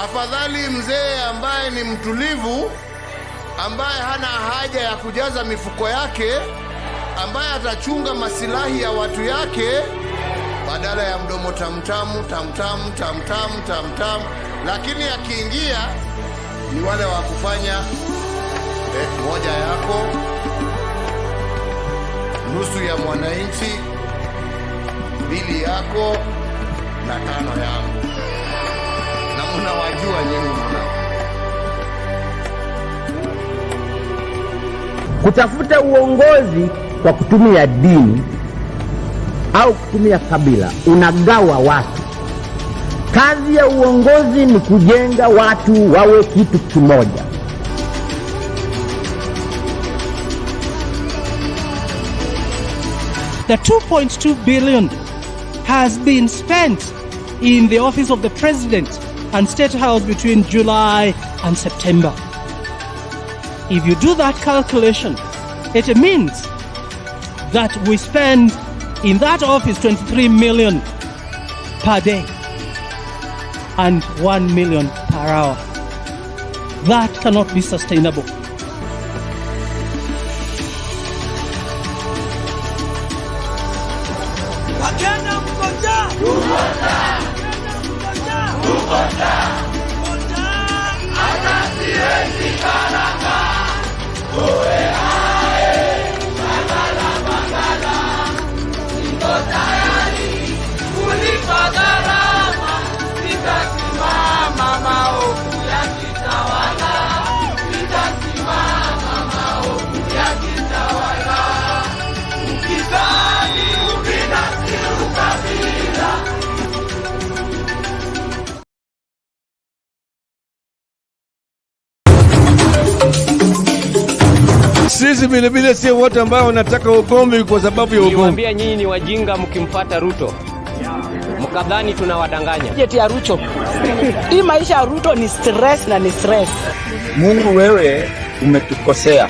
Afadhali mzee ambaye ni mtulivu, ambaye hana haja ya kujaza mifuko yake, ambaye atachunga masilahi ya watu yake, badala ya mdomo tamtamu tamtamu tamtamu tamtamu. Lakini akiingia ni wale wa kufanya moja yako, nusu ya mwananchi, mbili yako na tano yangu. Na mnawajua nyinyi kutafuta uongozi kwa kutumia dini au kutumia kabila, unagawa watu. Kazi ya uongozi ni kujenga watu wawe kitu kimoja. The 2.2 billion has been spent in the office of the president and State House between July and September. If you do that calculation, it means that we spend in that office 23 million per day and 1 million per hour. That cannot be sustainable. Sisi vile sio wote ambao wanataka ugomvi kwa sababu ya ugomvi. Niwaambia nyinyi ni wajinga mkimfuata Ruto. Mkadhani tunawadanganya. Jeti ya Ruto. Hii maisha ya Ruto ni stress na ni stress. Mungu, wewe umetukosea.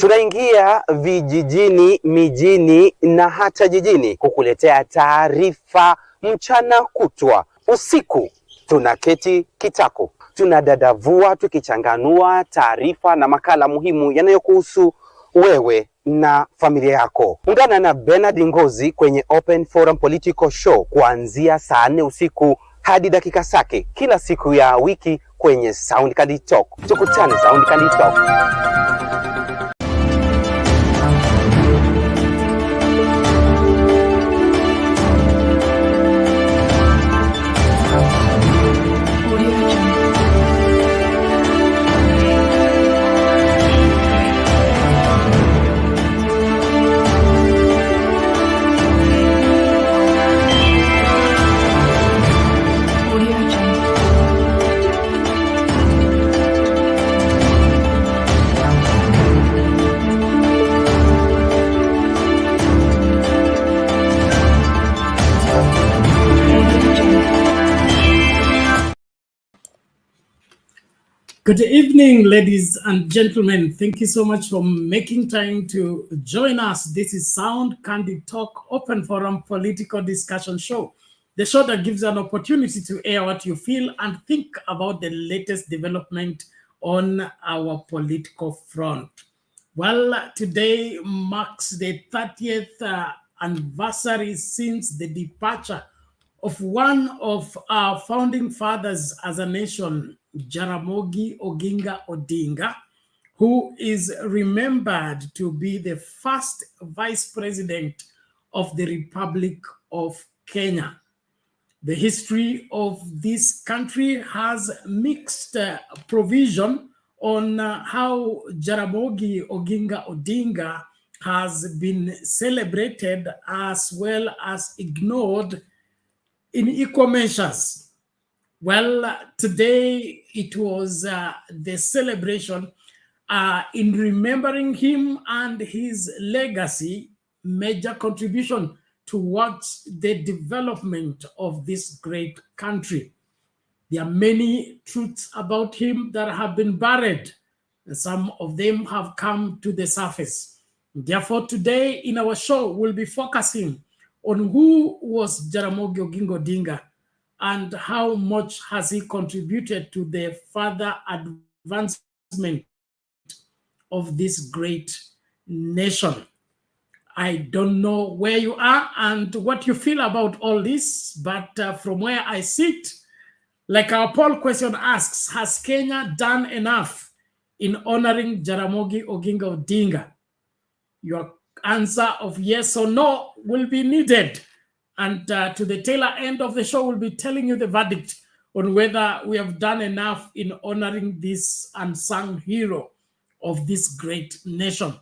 Tunaingia vijijini, mijini na hata jijini kukuletea taarifa mchana kutwa. Usiku tunaketi kitako, tunadadavua tukichanganua taarifa na makala muhimu yanayokuhusu wewe na familia yako. Ungana na Bernard Ngozi kwenye Open Forum Political Show kuanzia saa 4 usiku hadi dakika zake kila siku ya wiki kwenye Sound Candy Talk. Tukutane Sound Candy Talk. Good evening, ladies and gentlemen. Thank you so much for making time to join us. This is Sound Candy Talk, Open Forum Political Discussion Show. The show that gives you an opportunity to air what you feel and think about the latest development on our political front. Well, today marks the 30th anniversary since the departure of one of our founding fathers as a nation, Jaramogi Oginga Odinga, who is remembered to be the first vice president of the Republic of Kenya. The history of this country has mixed provision on how Jaramogi Oginga Odinga has been celebrated as well as ignored in equal measures. Well, today it was the celebration in remembering him and his legacy, major contribution towards the development of this great country. There are many truths about him that have been buried. Some of them have come to the surface. Therefore, today in our show, we'll be focusing on who was Jaramogi Oginga Odinga and how much has he contributed to the further advancement of this great nation. I don't know where you are and what you feel about all this, but from where I sit, like our poll question asks, has Kenya done enough in honoring Jaramogi Oginga Odinga? Your answer of yes or no will be needed. And to the tail end of the show, we'll be telling you the verdict on whether we have done enough in honoring this unsung hero of this great nation.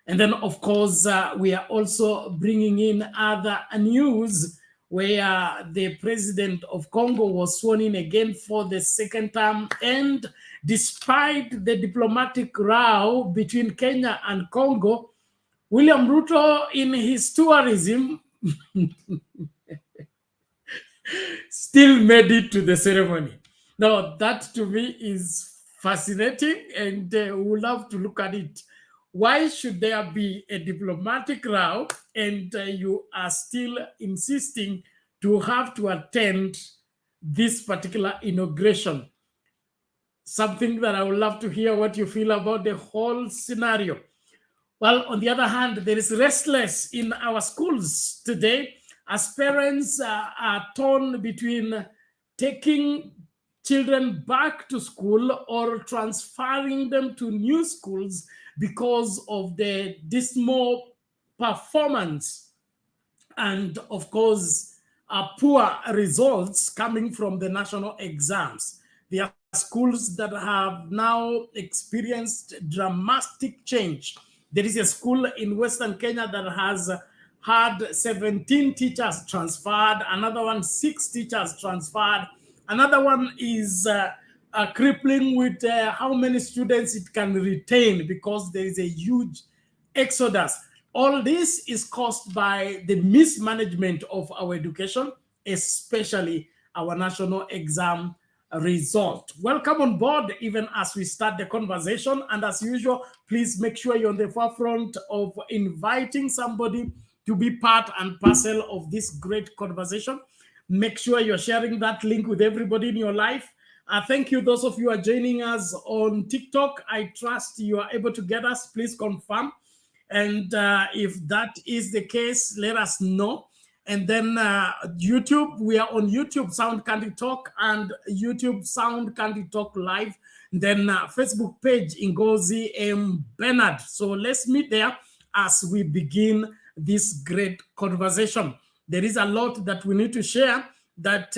And then, of course, we are also bringing in other news where the president of Congo was sworn in again for the second term. And despite the diplomatic row between Kenya and Congo, William Ruto, in his tourism, still made it to the ceremony. Now, that to me is fascinating, and we would love to look at it. Why should there be a diplomatic row and you are still insisting to have to attend this particular inauguration? Something that I would love to hear what you feel about the whole scenario. Well, on the other hand, there is restless in our schools today as parents are torn between taking children back to school or transferring them to new schools because of the dismal performance and, of course, poor results coming from the national exams. There are schools that have now experienced dramatic change. There is a school in Western Kenya that has had 17 teachers transferred, another one 6 teachers transferred, another one is crippling with how many students it can retain because there is a huge exodus. All this is caused by the mismanagement of our education, especially our national exam result. Welcome on board even as we start the conversation. And as usual, please make sure you're on the forefront of inviting somebody to be part and parcel of this great conversation. Make sure you're sharing that link with everybody in your life. Thank you, those of you who are joining us on TikTok. I trust you are able to get us. Please confirm. And if that is the case, let us know. And then YouTube, we are on YouTube Sound Candy Talk and YouTube Sound Candy Talk Live. And then Facebook page Ngozi M. Bernard. So let's meet there as we begin this great conversation. There is a lot that we need to share that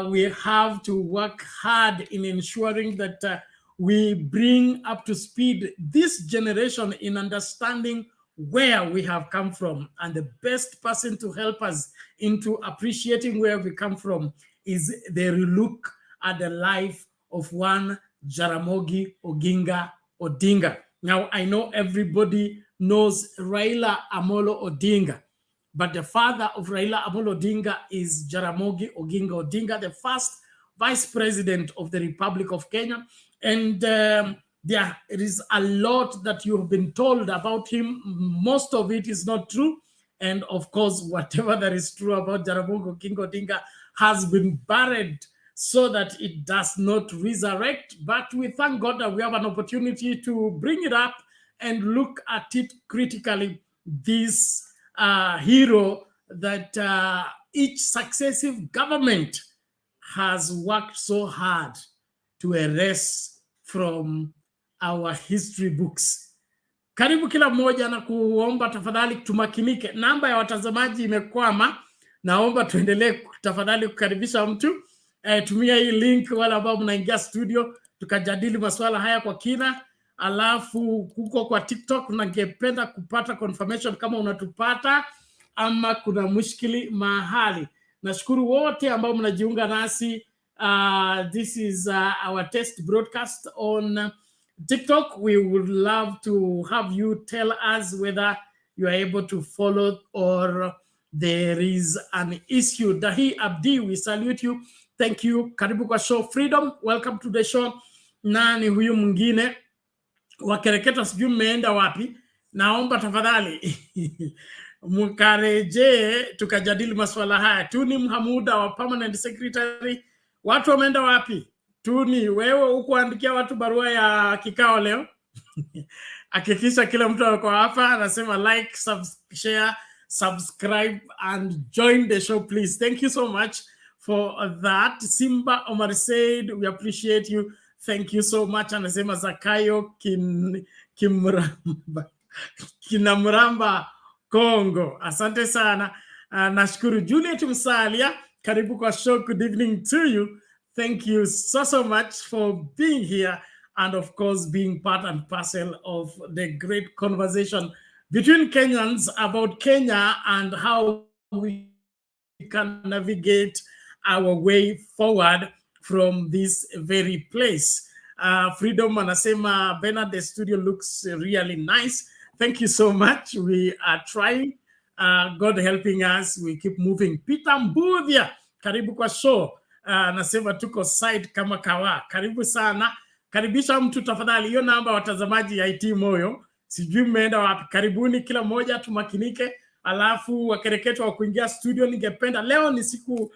we have to work hard in ensuring that we bring up to speed this generation in understanding where we have come from. And the best person to help us into appreciating where we come from is the look at the life of one Jaramogi Oginga Odinga. Now, I know everybody knows Raila Amolo Odinga, but the father of Raila Amolo Odinga is Jaramogi Oginga Odinga, the first vice president of the Republic of Kenya. And there is a lot that you have been told about him. Most of it is not true. And of course, whatever that is true about Jaramogi Oginga Odinga has been buried so that it does not resurrect. But we thank God that we have an opportunity to bring it up and look at it critically. This hero that each successive government has worked so hard to erase from our history books. Karibu kila mmoja na kuomba tafadhali tumakinike. Namba ya watazamaji imekwama. Naomba tuendelee tafadhali kukaribisha mtu. Tumia hii link wala ambao mnaingia studio tukajadili masuala haya kwa kina. Alafu kuko kwa TikTok ningependa kupata confirmation kama unatupata ama kuna mushkili mahali. Nashukuru wote ambao mnajiunga nasi. This is our test broadcast on TikTok. We would love to have you tell us whether you are able to follow or there is an issue. Dahi Abdi, we salute you. Thank you. Karibu kwa show Freedom. Welcome to the show. Nani huyu mwingine? Wakereketa sijui mmeenda wapi? Naomba tafadhali. mkareje tukajadili masuala haya. Tuni Mhamuda wa Permanent Secretary, watu wameenda wapi? Tuni, wewe ukuandikia watu barua ya kikao leo? Hakikisha kila mtu ako hapa, anasema like, share, subscribe and join the show please. Thank you so much for that. Simba Omar said we appreciate you. Thank you so much. Anasema Zakayo Kinamramba Congo. Asante sana. Nashukuru. Juliet Msalia, karibu kwa show. Good evening to you. Thank you so much for being here and of course being part and parcel of the great conversation between Kenyans about Kenya and how we can navigate our way forward from this very place. Freedom anasema, Bernard, the studio looks really nice. Thank you so much. We are trying. God helping us. We keep moving. Peter Mbudhia, karibu kwa show. Anasema tuko side kama kawa. Karibu sana. Karibisha mtu tafadhali. Hiyo namba watazamaji ya IT Moyo. Sijui mmeenda wapi. Karibuni kila moja, tumakinike. Alafu wakereketo wa kuingia studio. Ningependa leo ni siku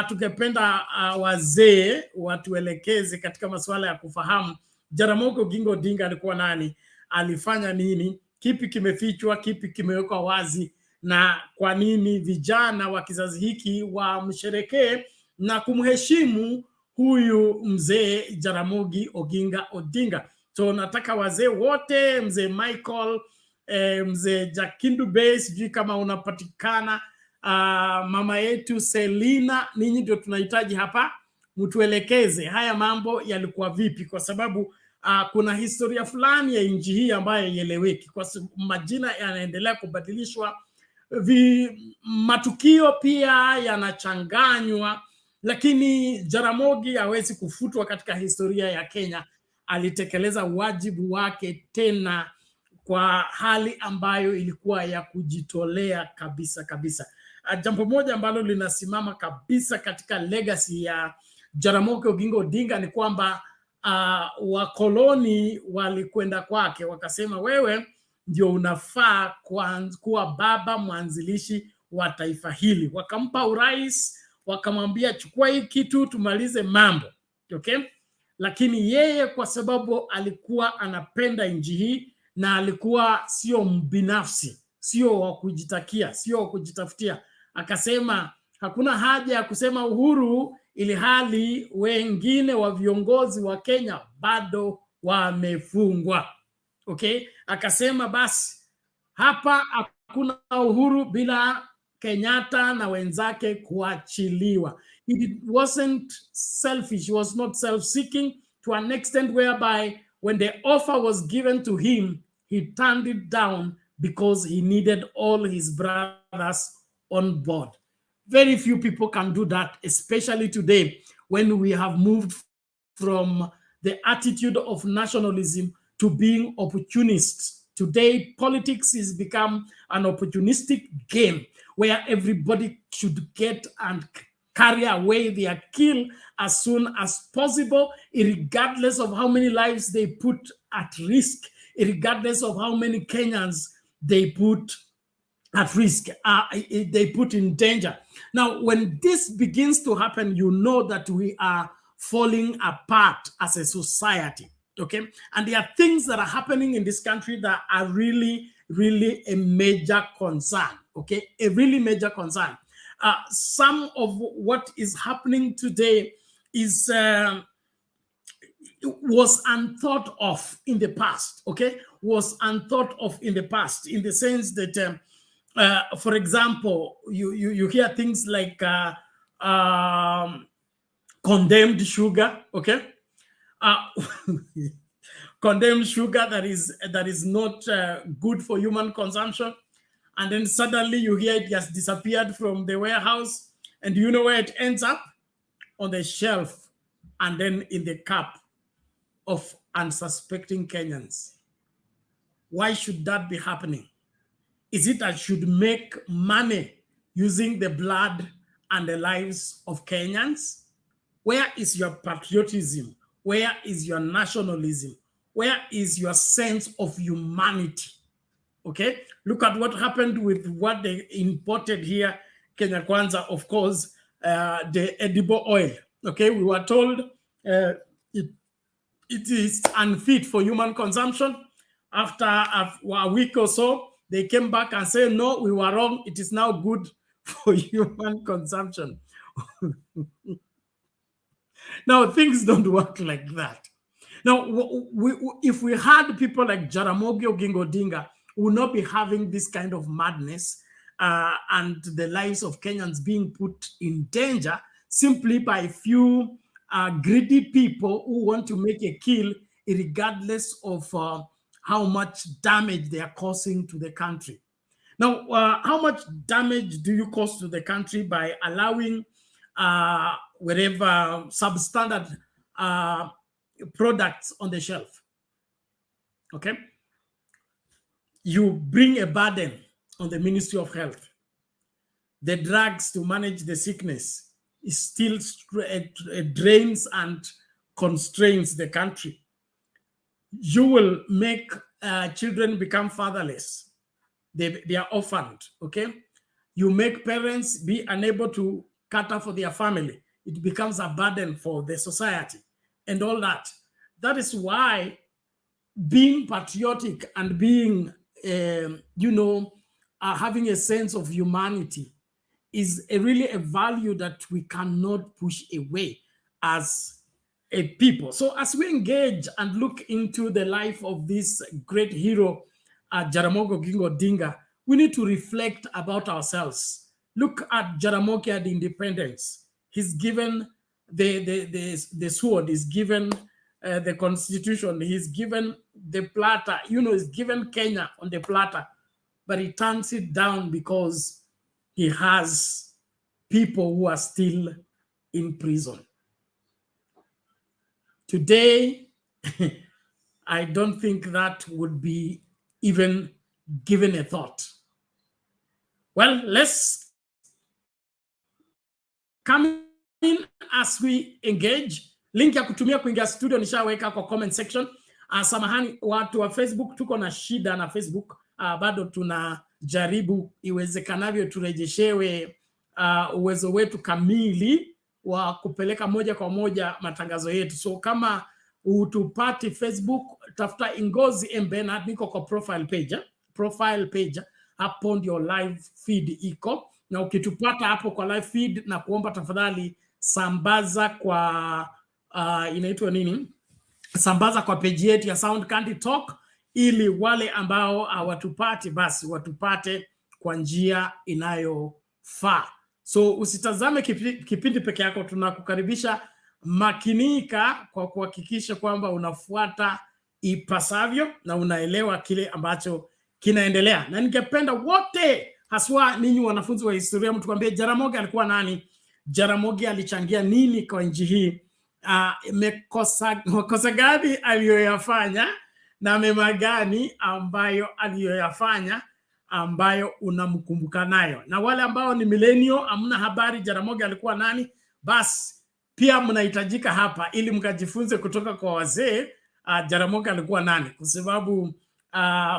tungependa wazee watuelekeze katika masuala ya kufahamu Jaramogi Oginga Odinga alikuwa nani, alifanya nini, kipi kimefichwa, kipi kimewekwa wazi, na kwa nini vijana wa kizazi hiki wamsherekee na kumheshimu huyu mzee Jaramogi Oginga Odinga. So nataka wazee wote, mzee Michael, mzee Jakindu Base, sijui kama unapatikana, mama yetu Selina, ninyi ndio tunahitaji hapa mtuelekeze haya mambo yalikuwa vipi, kwa sababu kuna historia fulani ya nchi hii ambayo ieleweki, kwa sababu majina yanaendelea kubadilishwa, matukio pia yanachanganywa, lakini Jaramogi hawezi kufutwa katika historia ya Kenya. Alitekeleza wajibu wake tena kwa hali ambayo ilikuwa ya kujitolea kabisa kabisa. Jambo moja ambalo linasimama kabisa katika legacy ya Jaramogi Oginga Odinga ni kwamba wakoloni walikwenda kwake wakasema, wewe ndio unafaa kuwa baba mwanzilishi wa taifa hili. Wakampa urais, wakamwambia chukua hii kitu tumalize mambo. Okay? Lakini yeye kwa sababu alikuwa anapenda nchi hii na alikuwa sio mbinafsi, sio wa kujitakia, sio wa kujitafutia, akasema hakuna haja ya kusema uhuru ili hali wengine wa viongozi wa Kenya bado wamefungwa. Okay? Akasema basi hapa hakuna uhuru bila Kenyatta na wenzake kuachiliwa. It wasn't selfish, it was not self-seeking to an extent whereby when the offer was given to him, he turned it down because he needed all his brothers on board. Very few people can do that, especially today when we have moved from the attitude of nationalism to being opportunists. Today, politics has become an opportunistic game where everybody should get and carry away their kill as soon as possible, regardless of how many lives they put at risk, regardless of how many Kenyans they put at risk, they put in danger. Now, when this begins to happen, you know that we are falling apart as a society, okay? And there are things that are happening in this country that are really, really a major concern, okay? A really major concern. Some of what is happening today is was unthought of in the past, okay? Was unthought of in the past, in the sense that, for example, you hear things like condemned sugar, okay? Condemned sugar that is not good for human consumption. And then suddenly you hear it has disappeared from the warehouse. And you know where it ends up? On the shelf and then in the cup of unsuspecting Kenyans. Why should that be happening? Is it that should make money using the blood and the lives of Kenyans? Where is your patriotism? Where is your nationalism? Where is your sense of humanity? Okay, look at what happened with what they imported here, Kenya Kwanza, of course, the edible oil. Okay, we were told it is unfit for human consumption. After a week or so, they came back and said, no, we were wrong. It is now good for human consumption. Now, things don't work like that. Now, if we had people like Jaramogi Oginga Odinga, we would not be having this kind of madness and the lives of Kenyans being put in danger simply by a few greedy people who want to make a kill regardless of how much damage they are causing to the country. Now, how much damage do you cause to the country by allowing whatever substandard products on the shelf? Okay. You bring a burden on the Ministry of Health. The drugs to manage the sickness is still drains and constrains the country. You will make children become fatherless. They are orphaned, okay? You make parents be unable to cater for their family. It becomes a burden for the society and all that. That is why being patriotic and being, having a sense of humanity is really a value that we cannot push away as a people. So as we engage and look into the life of this great hero, Jaramogi Oginga Odinga, we need to reflect about ourselves. Look at Jaramogi at independence. He's given the sword, he's given the constitution, he's given the platter, he's given Kenya on the platter, but he turns it down because he has people who are still in prison. Today, I don't think that would be even given a thought. Well, let's come in as we engage. Link ya kutumia kuingia studio nishaweka kwa comment section. Samahani watu wa Facebook, tuko na shida na Facebook. Bado tunajaribu iwezekanavyo turejeshewe uwezo wetu kamili wa kupeleka moja kwa moja matangazo yetu. So kama utupati Facebook, tafuta Ingozi Mbena, niko kwa profile page, hapo ndio live feed iko. Na ukitupata hapo kwa live feed, na kuomba tafadhali sambaza kwa inaitwa nini? Sambaza kwa page yetu ya Sound Candy Talk, ili wale ambao hawatupati basi watupate kwa njia inayofaa. So usitazame kipindi peke yako, tunakukaribisha makinika kwa kuhakikisha kwamba unafuata ipasavyo na unaelewa kile ambacho kinaendelea. Na ningependa wote, haswa ninyi wanafunzi wa historia, mtukwambie Jaramogi alikuwa nani? Jaramogi alichangia nini kwa nchi hii? Makosa gani aliyoyafanya na mema gani ambayo aliyoyafanya ambayo unamkumbuka nayo? Na wale ambao ni millennial hamna habari Jaramogi alikuwa nani, basi pia mnahitajika hapa ili mkajifunze kutoka kwa wazee Jaramogi alikuwa nani, kwa sababu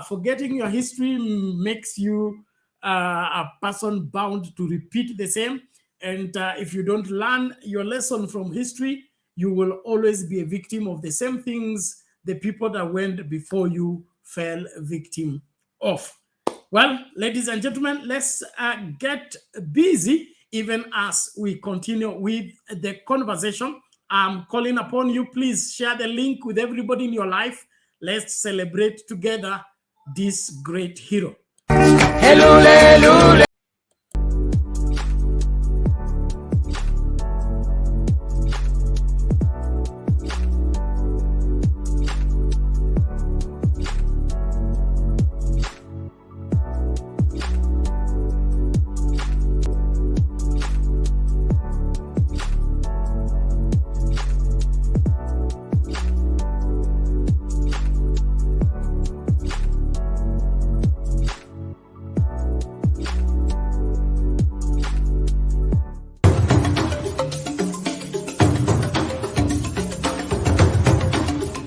forgetting your history makes you a person bound to repeat the same, and if you don't learn your lesson from history, you will always be a victim of the same things the people that went before you fell victim of. Well, ladies and gentlemen, let's get busy even as we continue with the conversation. I'm calling upon you, please share the link with everybody in your life. Let's celebrate together this great hero. Hello, hello.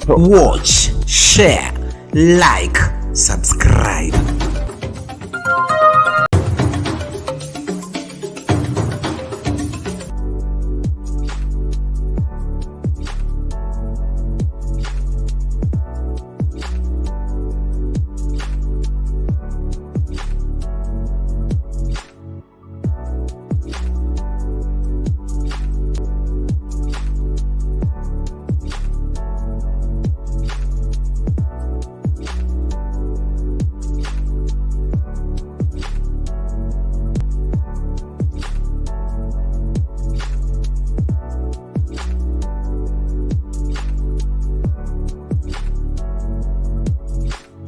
Watch, share, like, subscribe.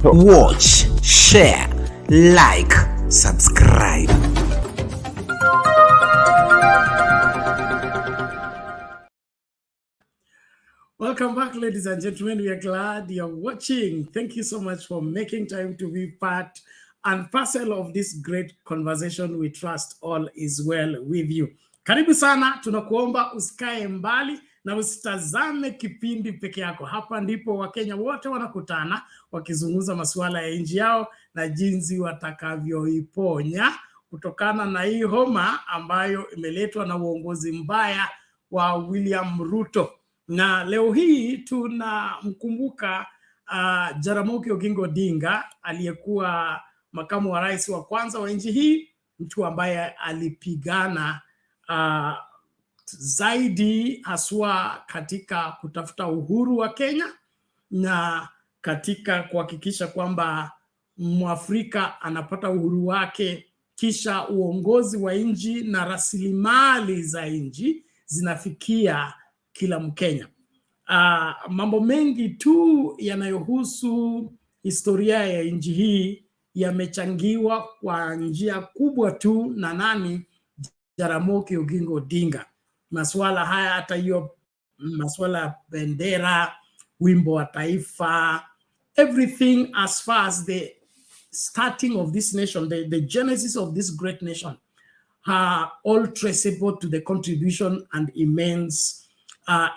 Watch, share, like, subscribe. Welcome back, ladies and gentlemen. We are glad you're watching. Thank you so much for making time to be part and parcel of this great conversation. We trust all is well with you. Karibu sana, tunakuomba usikae mbali na usitazame kipindi peke yako. Hapa ndipo Wakenya wote wanakutana wakizungumza masuala ya nchi yao na jinsi watakavyoiponya kutokana na hii homa ambayo imeletwa na uongozi mbaya wa William Ruto. Na leo hii tunamkumbuka Jaramogi Oginga Odinga aliyekuwa makamu wa rais wa kwanza wa nchi hii, mtu ambaye alipigana zaidi haswa katika kutafuta uhuru wa Kenya na katika kuhakikisha kwamba Mwafrika anapata uhuru wake, kisha uongozi wa nchi na rasilimali za nchi zinafikia kila Mkenya. Mambo mengi tu yanayohusu historia ya nchi hii yamechangiwa kwa njia kubwa tu na nani? Jaramogi Oginga Odinga. Masuala haya, hata hiyo masuala ya bendera, wimbo wa taifa, everything as far as the starting of this nation, the genesis of this great nation, are all traceable to the contribution and immense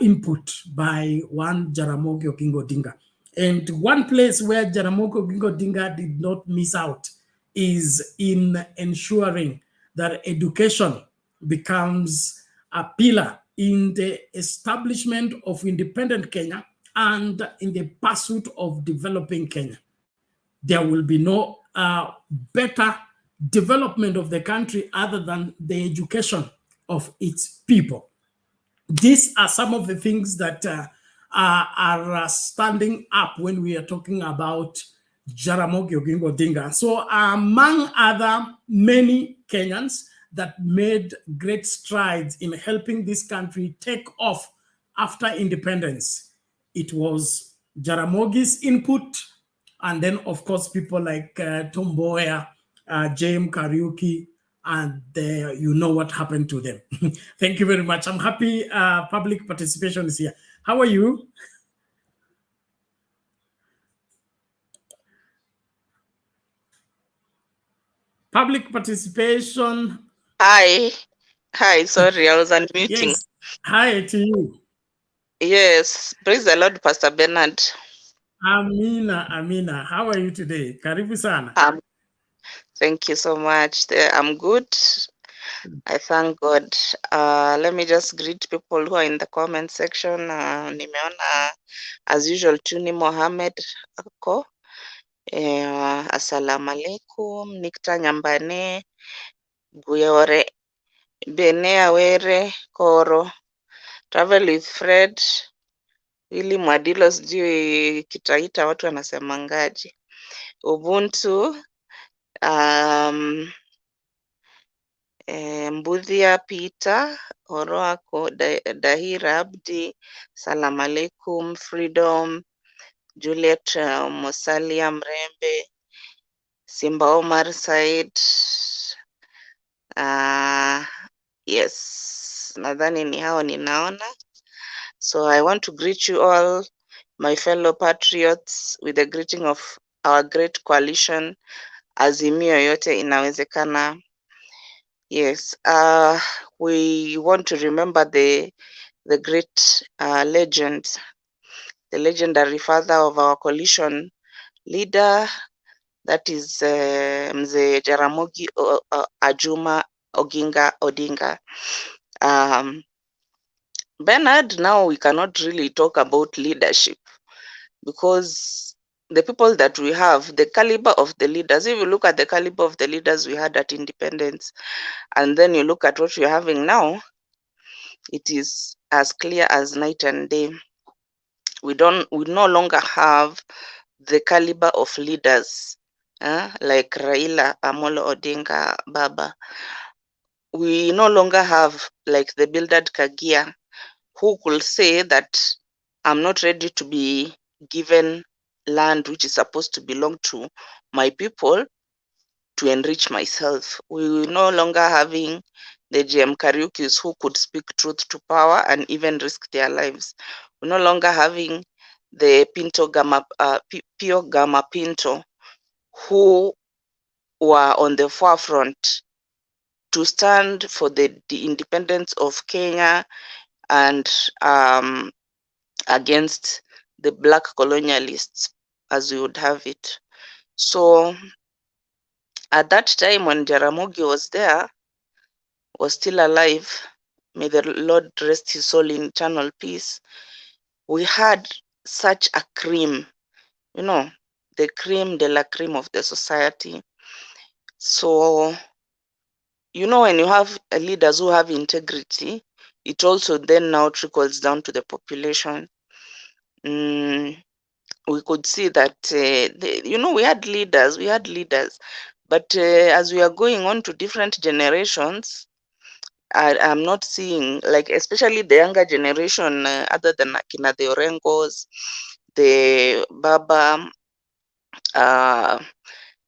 input by one Jaramogi Oginga Odinga. And one place where Jaramogi Oginga Odinga did not miss out is in ensuring that education becomes a pillar in the establishment of independent Kenya and in the pursuit of developing Kenya. There will be no better development of the country other than the education of its people. These are some of the things that are standing up when we are talking about Jaramogi Oginga Odinga. So among other many Kenyans that made great strides in helping this country take off after independence, it was Jaramogi's input, and then of course people like Tom Mboya, James Kariuki, and you know what happened to them. Thank you very much. I'm happy public participation is here. How are you? Public participation. Hi. Sorry, I was unmuting. Yes. Hi to you. Yes. Praise the Lord, Pastor Bernard. Amina. How are you today? Karibu sana. Thank you so much. I'm good. I thank God. Let me just greet people who are in the comment section. Nimeona as usual Tuni Mohammed ako. Assalamu alaikum. Nikta Nyambane, Guyore, Benea Were, Koro, Travel with Fred, ili Mwadilo sijui Kitaita watu wanasemangaji. Ubuntu, Mbudhia Peter, Oroako, Dahira Abdi, Salam alaikum, Freedom, Juliet Mosalia Mrembe, Simba Omar Said. Yes, nadhani ni hao ninaona. So I want to greet you all, my fellow patriots, with the greeting of our great coalition, Azimio Yote Inawezekana. Yes, we want to remember the great legend, the legendary father of our coalition leader, that is Mzee Jaramogi Oginga Odinga. Bernard, now we cannot really talk about leadership because the people that we have, the caliber of the leaders, if you look at the caliber of the leaders we had at independence, and then you look at what we're having now, it is as clear as night and day. We no longer have the caliber of leaders like Raila Amolo Odinga Baba. We no longer have like the Bildad Kagia, who could say that I'm not ready to be given land which is supposed to belong to my people to enrich myself. We were no longer having the GM Kariukis who could speak truth to power and even risk their lives. We're no longer having the Pio Gama Pinto who were on the forefront to stand for the independence of Kenya and against the black colonialists, as we would have it. So at that time when Jaramogi was there, was still alive, may the Lord rest his soul in eternal peace, we had such a cream, you know, the cream de la cream of the society. So, you know, when you have leaders who have integrity, it also then now trickles down to the population. We could see that, you know, we had leaders, but as we are going on to different generations, I'm not seeing, like, especially the younger generation, other than Akina, the Orengos, the Baba,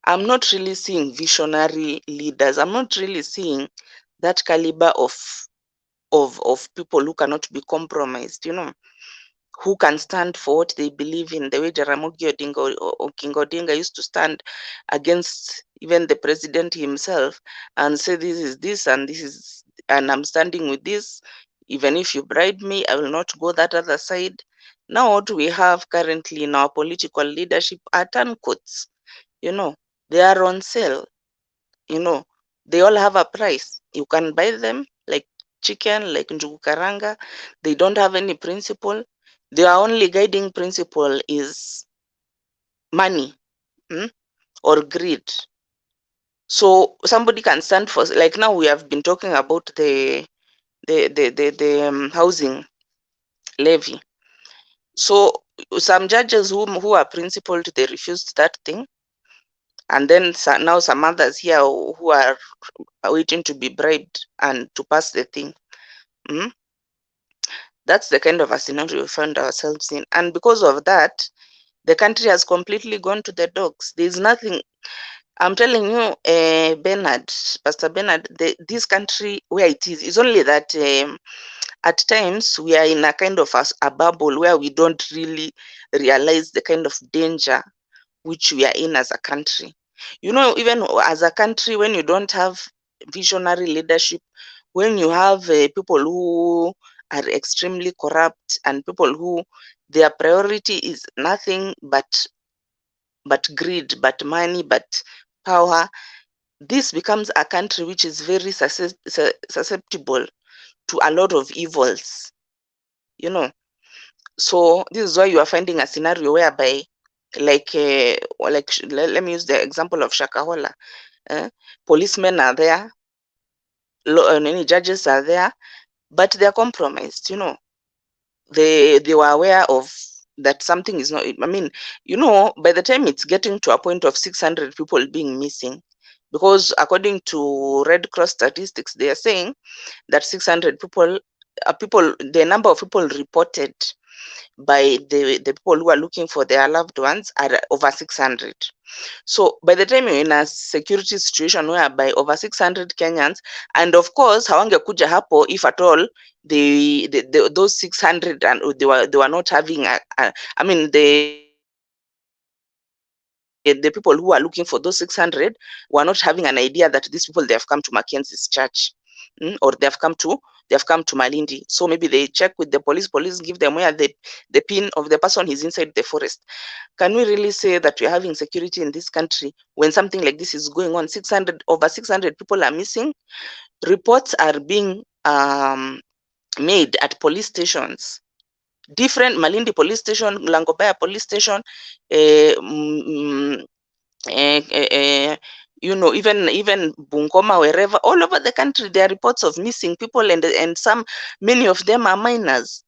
I'm not really seeing visionary leaders. I'm not really seeing that caliber of people who cannot be compromised, you know, who can stand for what they believe in, the way Jaramogi Oginga Odinga used to stand against even the president himself and say, this is this and this is, and I'm standing with this. Even if you bribe me, I will not go that other side. Now what we have currently in our political leadership are turncoats, you know, they are on sale, you know, they all have a price. You can buy them like chicken, like njugu karanga. They don't have any principle. Their only guiding principle is money or greed. So somebody can stand for, like now we have been talking about the housing levy. So some judges who are principled, they refused that thing. And then now some others here who are waiting to be bribed and to pass the thing. That's the kind of a scenario we found ourselves in. And because of that, the country has completely gone to the dogs. There's nothing. I'm telling you, Pastor Bernard, this country where it is only that at times we are in a kind of a bubble where we don't really realize the kind of danger which we are in as a country. You know, even as a country, when you don't have visionary leadership, when you have people who are extremely corrupt and people who their priority is nothing but greed, but money, but power, this becomes a country which is very susceptible to a lot of evils, you know. So this is why you are finding a scenario whereby, like let me use the example of Shakahola. Policemen are there, many judges are there, but they are compromised, you know. They were aware of that something is not, I mean, you know, by the time it's getting to a point of 600 people being missing, because according to Red Cross statistics, they are saying that 600 people, the number of people reported by the people who are looking for their loved ones are over 600. So by the time you're in a security situation whereby over 600 Kenyans, and of course hawangekuja hapo if at all those 600 and they were not having I mean the people who are looking for those 600 were not having an idea that these people, they have come to Mackenzie's church, or they have come to Malindi. So maybe they check with the police give them where the pin of the person is inside the forest. Can we really say that we're having security in this country when something like this is going on? Over 600 people are missing. Reports are being made at police stations, different Malindi police station, Langobaya police station, you know, even Bungoma, wherever, all over the country, there are reports of missing people, and many of them are minors.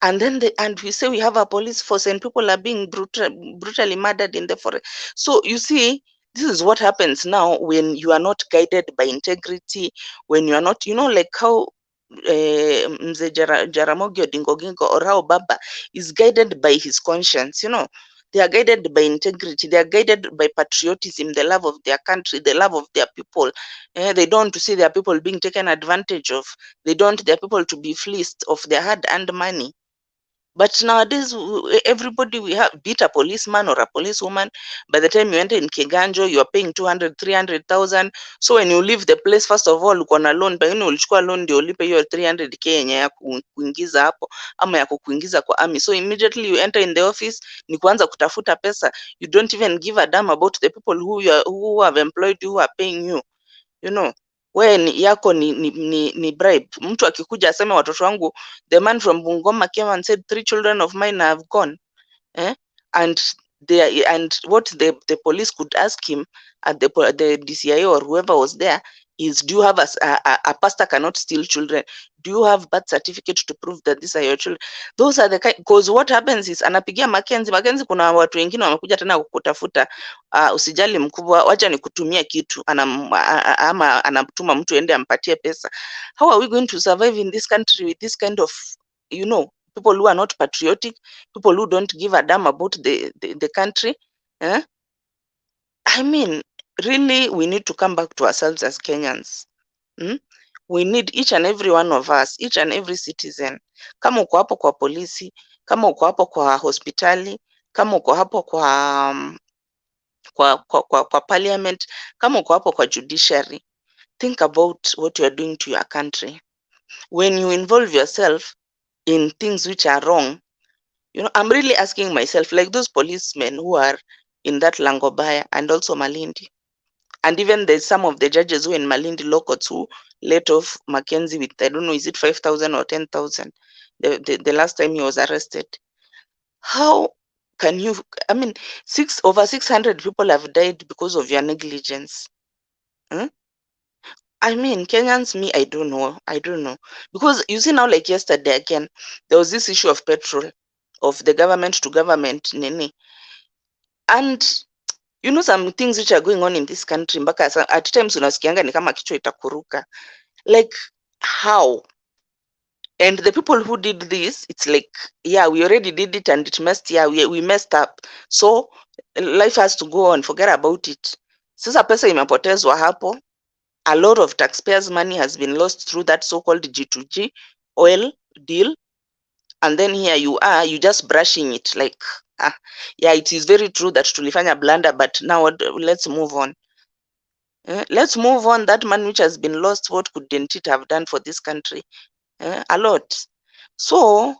And then we say we have a police force and people are being brutally murdered in the forest. So you see, this is what happens now when you are not guided by integrity, when you are not, you know, like how Jaramogi Odinga Odinga or how Baba is guided by his conscience, you know. They are guided by integrity. They are guided by patriotism, the love of their country, the love of their people. They don't see their people being taken advantage of. They don't their people to be fleeced of their hard-earned money. But nowadays, everybody we have, be it a policeman or a policewoman, by the time you enter in Kiganjo, you are paying 200, 300,000. So when you leave the place, first of all, uko na loan, pengine ulichukua loan ndio ulipe hiyo 300k yenye ya kuingiza hapo ama ya kukuingiza kwa army. So immediately you enter in the office, ni kuanza kutafuta pesa. You don't even give a damn about the people who have employed you, who are paying you. You know, when yako ni bribe. Mtu akikuja aseme watoto wangu, the man from Bungoma came and said 3 children of mine have gone. And what the police could ask him at the DCI or whoever was there is, do you have a pastor cannot steal children? Do you have birth certificate to prove that these are your children? Those are the kind, because what happens is anapigia Mackenzie, kuna watu wengine wamekuja tena kukutafuta, usijali mkubwa, wacha nikutumia kitu, ama anatuma mtu ende ampatie pesa. How are we going to survive in this country with this kind of, people who are not patriotic, people who don't give a damn about the country? I mean, really, we need to come back to ourselves as Kenyans. We need each and every one of us, each and every citizen. Kama uko hapo kwa polisi, kama uko hapo kwa hospitali, kama uko hapo kwa parliament, kama uko hapo kwa judiciary, think about what you are doing to your country. When you involve yourself in things which are wrong, I'm really asking myself, like those policemen who are in that Langobaya and also Malindi. And even there's some of the judges who in Malindi law courts who let off Mackenzie with, I don't know, is it 5,000 or 10,000? The last time he was arrested. How can you, I mean, over 600 people have died because of your negligence. I mean, Kenyans, me, I don't know. Because you see now, like yesterday again, there was this issue of petrol, of the government to government, nini. And some things which are going on in this country, mpaka at times unasikianga ni kama kichwa itakuruka. Like, how? And the people who did this, it's like, yeah, we already did it and it messed, we messed up. So life has to go on, forget about it. Sasa pesa imepotezwa hapo. A lot of taxpayers' money has been lost through that so-called G2G oil deal. And then here you are, you just brushing it like, yeah, it is very true that tulifanya blunder, but now let's move on. Let's move on. That money which has been lost, what couldn't it have done for this country? A lot. So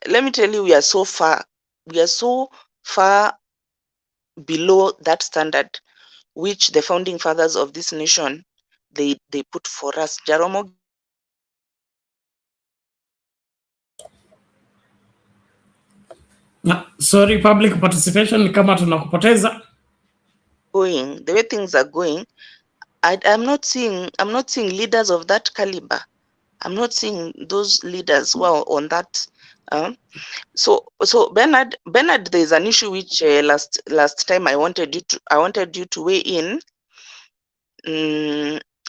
let me tell you, we are so far below that standard which the founding fathers of this nation, they put for us. Jaramogi. Sorry, public participation kama tunakupoteza. Going the way things are going, I'm not seeing leaders of that caliber. I'm not seeing those leaders who are on that. So Bernard, there's an issue which last time I wanted you to weigh in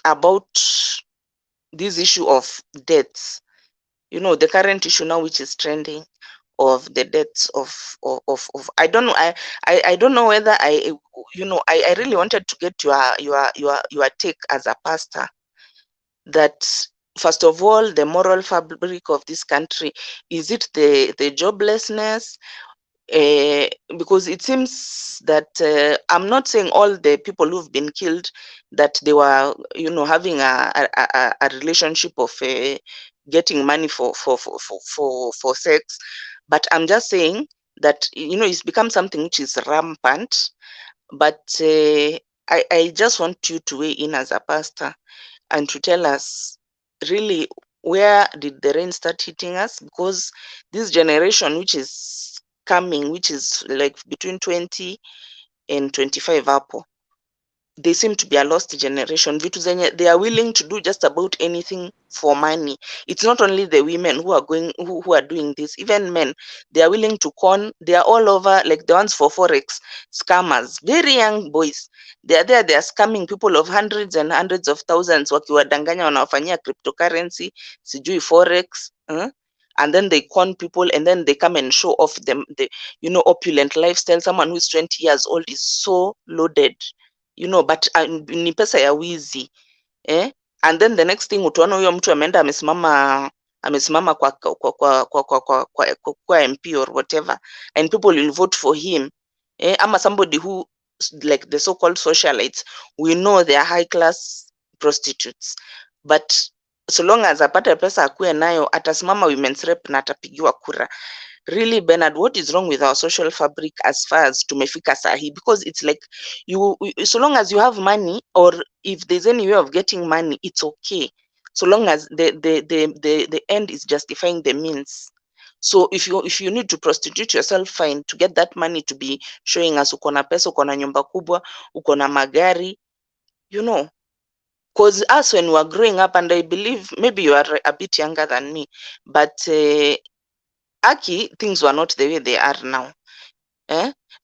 about this issue of deaths. The current issue now which is trending of the deaths of I don't know. I don't know whether I really wanted to get your take as a pastor, that first of all, the moral fabric of this country, is it the joblessness? Because it seems that I'm not saying all the people who've been killed that they were having a relationship of getting money for sex, but I'm just saying that it's become something which is rampant. But I just want you to weigh in as a pastor and to tell us really, where did the rain start hitting us? Because this generation which is coming, which is like between 20 and 25 Apple, they seem to be a lost generation. They are willing to do just about anything for money. It's not only the women who are doing this, even men, they are willing to con. They are all over, like the ones for Forex, scammers, very young boys. They are there, they are scamming people of hundreds and hundreds of thousands, wakiwadanganya wanawafanyia cryptocurrency, sijui Forex. and then they con people, and then they come and show off them the opulent lifestyle. Someone who's 20 years old is so loaded, but ni pesa ya wizi, and then the next thing utaona huyo mtu ameenda amesimama kwa MP or whatever, and people will vote for him, ama somebody who, like the so-called socialites, we know they are high class prostitutes, but so long as apata pesa akuwe nayo, atasimama women's rep na atapigiwa kura. Really, Bernard, what is wrong with our social fabric as far as tumefika sahi? Because it's like so long as you have money, or if there's any way of getting money, it's okay, so long as the end is justifying the means. So if you need to prostitute yourself, fine, to get that money to be showing us uko na pesa, uko na nyumba kubwa, uko na magari, because us, when we were growing up, and I believe maybe you are a bit younger than me, but Aki, things were not the way they are now.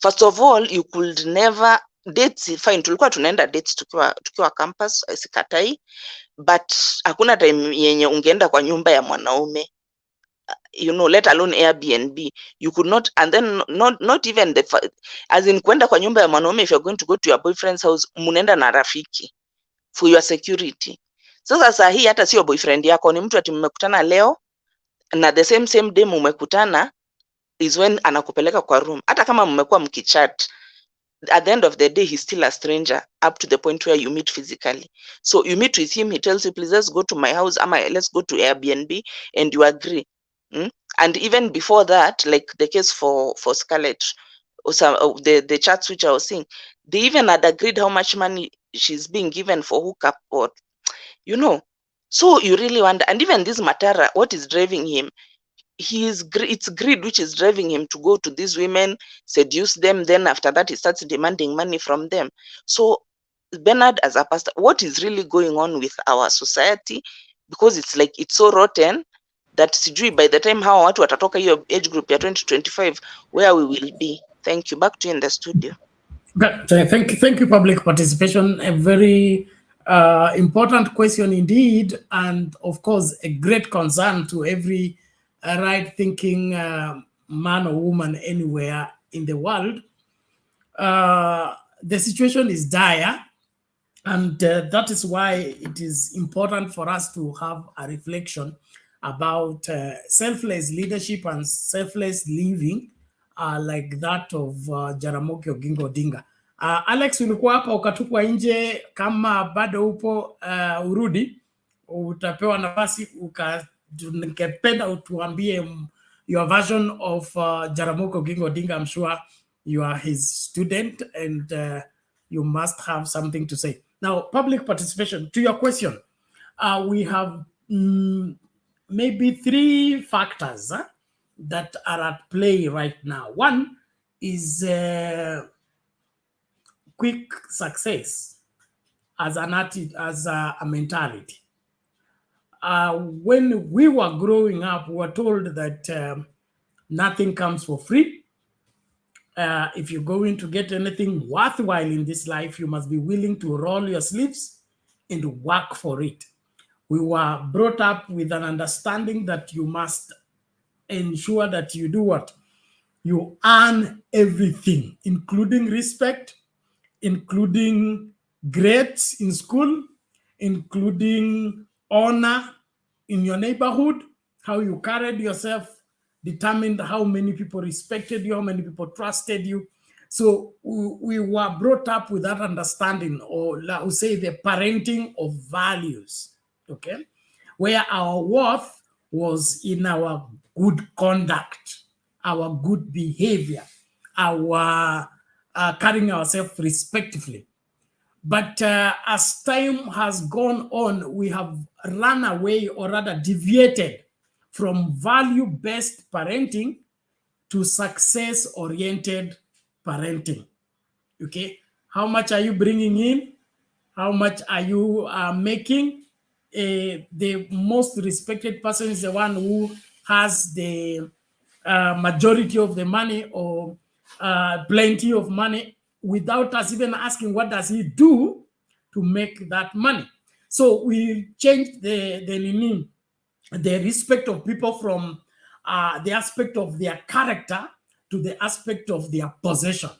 First of all, you could never dates, fine, tulikuwa tunaenda dates tukiwa campus, sikatai, but hakuna time yenye ungeenda kwa nyumba ya mwanaume, let alone Airbnb. You could not, and then not even as in kwenda kwa nyumba ya mwanaume, if you're going to go to your boyfriend's house, munaenda na rafiki for your security. Sasa sahi hata sio boyfriend yako, ni mtu ati mmekutana leo na the same day mmekutana is when anakupeleka kwa room. Hata kama mmekuwa mkichat, at the end of the day he's still a stranger up to the point where you meet physically. So you meet with him, he tells you, please, let's go to my house, let's go to Airbnb, and you agree. And even before that, like the case for Scarlett, or the chats which I was seeing, they even had agreed how much money she's being given for hookup, or so you really wonder. And even this Matara, what is driving him? It's greed which is driving him to go to these women, seduce them, then after that he starts demanding money from them. So Bernard, as a pastor, what is really going on with our society? Because it's like, it's so rotten that sijui by the time hawa watu watatoka hiyo age group ya 2025, where we will be. Thank you. Back to you in the studio. Thank you, public participation. A very important question indeed, and of course a great concern to every right-thinking man or woman anywhere in the world. The situation is dire, and that is why it is important for us to have a reflection about selfless leadership and selfless living, like that of Jaramogi Oginga Odinga. Alex, ulikuwa hapa ukatupwa nje, kama bado upo urudi, utapewa nafasi, ningependa utuambie your version of Jaramogi Oginga Odinga. I'm sure you are his student, and you must have something to say. Now, public participation, to your question, we have maybe 3 factors that are at play right now. One is quick success as an attitude, as a mentality. When we were growing up, we were told that nothing comes for free. If you're going to get anything worthwhile in this life, you must be willing to roll your sleeves and work for it. We were brought up with an understanding that you must ensure that you do what? You earn everything, including respect, including grades in school, including honor in your neighborhood. How you carried yourself determined how many people respected you, how many people trusted you. So we were brought up with that understanding, or I would say the parenting of values, okay? Where our worth was in our good conduct, our good behavior, our carrying ourselves respectively. But as time has gone on, we have run away, or rather deviated, from value-based parenting to success-oriented parenting. Okay, how much are you bringing in? How much are you making? The most respected person is the one who has the majority of the money, or plenty of money, without us even asking what does he do to make that money. So we changed the respect of people from the aspect of their character to the aspect of their possession.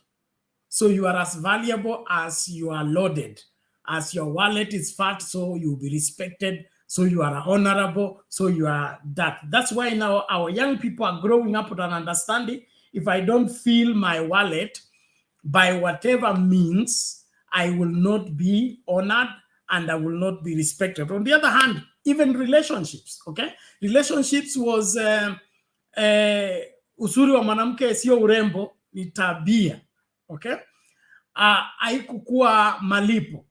So you are as valuable as you are loaded. As your wallet is fat, so you'll be respected. So you are honorable. So you are that. That's why now our young people are growing up with an understanding. If I don't fill my wallet by whatever means, I will not be honored and I will not be respected. On the other hand, even relationships, okay? Relationships was usuri wa mwanamke sio urembo, ni tabia, okay? Haikukuwa malipo.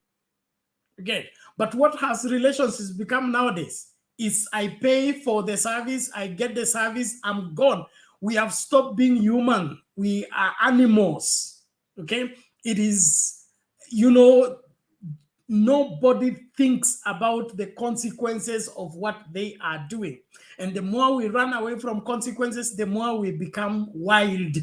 Okay, but what has relationships become nowadays is I pay for the service, I get the service, I'm gone. We have stopped being human. We are animals. Okay, it is, you know, nobody thinks about the consequences of what they are doing. And the more we run away from consequences, the more we become wild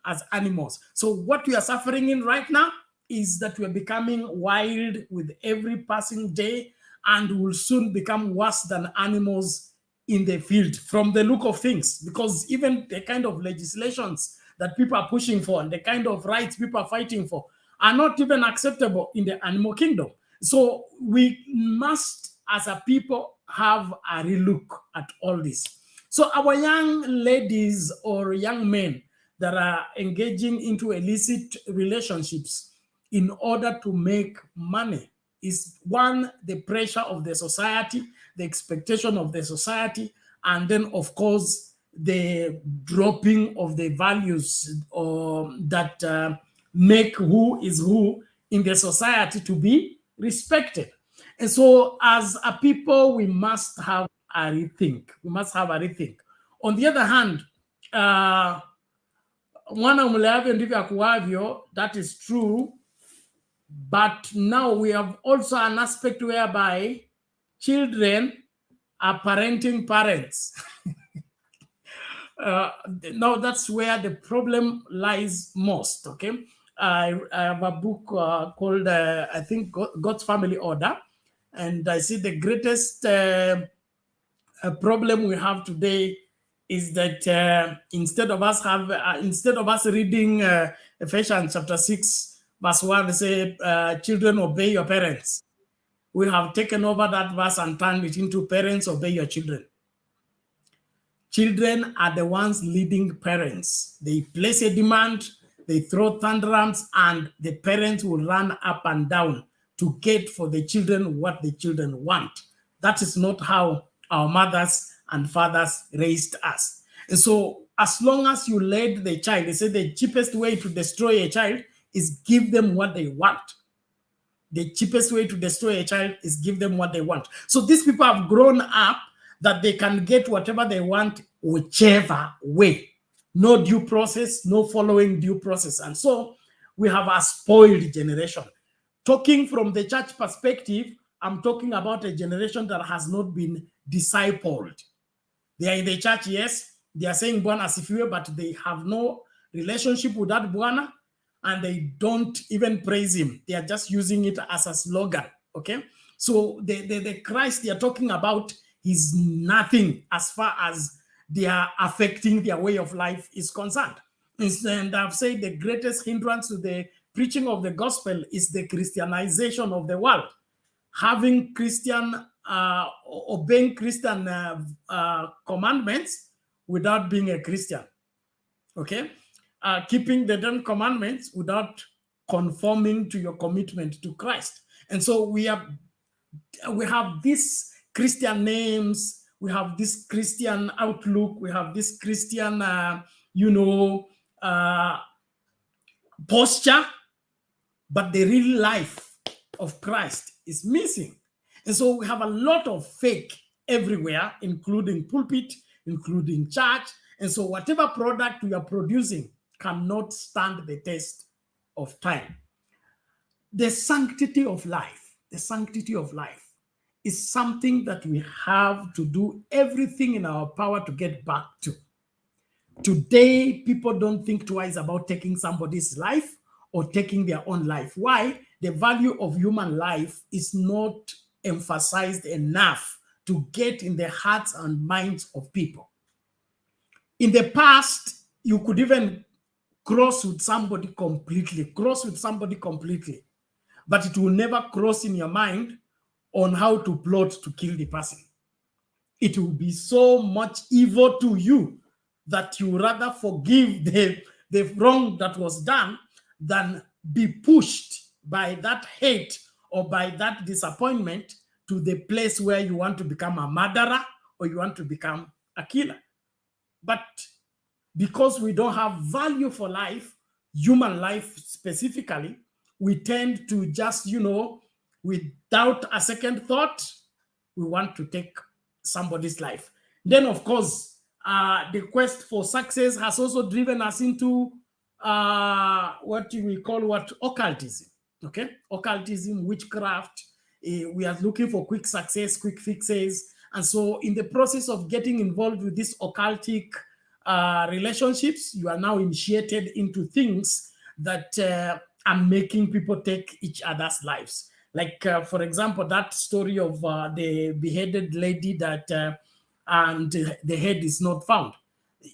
as animals. So what we are suffering in right now is that we are becoming wild with every passing day and will soon become worse than animals in the field from the look of things, because even the kind of legislations that people are pushing for and the kind of rights people are fighting for are not even acceptable in the animal kingdom. So we must, as a people, have a relook at all this. So our young ladies or young men that are engaging into illicit relationships in order to make money is one, the pressure of the society, the expectation of the society, and then of course the dropping of the values that make who is who in the society to be respected. And so as a people, we must have a rethink. We must have a rethink. On the other hand, mwana mleavyo ndivyo akuavyo, that is true. But now we have also an aspect whereby children are parenting parents. Now that's where the problem lies most, okay? I have a book called, I think, God's Family Order. And I see the greatest problem we have today is that instead of us reading Ephesians chapter 6, verse 1, say, children, obey your parents. We have taken over that verse and turned it into parents, obey your children. Children are the ones leading parents. They place a demand, they throw tantrums, and the parents will run up and down to get for the children what the children want. That is not how our mothers and fathers raised us. And so as long as you led the child, they say the cheapest way to destroy a child is give them what they want. The cheapest way to destroy a child is give them what they want. So these people have grown up that they can get whatever they want, whichever way. No due process, no following due process. And so we have a spoiled generation. Talking from the church perspective, I'm talking about a generation that has not been discipled. They are in the church, yes. They are saying Bwana asifiwe, but they have no relationship with that Bwana, and they don't even praise him. They are just using it as a slogan, okay? So the Christ they are talking about is nothing as far as they are affecting their way of life is concerned. And I've said the greatest hindrance to the preaching of the gospel is the Christianization of the world. Having obeying Christian commandments without being a Christian, okay? Keeping the 10 commandments without conforming to your commitment to Christ. And so we have these Christian names, we have this Christian outlook, we have this Christian, posture, but the real life of Christ is missing. And so we have a lot of fake everywhere, including pulpit, including church. And so whatever product we are producing cannot stand the test of time. The sanctity of life is something that we have to do everything in our power to get back to. Today, people don't think twice about taking somebody's life or taking their own life. Why? The value of human life is not emphasized enough to get in the hearts and minds of people. In the past, you could even cross with somebody completely, but it will never cross in your mind on how to plot to kill the person. It will be so much evil to you that you rather forgive the wrong that was done than be pushed by that hate or by that disappointment to the place where you want to become a murderer or you want to become a killer. But because we don't have value for life, human life specifically, we tend to just, without a second thought, we want to take somebody's life. Then, of course, the quest for success has also driven us into what we call occultism. Okay, occultism, witchcraft. We are looking for quick success, quick fixes, and so in the process of getting involved with these occultic relationships, you are now initiated into things that are making people take each other's lives. Like, for example, that story of the beheaded lady that and the head is not found.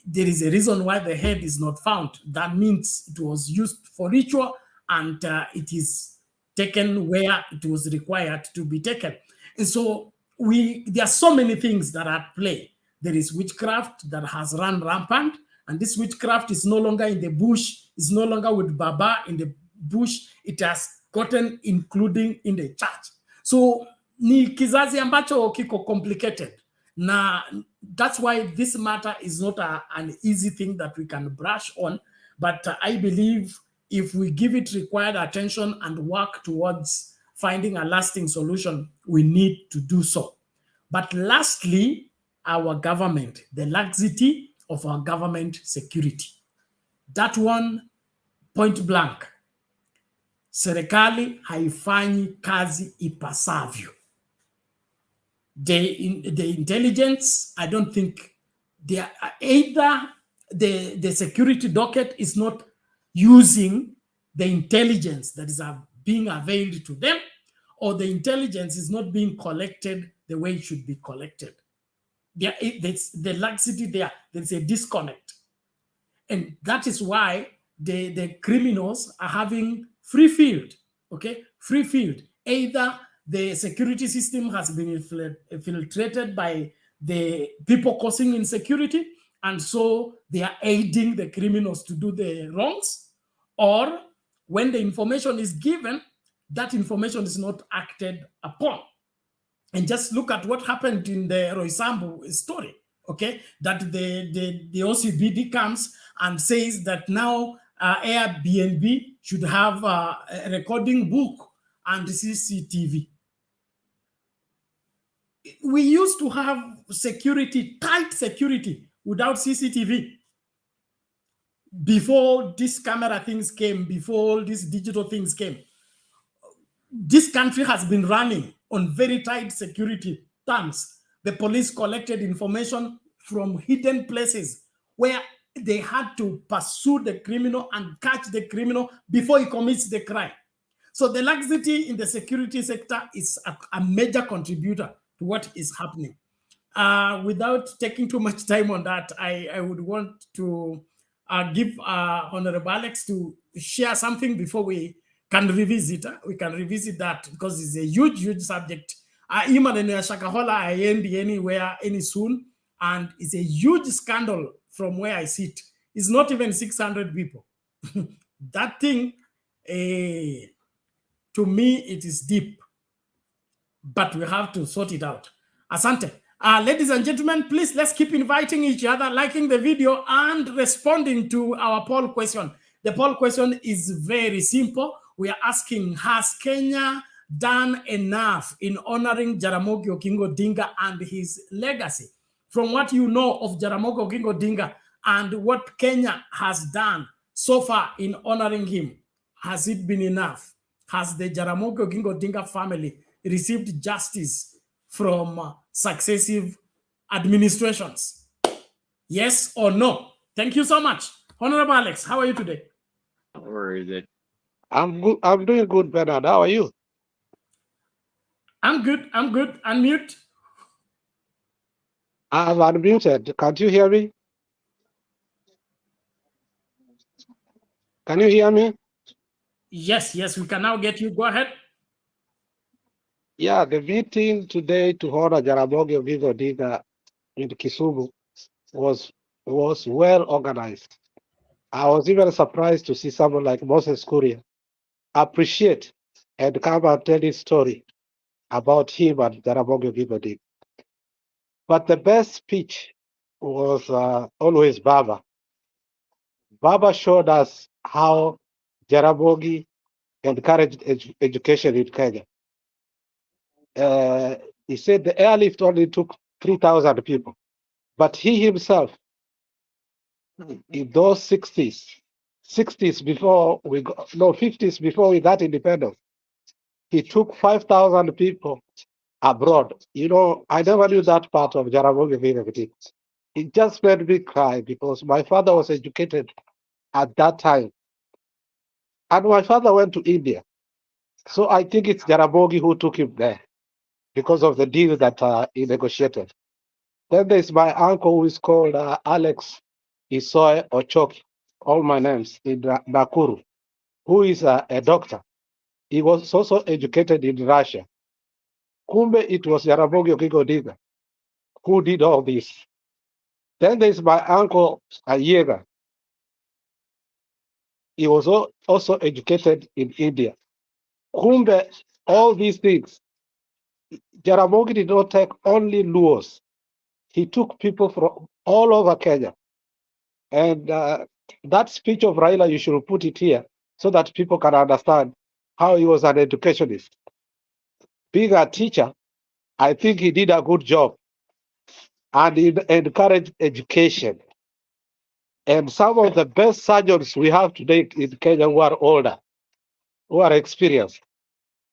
There is a reason why the head is not found. That means it was used for ritual and it is taken where it was required to be taken. And so there are so many things that are at play. There is witchcraft that has run rampant, and this witchcraft is no longer in the bush, is no longer with Baba in the bush. It has gotten including in the church. So ni kizazi ambacho kiko complicated. Na that's why this matter is not an easy thing that we can brush on, but I believe if we give it required attention and work towards finding a lasting solution, we need to do so. But lastly, our government, the laxity of our government security. That one, point blank. Serikali haifanyi kazi ipasavyo. The intelligence, I don't think they are either the security docket is not using the intelligence that is being availed to them, or the intelligence is not being collected the way it should be collected. There's the laxity there. There's a disconnect. And that is why the criminals are having free field, okay? Free field. Either the security system has been infiltrated by the people causing insecurity, and so they are aiding the criminals to do the wrongs, or when the information is given, that information is not acted upon. And just look at what happened in the Roysambu story, okay? That the OCBD comes and says that now Airbnb should have a recording book and CCTV. We used to have security, tight security, without CCTV. Before these camera things came, before these digital things came, this country has been running on very tight security terms. The police collected information from hidden places where they had to pursue the criminal and catch the criminal before he commits the crime. So the laxity in the security sector is a major contributor to what is happening. Without taking too much time on that, I would want to give Honorable Alex to share something before we can revisit. We can revisit that because it's a huge, huge subject. Shakahola I end anywhere any soon, and it's a huge scandal from where I sit. It's not even 600 people. That thing, to me, it is deep, but we have to sort it out. Asante. Ladies and gentlemen, please, let's keep inviting each other, liking the video, and responding to our poll question. The poll question is very simple. We are asking, has Kenya done enough in honoring Jaramogi Oginga Odinga and his legacy? From what you know of Jaramogi Oginga Odinga and what Kenya has done so far in honoring him, has it been enough? Has the Jaramogi Oginga Odinga family received justice from successive administrations? Yes or no? Thank you so much. Honorable Alex, how are you today? Where is it? I'm good. I'm doing good, Bernard. How are you? I'm good. I'm good. Unmute. I'm unmuted. Can't you hear me? Can you hear me? Yes, yes, we can now get you. Go ahead. Yeah, the meeting today to honor Jaramogi Oginga Odinga in Kisumu was well organized. I was even surprised to see someone like Moses Kuria appreciate and come and tell his story about him and Jaramogi Oginga Odinga. But the best speech was always Baba. Baba showed us how Jaramogi encouraged education in Kenya. He said the airlift only took 3,000 people, but he himself, in those 50s before we got independence, he took 5,000 people abroad. You know, I never knew that part of Jaramogi Oginga Odinga. It just made me cry because my father was educated at that time. And my father went to India. So I think it's Jaramogi who took him there because of the deal that he negotiated. Then there's my uncle who is called Alex Isoe Ochoki, all my names, in Nakuru, who is a doctor. He was also educated in Russia. Kumbe, it was Jaramogi Oginga Odinga who did all this. Then there's my uncle Ayega. He was also educated in India. Kumbe, all these things, Jaramogi did not take only Luos. He took people from all over Kenya. And that speech of Raila, you should put it here so that people can understand how he was an educationist. Being a teacher, I think he did a good job and he encouraged education. And some of the best surgeons we have today in Kenya who are older, who are experienced,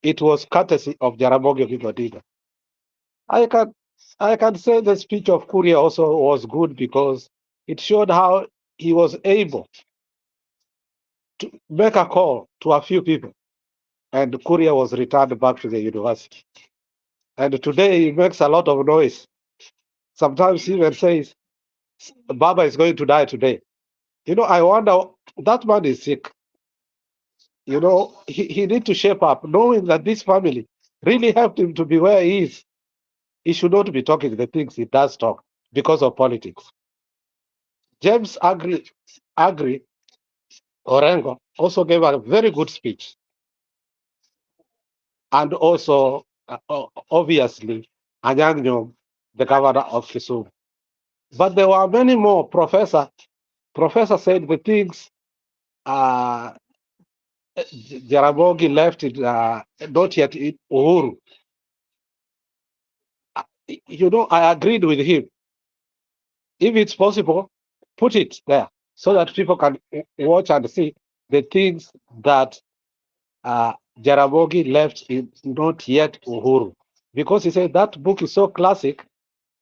it was courtesy of Jaramogi Oginga Odinga. I can say the speech of Kuria also was good because it showed how he was able to make a call to a few people, and Kuria was returned back to the university. And today he makes a lot of noise. Sometimes he even says, Baba is going to die today. You know, I wonder, that man is sick. You know, he need to shape up, knowing that this family really helped him to be where he is. He should not be talking the things he does talk because of politics. James Agri Orengo also gave a very good speech. And also, obviously, Anyang' Nyong'o, the governor of Kisumu. But there were many more. Professor said the things Jaramogi left it not yet in Uhuru. You know, I agreed with him. If it's possible, put it there so that people can watch and see the things that Jaramogi left in not yet Uhuru. Because he said that book is so classic,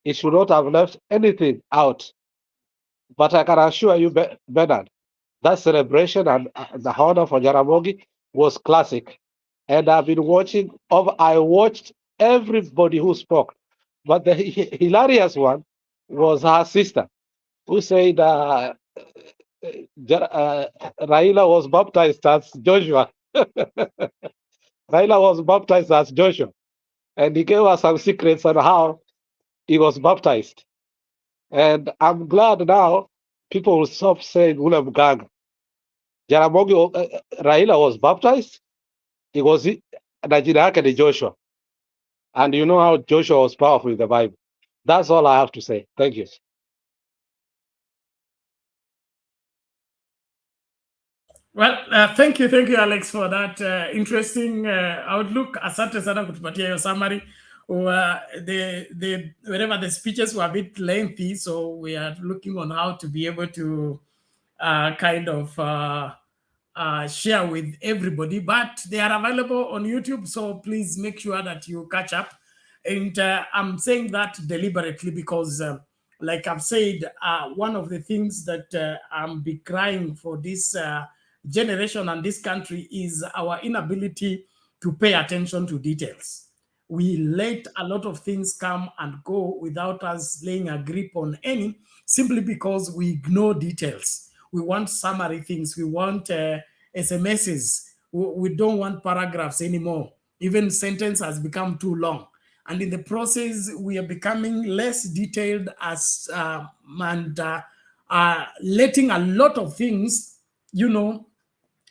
it should not have left anything out. But I can assure you, Bernard, that celebration and the honor for Jaramogi was classic. And I've been watching, I watched everybody who spoke. But the hilarious one was her sister, who said Raila was baptized as Joshua. Raila was baptized as Joshua. And he gave us some secrets on how he was baptized. And I'm glad now people will stop saying Ule Mganga. Jaramogi, Raila was baptized. He was na jina yake ni Joshua. And you know how Joshua was powerful in the Bible. That's all I have to say. Thank you. Well, thank you, Alex, for that interesting outlook. Asante sana kutupatia hiyo summary. Wherever the speeches were a bit lengthy, so we are looking on how to be able to kind of share with everybody. But they are available on YouTube, so please make sure that you catch up. And I'm saying that deliberately because, like I've said, one of the things that I'm be crying for this generation and this country is our inability to pay attention to details. We let a lot of things come and go without us laying a grip on any, simply because we ignore details. We want summary things. We want SMSs. We don't want paragraphs anymore. Even sentence has become too long. And in the process, we are becoming less detailed and letting a lot of things,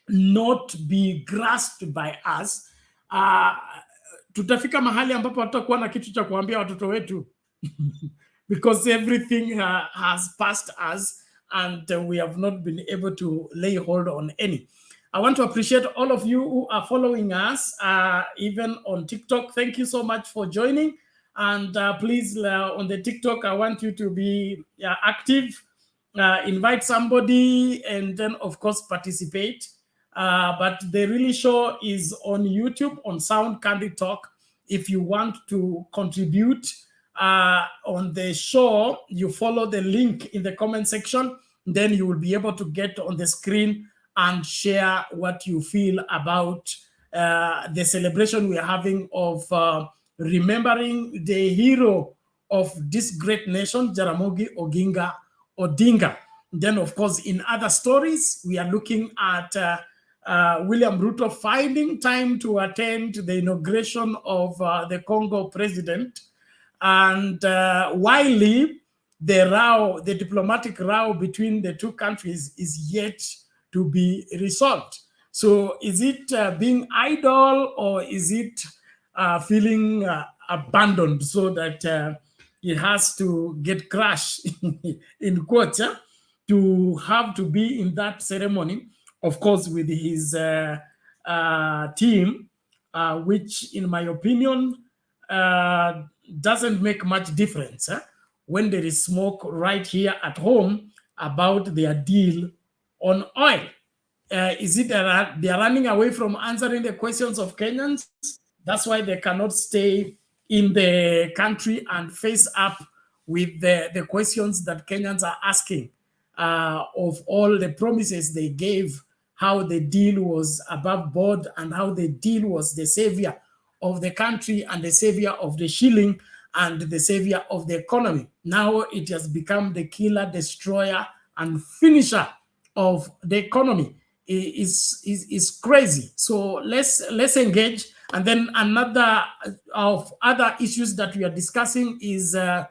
not be grasped by us. Tutafika mahali ambapo hatutakuwa na kitu cha kuambia watoto wetu because everything has passed us and we have not been able to lay hold on any. I want to appreciate all of you who are following us, even on TikTok. Thank you so much for joining. And please, on the TikTok, I want you to be active, invite somebody, and then, of course, participate. But the really show is on YouTube, on Sound Candid Talk. If you want to contribute on the show, you follow the link in the comment section. Then you will be able to get on the screen and share what you feel about the celebration we are having of remembering the hero of this great nation, Jaramogi Oginga Odinga. Then, of course, in other stories, we are looking at William Ruto finding time to attend the inauguration of the Congo president, and while the diplomatic row between the two countries is yet to be resolved. So is it being idle, or is it feeling abandoned so that it has to get crushed, in quotes, to have to be in that ceremony, of course, with his team, which, in my opinion, doesn't make much difference when there is smoke right here at home about their deal on oil. Is it that they are running away from answering the questions of Kenyans? That's why they cannot stay in the country and face up with the questions that Kenyans are asking of all the promises they gave, how the deal was above board and how the deal was the savior of the country and the savior of the shilling and the savior of the economy. Now it has become the killer, destroyer, and finisher of the economy. Is crazy. So let's engage. And then another of other issues that we are discussing is I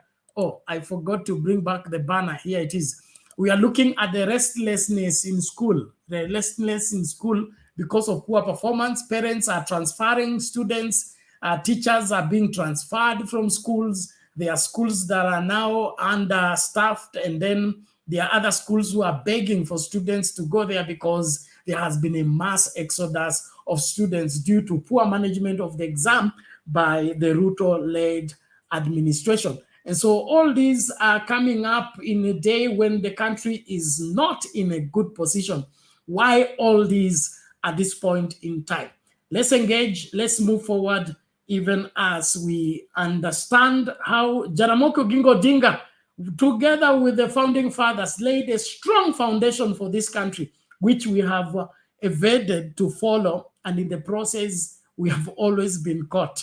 forgot to bring back the banner. Here it is. We are looking at the restlessness in school. The restlessness in school because of poor performance. Parents are transferring students. Teachers are being transferred from schools. There are schools that are now understaffed, and then there are other schools who are begging for students to go there because there has been a mass exodus of students due to poor management of the exam by the Ruto-led administration. And so all these are coming up in a day when the country is not in a good position. Why all these at this point in time? Let's engage, let's move forward, even as we understand how Jaramogi Oginga Odinga, together with the founding fathers, laid a strong foundation for this country, which we have evaded to follow, and in the process, we have always been caught.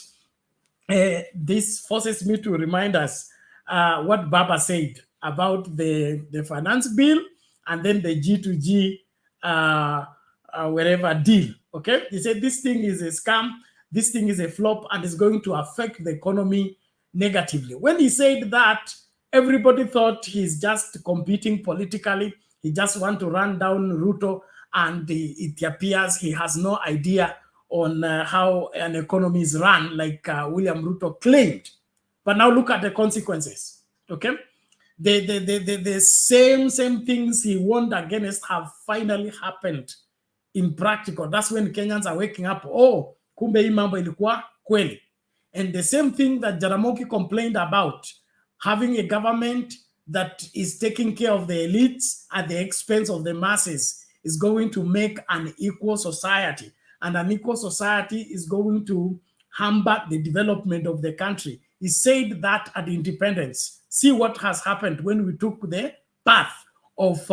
This forces me to remind us what Baba said about the finance bill and then the G2G wherever deal, okay? He said this thing is a scam, this thing is a flop, and it's going to affect the economy negatively. When he said that, everybody thought he's just competing politically. He just wants to run down Ruto, and it appears he has no idea on how an economy is run, like William Ruto claimed. But now look at the consequences, okay? The same things he warned against have finally happened in practical. That's when Kenyans are waking up, oh, kumbe hii mambo ilikuwa kweli. And the same thing that Jaramogi complained about, having a government that is taking care of the elites at the expense of the masses, is going to make an equal society. And an equal society is going to hamper the development of the country. He said that at independence. See what has happened when we took the path of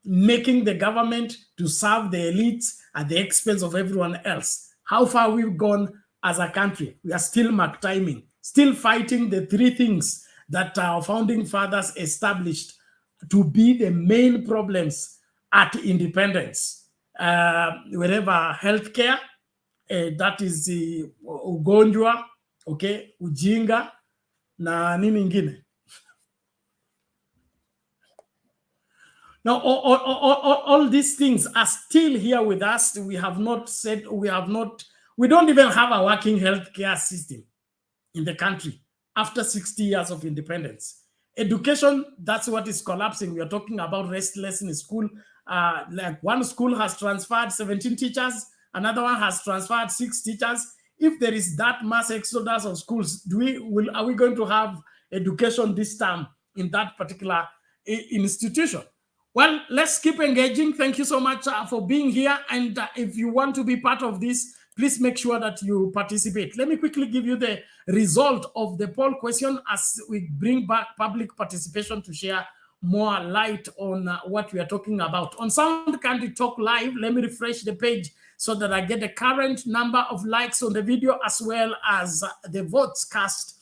making the government to serve the elites at the expense of everyone else. How far we've gone as a country. We are still mark timing, still fighting the three things that our founding fathers established to be the main problems at independence. Wherever healthcare, that is the ugonjwa, okay, ujinga, na nini ingine. Now, all these things are still here with us. We have not said, we don't even have a working healthcare system in the country after 60 years of independence. Education, that's what is collapsing. We are talking about restlessness in school. Like one school has transferred 17 teachers, another one has transferred 6 teachers. If there is that mass exodus of schools, are we going to have education this time in that particular institution? Well, let's keep engaging. Thank you so much for being here. And if you want to be part of this, please make sure that you participate. Let me quickly give you the result of the poll question as we bring back public participation to share more light on what we are talking about. On Sound Candy Talk Live, let me refresh the page so that I get the current number of likes on the video as well as the votes cast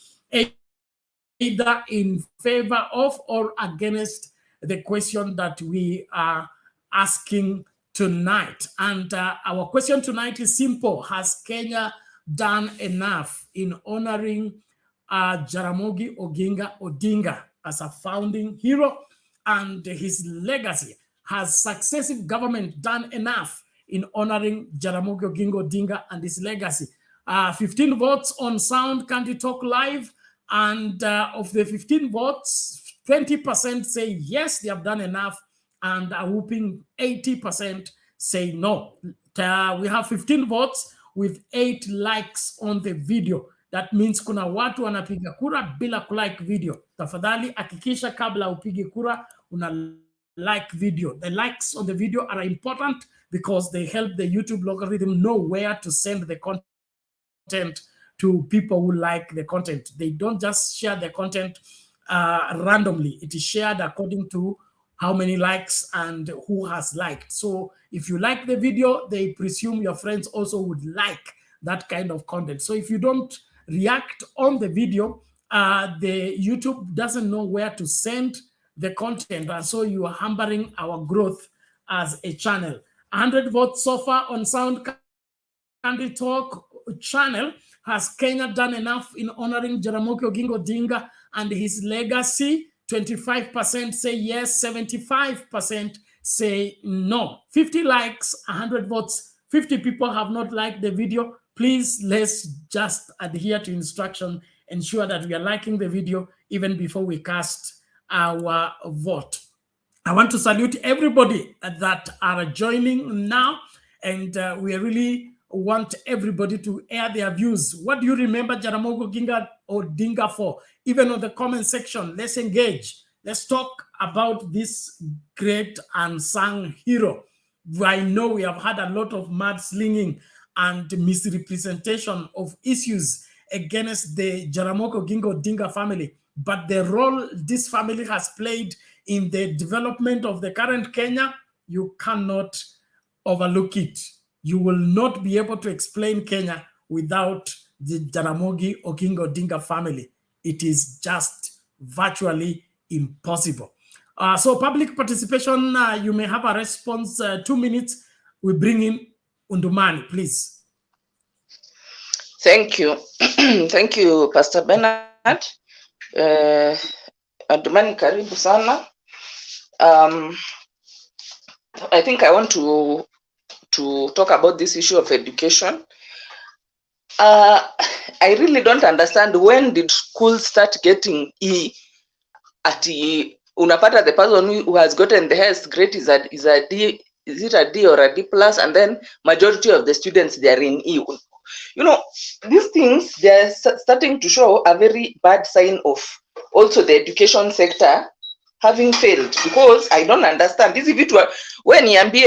either in favor of or against the question that we are asking tonight. And our question tonight is simple. Has Kenya done enough in honoring Jaramogi Oginga Odinga as a founding hero and his legacy? Has successive government done enough in honoring Jaramogi Oginga Odinga and his legacy? 15 votes on Sound Candy Talk Live, and of the 15 votes, 20% say yes, they have done enough, and a whooping 80% say no. We have 15 votes with 8 likes on the video. That means kuna watu wanapiga kura bila kulike video. Tafadhali hakikisha kabla upige kura una like video. The likes on the video are important because they help the YouTube algorithm know where to send the content to people who like the content. They don't just share the content randomly. It is shared according to how many likes and who has liked. So if you like the video, they presume your friends also would like that kind of content. So if you don't react on the video, the YouTube doesn't know where to send the content, and so you are hampering our growth as a channel. 100 votes so far on Sound Candy Talk channel. Has Kenya done enough in honoring Jaramogi Oginga Odinga and his legacy? 25% say yes, 75% say no. 50 likes, 100 votes, 50 people have not liked the video. Please, let's just adhere to instruction, ensure that we are liking the video even before we cast our vote. I want to salute everybody that are joining now, and we really want everybody to air their views. What do you remember Jaramogi Oginga Odinga for? Even on the comment section, let's engage. Let's talk about this great unsung hero. I know we have had a lot of mudslinging and misrepresentation of issues against the Jaramogi Oginga Odinga family, but the role this family has played in the development of the current Kenya, you cannot overlook it. You will not be able to explain Kenya without the Jaramogi Oginga Odinga family. It is just virtually impossible. So public participation, you may have a response, 2 minutes. We bring in Undumani, please. Thank you. Thank you, Pastor Bernard. Undumani, karibu sana. I think I want to talk about this issue of education. I really don't understand, when did schools start getting E at E? Unapata the person who has gotten the highest grade is a D, is it a D or a D plus, and then majority of the students, they are in E. You know, these things, they're starting to show a very bad sign of also the education sector having failed, because I don't understand this. If it were when you be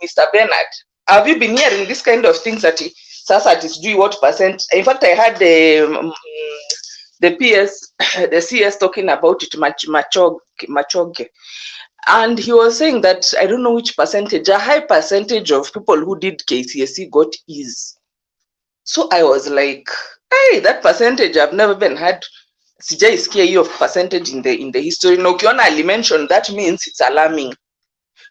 Mr. Bernard, have you been hearing this kind of things that Sasa is doing what percent? In fact, I had the CS talking about it, Machoge, and he was saying that I don't know which percentage, a high percentage of people who did KCSE got E's. So I was like, hey, that percentage I've never been had. Sijaisikia hiyo percentage in the history. No, ukiona ali mention, that means it's alarming.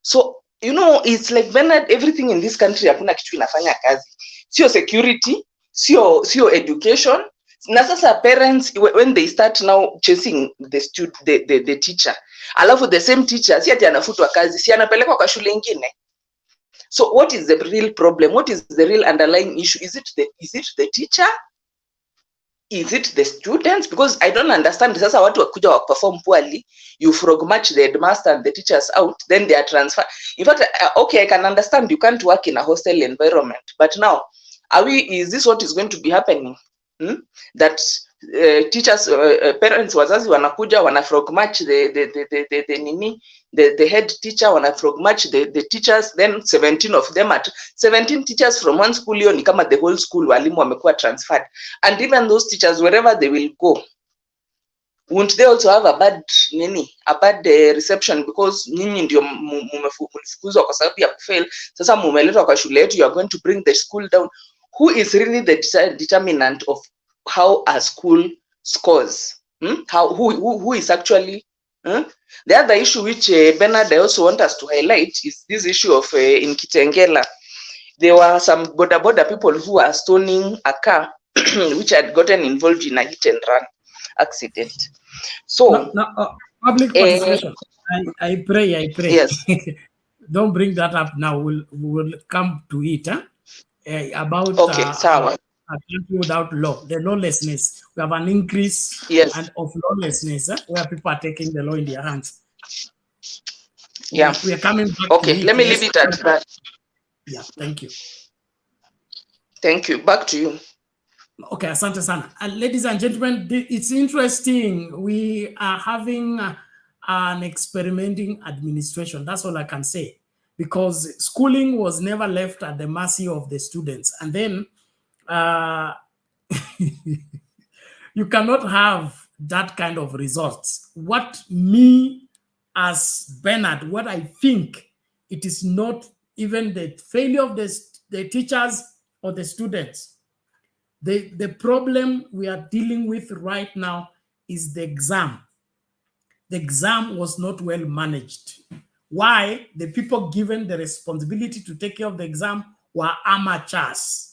So You know, it's like Bernard, everything in this country hakuna kitu inafanya kazi. Sio security, sio education. Na sasa parents when they start now chasing the teacher. Alafu the same teacher si ati anafutwa kazi, si anapelekwa kwa shule ingine. So what is the real problem? What is the real underlying issue? Is it the teacher? Is it the students? Because I don't understand. Sasa watu wakuja wa perform poorly, you frog match the headmaster and the teachers out, then they are transferred. In fact, okay, I can understand you can't work in a hostel environment, but now, is this what is going to be happening? That teachers, parents, wazazi wanakuja wana frog match the head teacher, wana frog match the teachers, then 17 of them 17 teachers from one school, hiyo ni kama the whole school walimu wamekuwa transferred, and even those teachers wherever they will go, won't they also have a bad reception because nyinyi ndio mlifukuzwa kwa sababu ya kufail, sasa mumeletwa kwa shule yetu, you are going to bring the school down. Who is really the determinant of how a school scores? Who is actually the other issue which Bernard, I also want us to highlight is this issue of in Kitengela. There were some border people who were stoning a car which had gotten involved in a hit and run accident. So public participation. I pray. Yes. Don't bring that up now. We'll come to it. About a country without law, the lawlessness. We have an increase of lawlessness where people are taking the law in their hands. Yeah, we are coming back. Okay, let me leave it at that. Yeah, thank you. Thank you. Back to you. Okay, asante sana. Ladies and gentlemen, it's interesting. We are having an experimenting administration. That's all I can say, because schooling was never left at the mercy of the students. And then you cannot have that kind of results. What me as Bernard, what I think, it is not even the failure of the teachers or the students. The problem we are dealing with right now is the exam. The exam was not well managed. Why? The people given the responsibility to take care of the exam were amateurs.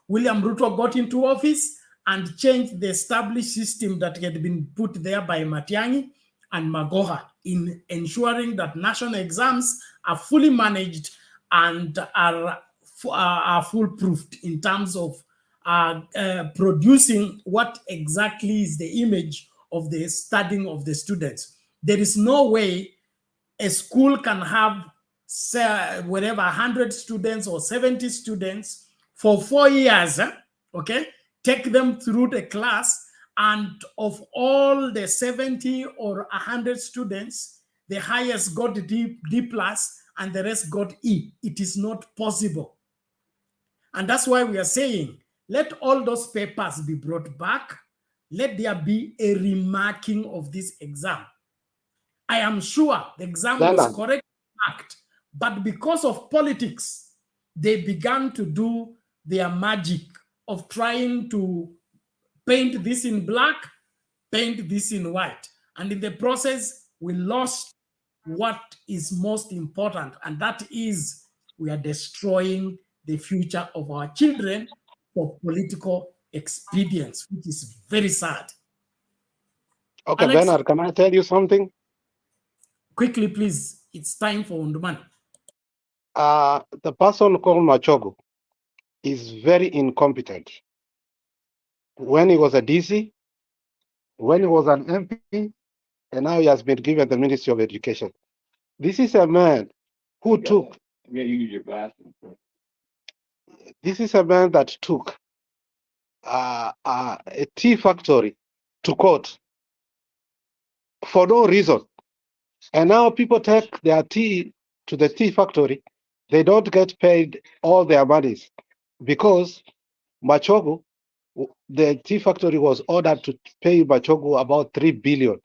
William Ruto got into office and changed the established system that had been put there by Matiang'i and Magoha in ensuring that national exams are fully managed and are foolproofed in terms of producing what exactly is the image of the studying of the students. There is no way a school can have whatever 100 students or 70 students for 4 years, okay? Take them through the class, and of all the 70 or 100 students, the highest got D plus and the rest got E. It is not possible. And that's why we are saying, let all those papers be brought back. Let there be a remarking of this exam. I am sure the exam was correctly marked, but because of politics, they began to do their magic of trying to paint this in black, paint this in white. And in the process, we lost what is most important, and that is we are destroying the future of our children for political expedience, which is very sad. Okay, Alex, Bernard, can I tell you something? Quickly, please. It's time for Unduman. The person called Machogu is very incompetent. When he was a DC, when he was an MP, and now he has been given the Ministry of Education. This is a man who took. Yeah, use your bathroom. This is a man that took a tea factory to court for no reason. And now people take their tea to the tea factory. They don't get paid all their monies because Machogu, the tea factory was ordered to pay Machogu about 3 billion.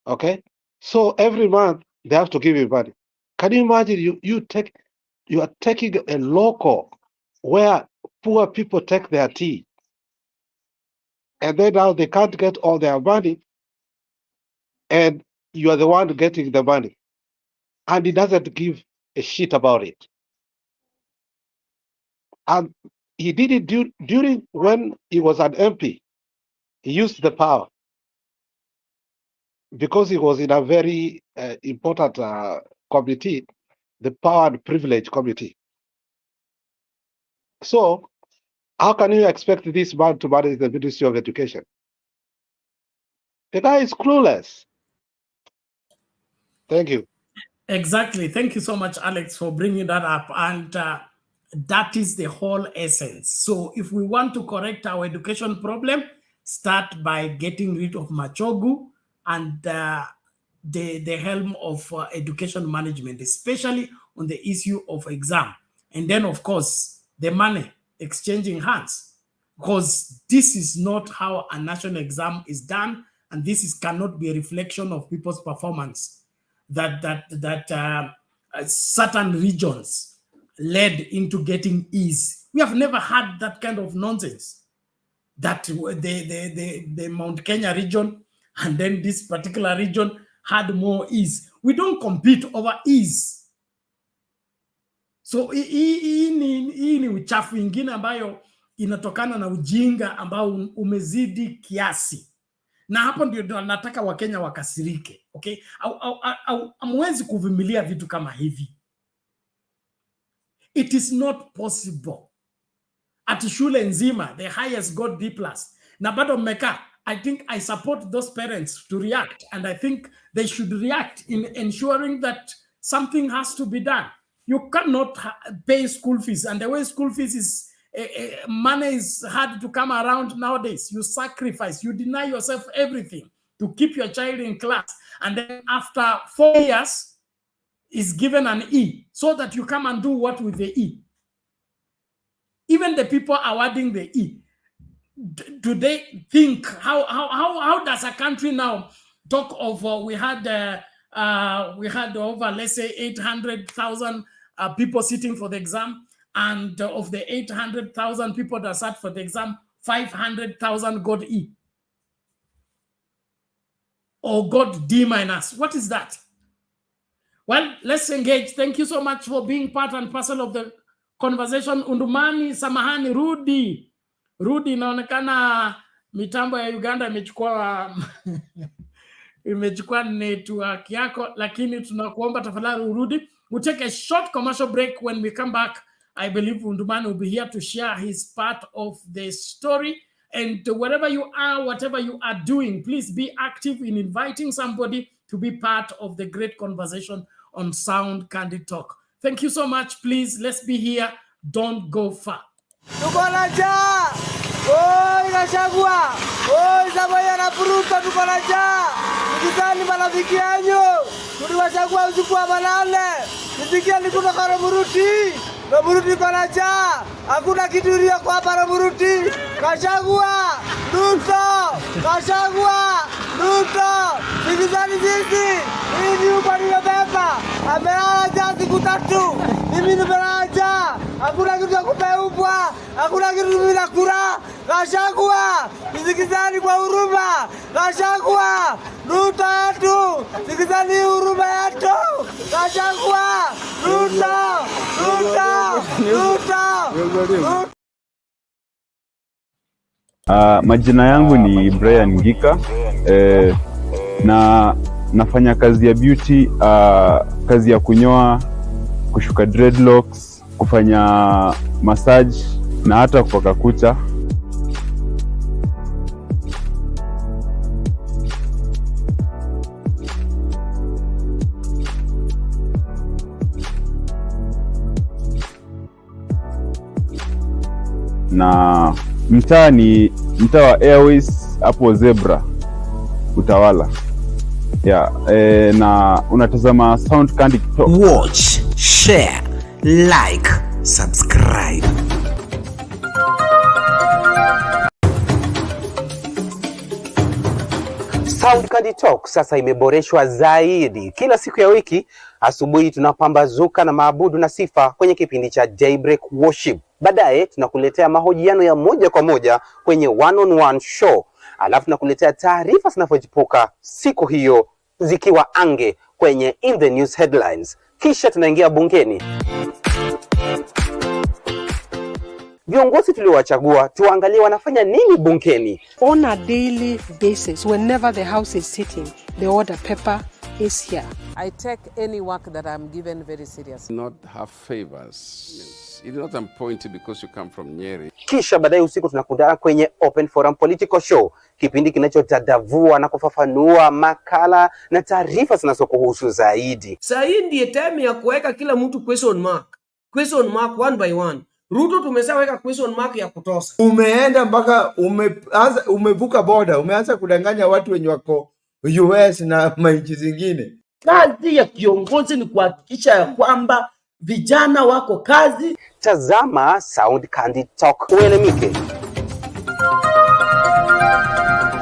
Okay? So every month they have to give you money. Can you imagine you are taking a local where poor people take their tea, and then now they can't get all their money, and you are the one getting the money. and he doesn't give a shit about it. And he did it during when he was an MP. He used the power because he was in a very important committee, the Power and Privilege Committee. So how can you expect this man to manage the Ministry of Education? The guy is clueless. Thank you. Exactly. Thank you so much, Alex, for bringing that up. And that is the whole essence. So if we want to correct our education problem, start by getting rid of Machogu and the helm of education management, especially on the issue of exam. And then, of course, the money exchanging hands, because this is not how a national exam is done, and this cannot be a reflection of people's performance. That certain regions led into getting ease. We have never had that kind of nonsense. That the Mount Kenya region and then this particular region had more ease. We don't compete over ease. So hii ni uchafu ingine ambayo inatokana na ujinga ambao umezidi kiasi. Na hapo ndio nataka Wakenya wakasirike, okay? Hamwezi kuvumilia vitu kama hivi. It is not possible. Ati shule nzima, the highest got B+. Na bado mmeka, I think I support those parents to react, and I think they should react in ensuring that something has to be done. You cannot pay school fees, and the way school fees is, money is hard to come around nowadays. You sacrifice, you deny yourself everything to keep your child in class, and then after 4 years is given an E so that you come and do what with the E? Even the people awarding the E, do they think how does a country now talk of we had over, let's say, 800,000 people sitting for the exam, and of the 800,000 people that sat for the exam, 500,000 got E or got D-. What is that? Well, let's engage. Thank you so much for being part and parcel of the conversation. Undumani, samahani, Rudi, inaonekana mitambo ya Uganda imechukua network yako, lakini tunakuomba tafadhali urudi. We'll take a short commercial break. When we come back, I believe Undumani will be here to share his part of the story. And wherever you are, whatever you are doing, please be active in inviting somebody to be part of the great conversation on Sound Candid Talk. Thank you so much. Please, let's be here. Don't go far. Oi Gachagua, oi Zabaya na Ruto, tuko na njaa. Nikizani marafiki yanyu, tuliwachagua usiku wa manane. Nisikia ni kutoka Romuruti. Romuruti kwa na njaa. Hakuna kitu iliyoko hapa Romuruti. Gachagua, Ruto, Gachagua, Ruto. Nikizani sisi, hii nyumba nimebeba. Amelala njaa siku 3. Mimi nimelala njaa. Hakuna kitu ya kupeubwa. Hakuna kitu bila kura. Gachagua, nisikizani kwa huruma. Gachagua, Ruto yetu, sikizani huruma yetu. Gachagua, Ruto, Ruto. Majina yangu ni Brian Ngika, na nafanya kazi ya beauty, kazi ya kunyoa, kushuka dreadlocks, kufanya massage na hata kupaka kucha. Na mtaa ni mtaa wa Airways hapo Zebra Utawala. Na unatazama Sound Candid Talk. Watch, share, like, subscribe. Sound Candid Talk sasa imeboreshwa zaidi. Kila siku ya wiki asubuhi tunapambazuka na maabudu na sifa kwenye kipindi cha Daybreak Worship. Baadaye tunakuletea mahojiano ya moja kwa moja kwenye one-on-one show. Alafu tunakuletea taarifa zinazochipuka siku hiyo zikiwa ange kwenye In the News Headlines. Kisha tunaingia bungeni. Viongozi tuliowachagua tuangalie wanafanya nini bungeni. On a daily basis, whenever the House is sitting, the order paper is here. I take any work that I'm given very seriously. Not have favors. It is not appointed because you come from Nyeri. Kisha baadaye usiku tunakutana kwenye Open Forum Political Show, kipindi kinachotadavua na kufafanua makala na taarifa zinazokuhusu zaidi. Sasa hii ndiye time ya kuweka kila mtu question mark one by one. Ruto tumeshaweka question mark ya kutosha. Umeenda mpaka umevuka border, umeanza kudanganya watu wenye wako US na manchi zingine. Kazi ya kiongozi ni kuhakikisha ya kwamba vijana wako kazi. Tazama Sound Candy Talk uelemike.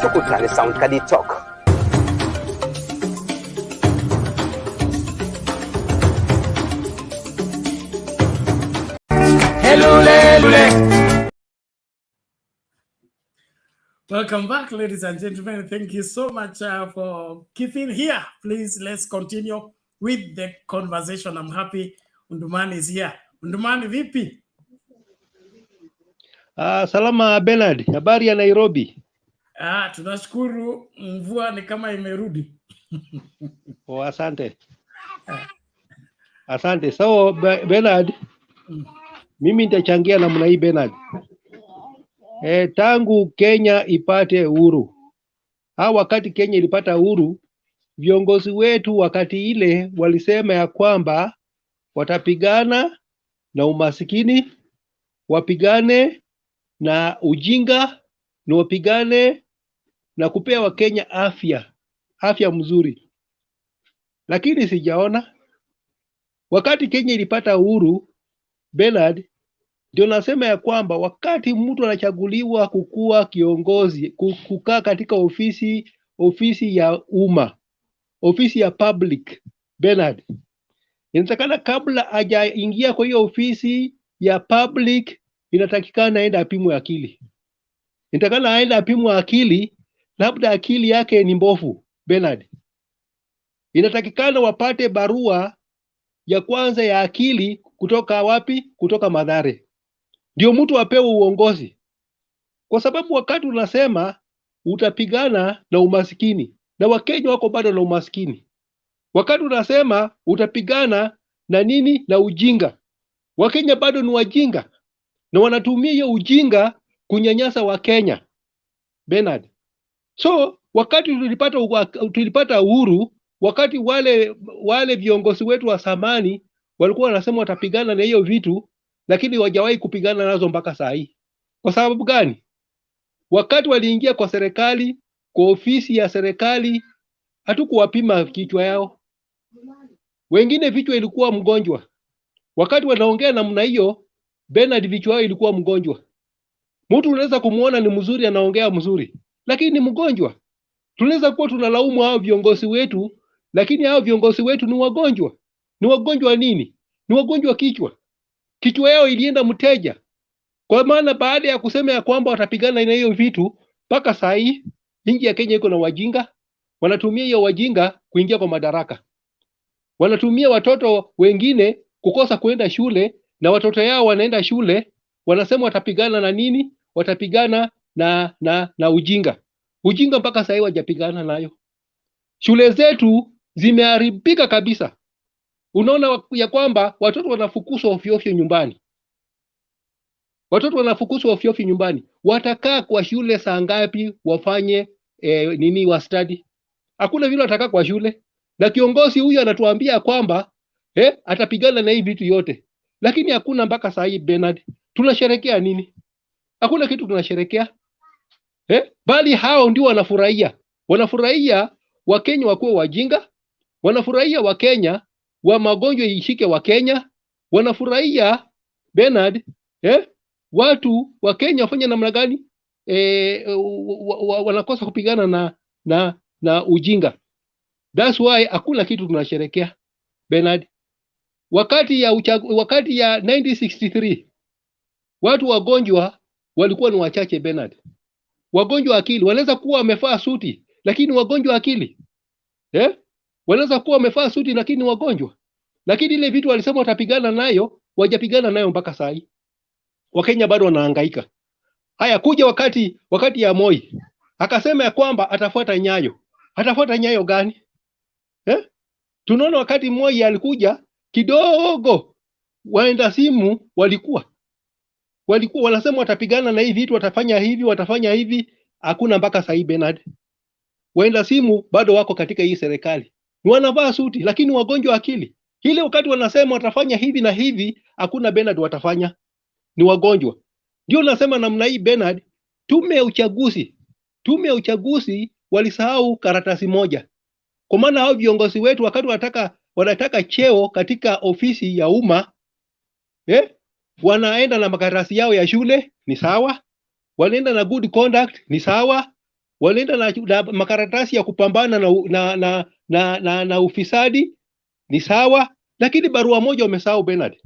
Tukutane Sound Candy Talk. Hello. Welcome back, ladies and gentlemen. Thank you so much for keeping here. Please, let's continue with the conversation. I'm happy Undumani is here. Undumani, vipi? Salama Bernard, habari ya Nairobi? Tunashukuru, mvua ni kama imerudi. Asante. Asante. So Bernard, mimi nitachangia namna hii Bernard. Tangu Kenya ipate uhuru, wakati Kenya ilipata uhuru, viongozi wetu wakati ile walisema ya kwamba watapigana na umasikini, wapigane na ujinga, na wapigane na kupea Wakenya afya mzuri. Lakini sijaona wakati Kenya ilipata uhuru Bernard, ndio nasema ya kwamba wakati mtu anachaguliwa kukua kiongozi, kukaa katika ofisi ya umma, ofisi ya public Bernard, inatakana kabla hajaingia kwa hiyo ofisi ya public, inatakikana aende apimwe akili. Inatakana aende apimwe akili, labda akili yake ni mbovu Bernard. Inatakikana wapate barua ya kwanza ya akili kutoka wapi? Kutoka Mathare. Ndio mtu apewe uongozi. Kwa sababu wakati unasema utapigana na umaskini, na Wakenya wako bado na umaskini. Wakati unasema utapigana na nini? Na ujinga. Wakenya bado ni wajinga, na wanatumia hiyo ujinga kunyanyasa Wakenya Bernard. So wakati tulipata uhuru, wakati wale viongozi wetu wa zamani walikuwa wanasema watapigana na hiyo vitu, lakini hawajawahi kupigana nazo mpaka saa hii. Kwa sababu gani? Wakati waliingia kwa serikali, kwa ofisi ya serikali, hatukuwapima kichwa yao. Wengine vichwa ilikuwa mgonjwa. Wakati wanaongea namna hiyo Bernard, vichwa yao ilikuwa mgonjwa. Mtu unaweza kumuona ni mzuri, anaongea mzuri, lakini ni mgonjwa. Tunaweza kuwa tunalaumu hao viongozi wetu, lakini hao viongozi wetu ni wagonjwa. Ni wagonjwa nini? Ni wagonjwa kichwa. Kichwa yao ilienda mteja. Kwa maana baada ya kusema ya kwamba watapigana na hiyo vitu, mpaka saa hii nchi ya Kenya iko na wajinga. Wanatumia hiyo wajinga kuingia kwa madaraka. Wanatumia watoto wengine kukosa kuenda shule, na watoto yao wanaenda shule, wanasema watapigana na nini? Watapigana na ujinga. Ujinga mpaka saa hii hawajapigana nayo. Shule zetu zimeharibika kabisa. Unaona ya kwamba watoto wanafukuzwa ovyo nyumbani. Watoto wanafukuzwa ovyo nyumbani. Watakaa kwa shule saa ngapi wafanye wa study? Hakuna vile watakaa kwa shule. Na kiongozi huyu anatuambia kwamba atapigana na hii vitu yote. Lakini hakuna mpaka saa hii Bernard. Tunasherekea nini? Hakuna kitu tunasherekea. Bali hao ndio wanafurahia. Wanafurahia Wakenya wakuwe wajinga. Wanafurahia Wakenya wa magonjwa ishike Wakenya. Wanafurahia Bernard, watu wa Kenya wafanya namna gani? Wanakosa kupigana na ujinga. That's why hakuna kitu tunasherekea Bernard. Wakati ya 1963 watu wagonjwa walikuwa ni wachache Bernard. Wagonjwa akili wanaweza kuwa wamevaa suti, lakini wagonjwa akili wanaweza kuwa wamevaa suti lakini ni wagonjwa. Lakini ile vitu walisema watapigana nayo, wajapigana nayo mpaka saa hii. Wakenya bado wanahangaika. Haya, kuja wakati ya Moi akasema ya kwamba atafuata nyayo. Atafuata nyayo gani? Tunaona wakati Moi alikuja kidogo, waenda simu walikuwa wanasema watapigana na hivi vitu, watafanya hivi, hakuna mpaka saa hii. Bernard, waenda simu bado wako katika hii serikali, ni wanavaa suti lakini wagonjwa akili. Ile wakati wanasema watafanya hivi na hivi, hakuna Bernard watafanya, ni wagonjwa. Ndio nasema namna hii Bernard, tume ya uchaguzi walisahau karatasi moja. Kwa maana hao viongozi wetu wakati wanataka cheo katika ofisi ya umma, wanaenda na makaratasi yao ya shule, ni sawa. Wanaenda na good conduct, ni sawa. Wanaenda na makaratasi ya kupambana na ufisadi, ni sawa. Lakini barua moja wamesahau Bernard.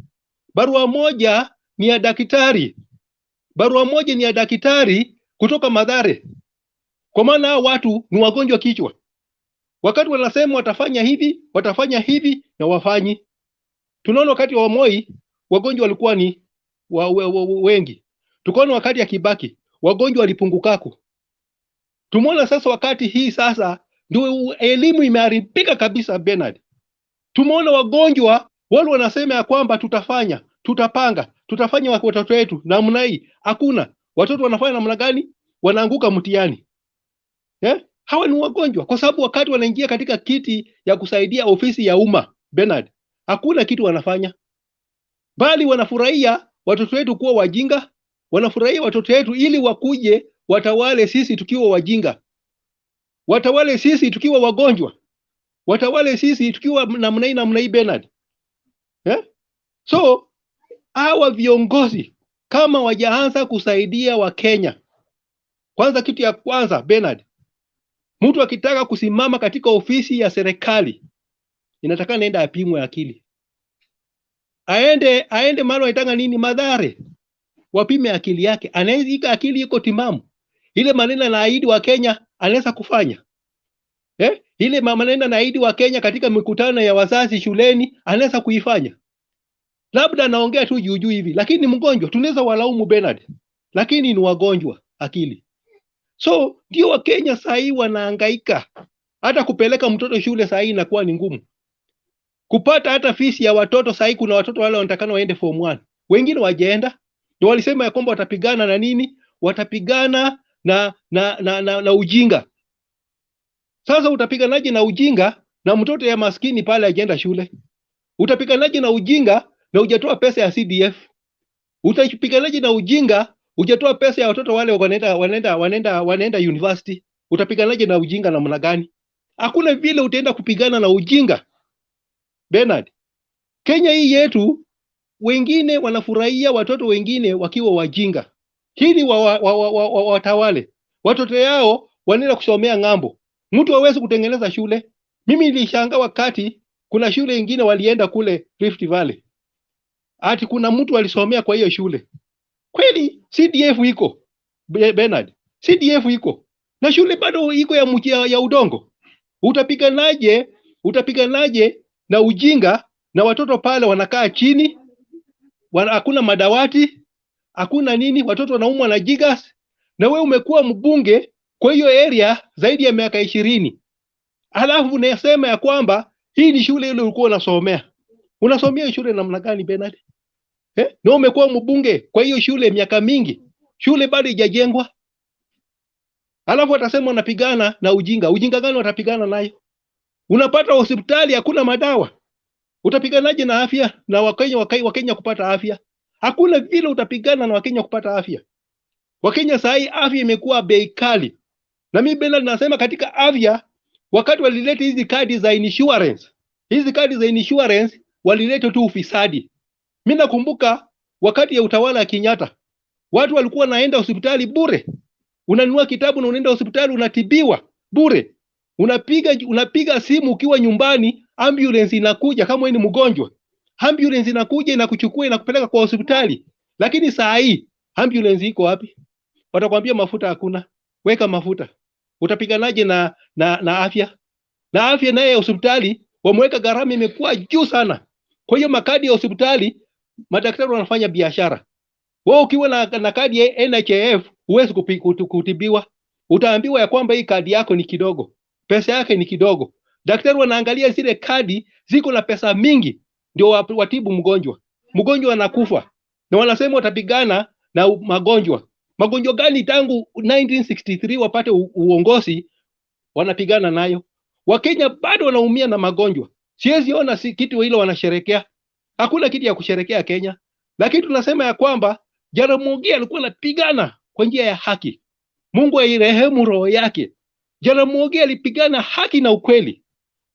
Barua moja ni ya daktari kutoka Mathare. Kwa maana hao watu ni wagonjwa kichwa. Wakati wanasema watafanya hivi na wafanyi. Tunaona wakati wa Moi wagonjwa walikuwa ni wengi. Tukaona wakati ya Kibaki wagonjwa walipungukako. Tumeona sasa wakati hii sasa ndio elimu imeharibika kabisa Bernard. Tumeona wagonjwa wale wanasema ya kwamba tutafanya watoto wetu namna hii. Hakuna. Watoto wanafanya namna gani? Wanaanguka mtihani. Hawa ni wagonjwa kwa sababu wakati wanaingia katika kiti ya kusaidia ofisi ya umma Bernard, hakuna kitu wanafanya. Bali wanafurahia watoto wetu kuwa wajinga, wanafurahia watoto wetu ili wakuje watawale sisi tukiwa wajinga. Watawale sisi tukiwa wagonjwa. Watawale sisi tukiwa namna hii Bernard. So hawa viongozi kama wajaanza kusaidia Wakenya, kwanza kitu ya kwanza Bernard, mtu akitaka kusimama katika ofisi ya serikali inataka nenda apimwe akili. Aende mahali wanataka nini Mathare. Wapime akili yake. Anaweza akili iko timamu. Ile maneno naahidi wa Kenya anaweza kufanya. Ile maneno naahidi wa Kenya katika mikutano ya wazazi shuleni anaweza kuifanya. Labda anaongea tu juu hivi lakini ni mgonjwa. Tunaweza walaumu Bernard. Lakini ni wagonjwa akili. So ndio Wakenya saa hii wanahangaika. Hata kupeleka mtoto shule saa hii inakuwa ni ngumu. Kupata hata fees ya watoto saa hii, kuna watoto wale wanatakana waende form 1. Wengine wajaenda. Ndio walisema ya kwamba watapigana na nini? Watapigana na ujinga. Sasa utapiganaje na ujinga na mtoto ya maskini pale ajaenda shule? Utapiganaje na ujinga na hujatoa pesa ya CDF? Utapiganaje na ujinga hujatoa pesa ya watoto wale wanaenda university? Utapiganaje na ujinga namna gani? Hakuna vile utaenda kupigana na ujinga Bernard. Kenya hii yetu wengine wanafurahia watoto wengine wakiwa wajinga. Hili watawale. Watoto yao wanaenda kusomea ng'ambo. Mtu hawezi kutengeneza shule. Mimi nilishangaa wakati kuna shule nyingine walienda kule Rift Valley. Ati kuna mtu alisomea kwa hiyo shule. Kweli CDF iko Bernard. CDF iko. Na shule bado iko ya udongo. Utapiganaje na ujinga na watoto pale wanakaa chini? Hakuna madawati, hakuna nini, watoto wanaumwa na jigas, na wewe umekuwa mbunge kwa hiyo area zaidi ya miaka 20. Halafu unasema ya kwamba hii ni shule ile ulikuwa unasomea. Unasomea shule namna gani Bernard? Na umekuwa mbunge kwa hiyo shule miaka mingi. Shule bado haijajengwa. Halafu watasema wanapigana na ujinga. Ujinga gani watapigana nayo? Unapata hospitali hakuna madawa. Utapiganaje na afya na Wakenya kupata afya? Hakuna vile utapigana na Wakenya kupata afya. Wakenya saa hii afya imekuwa bei kali. Na mimi Bernard nasema katika afya, wakati walileta hizi kadi za insurance, walileta tu ufisadi. Mimi nakumbuka wakati ya utawala ya Kenyatta, watu walikuwa naenda hospitali bure. Unanunua kitabu na unaenda hospitali unatibiwa bure. Unapiga simu ukiwa nyumbani, ambulance inakuja kama wewe ni mgonjwa. Ambulance inakuja inakuchukua inakupeleka kwa hospitali. Lakini saa hii ambulance iko wapi? Watakwambia mafuta hakuna. Weka mafuta. Utapiganaje na afya? na afya naye hospitali wameweka gharama imekuwa juu sana. Kwa hiyo makadi ya hospitali madaktari wanafanya biashara. Wewe ukiwa na kadi ya NHIF huwezi kutibiwa. Utaambiwa ya kwamba hii kadi yako ni kidogo, pesa yake ni kidogo. Daktari wanaangalia zile kadi ziko na pesa mingi ndio watibu mgonjwa. Mgonjwa anakufa na wanasema watapigana na magonjwa. Magonjwa gani tangu 1963 wapate uongozi wanapigana nayo? Wakenya bado wanaumia na magonjwa. Siwezi ona kitu hilo wanasherekea. Hakuna kitu ya kusherekea Kenya. Lakini tunasema ya kwamba Jaramogi alikuwa anapigana kwa njia ya haki. Mungu airehemu roho yake. Jaramogi alipigana haki na ukweli.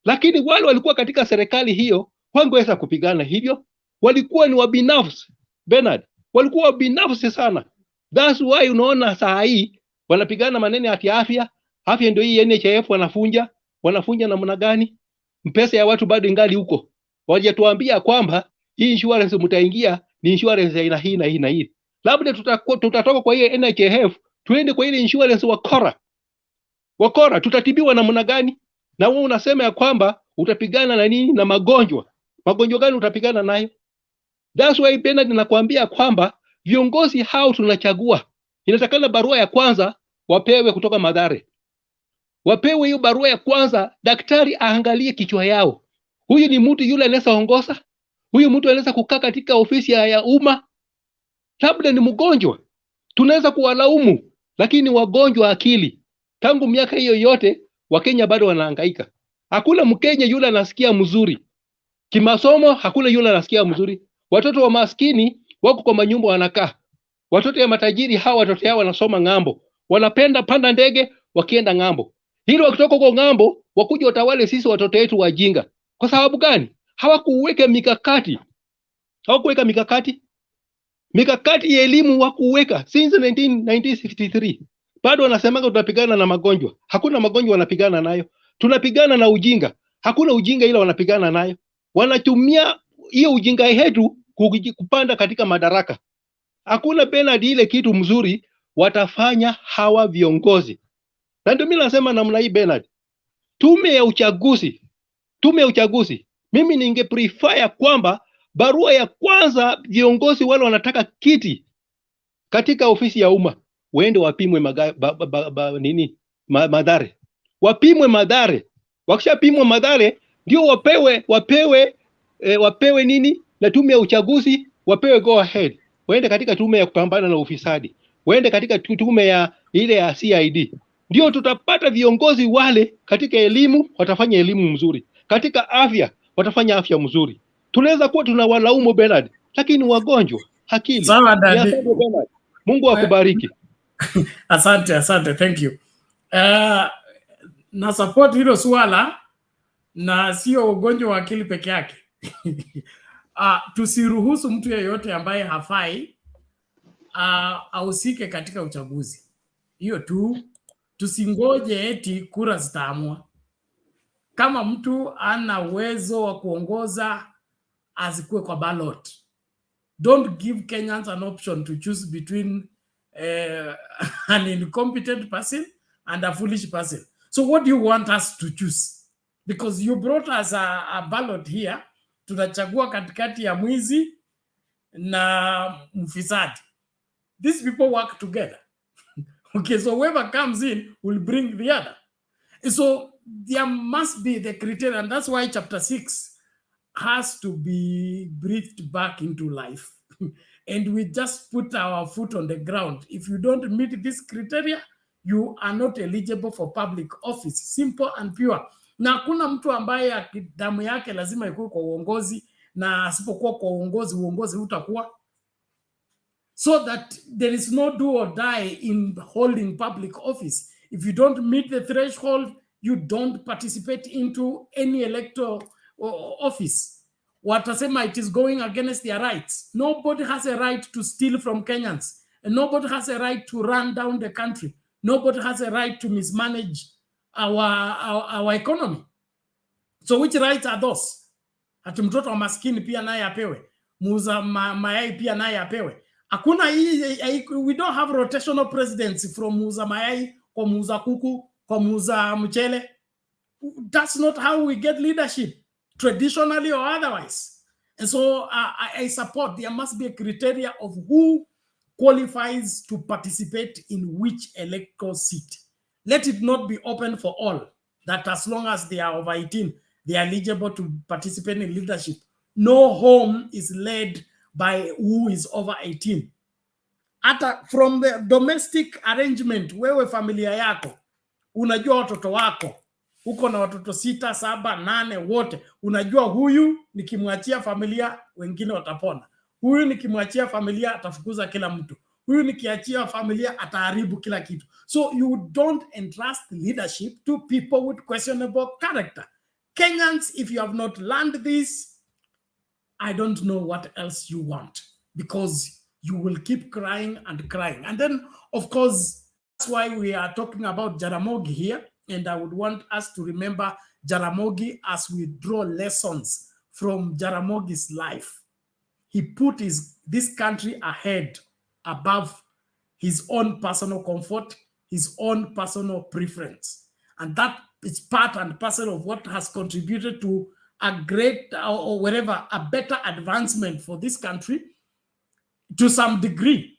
Lakini wale walikuwa katika serikali hiyo hawangeweza kupigana hivyo. Walikuwa ni wabinafsi. Bernard, walikuwa wabinafsi sana. That's why unaona saa hii wanapigana maneno ya afya. Afya ndio hii NHIF wanafunja namna gani? Mpesa ya watu bado ingali huko. Wajatuambia kwamba hii insurance mtaingia ni insurance ya aina hii na hii na hii. Labda tutatoka kwa hiyo NHIF tuende kwa ile insurance wakora tutatibiwa namna gani? Na wewe unasema ya kwamba utapigana na nini na magonjwa? Magonjwa gani utapigana nayo? That's why Bernard nakwambia kwamba viongozi hao tunachagua. Inatakana barua ya kwanza wapewe kutoka Mathare. Wapewe hiyo barua ya kwanza, daktari aangalie kichwa yao. Huyu ni mtu yule anaweza ongoza? Huyu mtu anaweza kukaa katika ofisi ya umma? Labda ni mgonjwa. Tunaweza kuwalaumu, lakini wagonjwa akili. Tangu miaka hiyo yote Wakenya bado wanahangaika. Hakuna Mkenya yule anasikia mzuri. Kimasomo hakuna yule anasikia mzuri. Watoto wa maskini wako kwa manyumba wanakaa. Watoto ya matajiri hawa watoto yao wanasoma ng'ambo. Wanapenda panda ndege wakienda ng'ambo. Hilo wakitoka kwa ng'ambo wakuja watawale sisi watoto wetu wajinga. Kwa sababu gani? Hawakuweka mikakati. Mikakati ya elimu wakuweka since 1963. Bado wanasemaga tunapigana na magonjwa. Hakuna magonjwa wanapigana nayo. Tunapigana na ujinga. Hakuna ujinga ila wanapigana nayo. Wanatumia hiyo ujinga yetu kupanda katika madaraka. Hakuna Bernard ile kitu mzuri watafanya hawa viongozi. Na ndio mimi nasema namna hii Bernard. Tume ya uchaguzi. Mimi ninge prefer kwamba barua ya kwanza viongozi wale wanataka kiti katika ofisi ya umma waende wapimwe Mathare. Wapimwe Mathare. Wakishapimwa Mathare ndio wapewe nini? Na tume ya uchaguzi wapewe go ahead. Waende katika tume ya kupambana na ufisadi. Waende katika tume ya ile ya CID. Ndio tutapata viongozi wale. Katika elimu watafanya elimu mzuri. Katika afya watafanya afya mzuri. Tunaweza kuwa tunawalaumu Bernard, lakini wagonjwa akili. Sawa dadi. Mungu akubariki. Asante, thank you. Na support hilo swala, na sio ugonjwa wa akili peke yake. Tusiruhusu mtu yeyote ambaye hafai ahusike katika uchaguzi. Hiyo tu, tusingoje eti kura zitaamua. Kama mtu ana uwezo wa kuongoza azikuwe kwa ballot. Don't give Kenyans an option to choose between an incompetent person and a foolish person. So what do you want us to choose? Because you brought us a ballot here. Tunachagua katikati ya mwizi na mfisadi. These people work together. Okay, so whoever comes in will bring the other. So there must be the criteria, and that's why chapter 6 has to be breathed back into life. And we just put our foot on the ground. If you don't meet this criteria, you are not eligible for public office. Simple and pure. Na hakuna mtu ambaye damu yake lazima ikuwe kwa uongozi, na asipokuwa kwa uongozi utakuwa. So that there is no do or die in holding public office. If you don't meet the threshold, you don't participate into any electoral office. Watasema it is going against their rights. Nobody has a right to steal from Kenyans. And nobody has a right to run down the country. Nobody has a right to mismanage our economy. So which rights are those? Ati mtoto wa maskini pia naye apewe. Muuza mayai pia naye apewe. Hakuna we don't have rotational presidency from muuza mayai kwa muuza kuku kwa muuza mchele. That's not how we get leadership, traditionally or otherwise. And so I support there must be a criteria of who qualifies to participate in which electoral seat. Let it not be open for all, that as long as they are over 18, they are eligible to participate in leadership. No home is led by who is over 18. From the domestic arrangement, wewe familia yako, unajua watoto wako, uko na watoto 6, 7, 8 wote, unajua huyu nikimwachia familia wengine watapona, huyu nikimwachia familia atafukuza kila mtu, huyu nikiachia familia ataharibu kila kitu. So you don't entrust leadership to people with questionable character. Kenyans, if you have not learned this, I don't know what else you want, because you will keep crying and crying. And then, of course, that's why we are talking about Jaramogi here. And I would want us to remember Jaramogi as we draw lessons from Jaramogi's life. He put this country ahead, above his own personal comfort, his own personal preference. And that is part and parcel of what has contributed to a great, or whatever, a better advancement for this country to some degree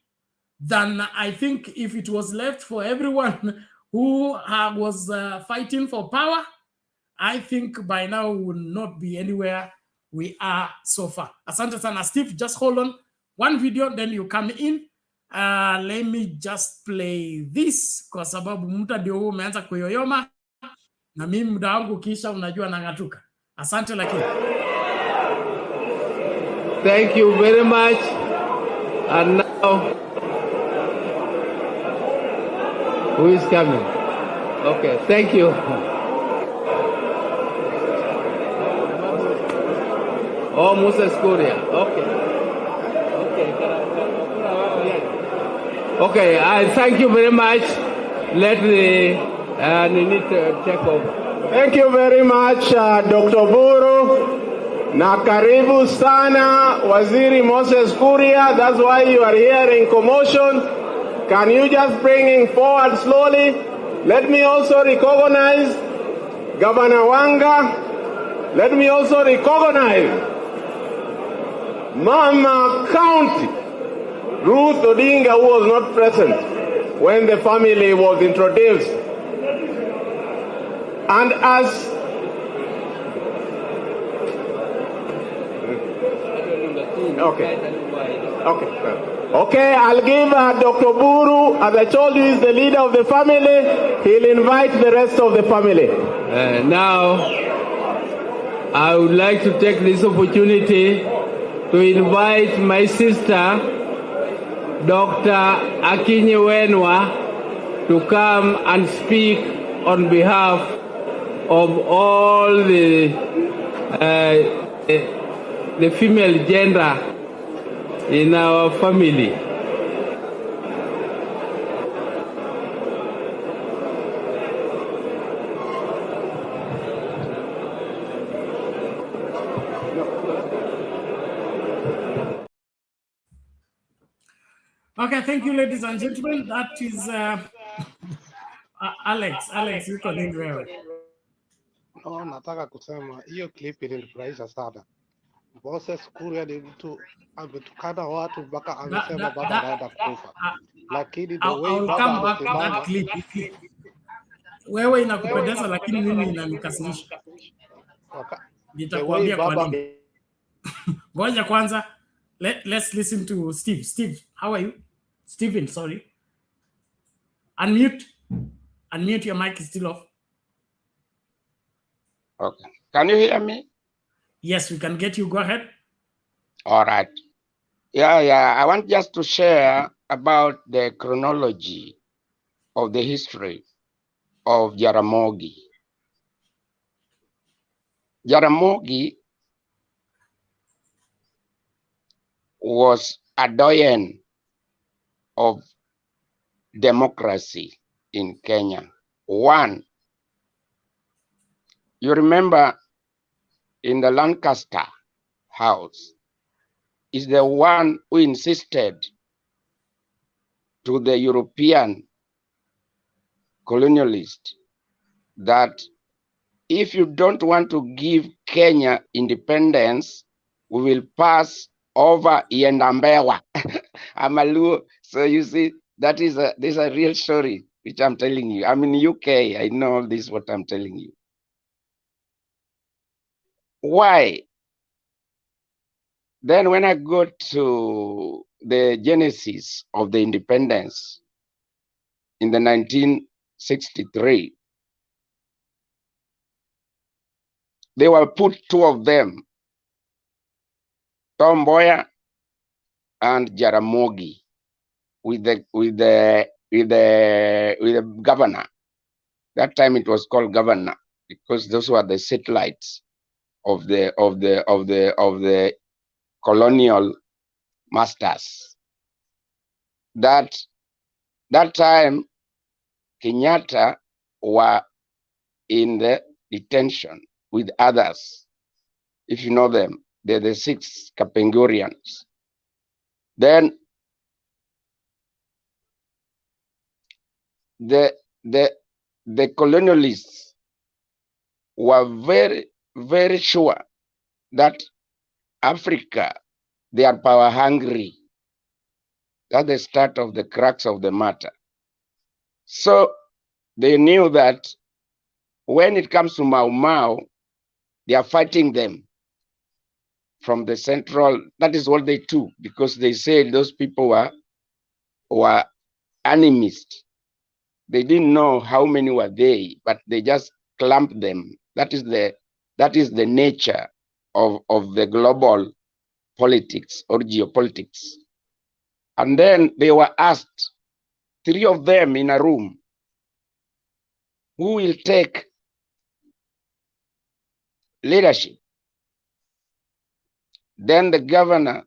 than I think if it was left for everyone who was fighting for power. I think by now we will not be anywhere we are so far. Asante sana. Steve, just hold on. One video, then you come in. Let me just play this kwa sababu muda ndio huu umeanza kuyoyoma na mimi muda wangu kisha unajua nangatuka. Asante lakini. Thank you very much. And now, who is coming? Okay, thank you. Oh, Moses Kuria. Okay. Okay, I thank you very much. Let me take over. Thank you very much, Dr. Buru. Na karibu sana, Waziri Moses Kuria. That's why you are hearing commotion. Can you just bring him forward slowly? Let me also recognize Governor Wanga. Let me also recognize Mama County, Ruth Odinga, who was not present when the family was introduced. And as Okay, I'll give Dr. Buru, as I told you, is the leader of the family. He'll invite the rest of the family. Now, I would like to take this opportunity to invite my sister, Dr. Akinyi Wenwa, to come and speak on behalf of all the female gender in our family. Okay, thank you, ladies and gentlemen. That is Alex. Alex, you can do well. No, nataka kusema hiyo clip ilinifurahisha sana. Moses Kuria ni mtu ametukana watu mpaka amesema baba anaenda kufa. Lakini the way baba amesimama, wewe inakupendeza lakini mimi inanikasirisha. Nitakwambia kwa nini. Ngoja kwanza, let's listen to Steve. Steve, how are you? Stephen, sorry. Unmute your mic is still off. Okay. Can you hear me? Yes, we can get you. Go ahead. All right. Yeah. I want just to share about the chronology of the history of Jaramogi. Jaramogi was a doyen of democracy in Kenya. One, you remember in the Lancaster House, is the one who insisted to the European colonialists that if you don't want to give Kenya independence, we will pass over Yendambewa. I'm a Luo. So you see, this is a real story, which I'm telling you. I'm in UK. I know all this, what I'm telling you. Why? Then when I go to the genesis of the independence in the 1963, they were put two of them, Tom Mboya and Jaramogi, with the governor. That time it was called governor because those were the satellites of the colonial masters. That time Kenyatta were in the detention with others. If you know them, they're the 6 Kapengurians. Then the colonialists were very, very sure that Africa, they are power hungry. That's the start of the crux of the matter. So they knew that when it comes to Mau Mau, they are fighting them from the central. That is what they took, because they said those people were enemies. They didn't know how many were they, but they just clumped them. That is the nature of the global politics or geopolitics. And then they were asked, 3 of them in a room, who will take leadership? Then the governor,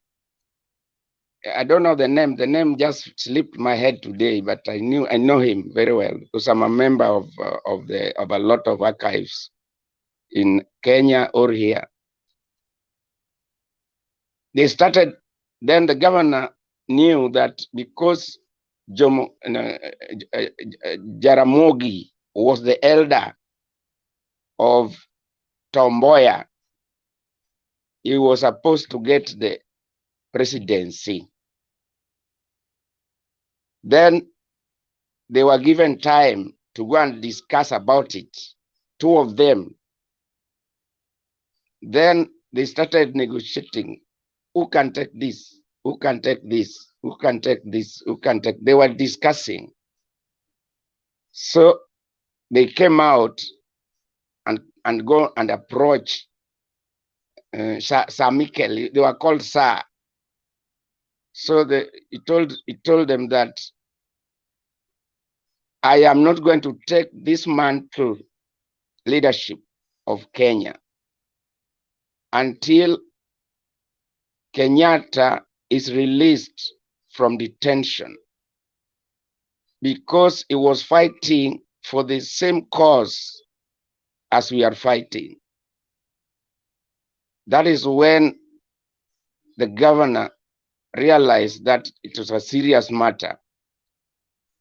I don't know the name just slipped my head today, but I know him very well because I'm a member of a lot of archives in Kenya or here. They started, then the governor knew that because Jaramogi was the elder of Tom Mboya, he was supposed to get the presidency. Then they were given time to go and discuss about it, 2 of them. Then they started negotiating. Who can take this? Who can take this? Who can take this? Who can take? They were discussing. So they came out and go and approach Sir Mikel. They were called Sir. So he told them that I am not going to take this man to leadership of Kenya until Kenyatta is released from detention, because he was fighting for the same cause as we are fighting. That is when the governor realized that it was a serious matter.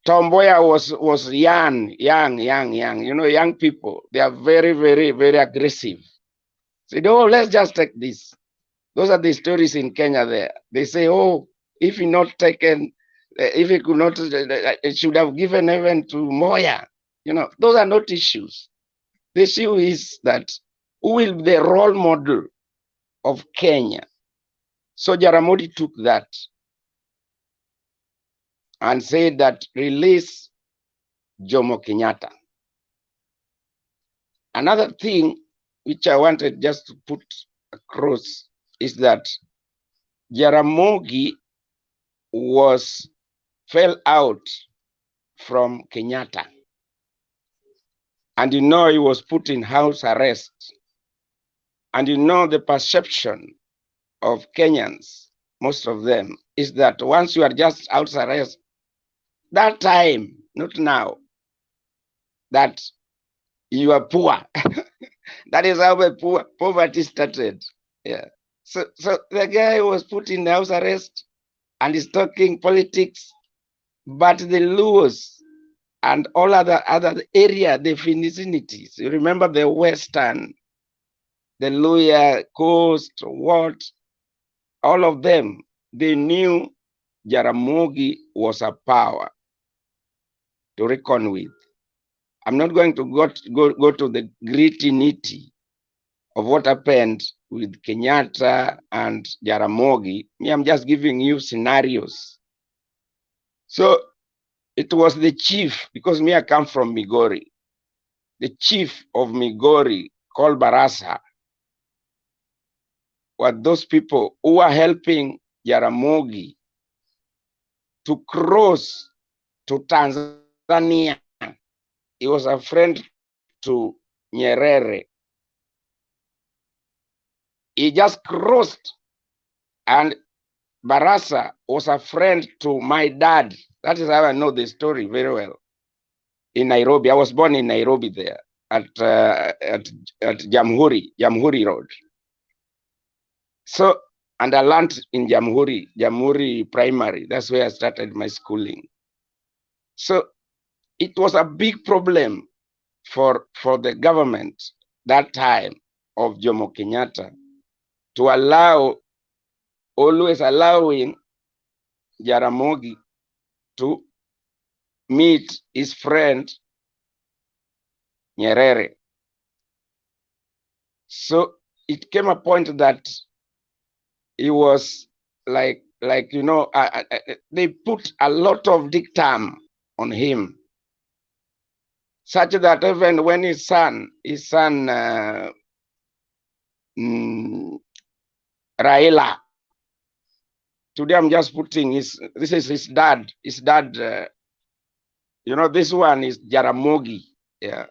Tom Mboya was young. You know, young people, they are very, very, very aggressive. So, oh, let's just take this. Those are the stories in Kenya there. They say, oh, if he not taken, if he could not, it should have given even to Moya. You know, those are not issues. The issue is that who will be the role model of Kenya? So Jaramogi took that and said that release Jomo Kenyatta. Another thing which I wanted just to put across is that Jaramogi fell out from Kenyatta. And you know, he was put in house arrest. And you know, the perception of Kenyans, most of them, is that once you are just house arrest, that time, not now, that you are poor. That is how the poverty started. Yeah. So the guy was put in house arrest and is talking politics, but the Luos and all other area, the vicinities. You remember the Western, the Luya Coast, what? All of them, they knew Jaramogi was a power to reckon with. I'm not going to go to the gritty-nitty of what happened with Kenyatta and Jaramogi. Me, I'm just giving you scenarios. So it was the chief, because me, I come from Migori. The chief of Migori, called Barasa, were those people who were helping Jaramogi to cross to Tanzania. He was a friend to Nyerere. He just crossed, and Barasa was a friend to my dad. That is how I know the story very well. In Nairobi, I was born in Nairobi there at Jamhuri Road. So, and I learned in Jamhuri Primary. That's where I started my schooling. So it was a big problem for the government that time of Jomo Kenyatta to always allowing Jaramogi to meet his friend Nyerere. So it came a point that he was like you know, they put a lot of dictum on him, such that even when his son Raila, today I'm just putting this is his dad. You know, this one is Jaramogi. Yeah.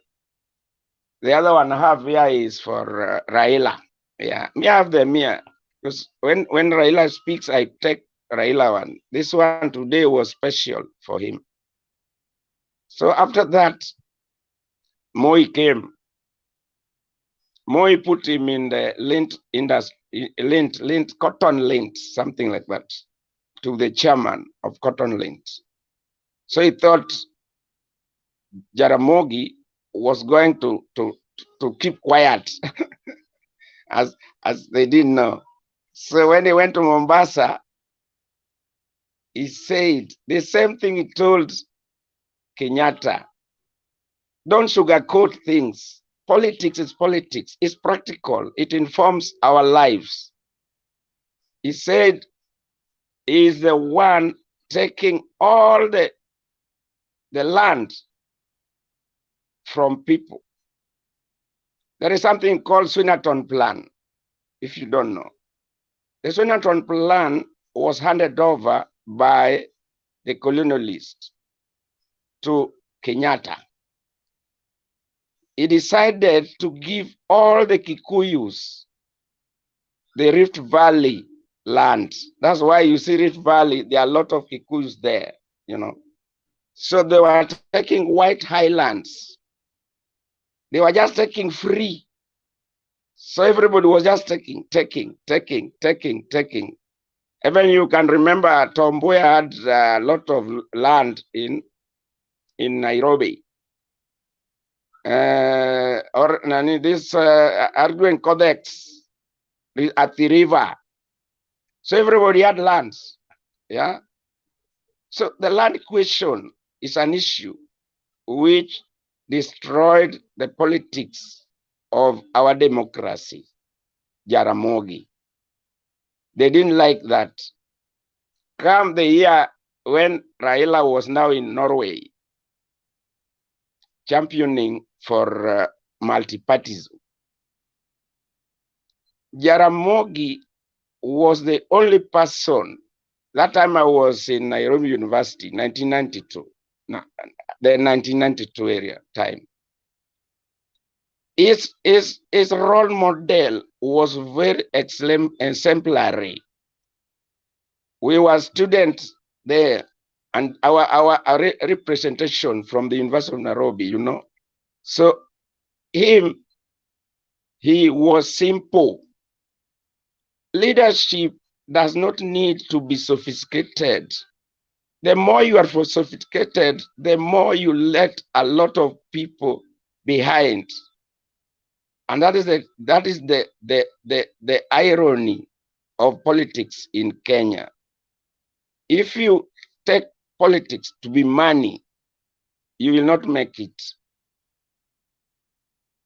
The other one I have here is for Raila. Yeah. Me have them here. Because when Raila speaks, I take Raila one. This one today was special for him. So after that, Moi came. Moi put him in the lint industry, cotton lint, something like that, to the chairman of cotton lint. So he thought Jaramogi was going to keep quiet, as they didn't know. So when he went to Mombasa, he said the same thing he told Kenyatta. Don't sugarcoat things. Politics is politics. It's practical. It informs our lives. He said he's the one taking all the land from people. There is something called Swinnerton Plan, if you don't know. The Swinnerton Plan was handed over by the colonialist to Kenyatta. He decided to give all the Kikuyus the Rift Valley land. That's why you see Rift Valley, there are a lot of Kikuyus there, you know. So they were taking white highlands. They were just taking free. So everybody was just taking. Even you can remember Tom Mboya had a lot of land in Nairobi. Or this arguing codex at the river. So everybody had lands. Yeah. So the land question is an issue which destroyed the politics of our democracy. Jaramogi. They didn't like that. Come the year when Raila was now in Norway, championing for multi-partyism, Jaramogi was the only person. That time I was in Nairobi University, 1992, the 1992 area time. His role model was very exemplary. We were students there, and our representation from the University of Nairobi, you know. So he was simple. Leadership does not need to be sophisticated. The more you are sophisticated, the more you let a lot of people behind. And that is the irony of politics in Kenya. If you take politics to be money, you will not make it.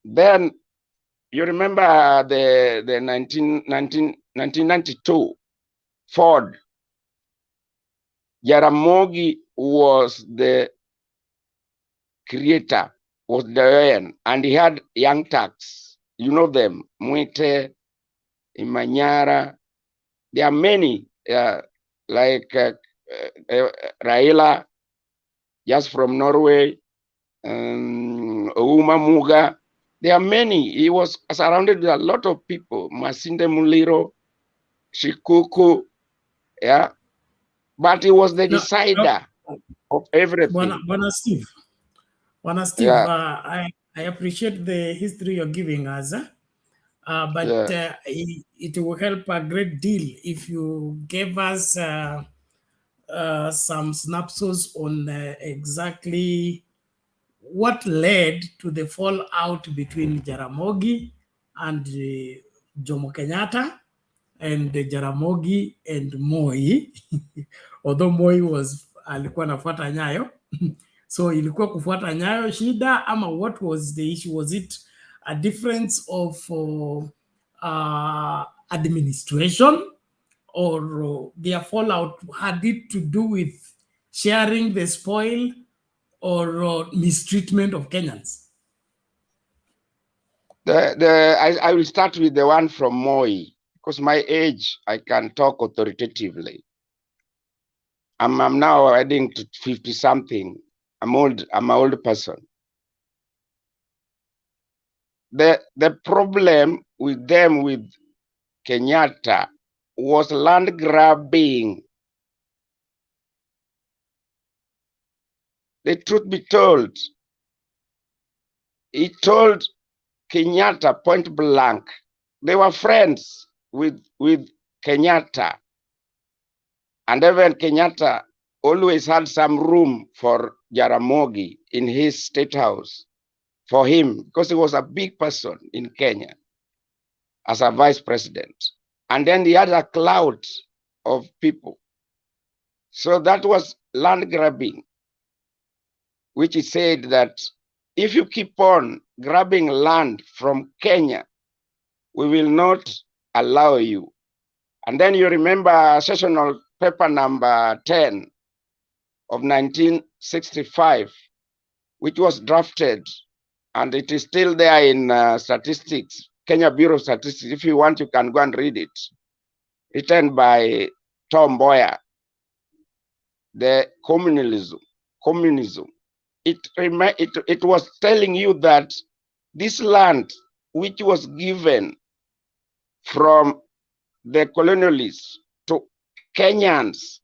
Then you remember the 1992 Ford. Jaramogi was the creator, was the UN, and he had young Turks. You know them, Mwite, Imanyara. There are many, like Raila, just from Norway, Ouma Muga. There are many. He was surrounded with a lot of people. Masinde Muliro, Shikuku, yeah. But he was the decider of everything. Bwana Steve, Yeah. I appreciate the history you're giving us, but it will help a great deal if you gave us some snapshots on exactly what led to the fallout between Jaramogi and Jomo Kenyatta, and Jaramogi and Moi. Although Moi alikuwa anafuata nyayo. So ilikuwa kufuata nyayo shida, ama what was the issue? Was it a difference of administration, or their fallout had it to do with sharing the spoil or mistreatment of Kenyans? I will start with the one from Moi, because my age, I can talk authoritatively. I'm now heading to 50 something. I'm an old person. The problem with them, with Kenyatta, was land grabbing. The truth be told, he told Kenyatta point blank. They were friends with Kenyatta. And even Kenyatta always had some room for Jaramogi in his state house for him, because he was a big person in Kenya as a vice president. And then he had a cloud of people. So that was land grabbing, which he said that if you keep on grabbing land from Kenya, we will not allow you. And then you remember sessional paper number 10 of 1965, which was drafted, and it is still there in statistics, Kenya Bureau of Statistics. If you want, you can go and read it. Written by Tom Boyer. The communism. It was telling you that this land, which was given from the colonialists to Kenyans,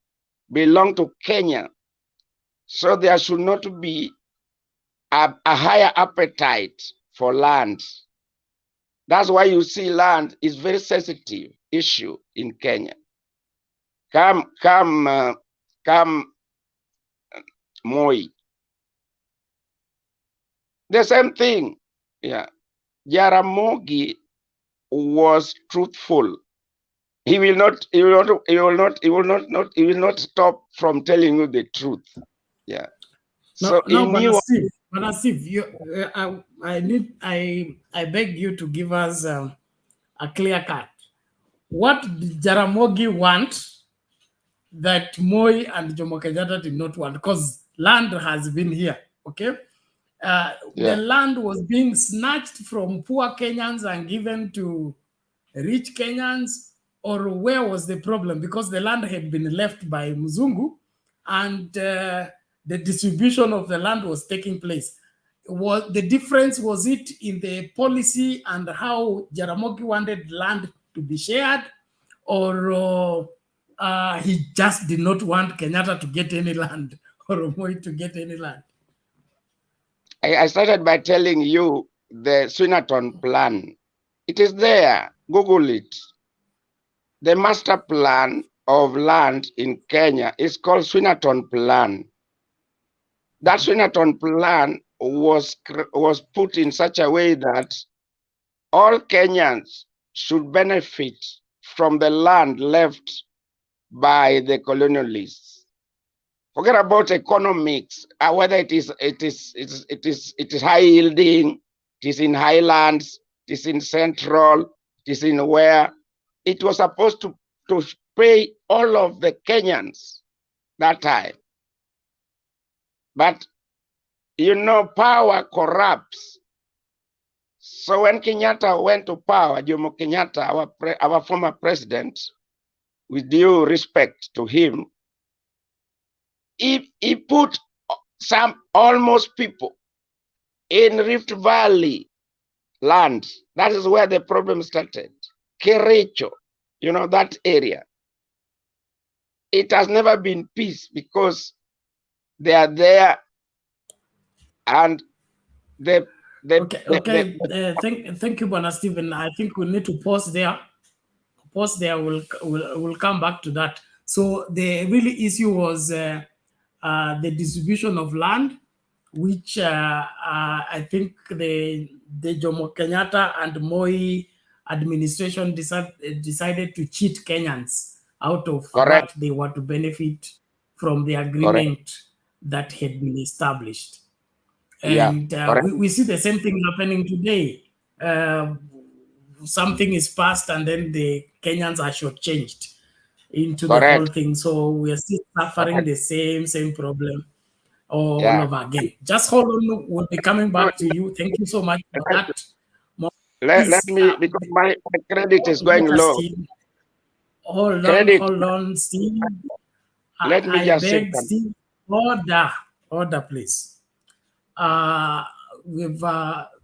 belong to Kenya. So there should not be a higher appetite for land. That's why you see land is very sensitive issue in Kenya. Come, Moi. The same thing. Yeah. Jaramogi was truthful. He will not stop from telling you the truth. Yeah. So Steve, I beg you to give us a clear cut. What did Jaramogi want that Moi and Jomo Kenyatta did not want? Because land has been here, okay? The land was being snatched from poor Kenyans and given to rich Kenyans, or where was the problem? Because the land had been left by Mzungu, and the distribution of the land was taking place. The difference, was it in the policy and how Jaramogi wanted land to be shared, or he just did not want Kenyatta to get any land or Moi to get any land? I started by telling you the Swinnerton plan. It is there. Google it. The master plan of land in Kenya is called Swinnerton Plan. That Swinnerton Plan was put in such a way that all Kenyans should benefit from the land left by the colonialists. Forget about economics, whether it is high yielding, it is in highlands, it is in central, it is in where. It was supposed to pay all of the Kenyans that time. But you know, power corrupts. So when Kenyatta went to power, Jomo Kenyatta, our former president, with due respect to him, he put almost people in Rift Valley land. That is where the problem started. Kericho, you know, that area. It has never been peace because they are there, and thank you, Bwana Stephen. I think we need to pause there. We'll come back to that. So the really issue was the distribution of land, which I think the Jomo Kenyatta and Moi administration decided to cheat Kenyans out of what they were to benefit from the agreement that had been established. And we see the same thing happening today. Something is passed and then the Kenyans are shortchanged into the whole thing. So we are still suffering the same problem all over again. Just hold on, we'll be coming back to you. Thank you so much for that. Let me, because my credit is going low. Hold on, Steve. Let me just beg Steve, order, please. We've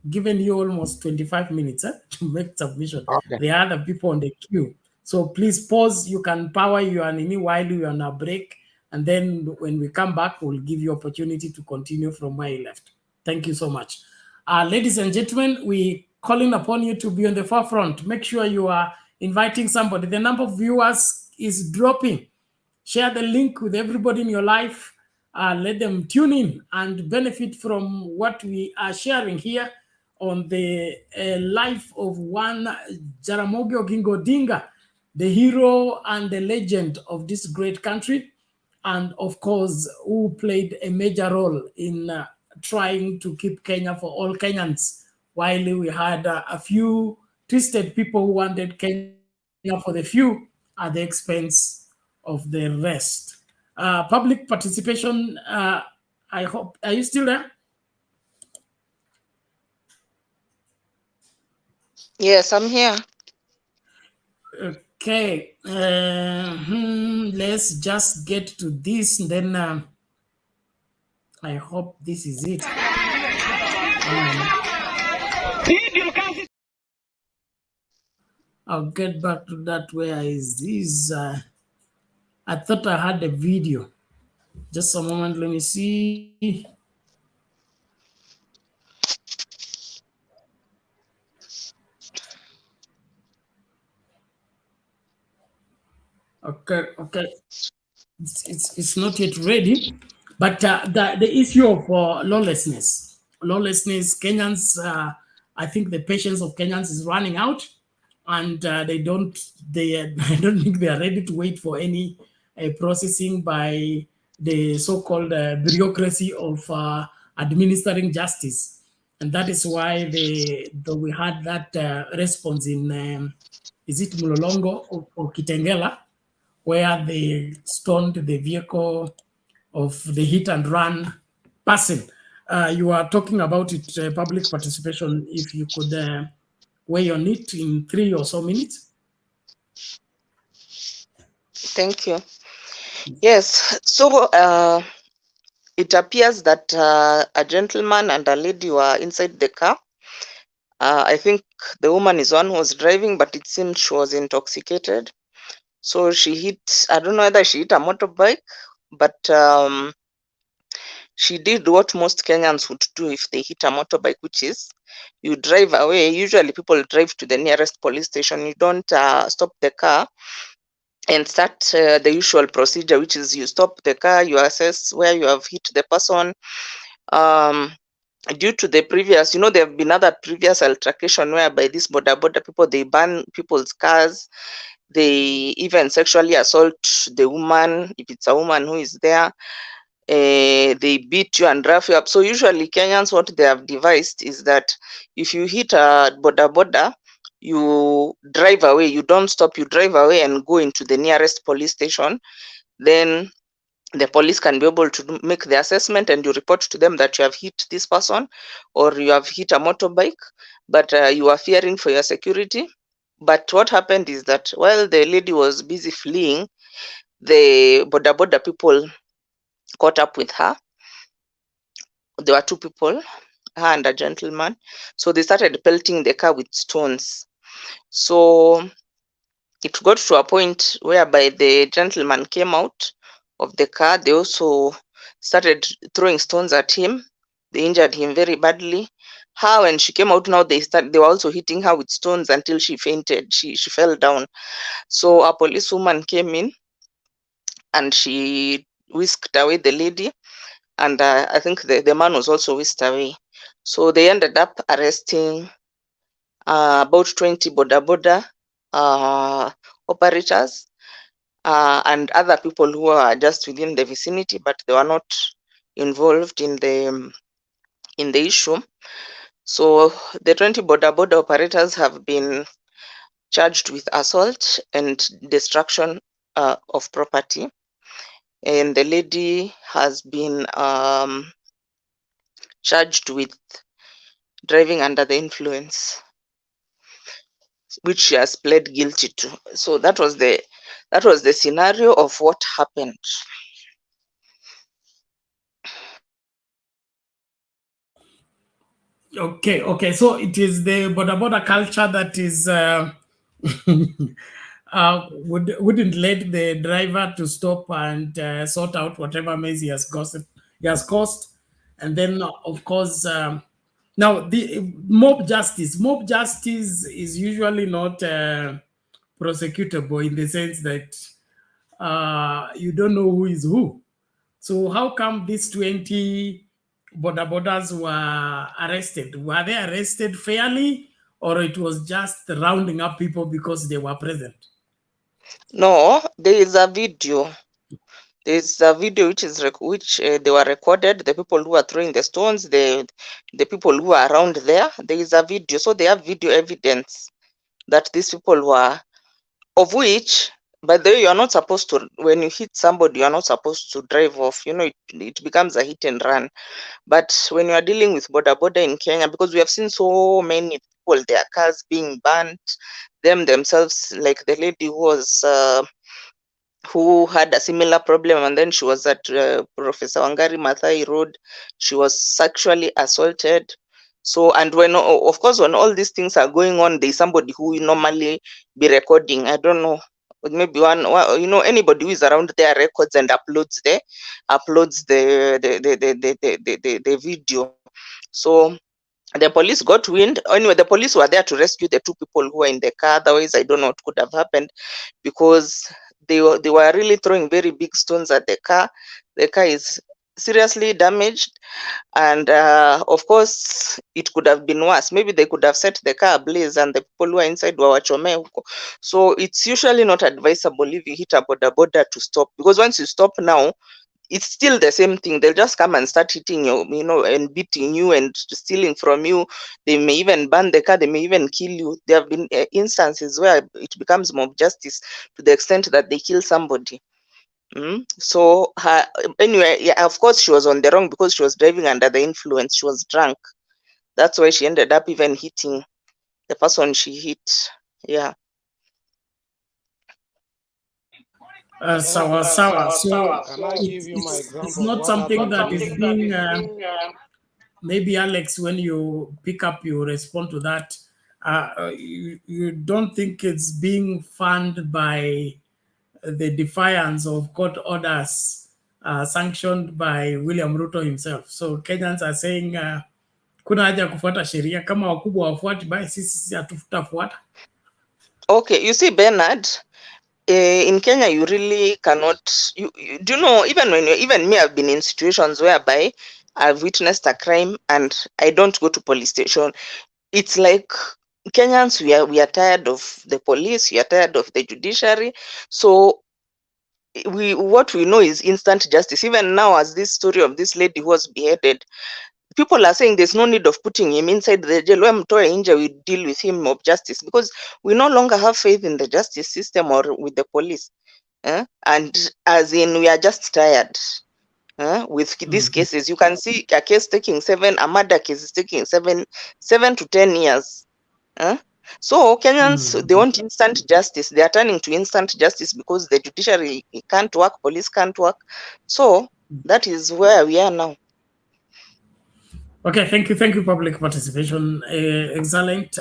given you almost 25 minutes to make submission. There are other people on the queue. So please pause. You can power your nini while you're on a break. And then when we come back, we'll give you opportunity to continue from where you left. Thank you so much. Ladies and gentlemen, we calling upon you to be on the forefront. Make sure you are inviting somebody. The number of viewers is dropping. Share the link with everybody in your life. Let them tune in and benefit from what we are sharing here on the life of one Jaramogi Oginga Odinga, the hero and the legend of this great country, and of course, who played a major role in trying to keep Kenya for all Kenyans, while we had a few twisted people who wanted Kenya for the few at the expense of the rest. Public participation, I hope, are you still there? Yes, I'm here. Okay, let's just get to this, and then I hope this is it. I'll get back to that. Where is this? I thought I had a video. Just a moment, let me see. Okay. It's not yet ready, but the issue of lawlessness, Kenyans, I think the patience of Kenyans is running out, and I don't think they are ready to wait for any processing by the so-called bureaucracy of administering justice. And that is why we had that response in, is it Mulolongo or Kitengela, where they stoned the vehicle of the hit and run person. You are talking about it, public participation. If you could weigh on it in 3 or so minutes. Thank you. Yes, so it appears that a gentleman and a lady were inside the car. I think the woman is one who was driving, but it seemed she was intoxicated. So she hit, I don't know whether she hit a motorbike, but she did what most Kenyans would do if they hit a motorbike, which is you drive away. Usually people drive to the nearest police station. You don't stop the car and start the usual procedure, which is you stop the car, you assess where you have hit the person. Due to the previous, there have been other previous altercation whereby these border people, they burn people's cars, they even sexually assault the woman, if it's a woman who is there. They beat you and rough you up. So usually Kenyans, what they have devised is that if you hit a border, you drive away, you don't stop, you drive away and go into the nearest police station. Then the police can be able to make the assessment, and you report to them that you have hit this person or you have hit a motorbike, but you are fearing for your security. But what happened is that while the lady was busy fleeing, the border people caught up with her. There were two people, her and a gentleman. So they started pelting the car with stones. So it got to a point whereby the gentleman came out of the car. They also started throwing stones at him. They injured him very badly. Her, when she came out now, they were also hitting her with stones until she fainted. She fell down. So a policewoman came in and she whisked away the lady. And I think the man was also whisked away. So they ended up arresting about 20 border operators and other people who are just within the vicinity, but they were not involved in the issue. So the 20 border operators have been charged with assault and destruction of property, and the lady has been charged with driving under the influence, which she has pled guilty to. So that was the scenario of what happened. Okay. So it is the border culture that is wouldn't let the driver to stop and sort out whatever mess he has caused, and then of course now the mob justice is usually not prosecutable, in the sense that you don't know who is who. So how come these 20 borders were arrested? Were they arrested fairly, or it was just rounding up people because they were present? No, there is a video. There is a video which they were recorded. The people who are throwing the stones, the people who are around there. There is a video, so they have video evidence that these people were, of which, by the way, you are not supposed to, when you hit somebody, you are not supposed to drive off. It becomes a hit and run. But when you are dealing with border in Kenya, because we have seen so many people, their cars being burnt, them themselves, like the lady who had a similar problem, and then she was at Professor Wangari Maathai Road. She was sexually assaulted. So, and when, of course, when all these things are going on, there's somebody who will normally be recording. I don't know, maybe anybody who is around there records and uploads the video. So the police got wind. Anyway, the police were there to rescue the two people who were in the car. Otherwise, I don't know what could have happened, because they were really throwing very big stones at the car. The car is seriously damaged, and of course it could have been worse. Maybe they could have set the car ablaze and the people who are inside were wachome huko. So it's usually not advisable if you hit a border to stop, because once you stop now, it's still the same thing. They'll just come and start hitting you, and beating you and stealing from you. They may even burn the car. They may even kill you. There have been instances where it becomes mob justice to the extent that they kill somebody. So anyway, yeah, of course she was on the wrong, because she was driving under the influence. She was drunk. That's why she ended up even hitting the person she hit. Yeah. So it's not something that is being maybe, Alex, when you pick up, you respond to that. You don't think it's being funded by the defiance of court orders sanctioned by William Ruto himself? So Kenyans are saying kuna haja kufuata sheria, kama wakubwa wafuati, basi sisi hatutafuata. Okay, you see, Bernard, in Kenya, you really cannot. You do you know, even when even me, I've been in situations whereby I've witnessed a crime and I don't go to police station. It's like Kenyans, we are tired of the police, we are tired of the judiciary. So what we know is instant justice. Even now, as this story of this lady who was beheaded, people are saying there's no need of putting him inside the jail. When Mtoe Inja, we deal with him of justice, because we no longer have faith in the justice system or with the police. And as in, we are just tired with these cases. You can see a case taking a murder case is taking 7 to 10 years. So Kenyans, they want instant justice. They are turning to instant justice because the judiciary can't work, police can't work. So that is where we are now. Okay, thank you, public participation. Excellent.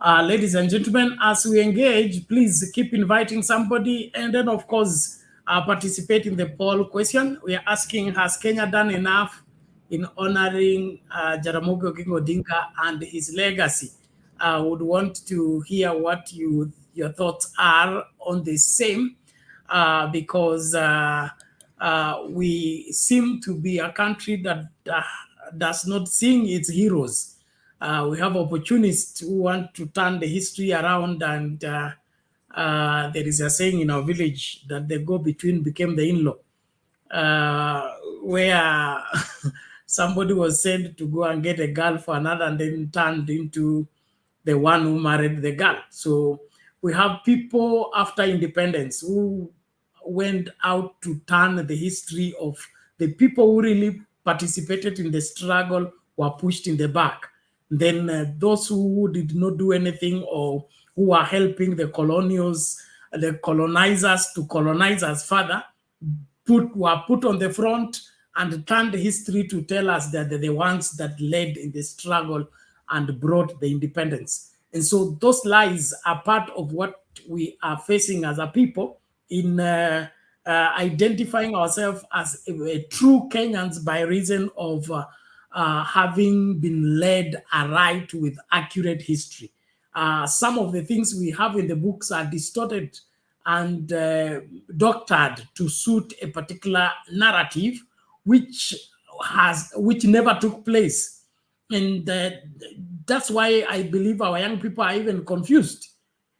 Ladies and gentlemen, as we engage, please keep inviting somebody, and then, of course, participate in the poll question. We are asking, has Kenya done enough in honoring Jaramogi Oginga Odinga and his legacy? I would want to hear what your thoughts are on the same, because we seem to be a country that does not sing its heroes. We have opportunists who want to turn the history around, and there is a saying in our village that the go-between became the in-law, where somebody was sent to go and get a girl for another and then turned into the one who married the girl. So we have people after independence who went out to turn the history of the people who really participated in the struggle were pushed in the back. Then those who did not do anything or who are helping the colonizers to colonize us further were put on the front and turned history to tell us that they're the ones that led in the struggle and brought the independence. And so those lies are part of what we are facing as a people in identifying ourselves as a true Kenyans by reason of having been led aright with accurate history. Some of the things we have in the books are distorted and doctored to suit a particular narrative which never took place. And that's why I believe our young people are even confused.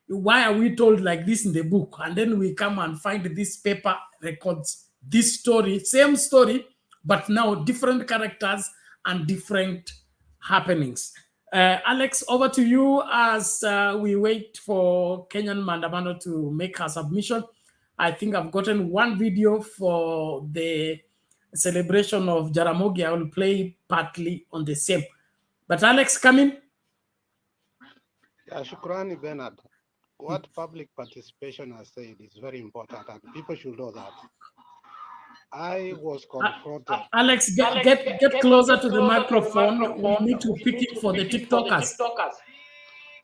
Why are we told like this in the book? And then we come and find this paper records this story, same story, but now different characters and different happenings. Alex, over to you as we wait for Kenyan Mandamano to make her submission. I think I've gotten one video for the celebration of Jaramogi. I will play partly on the same. But Alex, come in. Yeah, Shukrani, Bernard. What public participation has said is very important, and people should know that. I was confronted. Alex, get closer to the microphone. We need to pick it for the TikTokers.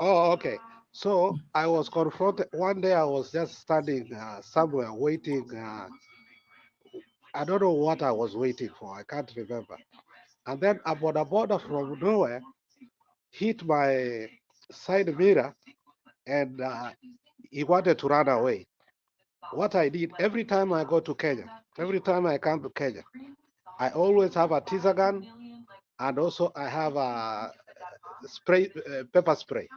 Oh, okay. So I was confronted. One day I was just standing somewhere waiting. I don't know what I was waiting for. I can't remember. And then a border from nowhere hit my side mirror, and he wanted to run away. What I did, every time I go to Kenya, every time I come to Kenya, I always have a teaser gun, and also I have a spray, pepper spray.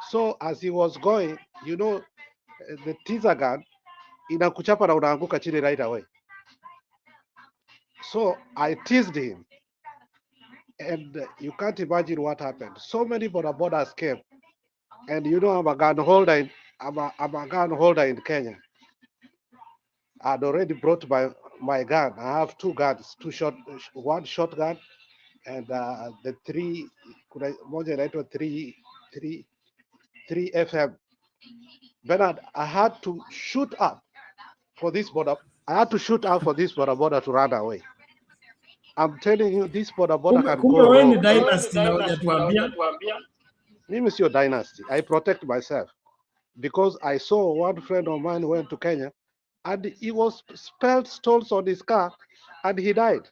So as he was going, you know, the teaser gun inakuchapa na unaanguka chini right away. So I teased him, and you can't imagine what happened. So many borders came, and you know I'm a gun holder. I'm a gun holder in Kenya. I'd already brought my gun. I have two guns, one shotgun, and the three FM. Bernard, I had to shoot up for this border. I had to shoot out for this border to run away. I'm telling you, this border can go wrong. Mimi sio dynasty. I protect myself because I saw one friend of mine went to Kenya and he was spelled stones on his car and he died.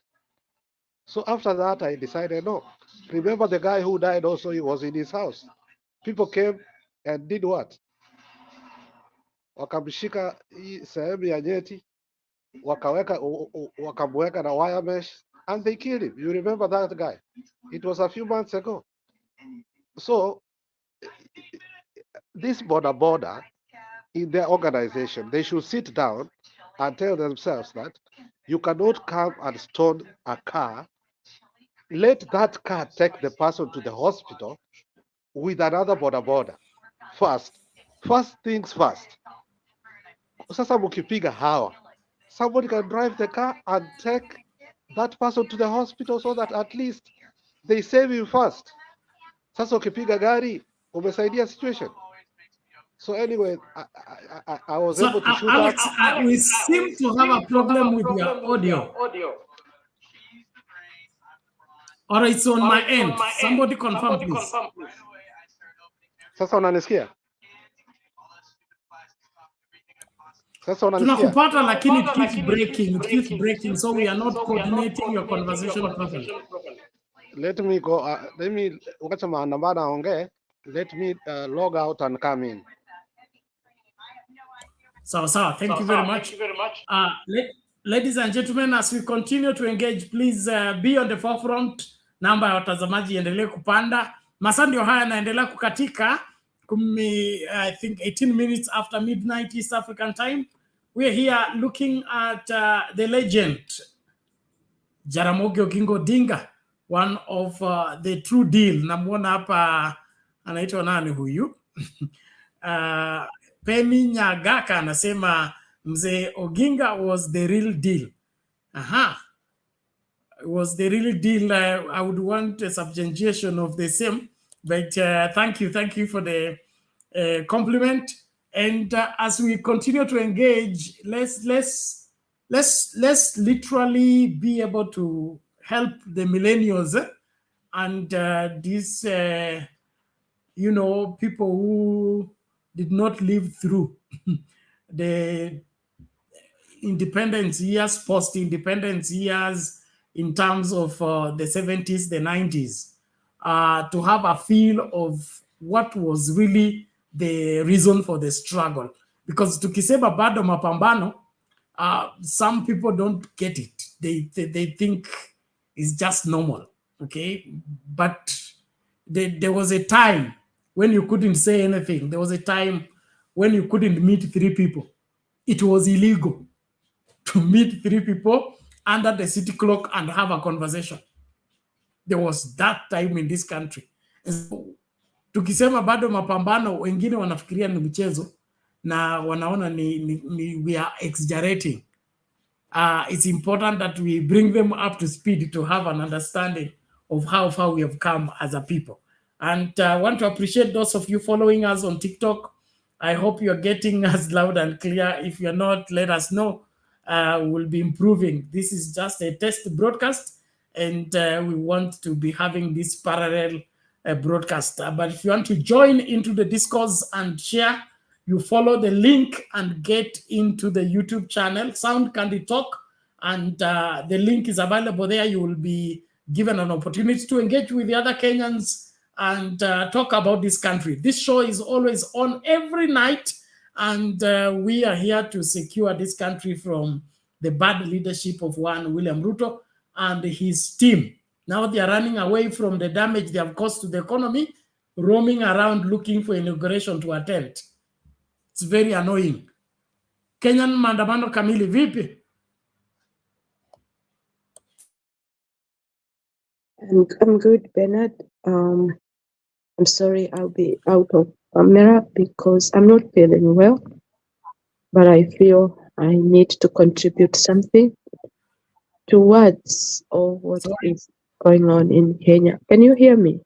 So after that, I decided, no. Remember the guy who died also, he was in his house. People came and did what? wakamshika hii sehemu ya nyeti, wakamweka na wire mesh, and they killed him. You remember that guy? It was a few months ago. So this border in their organization, they should sit down and tell themselves that you cannot come and stone a car. Let that car take the person to the hospital with another border. First things first. Sasa mkipiga hawa, somebody can drive the car and take that person to the hospital so that at least they save you first. Sasa ukipiga gari, umesaidia situation. So anyway, I was able to shoot Alex, up. we seem to have a problem with your audio. Or it's on my end. Somebody confirm, please. Sasa unanisikia? Sasa unanisikia? Tunakupata lakini it keeps breaking, so we are not coordinating your conversation properly. Let me go, wacha maandamano aongee. Let me log out and come in. So, thank you very much. Ladies and gentlemen, as we continue to engage, please be on the forefront. Namba ya watazamaji endelee kupanda. Masaa ndio haya naendelea kukatika. I think 18 minutes after midnight East African time. We are here looking at the legend, Jaramogi Oginga Odinga, one of the true deal. Namuona hapa anaitwa nani huyu? Penny Nyagaka anasema mzee Oginga was the real deal. Was the real deal. I would want a substantiation of the same, but thank you for the compliment. And as we continue to engage, let's literally be able to help the millennials and these people who did not live through the independence years, post-independence years, in terms of the 70s, the 90s, to have a feel of what was really the reason for the struggle. Because tukisema bado mapambano, some people don't get it. They think it's just normal, okay? But there was a time when you couldn't say anything. There was a time when you couldn't meet 3 people. It was illegal to meet 3 people under the city clock and have a conversation. There was that time in this country. So, tukisema bado mapambano, wengine wanafikiria ni mchezo na wanaona ni we are exaggerating. It's important that we bring them up to speed to have an understanding of how far we have come as a people. And I want to appreciate those of you following us on TikTok. I hope you're getting us loud and clear. If you're not, let us know. We'll be improving. This is just a test broadcast, and we want to be having this parallel broadcast. But if you want to join into the discourse and share, you follow the link and get into the YouTube channel, Sound Candy Talk, and the link is available there. You will be given an opportunity to engage with the other Kenyans and talk about this country. This show is always on every night, and we are here to secure this country from the bad leadership of one William Ruto and his team. Now they are running away from the damage they have caused to the economy, roaming around looking for inauguration to attend. It's very annoying. Kenyan maandamano kamili vipi? I'm good, Bernard. I'm sorry I'll be out of camera because I'm not feeling well, but I feel I need to contribute something towards all what is going on in Kenya. Can you hear me?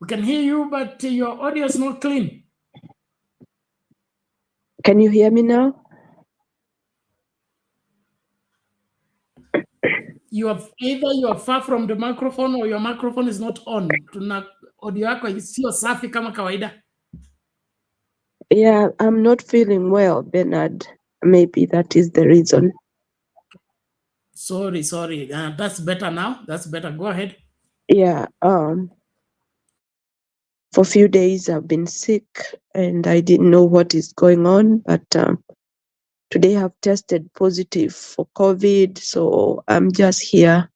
We can hear you, but your audio is not clean. Can you hear me now? You are far from the microphone or your microphone is not on. Tuna audio yako sio safi kama kawaida. Yeah, I'm not feeling well, Bernard. Maybe that is the reason. Sorry. That's better now. That's better. Go ahead. Yeah. For a few days, I've been sick and I didn't know what is going on, but today I've tested positive for COVID, so I'm just here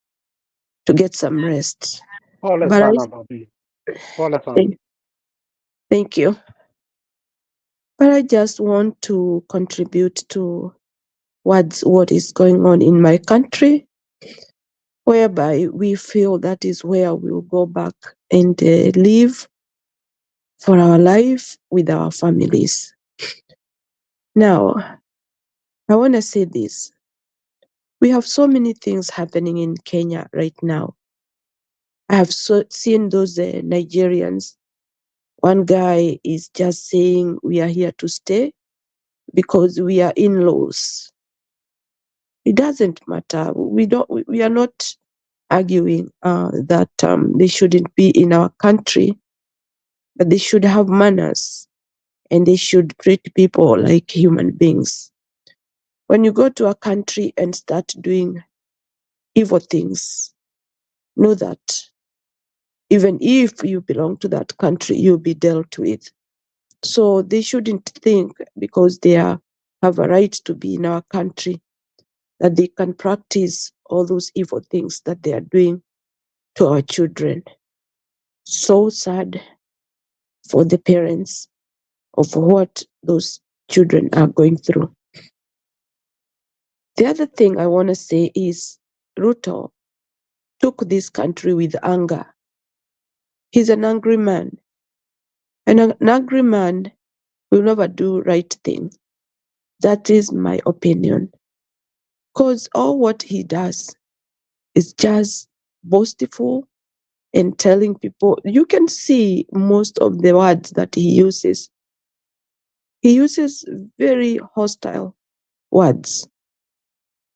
to get some rest. Pole But sana babi. Pole sana. thank you. But I just want to contribute to what is going on in my country, whereby we feel that is where we'll go back and live for our life with our families. Now, I want to say this. We have so many things happening in Kenya right now. I have seen those Nigerians. One guy is just saying we are here to stay because we are in-laws. It doesn't matter. We are not arguing that they shouldn't be in our country, but they should have manners and they should treat people like human beings. When you go to a country and start doing evil things, know that even if you belong to that country, you'll be dealt with. So they shouldn't think because they have a right to be in our country that they can practice all those evil things that they are doing to our children. So sad for the parents of what those children are going through. The other thing I want to say is Ruto took this country with anger. He's an angry man. And an angry man will never do right thing. That is my opinion. Because all what he does is just boastful and telling people. You can see most of the words that he uses. He uses very hostile words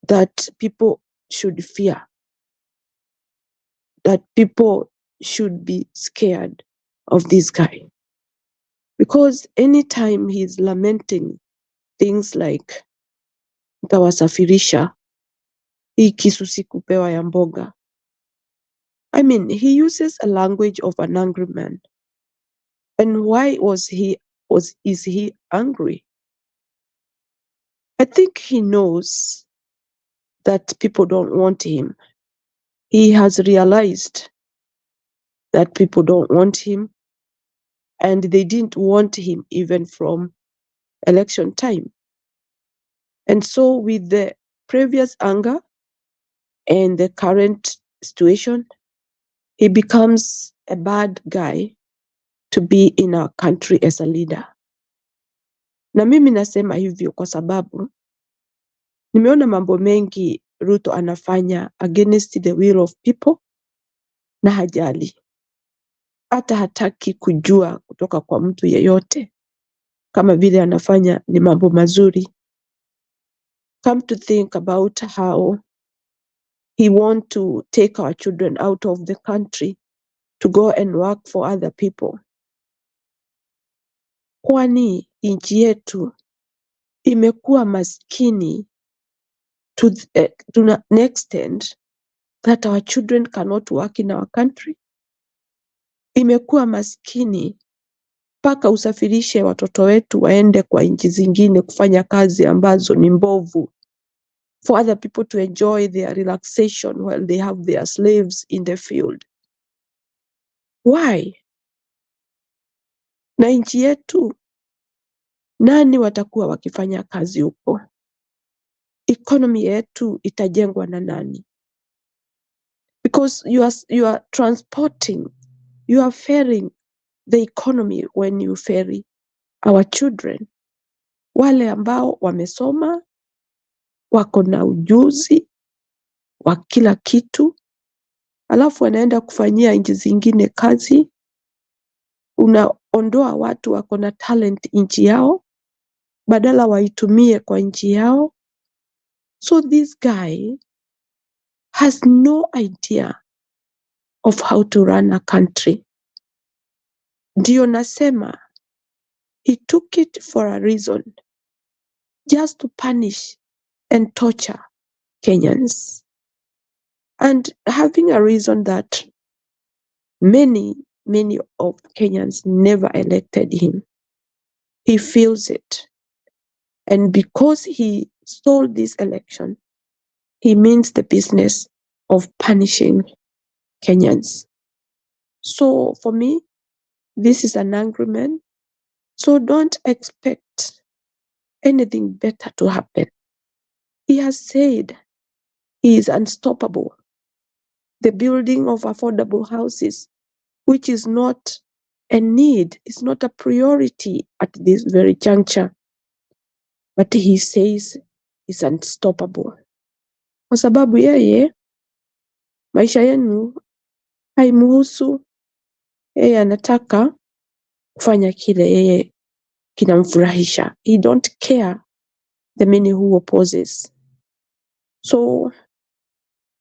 that people should fear, that people should be scared of this guy. Because anytime he's lamenting things like ntawasafirisha, hii kisu sikupewa ya mboga. I mean, he uses a language of an angry man. And why is he angry? I think he knows that people don't want him. He has realized that people don't want him, and they didn't want him even from election time. And so with the previous anger and the current situation, he becomes a bad guy to be in our country as a leader. Na mimi nasema hivyo kwa sababu nimeona mambo mengi Ruto anafanya against the will of people na hajali. Hata hataki kujua kutoka kwa mtu yeyote kama vile anafanya ni mambo mazuri. Come to think about how he want to take our children out of the country to go and work for other people. Kwani nchi yetu imekuwa maskini to an extent that our children cannot work in our country. Imekuwa maskini mpaka usafirishe watoto wetu waende kwa nchi zingine kufanya kazi ambazo ni mbovu, for other people to enjoy their relaxation while they have their slaves in the field. Why? Na nchi yetu, nani watakuwa wakifanya kazi huko? Economy yetu itajengwa na nani? Because you are transporting, you are ferrying the economy when you ferry our children. Wale ambao wamesoma, wako na ujuzi wa kila kitu, alafu wanaenda kufanyia nchi zingine kazi. Unaondoa watu wako na talent nchi yao, badala waitumie kwa nchi yao. So this guy has no idea of how to run a country. Ndio nasema, he took it for a reason, just to punish and torture Kenyans. And having a reason that many many of Kenyans never elected him. He feels it. And because he stole this election, he means the business of punishing Kenyans. So for me, this is an angry man. So don't expect anything better to happen. He has said he is unstoppable. The building of affordable houses, which is not a need, is not a priority at this very juncture. But he says is unstoppable. Kwa sababu yeye maisha yenu haimuhusu. Yeye anataka kufanya kile yeye kinamfurahisha. He don't care the many who opposes. So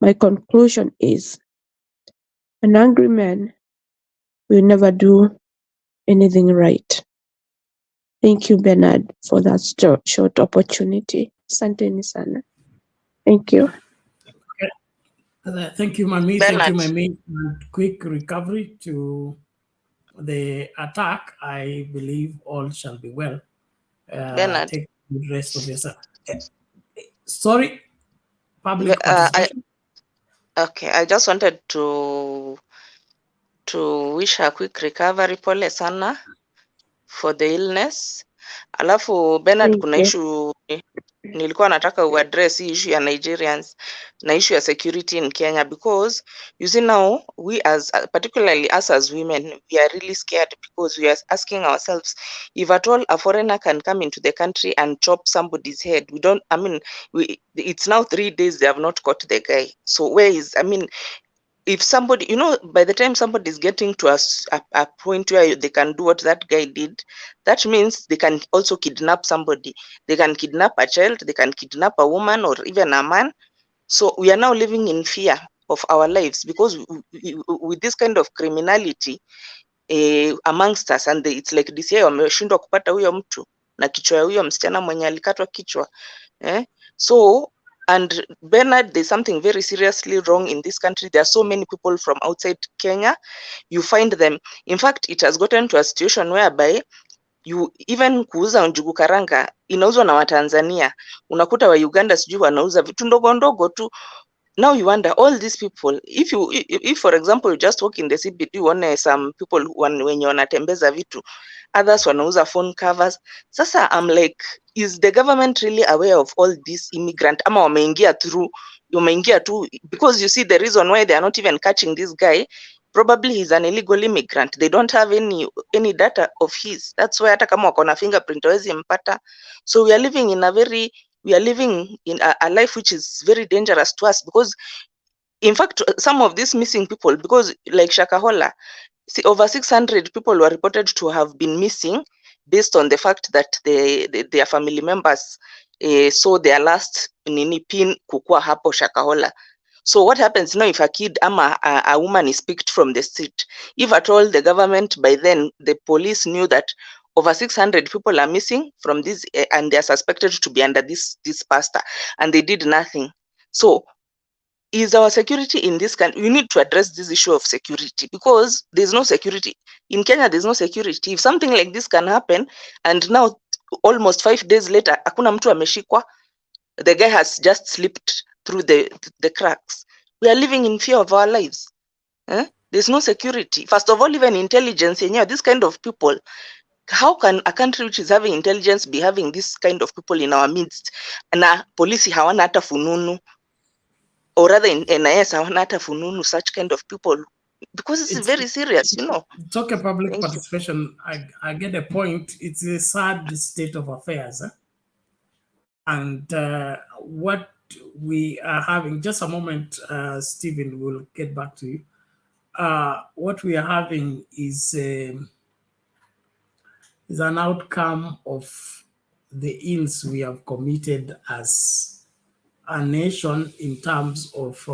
my conclusion is an angry man will never do anything right. Thank you, Bernard, for that short opportunity. Asanteni sana. Thank you. Thank you, Mami. Bernard. Thank you, Mami. Quick recovery to the attack. I believe all shall be well. Bernard. Take the rest of yourself. Sorry, public participation. Okay, I just wanted to wish her quick recovery. Pole sana for the illness. Alafu Bernard, kuna issue nilikuwa nataka uaddress hii issue ya Nigerians na issue ya security in Kenya, because you see now we as particularly us as women, we are really scared because we are asking ourselves if at all a foreigner can come into the country and chop somebody's head. We don't, I mean, it's now 3 days they have not caught the guy. So where is, I mean, if somebody, you know, by the time somebody is getting to a point where they can do what that guy did, that means they can also kidnap somebody. They can kidnap a child, they can kidnap a woman or even a man. So we are now living in fear of our lives because with this kind of criminality amongst us, and it's like this year wameshindwa kupata huyo mtu na kichwa ya huyo msichana mwenye alikatwa kichwa. So, and Bernard, there's something very seriously wrong in this country. There are so many people from outside Kenya. You find them. In fact, it has gotten to a situation whereby you even kuuza njugu karanga inauzwa na Watanzania. Unakuta wa Uganda sijui wanauza vitu ndogo ndogo tu. Now you wonder, all these people, if for example, you just walk in the CBD, one some people wenye wanatembeza vitu, others wanauza phone covers. Sasa I'm like, is the government really aware of all these immigrant? Ama wameingia tu, because you see the reason why they are not even catching this guy, probably he's an illegal immigrant. They don't have any data of his. That's why hata kama wako na fingerprint hawezi mpata. So we are living in a life which is very dangerous to us, because in fact some of these missing people, because like Shakahola, over 600 people were reported to have been missing based on the fact that their family members saw their last pin kukua hapo Shakahola. So what happens now if a kid ama a woman is picked from the street? If at all the government, by then the police knew that over 600 people are missing from this and they are suspected to be under this pastor, and they did nothing. So is our security in this country? We need to address this issue of security, because there's no security. In Kenya, there's no security. If something like this can happen, and now almost 5 days later, hakuna mtu ameshikwa, the guy has just slipped through the cracks. We are living in fear of our lives. There's no security. First of all, even intelligence, this kind of people, how can a country which is having intelligence be having this kind of people in our midst? Na polisi hawana hata fununu, or rather in NIS hawana hata fununu, such kind of people, because it's very serious, Talk about public participation. I get a point. It's a sad state of affairs. And what we are having, just a moment, Stephen, we'll get back to you. What we are having is an outcome of the ills we have committed as a nation in terms of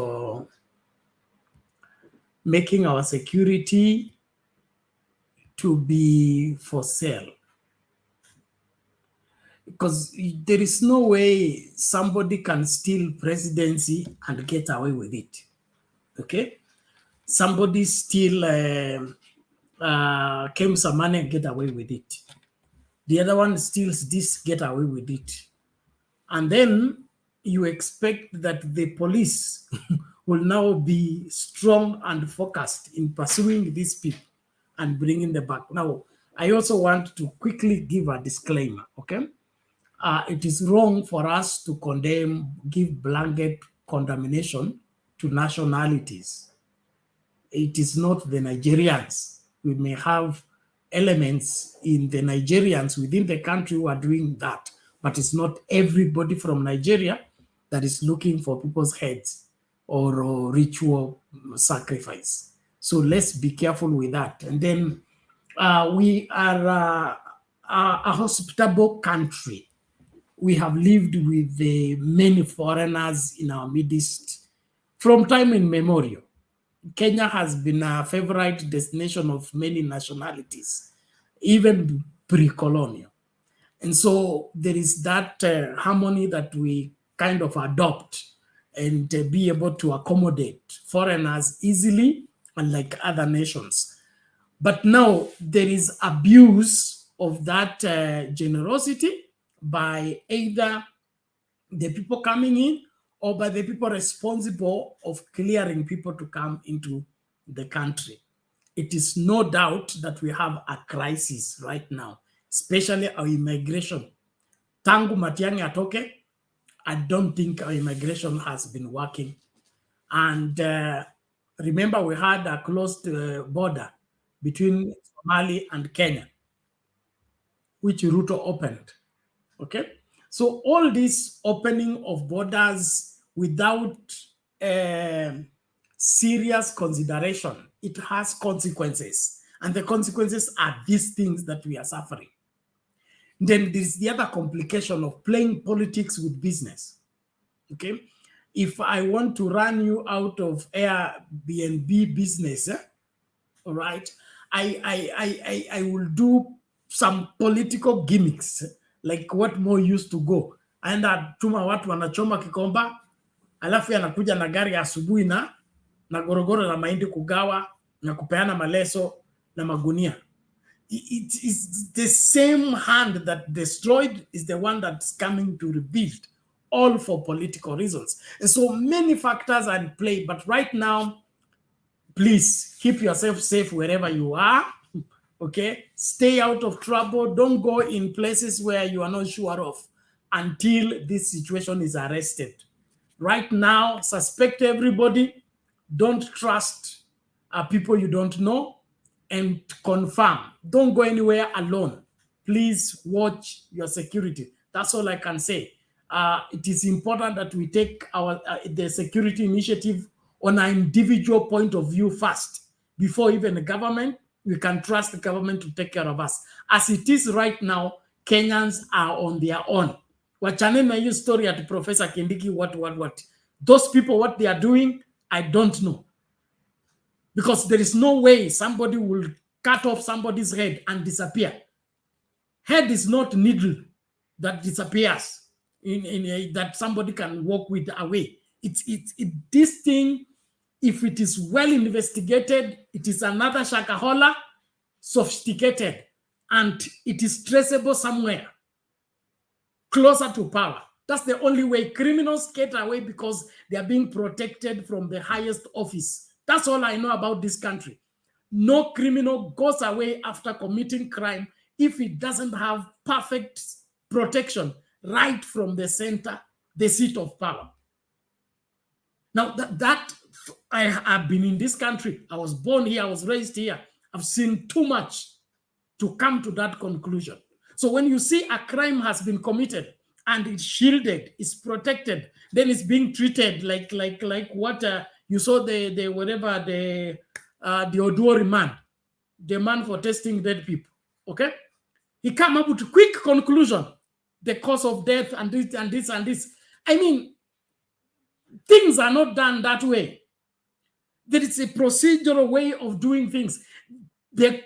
making our security to be for sale. Because there is no way somebody can steal presidency and get away with it. Okay? Somebody steal came some money and get away with it. The other one steals this, get away with it. And then you expect that the police will now be strong and focused in pursuing these people and bringing them back. Now, I also want to quickly give a disclaimer, okay? It is wrong for us to condemn, give blanket condemnation to nationalities. It is not the Nigerians. We may have elements in the Nigerians within the country who are doing that, but it's not everybody from Nigeria that is looking for people's heads or ritual sacrifice. So let's be careful with that. And then we are a hospitable country. We have lived with many foreigners in our midst from time immemorial. Kenya has been a favorite destination of many nationalities, even pre-colonial. And so there is that harmony that we kind of adopt and be able to accommodate foreigners easily, unlike other nations. But now there is abuse of that generosity by either the people coming in or by the people responsible of clearing people to come into the country. It is no doubt that we have a crisis right now, especially our immigration. Tangu Matiang'i atoke, I don't think our immigration has been working. And remember, we had a closed border between Somali and Kenya, which Ruto opened, okay? So all this opening of borders without serious consideration, it has consequences. And the consequences are these things that we are suffering. Then there's the other complication of playing politics with business, okay? If I want to run you out of Airbnb business, all right, I will do some political gimmicks like what Mo used to go. Aenda tuma watu wanachoma Kikomba, alafu anakuja na gari asubuhi na gorogoro na mahindi kugawa na kupeana maleso na magunia. It is the same hand that destroyed is the one that's coming to rebuild, all for political reasons. And so many factors are in play, but right now, please keep yourself safe wherever you are, okay? Stay out of trouble. Don't go in places where you are not sure of until this situation is arrested. Right now, suspect everybody. Don't trust people you don't know, and confirm. Don't go anywhere alone. Please watch your security. That's all I can say. It is important that we take the security initiative on an individual point of view first. Before even the government, we can trust the government to take care of us. As it is right now, Kenyans are on their own. Wachane na hiyo story at Professor Kindiki, what. Those people, what they are doing, I don't know. Because there is no way somebody will cut off somebody's head and disappear. Head is not needle that disappears that somebody can walk with away. This thing, if it is well investigated, it is another shakahola, sophisticated, and it is traceable somewhere closer to power. That's the only way. Criminals get away because they are being protected from the highest office. That's all I know about this country. No criminal goes away after committing crime if it doesn't have perfect protection right from the center, the seat of power. Now, that I have been in this country. I was born here. I was raised here. I've seen too much to come to that conclusion. So when you see a crime has been committed and it's shielded, it's protected, then it's being treated like what you saw the Oduori man, the man for testing dead people. Okay, he came up with a quick conclusion: the cause of death and this and this and this. I mean, things are not done that way. There is a procedural way of doing things. The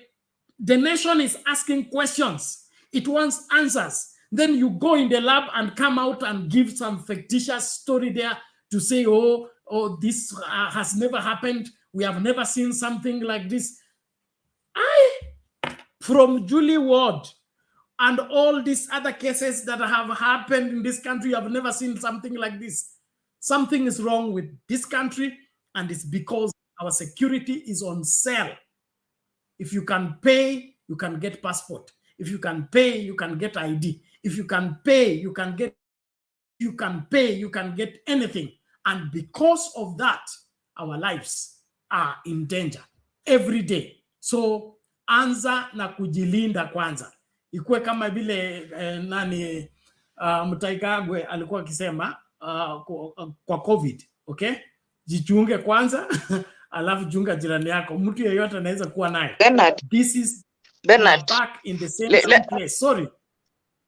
nation is asking questions. It wants answers. Then you go in the lab and come out and give some fictitious story there to say, oh, this has never happened. We have never seen something like this. From Julie Ward and all these other cases that have happened in this country, I've never seen something like this. Something is wrong with this country, and it's because our security is on sale. If you can pay, you can get passport. If you can pay, you can get ID. If you can pay, you can get anything. And because of that, our lives are in danger every day. So anza na kujilinda kwanza. Ikuwe kama vile Mutaikagwe alikuwa akisema kwa COVID, okay? Jichunge kwanza alafu chunga jirani yako. Mtu yeyote anaweza kuwa naye. This is back in the same place. Sorry.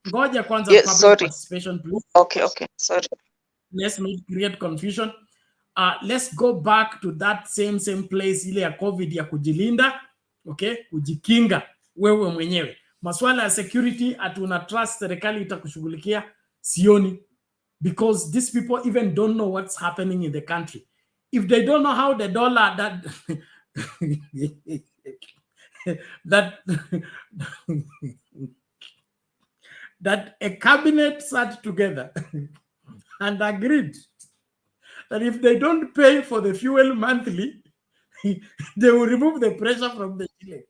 Ngoja kwanza public participation, please. Okay, sorry. Let's not create confusion. Let's go back to that same place ile ya COVID ya kujilinda, okay? Kujikinga wewe mwenyewe. Masuala ya security atuna trust serikali itakushughulikia, sioni, because these people even don't know what's happening in the country. If they don't know how the dollar that a cabinet sat together and agreed that if they don't pay for the fuel monthly, they will remove the pressure from the shilling.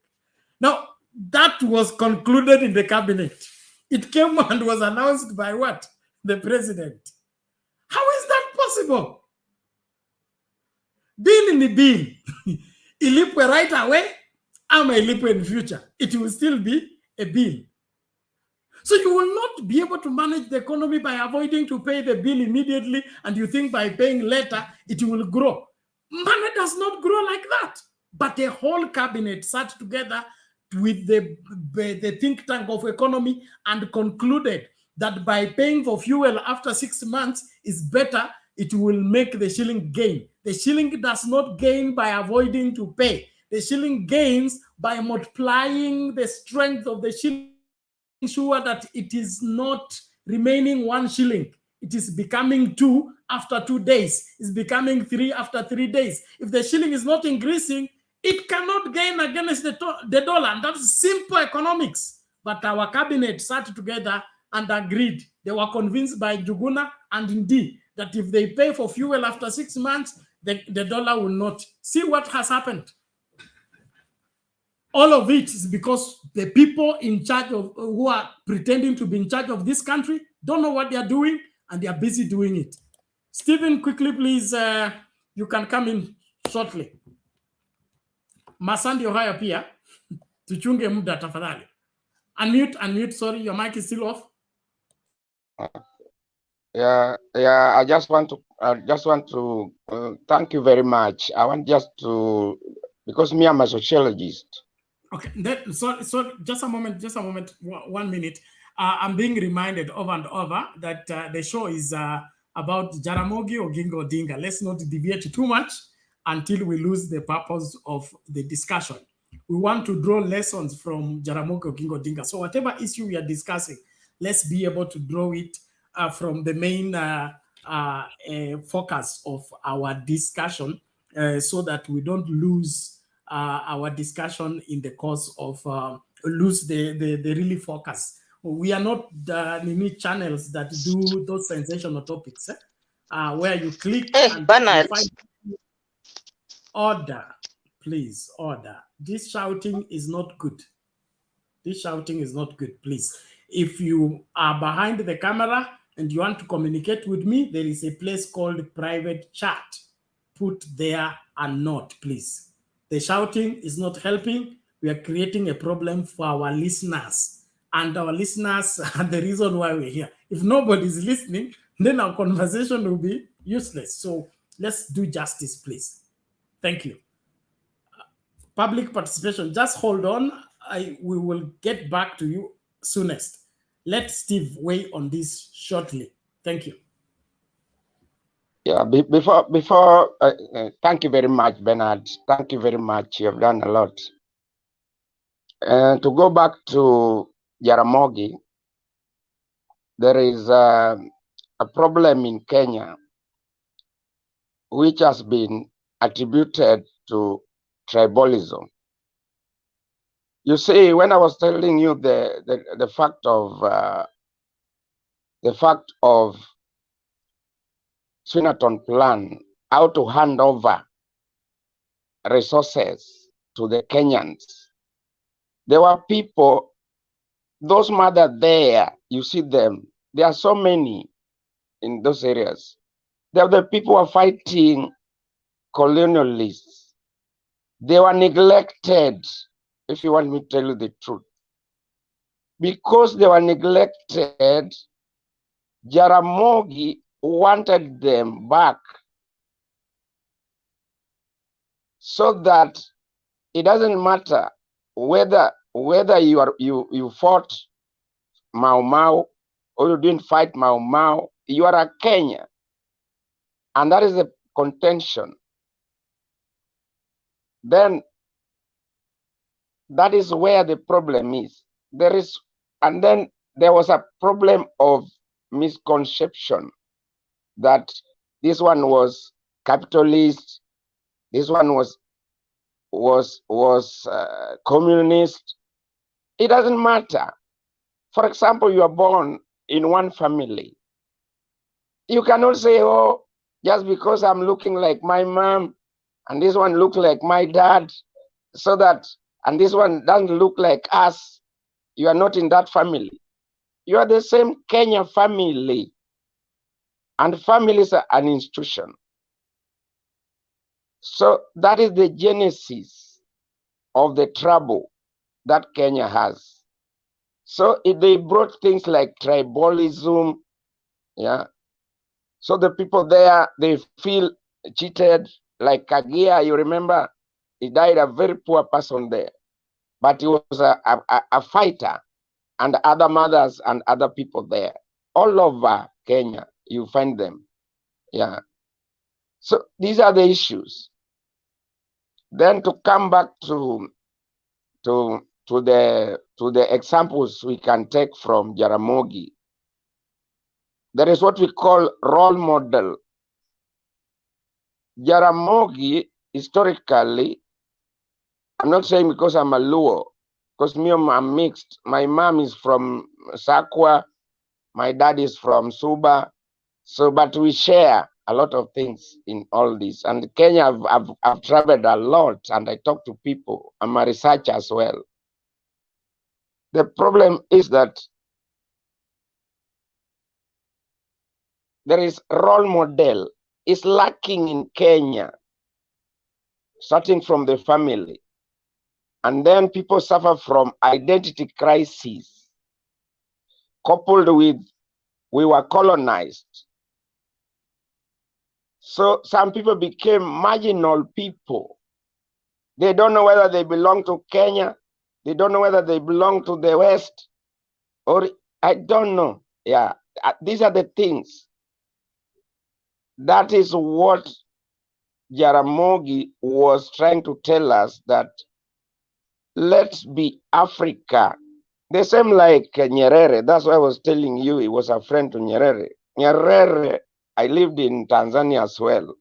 Now, that was concluded in the cabinet. It came and was announced by what? The president. How is that possible? Bill in the bill. Ilipwe right away, ama ilipwe in future. It will still be a bill. So you will not be able to manage the economy by avoiding to pay the bill immediately, and you think by paying later, it will grow. Money does not grow like that. But the whole cabinet sat together with the think tank of economy and concluded that by paying for fuel after 6 months is better, it will make the shilling gain. The shilling does not gain by avoiding to pay. The shilling gains by multiplying the strength of the shilling, sure that it is not remaining 1 shilling. It is becoming 2 after 2 days. It's becoming 3 after 3 days. If the shilling is not increasing, it cannot gain against the dollar. And that's simple economics. But our cabinet sat together and agreed. They were convinced by Juguna and indeed that if they pay for fuel after 6 months, the dollar will not. See what has happened. All of it is because the people in charge of, who are pretending to be in charge of this country, don't know what they are doing, and they are busy doing it. Stephen, quickly, please, you can come in shortly. Masandi Ohio pia, tuchunge muda tafadhali. Unmute, sorry, your mic is still off. Yeah, I just want to thank you very much. I want just to, because me, I'm a sociologist. Okay, so just a moment, 1 minute. I'm being reminded over and over that the show is about Jaramogi Oginga Odinga. Let's not deviate too much until we lose the purpose of the discussion. We want to draw lessons from Jaramogi Oginga Odinga. So whatever issue we are discussing, let's be able to draw it from the main focus of our discussion so that we don't lose our discussion in the course of lose the really focus. We are not the channels that do those sensational topics where you click and Bernard. find order. Please, order. This shouting is not good. This shouting is not good, please. If you are behind the camera and you want to communicate with me, there is a place called private chat. Put there and not, please. The shouting is not helping. We are creating a problem for our listeners. And our listeners are the reason why we're here. If nobody is listening, then our conversation will be useless. So let's do justice, please. Thank you. Public participation, just hold on. We will get back to you soonest. Let Steve weigh on this shortly. Thank you. Yeah, before thank you very much, Bernard. Thank you very much. You have done a lot. To go back to Jaramogi, there is a problem in Kenya which has been attributed to tribalism. You see, when I was telling you the fact of Swinaton plan, how to hand over resources to the Kenyans, there were people, those mothers there, you see them, there are so many in those areas. They are the people who are fighting colonialists. They were neglected, if you want me to tell you the truth. Because they were neglected, Jaramogi wanted them back so that it doesn't matter whether you fought Mau Mau or you didn't fight Mau Mau, you are a Kenyan. And that is the contention. Then that is where the problem is. And then there was a problem of misconception that this one was capitalist, this one was communist. It doesn't matter. For example, you are born in one family. You cannot say, oh, just because I'm looking like my mom and this one looks like my dad, so that, and this one doesn't look like us, you are not in that family. You are the same Kenya family. And families are an institution. So that is the genesis of the trouble that Kenya has. So they brought things like tribalism, yeah. So the people there, they feel cheated, like Kagia, you remember, he died a very poor person there, but he was a fighter, and other mothers and other people there. All over Kenya, you find them, yeah. So these are the issues. Then to come back to the examples we can take from Jaramogi, there is what we call role model. Jaramogi, historically, I'm not saying because I'm a Luo, because me, I'm mixed. My mom is from Sakwa, my dad is from Suba, so but we share a lot of things in all this. And Kenya, I've traveled a lot, and I talk to people. I'm a researcher as well. The problem is that there is role model is lacking in Kenya, starting from the family. And then people suffer from identity crisis, coupled with we were colonized. So some people became marginal people. They don't know whether they belong to Kenya. They don't know whether they belong to the West, or I don't know. Yeah, these are the things. That is what Jaramogi was trying to tell us, that let's be Africa. The same like Nyerere. That's why I was telling you he was a friend to Nyerere. Nyerere, I lived in Tanzania as well,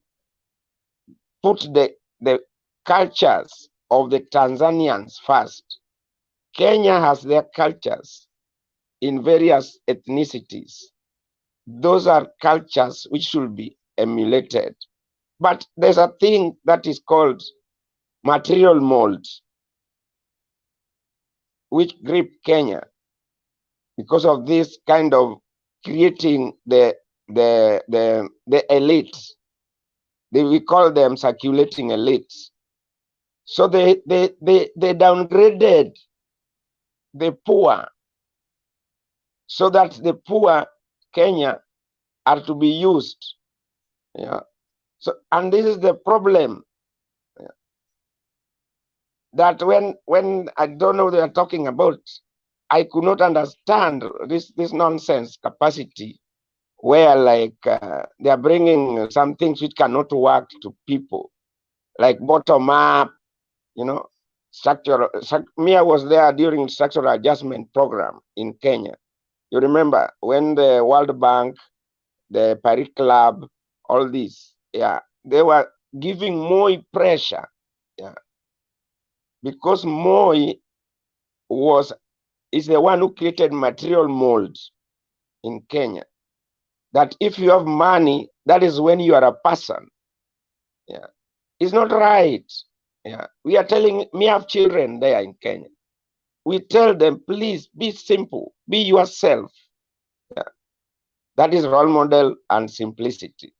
put the cultures of the Tanzanians first. Kenya has their cultures in various ethnicities. Those are cultures which should be emulated. But there's a thing that is called material mold, which grip Kenya because of this kind of creating the elites. We call them circulating elites. So they downgraded the poor, so that the poor Kenya are to be used. Yeah. So, and this is the problem. Yeah. That when I don't know what they are talking about, I could not understand this nonsense capacity, where like they are bringing some things which cannot work to people, like bottom up, you know, structural. Mia was there during structural adjustment program in Kenya. You remember when the World Bank, the Paris Club, all these, yeah, they were giving Moi pressure, yeah, because Moi is the one who created material molds in Kenya. That if you have money, that is when you are a person. Yeah, it's not right. Yeah, we have children there in Kenya. We tell them, please be simple, be yourself. Yeah. That is role model and simplicity.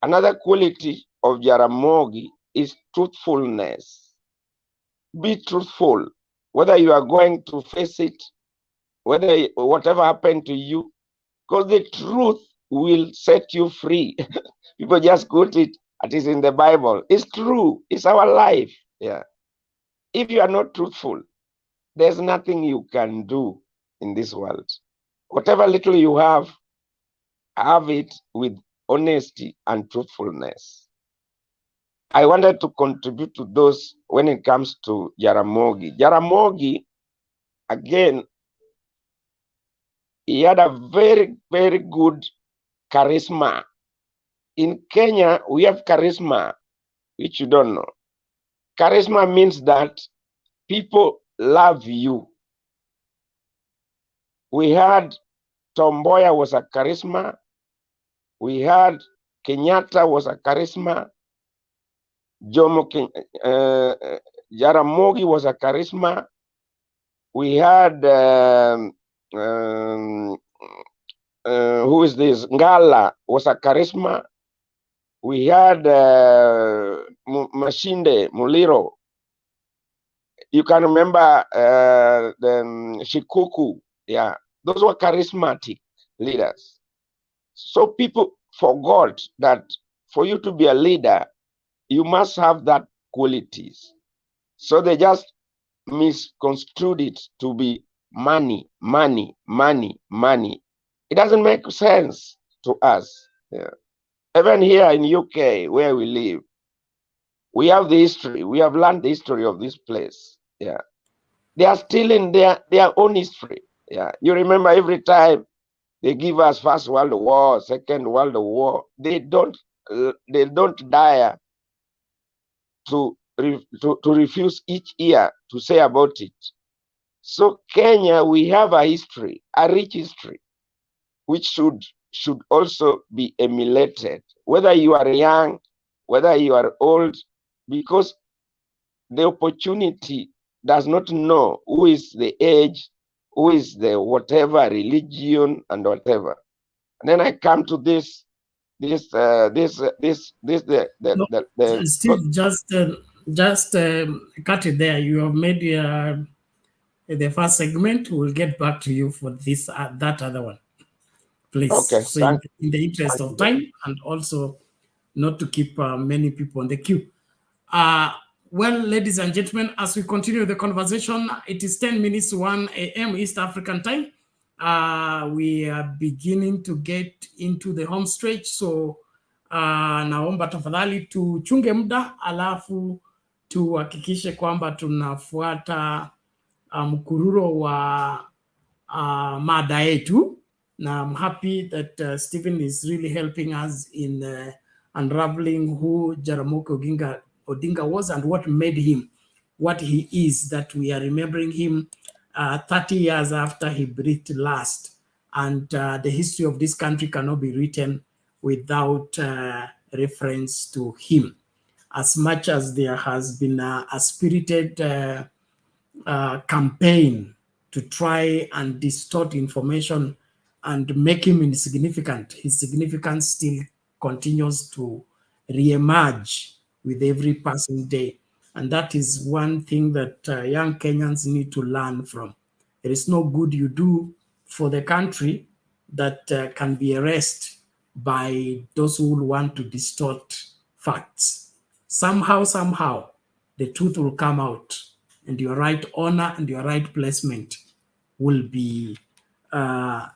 Another quality of Jaramogi is truthfulness. Be truthful, whether you are going to face it, whatever happened to you, because the truth will set you free. People just quote it, it is in the Bible. It's true. It's our life. Yeah. If you are not truthful, there's nothing you can do in this world. Whatever little you have it with honesty and truthfulness. I wanted to contribute to those when it comes to Jaramogi. Jaramogi, again, he had a very, very good charisma. In Kenya, we have charisma, which you don't know. Charisma means that people love you. We had Tomboya was a charisma. We had Kenyatta was a charisma. Jaramogi was a charisma. We had who is this? Ngala was a charisma. We had Mashinde Muliro. You can remember the Shikuku. Yeah, those were charismatic leaders. So people forgot that for you to be a leader, you must have that qualities. So they just misconstrued it to be money, money, money, money. It doesn't make sense to us. Yeah. Even here in UK, where we live, we have the history. We have learned the history of this place. Yeah, they are still in their own history. Yeah, you remember every time they give us First World War, Second World War, they don't dare to refuse each year to say about it. So Kenya, we have a history, a rich history, which should also be emulated, whether you are young, whether you are old, because the opportunity does not know who is the age, who is the whatever religion and whatever. And then I come to this. Steve, just cut it there. You have made the first segment. We'll get back to you for this that other one, please. Okay. So in the interest of time and also not to keep many people on the queue. Well, ladies and gentlemen, as we continue the conversation, it is 10 minutes to 1 a.m. East African time. We are beginning to get into the home stretch, so naomba tafadhali tuchunge muda alafu tuhakikishe kwamba tunafuata mkururo wa mada yetu, na I'm happy that Stephen is really helping us in unraveling who Jaramogi Odinga was and what made him what he is, that we are remembering him 30 years after he breathed last. And the history of this country cannot be written without reference to him. As much as there has been a spirited campaign to try and distort information and make him insignificant, his significance still continues to re-emerge with every passing day. And that is one thing that young Kenyans need to learn from. There is no good you do for the country that can be erased by those who want to distort facts. Somehow, the truth will come out, and your right honor and your right placement will be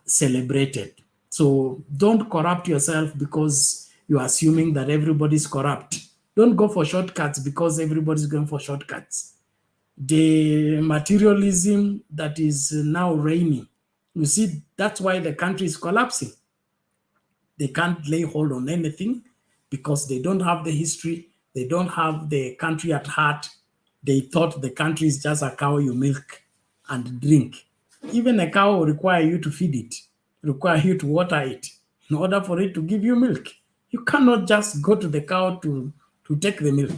celebrated. So don't corrupt yourself because you're assuming that everybody's corrupt. Don't go for shortcuts because everybody's going for shortcuts. The materialism that is now reigning, you see, that's why the country is collapsing. They can't lay hold on anything because they don't have the history. They don't have the country at heart. They thought the country is just a cow you milk and drink. Even a cow will require you to feed it, require you to water it in order for it to give you milk. You cannot just go to the cow to take the milk.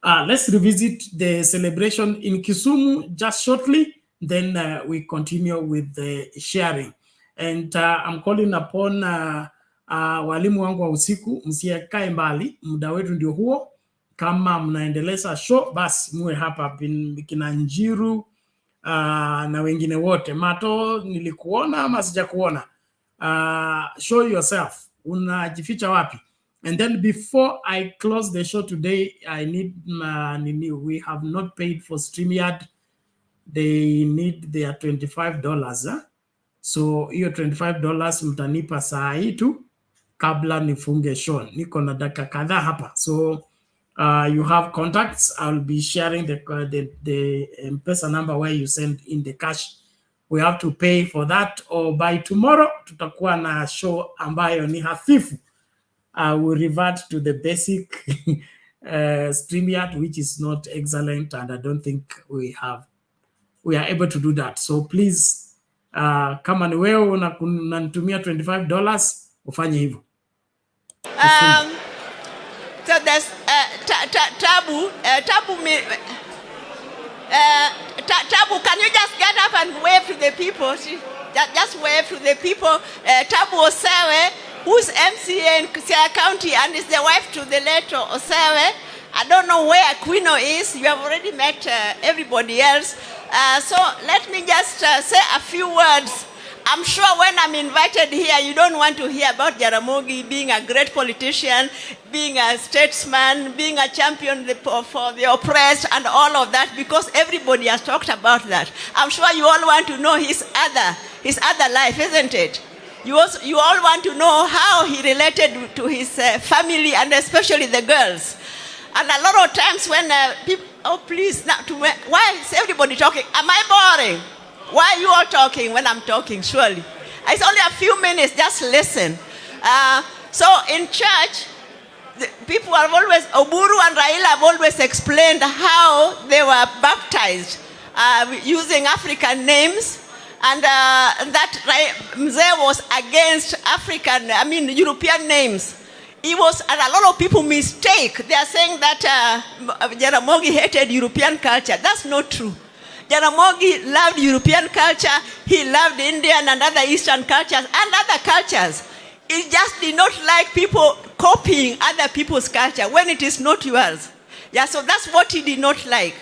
Let's revisit the celebration in Kisumu just shortly, then we continue with the sharing. And I'm calling upon walimu wangu wa usiku, msiakae mbali, muda wetu ndio huo. Kama mnaendeleza show, basi muwe hapa kina Njiru na wengine wote. Mato, nilikuona ama sijakuona? Show yourself. Unajificha wapi? And then before I close the show today, I need, we have not paid for StreamYard. They need their $25. So hiyo $25 mtanipa saa hii tu kabla nifunge show. Niko na dakika kadhaa hapa. So you have contacts. I'll be sharing the M-Pesa number where you send in the cash. We have to pay for that, or by tomorrow tutakuwa na show ambayo ni hafifu. We'll revert to the basic StreamYard, which is not excellent, and I don't think we are able to do that. So please, kama ni wewe unanitumia $25, ufanye hivyo. So there's Tabu, can you just get up and wave to the people? Just wave to the people. Tabu Osewe, who's MCA in Kisia County and is the wife to the late Osewe. I don't know where Aquino is. You have already met everybody else. So let me just say a few words. I'm sure when I'm invited here, you don't want to hear about Jaramogi being a great politician, being a statesman, being a champion for the oppressed and all of that, because everybody has talked about that. I'm sure you all want to know his other life, isn't it? You all want to know how he related to his family and especially the girls. And a lot of times when people, oh please, why is everybody talking? Am I boring? Why are you all talking when I'm talking, surely? It's only a few minutes, just listen. So in church, people have always, Oburu and Raila have always explained how they were baptized using African names. And that Mzee was against European names. And a lot of people mistake. They are saying that Jaramogi hated European culture. That's not true. Jaramogi loved European culture. He loved Indian and other Eastern cultures and other cultures. He just did not like people copying other people's culture when it is not yours. Yeah, so that's what he did not like.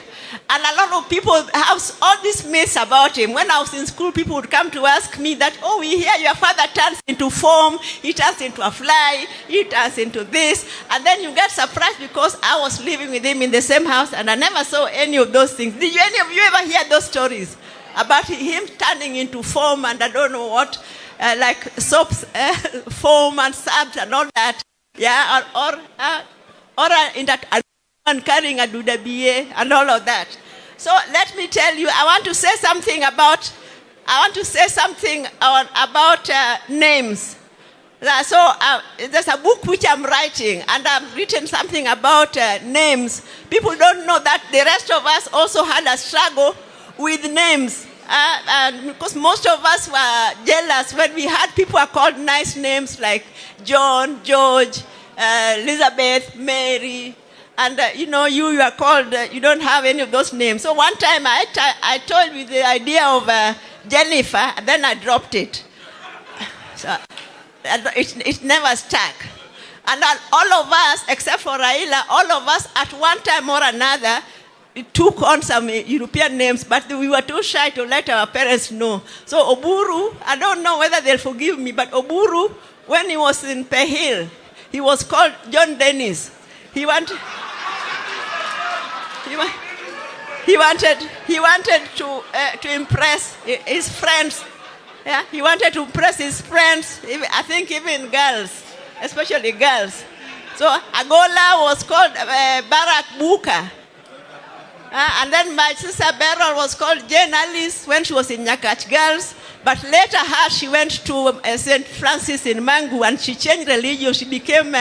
And a lot of people have all these myths about him. When I was in school, people would come to ask me that, oh, we hear your father turns into foam, he turns into a fly, he turns into this. And then you get surprised because I was living with him in the same house and I never saw any of those things. Did any of you ever hear those stories about him turning into foam and I don't know what, like soaps, foam and subs and all that? Yeah, or in that... and carrying a dudabiye and all of that. So let me tell you, I want to say something about names. So there's a book which I'm writing, and I've written something about names. People don't know that the rest of us also had a struggle with names. And because most of us were jealous when we had people are called nice names like John, George, Elizabeth, Mary. And you are called, you don't have any of those names. So one time I told you the idea of Jennifer, and then I dropped it. So it never stuck. And all of us, except for Raila, all of us at one time or another, took on some European names, but we were too shy to let our parents know. So Oburu, I don't know whether they'll forgive me, but Oburu, when he was in Pehil, he was called John Dennis. He wanted to impress his friends. Yeah, he wanted to impress his friends. I think even girls, especially girls. So Agola was called Barack Buka, and then my sister Beryl was called Jane Alice when she was in Nyakach Girls. But later, she went to St. Francis in Mangu, and she changed religion. She became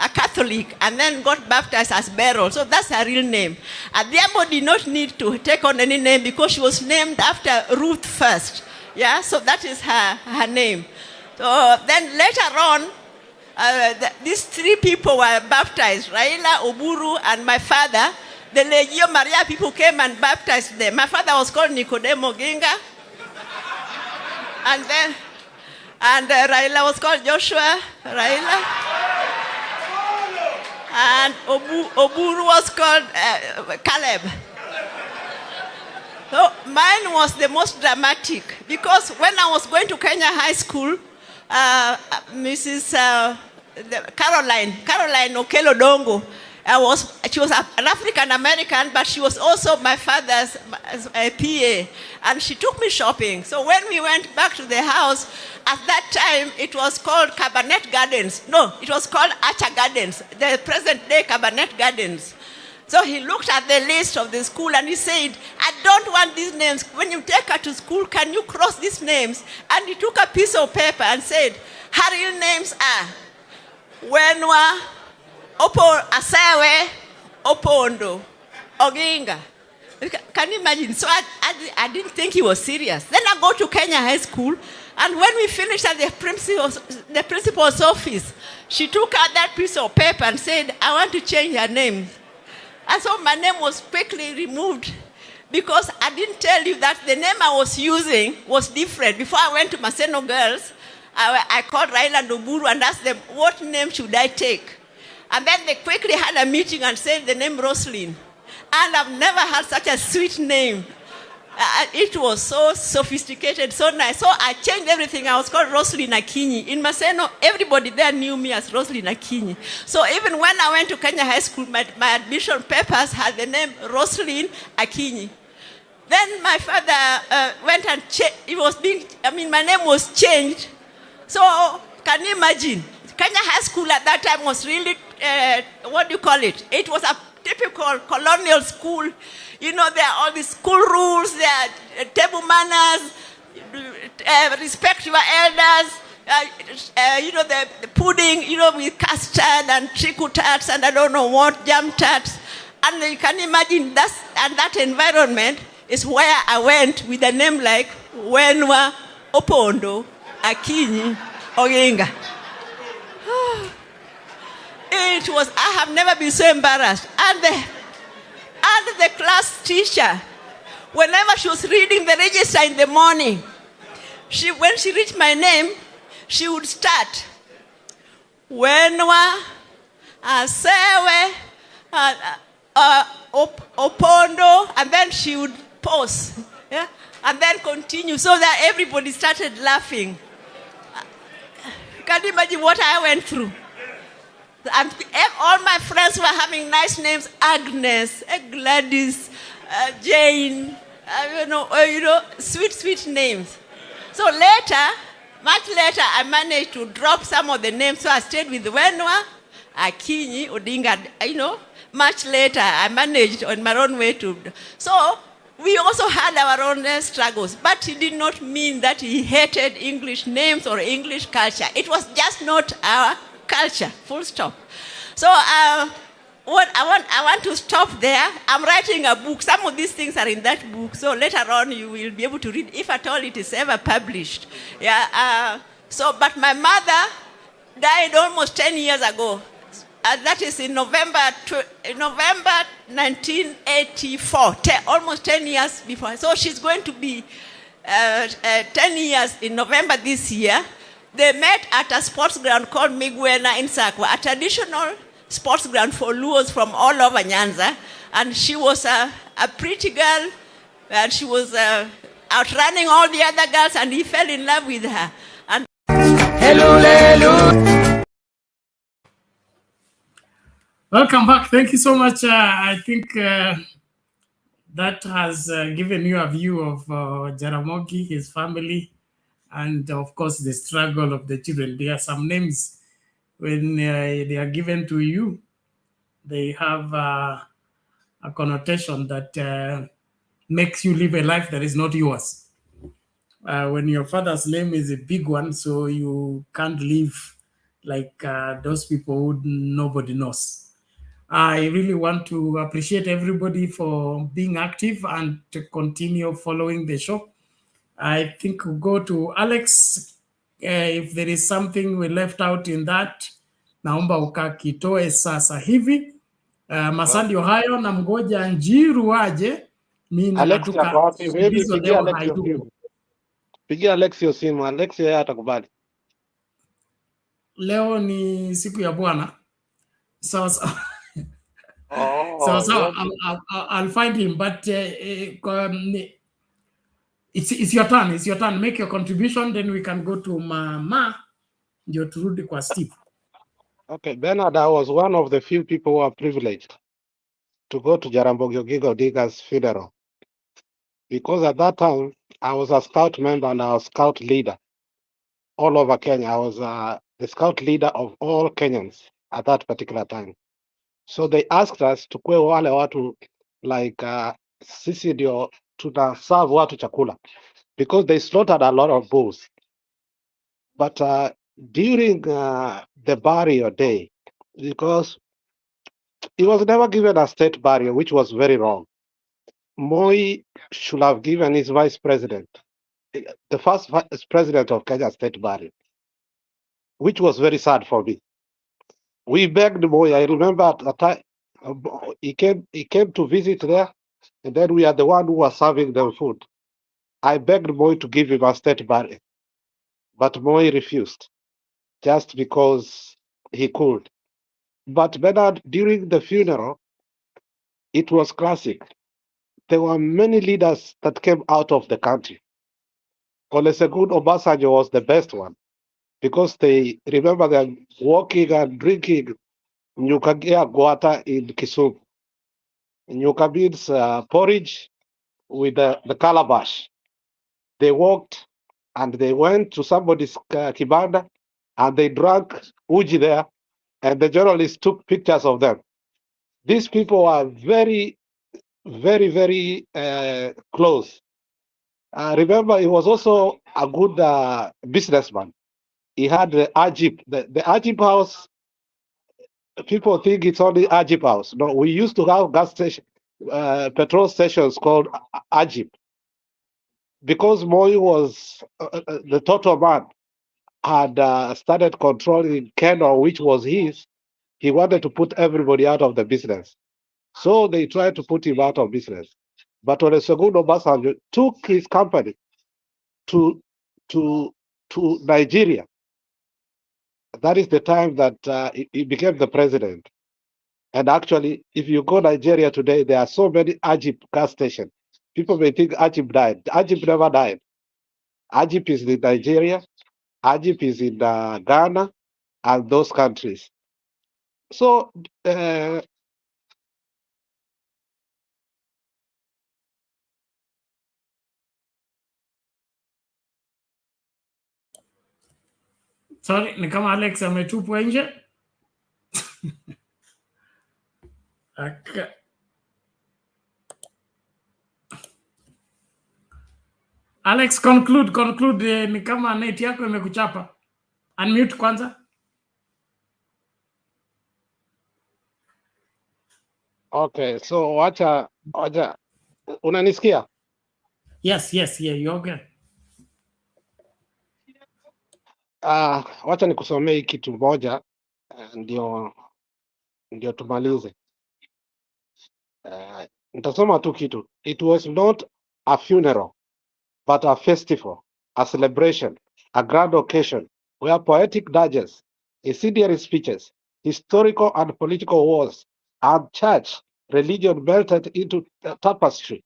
a Catholic and then got baptized as Beryl. So that's her real name. Adhiambo did not need to take on any name because she was named after Ruth first. Yeah, so that is her name. So then later on, these three people were baptized, Raila, Oburu, and my father. The Legio Maria people came and baptized them. My father was called Nicodemo Oginga. And Raila was called Joshua Raila. And Oburu was called Caleb. So mine was the most dramatic because when I was going to Kenya High School, Mrs. Caroline Okello Dongo, she was an African American, but she was also my father's PA, and she took me shopping. So when we went back to the house, at that time it was called Cabernet Gardens. No, it was called Archer Gardens, the present day Cabernet Gardens. So he looked at the list of the school and he said, I don't want these names. When you take her to school, can you cross these names? And he took a piece of paper and said, her real names are Wenwa, Asewe, Opondo, Oginga. Can you imagine? So I didn't think he was serious. Then I go to Kenya High School, and when we finished at the principal's office, she took out that piece of paper and said, I want to change her name. And so my name was quickly removed because I didn't tell you that the name I was using was different. Before I went to Maseno Girls, I called Raila and Oburu and asked them, what name should I take? And then they quickly had a meeting and said the name Roslyn. And I've never had such a sweet name. It was so sophisticated, so nice. So I changed everything. I was called Roslyn Akinyi. In Maseno, everybody there knew me as Roslyn Akinyi. So even when I went to Kenya High School, my admission papers had the name Roslyn Akinyi. Then my father went and my name was changed. So can you imagine? Kenya High School at that time was really, what do you call it? It was a typical colonial school. You know, there are all these school rules, there are table manners, respect your elders, the pudding, with custard and trickle tarts and I don't know what, jam tarts. And you can imagine that environment is where I went with a name like Wenwa Opondo Akinyi Oginga. I have never been so embarrassed. And the class teacher, whenever she was reading the register in the morning, when she reached my name, she would start, Wenwa, Asewe, Opondo, and then she would pause, yeah? And then continue, so that everybody started laughing. Can you imagine what I went through? And all my friends were having nice names: Agnes, Gladys, Jane, sweet names. So much later, I managed to drop some of the names. So I stayed with Wenwa, Akinyi, Odinga. Much later, I managed on my own way to. So we also had our own struggles, but it did not mean that he hated English names or English culture. It was just not our culture, full stop. So I want to stop there. I'm writing a book. Some of these things are in that book. So later on you will be able to read, if at all it is ever published. Yeah. But my mother died almost 10 years ago. That is in November 1984, almost 10 years before. So she's going to be 10 years in November this year. They met at a sports ground called Migwena in Sakwa, a traditional sports ground for Luos from all over Nyanza. And she was a pretty girl, and she was outrunning all the other girls, and he fell in love with her. And hello. Welcome back. Thank you so much. I think that has given you a view of Jaramogi, his family, and of course the struggle of the children. There are some names, when they are given to you, they have a connotation that makes you live a life that is not yours. When your father's name is a big one, so you can't live like those people who nobody knows. I really want to appreciate everybody for being active and to continue following the show. I think we'll go to Alex. If there is something we left out in that, naomba ukakitoe sasa hivi. Masandi Ohio na mgoja Njiru aje. Mimi Alex yako natuka wapi? Maybe hizo pigia leo Alex hiyo haidumu. simu. Pigia Alex hiyo simu. Alex yeye atakubali. Leo ni siku ya Bwana. So Oh, I'll find him, but it's your turn. It's your turn. Make your contribution, then we can go to Mama. Ndio turudi kwa Steve. okay. Bernard, I was one of the few people who are privileged to go to Jaramogi Oginga Odinga's funeral. Because at that time, I was a scout member and I was scout leader all over Kenya. I was the scout leader of all Kenyans at that particular time. So they asked us to kwe wale watu like sisi ndio tuna serve watu chakula because they slaughtered a lot of bulls. But during the burial day, because he was never given a state burial, which was very wrong. Moi should have given his vice president, the first vice president of Kenya, state burial, which was very sad for me. We begged Moi. I remember at the time he came to visit there, and then we are the one who was serving them food. I begged Moi to give him a state burial, but Moi refused, just because he could. But Bernard, during the funeral, it was classic. There were many leaders that came out of the country. Olusegun Obasanjo was the best one because they remember them walking and drinking Nyukagia Guata in Kisumu. Nyuka means porridge with the calabash. They walked and they went to somebody's kibanda and they drank uji there, and the journalists took pictures of them. These people are very, very, very close. Remember, he was also a good businessman. He had the Ajip. The Ajip house, people think it's only Ajip house. No, we used to have gas station, petrol stations called Ajip. Because Moi was the total man, had started controlling Keno, which was his, he wanted to put everybody out of the business. So they tried to put him out of business. But Olusegun Obasanjo took his company to Nigeria. That is the time that he became the president. And actually, if you go Nigeria today, there are so many Ajip gas stations. People may think Ajip died. Ajip never died. Ajip is in Nigeria. Ajip is in Ghana and those countries. So Sorry, ni kama Alex ametupwa nje. Alex, conclude. Ni kama net yako imekuchapa. Unmute kwanza. okay, so wacha unanisikia? Yes, yeah, you okay. Wacha nikusomee hii kitu moja ndio tumalize. Nitasoma tu kitu. It was not a funeral, but a festival, a celebration, a grand occasion where poetic dirges, incendiary speeches, historical and political wars, and church religion melted into the tapestry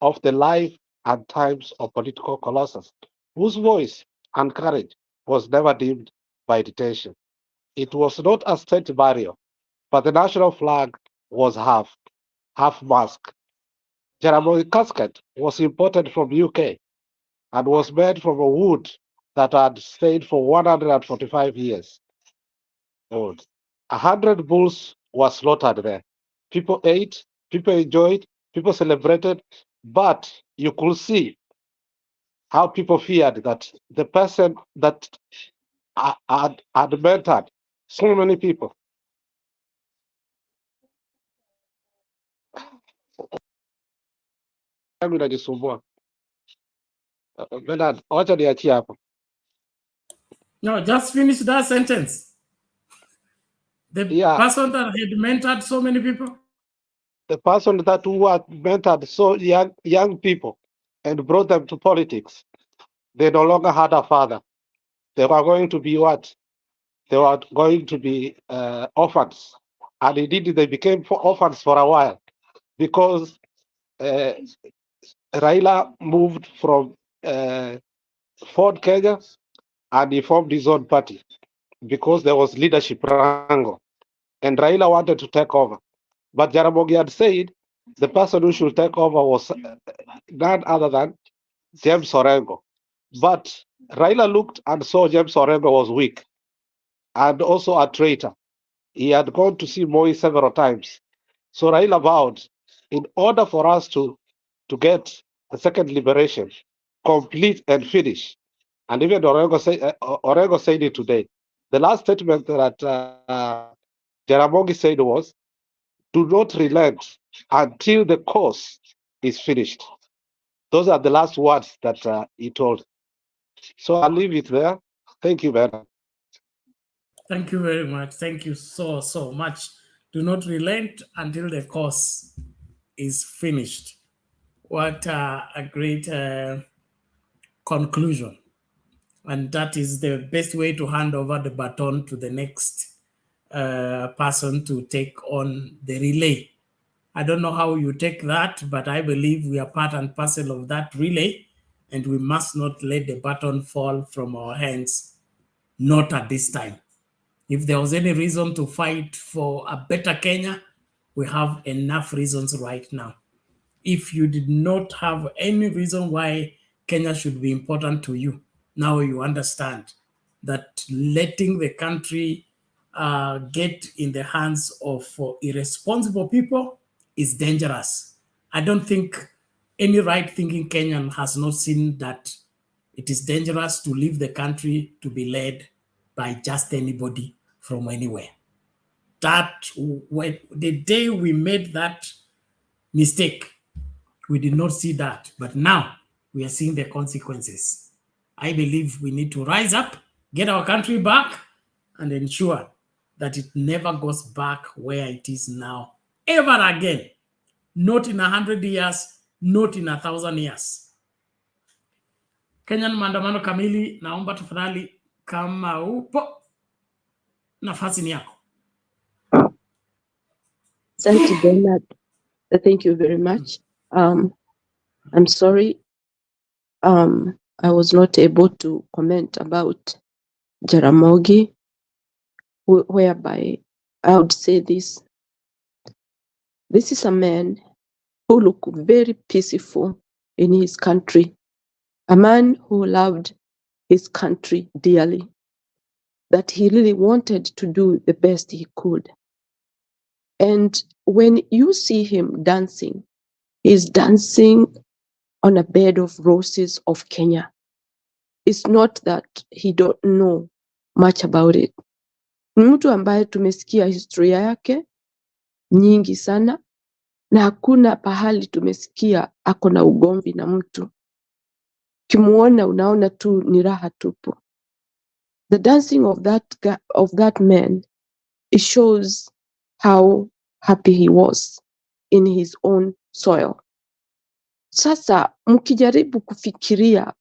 of the life and times of political colossus, whose voice and courage was never dimmed by detention. It was not a state burial, but the national flag was half-mast. Jaramogi casket was imported from UK and was made from a wood that had stayed for 145 years old. 100 bulls were slaughtered there. People ate, people enjoyed, people celebrated, but you could see how people feared that the person that had mentored so many people. Yangu inajisumbua. Bernard, wacha niachie hapo. No, just finish that sentence. The person that had mentored so many people? The person that who had mentored so young people and brought them to politics, they no longer had a father. They were going to be what? They were going to be orphans. And indeed, they became orphans for a while because Raila moved from Ford Kenya and he formed his own party because there was leadership wrangle. And Raila wanted to take over. But Jaramogi had said the person who should take over was none other than James Orengo. But Raila looked and saw James Orengo was weak and also a traitor. He had gone to see Moi several times. So Raila vowed, in order for us to get the second liberation complete and finish, and even Orengo said it today, the last statement that Jaramogi said was, do not relent until the cause is finished. Those are the last words that he told. So I'll leave it there. Thank you, Bernard. Thank you very much. Thank you so much. Do not relent until the cause is finished. What a great conclusion. And that is the best way to hand over the baton to the next person to take on the relay. I don't know how you take that, but I believe we are part and parcel of that relay, and we must not let the baton fall from our hands, not at this time. If there was any reason to fight for a better Kenya, we have enough reasons right now. If you did not have any reason why Kenya should be important to you, now you understand that letting the country get in the hands of irresponsible people is dangerous. I don't think any right-thinking Kenyan has not seen that it is dangerous to leave the country to be led by just anybody from anywhere. That when the day we made that mistake, we did not see that, but now we are seeing the consequences. I believe we need to rise up, get our country back, and ensure that it never goes back where it is now, ever again. Not in 100 years, not in 1,000 years. Kenyan maandamano kamili, naomba tafadhali kama upo, nafasi ni yako. Thank you, Bernard. Thank you very much. I'm sorry. I was not able to comment about Jaramogi, whereby I would say this. This is a man who looked very peaceful in his country, a man who loved his country dearly, that he really wanted to do the best he could. And when you see him dancing, he's dancing on a bed of roses of Kenya. It's not that he don't know much about it. Ni mtu ambaye tumesikia historia yake nyingi sana, na hakuna pahali tumesikia ako na ugomvi na mtu. Kimuona unaona tu ni raha tupu. The dancing of that man, it shows how happy he was in his own soil. Sasa mkijaribu kufikiria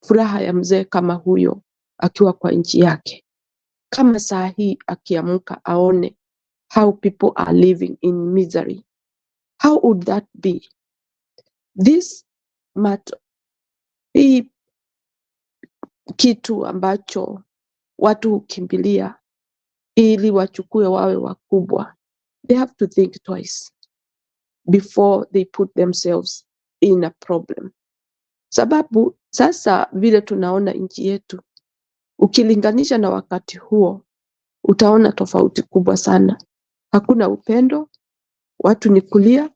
furaha ya mzee kama huyo akiwa kwa nchi yake, kama saa hii akiamka aone how people are living in misery, how would that be? This matter, hii kitu ambacho watu hukimbilia ili wachukue wawe wakubwa, they have to think twice before they put themselves in a problem. Sababu sasa vile tunaona nchi yetu, ukilinganisha na wakati huo, utaona tofauti kubwa sana. Hakuna upendo, watu ni kulia,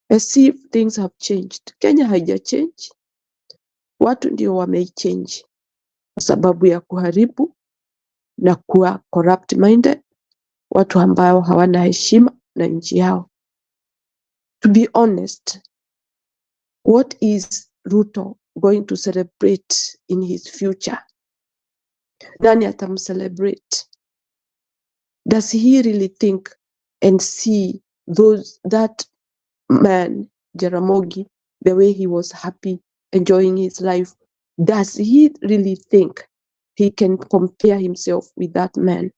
as if things have changed. Kenya haija change, watu ndio wamechange kwa sababu ya kuharibu na kuwa corrupt minded, watu ambao hawana heshima na nchi yao. To be honest, what is Ruto going to celebrate in his future? Nani atamcelebrate? Does he really think and see that man, Jaramogi, the way he was happy, enjoying his life? Does he really think he can compare himself with that man?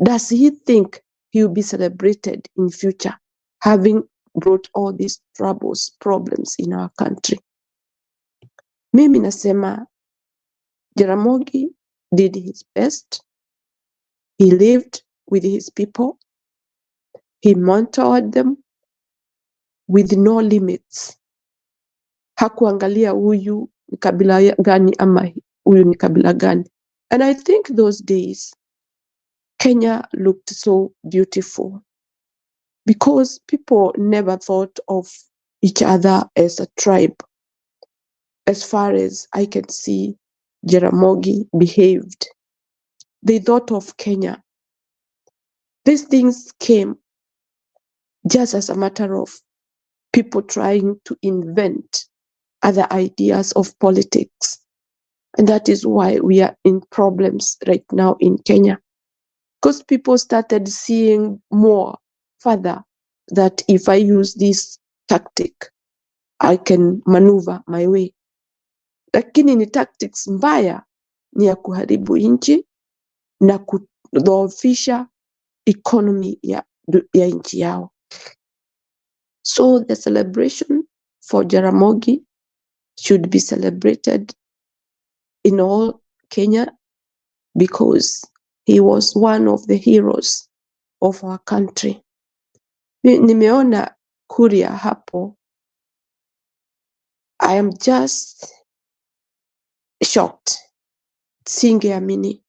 Does he think he will be celebrated in future, having brought all these troubles, problems in our country? Mimi nasema Jaramogi did his best. He lived with his people. He mentored them with no limits. Hakuangalia huyu ni kabila gani ama huyu ni kabila gani. And I think those days, Kenya looked so beautiful because people never thought of each other as a tribe. As far as I can see, Jaramogi behaved. They thought of Kenya. These things came just as a matter of people trying to invent other ideas of politics. And that is why we are in problems right now in Kenya. Because people started seeing more further that if I use this tactic, I can maneuver my way. Lakini ni tactics mbaya, ni ya kuharibu nchi na kudhoofisha economy ya nchi yao. So the celebration for Jaramogi should be celebrated in all Kenya because he was one of the heroes of our country. Nimeona Kuria hapo. I am just shocked. Singeamini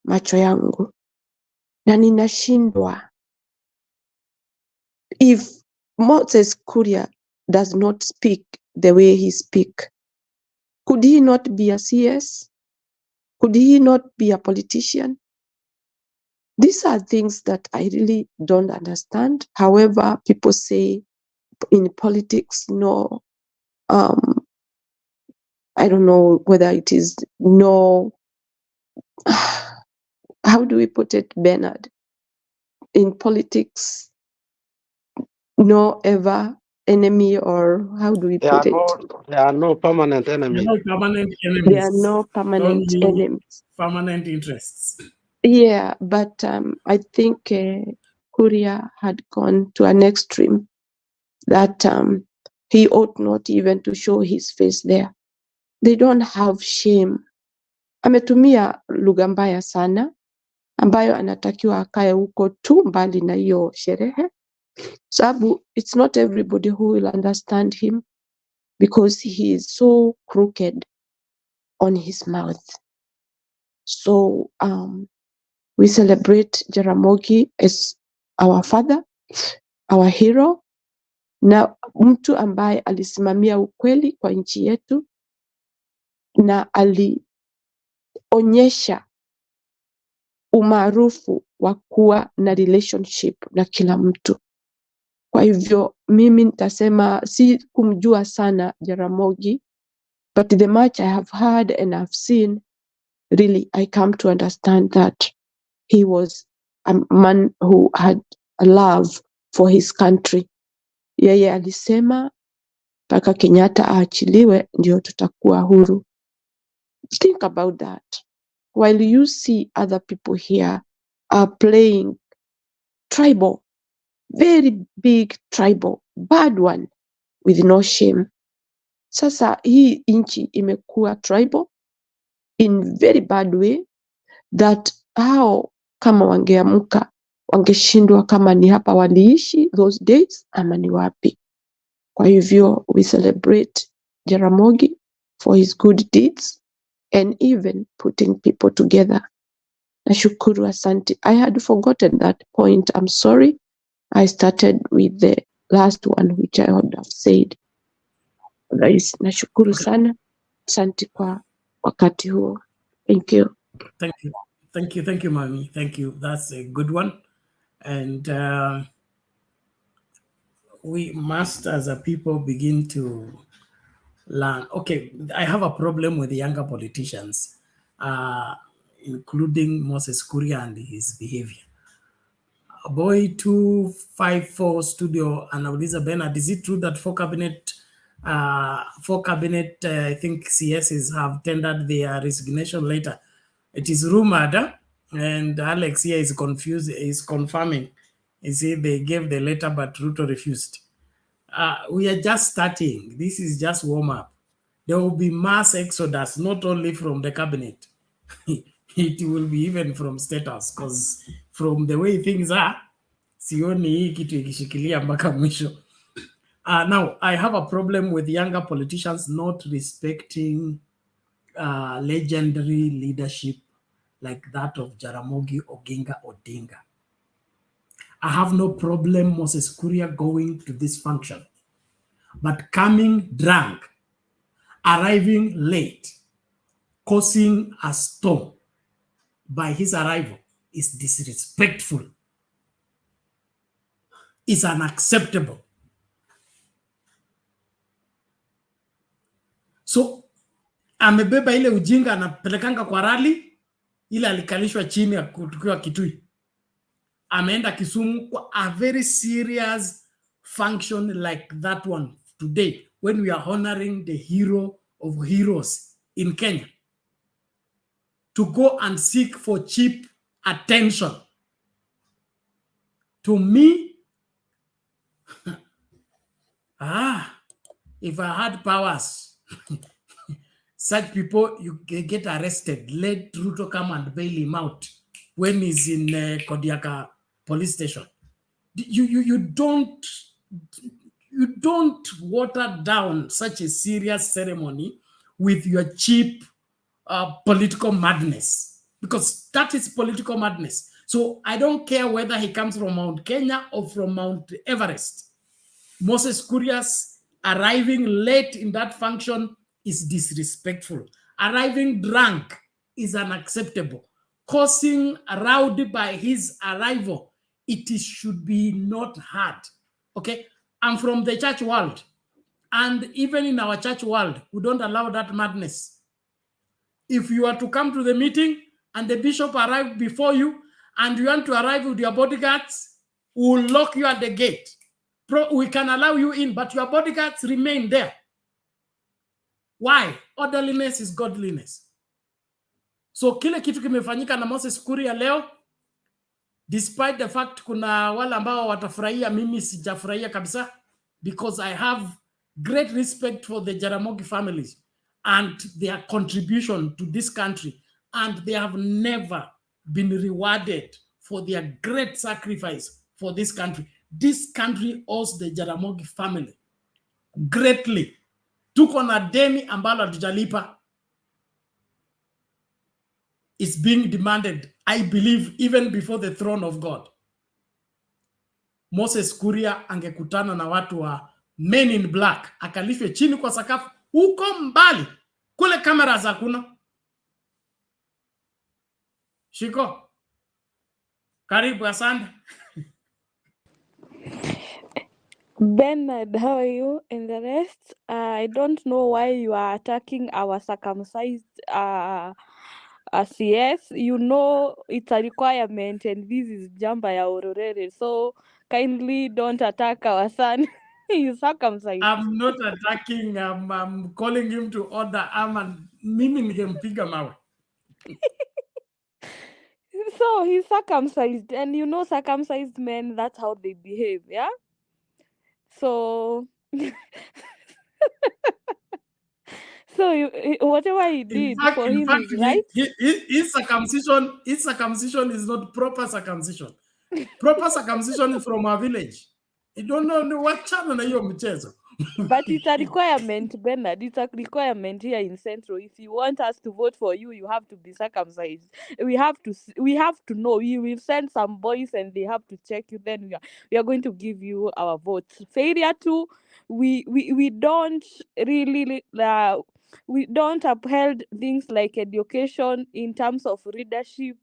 macho yangu. Na ninashindwa. If Moses Kuria does not speak the way he speak, could he not be a CS? Could he not be a politician? These are things that I really don't understand. However, people say in politics, no, I don't know whether it is no, how do we put it, Bernard? In politics, no ever enemy, or how do we put it? There are no permanent enemies. No permanent enemies. There are no permanent enemies. Permanent interests. Yeah, but I think Kuria had gone to an extreme that he ought not even to show his face there. They don't have shame. Ametumia lugha mbaya sana ambayo anatakiwa akae huko tu mbali na hiyo sherehe. Sababu it's not everybody who will understand him because he is so crooked on his mouth. So we celebrate Jaramogi as our father, our hero, na mtu ambaye alisimamia ukweli kwa nchi yetu na alionyesha umaarufu wa kuwa na relationship na kila mtu. Kwa hivyo mimi nitasema si kumjua sana Jaramogi, but the much I have heard and I've seen, really I come to understand that he was a man who had a love for his country. Yeye alisema mpaka Kenyatta aachiliwe ndio tutakuwa huru. Think about that. While you see other people here are playing tribal, very big tribal, bad one with no shame. Sasa hii nchi imekuwa tribal in very bad way that hao kama wangeamka wangeshindwa kama ni hapa waliishi those days ama ni wapi. Kwa hivyo we celebrate Jaramogi for his good deeds and even putting people together. Nashukuru, asante. I had forgotten that point. I'm sorry. I started with the last one which I would have said. Guys, nashukuru sana. Asante kwa wakati huo. Thank you. Thank you. Thank you, Mami. Thank you. That's a good one. And we must, as a people, begin to learn. Okay, I have a problem with the younger politicians, including Moses Kuria and his behavior. Boy 254 studio anauliza Bernard, is it true that four cabinet I think CSs have tendered their resignation letter? It is rumored, and Alex here is confused, is confirming. He said they gave the letter but Ruto refused. We are just starting. This is just warm up. There will be mass exodus, not only from the cabinet. It will be even from State House, because from the way things are, sioni hii kitu ikishikilia mpaka mwisho. Now, I have a problem with younger politicians not respecting legendary leadership like that of Jaramogi Oginga Odinga. I have no problem Moses Kuria going to this function, but coming drunk, arriving late, causing a storm by his arrival is disrespectful. It's unacceptable. So, amebeba ile ujinga anapelekanga kwa rali, ile alikalishwa chini tukiwa Kitui. Ameenda Kisumu kwa a very serious function like that one today, when we are honoring the hero of heroes in Kenya, to go and seek for cheap attention. To me, if I had powers, such people, you get arrested. Let Ruto come and bail him out when he's in Kodiaka police station. You don't water down such a serious ceremony with your cheap political madness, because that is political madness. So I don't care whether he comes from Mount Kenya or from Mount Everest. Moses Kuria's arriving late in that function is disrespectful. Arriving drunk is unacceptable. Causing a rowdy by his arrival, should be not heard. Okay, I'm from the church world, and even in our church world, we don't allow that madness. If you are to come to the meeting and the bishop arrived before you and you want to arrive with your bodyguards, we will lock you at the gate. We can allow you in, but your bodyguards remain there. Why? Orderliness is godliness. So kile kitu kimefanyika na Moses Kuria leo, despite the fact kuna wale ambao watafurahia, mimi sijafurahia kabisa, because I have great respect for the Jaramogi families and their contribution to this country, and they have never been rewarded for their great sacrifice for this country. This country owes the Jaramogi family greatly. Tuko na deni ambalo hatujalipa. It's being demanded, I believe, even before the throne of God. Moses Kuria angekutana na watu wa Men in Black, akalishwe chini kwa sakafu, huko mbali, kule kamera hakuna. Shiko, karibu, asante. Bernard, how are you? And the rest, I don't know why you are attacking our circumcised CS. You know it's a requirement, and this is Jamba ya Ororere. So kindly don't attack our son. He's circumcised. I'm not attacking. I'm calling him to order. Mimi ningempiga mawe. So he's circumcised, and you know circumcised men, that's how they behave, yeah? So so whatever he did for him is right. His circumcision is not proper circumcision. Proper circumcision is from our village. You don't know what channel na hiyo mchezo. But it's a requirement, Bernard. It's a requirement here in Central. If you want us to vote for you, you have to be circumcised. We have to know. We will send some boys and they have to check you. Then we are going to give you our votes. Failure to, we don't really we don't upheld things like education in terms of readership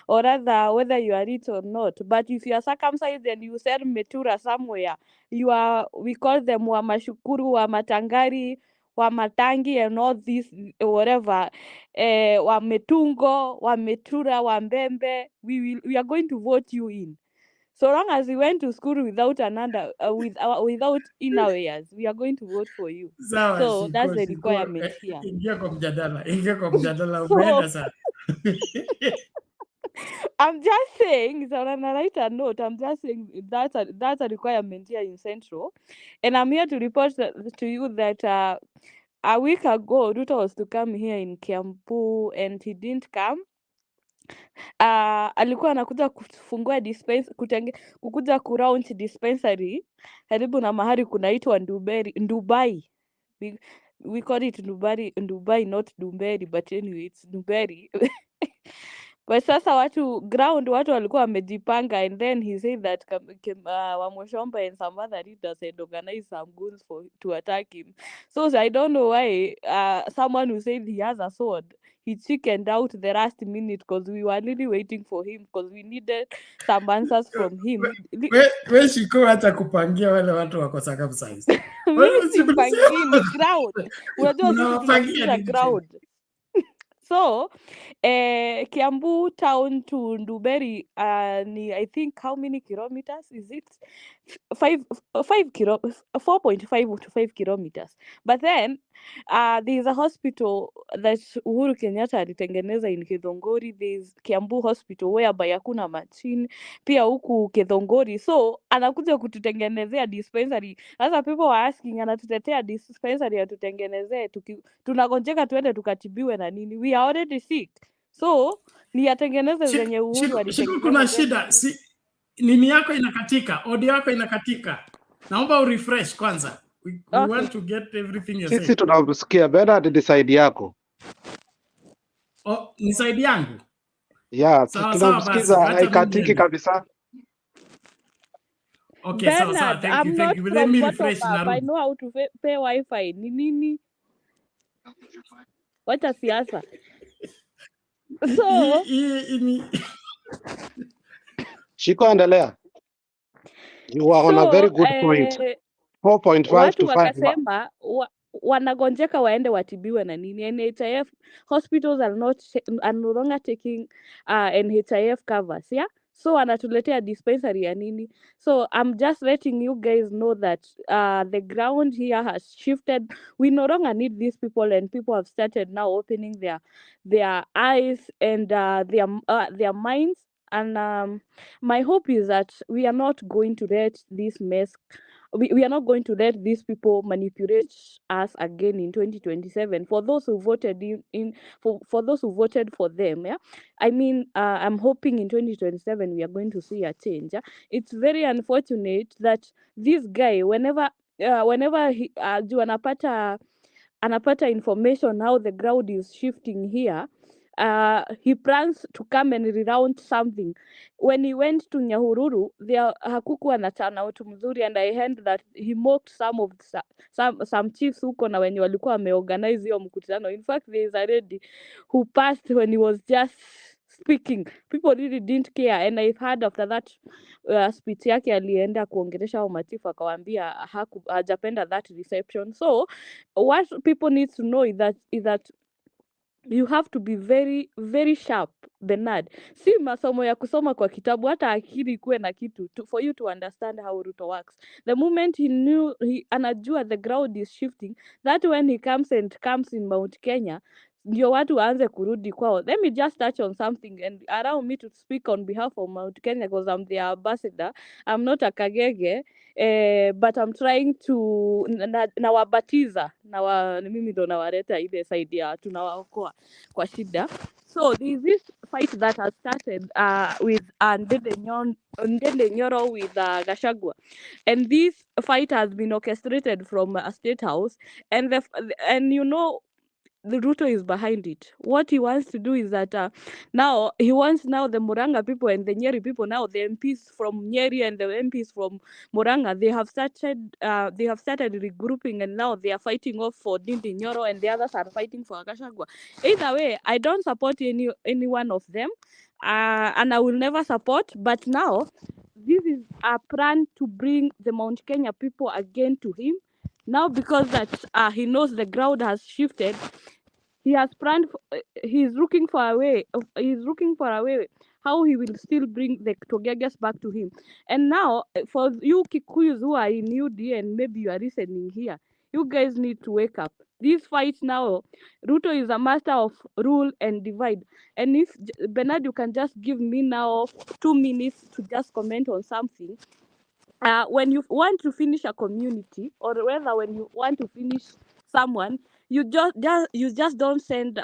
or rather whether you are it or not. But if you are circumcised and you sell metura somewhere, we call them Wamashukuru, Wamatangari, Wamatangi, and all these whatever, Wametungo, Wametura, Wambembe, we are going to vote you in. So long as you went to school without without innerwears, we are going to vote for you. Sawa, So that's shiko the shiko, requirement here. ingia kwa mjadala, So umeenda sana. I'm just saying, so on a lighter note, I'm just saying that's a requirement here in Central, and I'm here to report to you that a week ago Ruto was to come here in Kiambu and he didn't come. Alikuwa anakuja kufungua kukuja kuraunch dispensary karibu na mahali kunaitwa Ndubai. We call it Ndubai, not Dumberi, but anyway it's Ndumberi. But sasa watu walikuwa wamejipanga, and then he said that Wamushomba and some other leaders had organized some goons to attack him. So I don't know why someone who said he has a sword, he chickened out the last minute, because we were really waiting for him because we needed some answers from him. We shiko hata kupangia wale watu wako circumcised. Mimi sipangii, ni ground. Unajua sisi tunapiga ground. So Kiambu town to Nduberi, I think how many kilometers is it? 4.5 to 5 kilometers. But then there's a hospital that Uhuru Kenyatta alitengeneza in Kithongori. There's Kiambu hospital whereby hakuna machine pia huku Kithongori, so anakuja kututengenezea dispensary. Sasa people were asking, anatutetea dispensary atutengenezee, tunagonjeka tuende tukatibiwe na nini? We are already sick. So ni atengeneze zenye Uhuru alitengeneza. Kuna shida, nini yako inakatika, audio yako inakatika. Naomba urefresh kwanza. We want to get everything you say. Sisi tunamsikia Bernard, ni side yako. Oh, ni side yangu? Yeah, tunamsikiza, haikatiki kabisa. Okay, Bernard, thank I'm you. not Let me from refresh bottom up. I know how to pay Wi-Fi. Ni nini? Wacha siasa. So Shiko, endelea. You are on a very good point. 4.5 to 5. Watu wakasema wanagonjeka waende watibiwe na nini. NHIF hospitals are no longer taking NHIF covers, yeah? So anatuletea dispensary ya nini. So I'm just letting you guys know that the ground here has shifted. We no longer need these people, and people have started now opening their eyes and their minds. And my hope is that we are not going to let this mess. We are not going to let these people manipulate us again in 2027. For those who voted for those who voted for them, yeah. I mean, I'm hoping in 2027 we are going to see a change. Yeah? It's very unfortunate that this guy, whenever he anapata information how the ground is shifting here, he plans to come and reround something. When he went to Nyahururu, there hakukuwa na turnout mzuri, and I heard that he mocked some chiefs huko na wenye walikuwa wameorganize hiyo mkutano. In fact, there is a lady who passed when he was just speaking. People really didn't care, and I've heard after that speech yake alienda kuongelesha hao machifu akawaambia hajapenda that reception. So what people need to know is that you have to be very very sharp, Bernard. Si masomo ya kusoma kwa kitabu, hata akili kuwe na kitu for you to understand how Ruto works. The moment he anajua the ground is shifting, that when he comes in Mount Kenya, ndio watu waanze kurudi kwao. Let me just touch on something and allow me to speak on behalf of Mount Kenya because I'm their ambassador. I'm not a Kagege, but I'm trying to nawabatiza mimi ndo nawaleta ile side ya tunawaokoa kwa shida. So there's this fight that has started with Ndende Nyoro with Gachagua, and this fight has been orchestrated from a state house, and you know the Ruto is behind it. What he wants to do is that now he wants now the Muranga people and the Nyeri people, now the MPs from Nyeri and the MPs from Muranga, they have started regrouping, and now they are fighting off for Dindi Nyoro, and the others are fighting for Gachagua. Either way, I don't support any one of them, and I will never support. But now this is a plan to bring the Mount Kenya people again to him. Now, because that he knows the ground has shifted, he has planned. He's looking for a way. He's looking for a way how he will still bring the Togegas back to him. And now, for you Kikuyus who are in UD and maybe you are listening here, you guys need to wake up. This fight now, Ruto is a master of rule and divide. And if Bernard, you can just give me now 2 minutes to just comment on something. When you want to finish a community, or whether when you want to finish someone, you just don't send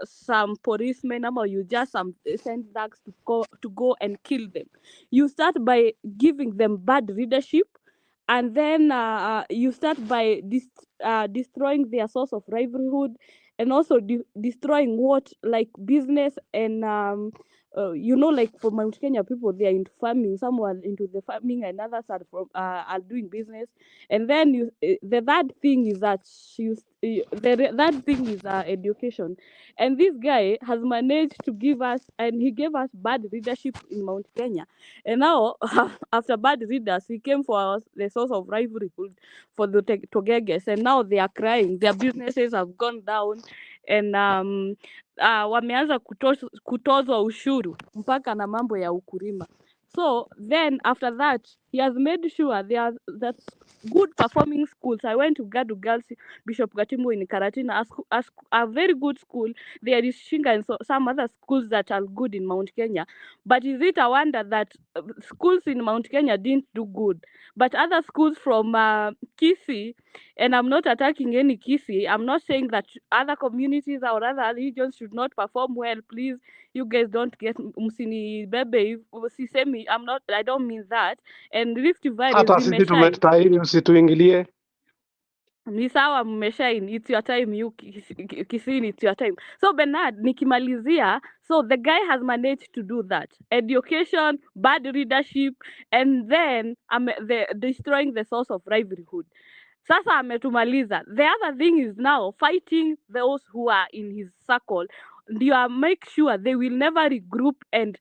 some policemen, or you just send dogs to go and kill them. You start by giving them bad leadership, and then you start by destroying their source of livelihood, and also destroying what, like, business and like for Mount Kenya people, they are into farming. Some are into the farming, and others are doing business. And then the third thing is that education. And this guy has managed to give us, and he gave us bad leadership in Mount Kenya. And now, after bad leaders, he came for the source of livelihood for the Togeges, and now they are crying. Their businesses have gone down, and wameanza kutozwa ushuru mpaka na mambo ya ukulima. So then after that, he has made sure that good performing schools. I went to Gadu Girls Bishop Gatimbo in Karatina, a very good school. There is Shinga and some other schools that are good in Mount Kenya. But is it a wonder that schools in Mount Kenya didn't do good? But other schools from Kisii, and I'm not attacking any Kisii, I'm not saying that other communities or other regions should not perform well. Please, you guys don't get msini bebe sisemi. I don't mean that. And Rift Valley Hata sisi tumetahiri, msituingilie. Ni sawa, mmeshine. It's your time. You Kisini, it's your time. So Bernard, nikimalizia, so the guy has managed to do that. Education, bad leadership, and then destroying the source of livelihood. Sasa ametumaliza. The other thing is now fighting those who are in his circle. Ndio make sure they will never regroup and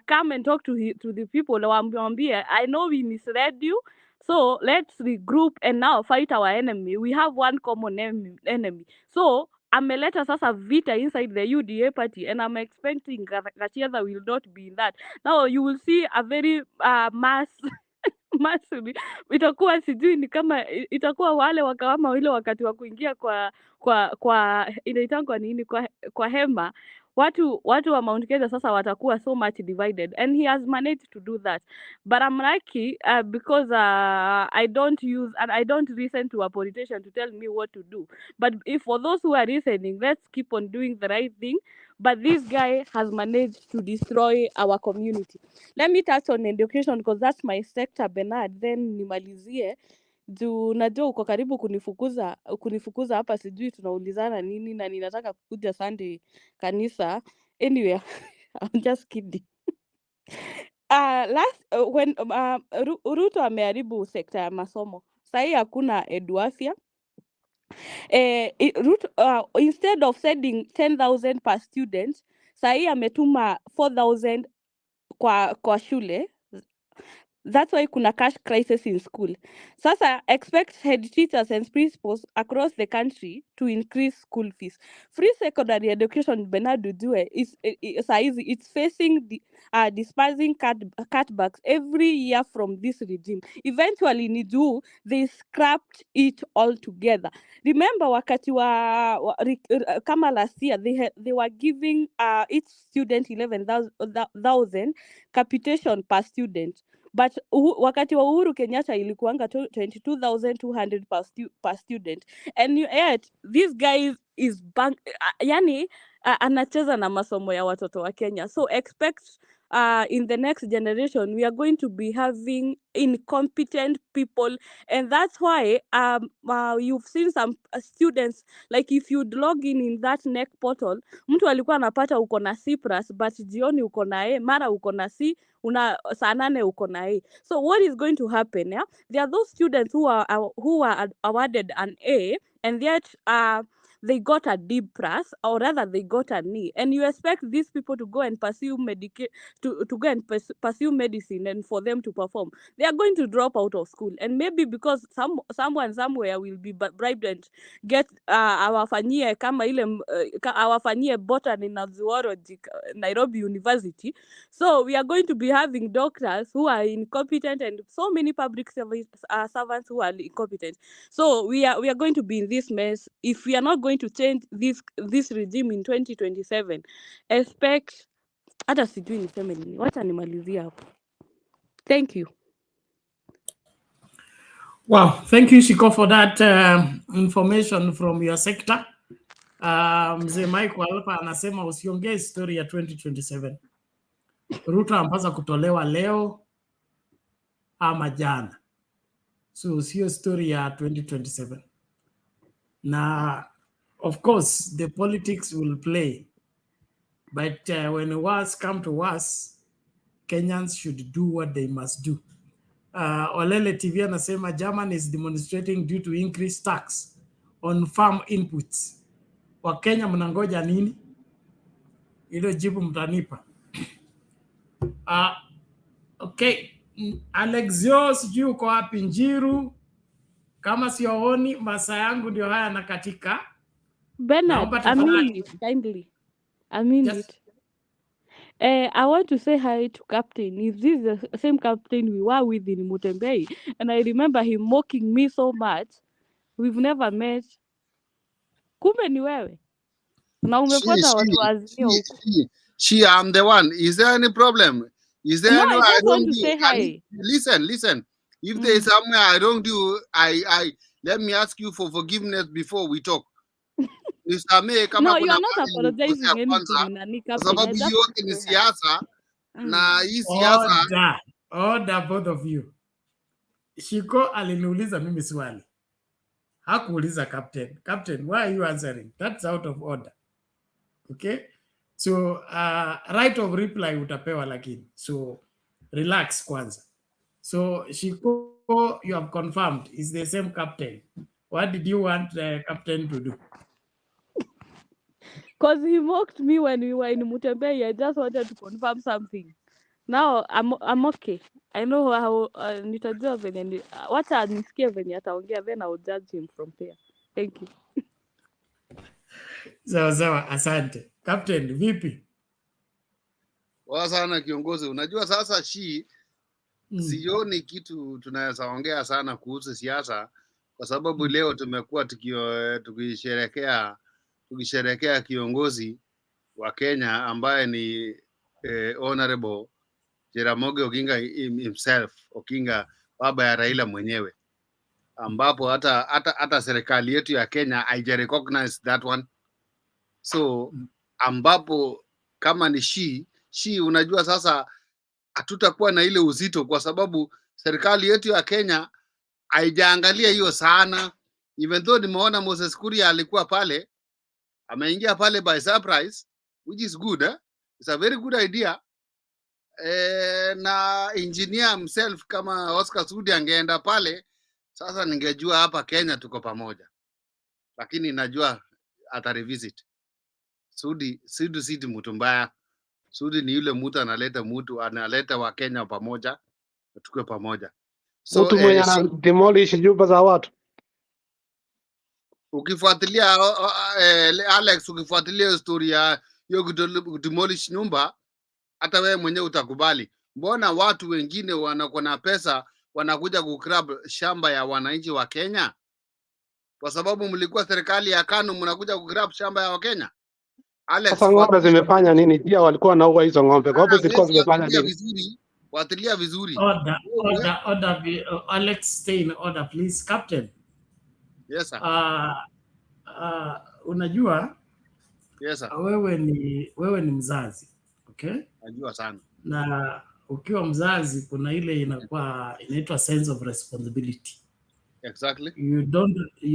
come and talk to the people. Wambie, I know we misled you, so let's regroup and now fight our enemy. We have one common enemy. So ameleta sasa vita inside the UDA party, and I'm expecting Gachagua will not be in that. Now you will see a very massive, itakuwa sijui ni kama itakuwa wale kama ile wakati wa kuingia kwa inaitangwa nini, kwa hema. Watu wa Mount Kenya sasa watakuwa so much divided, and he has managed to do that. But I'm lucky because I don't listen to a politician to tell me what to do. But if for those who are listening, let's keep on doing the right thing. But this guy has managed to destroy our community. Let me touch on education because that's my sector, Bernard. Then nimalizie juu najua uko karibu kunifukuza hapa, sijui tunaulizana nini na ninataka kukuja Sunday kanisa. Anyway, I'm just kidding. When Ruto ameharibu sekta ya masomo. Sahii hakuna eduafya. Instead of sending 10,000 per student, sahii ametuma 4,000 kwa shule. That's why kuna cash crisis in school. Sasa expect head teachers and principals across the country to increase school fees. Free secondary education, Bernard Dudue, it's facing dispersing cutbacks every year from this regime. Eventually, Nidu, they scrapped it all together. Remember, wakati kama last year, they were giving each student 11,000 capitation per student. But wakati wa Uhuru Kenyatta ilikuanga 22,200 per student. And yet, this guy is anacheza na masomo ya watoto wa Kenya. So expect in the next generation, we are going to be having incompetent people, and that's why you've seen some students, like if you'd log in that NEC portal, mtu alikuwa anapata uko na C+, but jioni uko na A, mara uko na C, saa 8 uko na A. So what is going to happen? Yeah, there are those students who are awarded an A, and yet they got a D+, or rather they got an E, and you expect these people to go and pursue pursue medicine, and for them to perform, they are going to drop out of school. And maybe because someone somewhere will be bribed and get awafanyie kama ile awafanyie botany na zoology Nairobi University. So we are going to be having doctors who are incompetent, and so many public servants who are incompetent. So we are going to be in this mess if we are not going to change this regime in 2027. Expect, hata sijui niseme nini, wacha nimalizie hapo. Thank you. Wow, thank you, Shiko, for that information from your sector. Mzee Mike hapa anasema usiongee story ya 2027. Ruto ampasa kutolewa leo ama jana. So sio story ya 2027. Na of course the politics will play, but when wars come to wars, Kenyans should do what they must do. Olele TV anasema German is demonstrating due to increased tax on farm inputs. Wakenya mnangoja nini? Hilo jibu mtanipa. Okay, Alexio sijui uko wapi Njiru? Kama sioni masaa yangu ndio haya nakatika. Bernard, I mean it kindly. I mean it. I want to say hi to Captain. If this is the same Captain we were with in Mutembei, and I remember him mocking me so much. We've never met. Kumbe ni wewe. Na umefuata watu wazima huko. I'm the one. Is there any problem? Is there no, any I just want to say hi. Listen. If there is somewhere I wronged you, I let me ask you for forgiveness before we talk. No, you are not apologizing anything, Nani Captain. Sababu hiyo ni siasa na hii siasa. Order both of you. Shiko aliniuliza mimi swali. Hakuuliza Captain. Captain, why are you answering? That's out of order. Okay? So, right of reply utapewa lakini. So, relax kwanza. So, Shiko, you have confirmed is the same Captain. What did you want the Captain to do? Because he mocked me when we were in Mutembei. I just wanted to confirm something. Now I'm okay. I know how nitajua venye wacha nisikie venye ataongea, then I will judge him from there. Thank you. Sawa, asante. Captain, vipi? Poa sana kiongozi. Unajua sasa sioni kitu tunaweza ongea sana kuhusu siasa kwa sababu leo tumekuwa tukisherehekea kiongozi wa Kenya ambaye ni Honorable Jaramogi Oginga himself, Oginga, baba ya Raila mwenyewe, ambapo hata serikali yetu ya Kenya haija recognize that one. So ambapo kama ni unajua sasa hatutakuwa na ile uzito kwa sababu serikali yetu ya Kenya haijaangalia hiyo sana. Even though nimeona Moses Kuria alikuwa pale, ameingia pale by surprise, which is good. It's a very good idea. Na engineer himself kama Oscar Sudi angeenda pale, sasa ningejua hapa Kenya tuko pamoja. Lakini najua ata revisit. Sudi mtu mbaya. Sudi ni yule mtu analeta wa Kenya pamoja, tukue pamoja. So mtu mwenye ana demolish nyumba za watu. Ukifuatilia Alex, ukifuatilia story ya hiyo demolish nyumba, hata wewe mwenyewe utakubali. Mbona watu wengine wanakuwa na pesa wanakuja kugrab shamba ya wananchi wa Kenya? Kwa sababu mlikuwa serikali ya KANU, mnakuja kugrab shamba ya Wakenya. Alex, sasa ng'ombe zimefanya nini? Pia walikuwa naua hizo ng'ombe. Ng'ombe zilikuwa zimefanya nini? Fuatilia vizuri. Order, Alex, stay in order please. Captain. Yes sir. Unajua? Yes sir. Wewe ni mzazi. Okay? Najua sana. Na ukiwa mzazi kuna ile inaitwa sense of responsibility. Exactly. You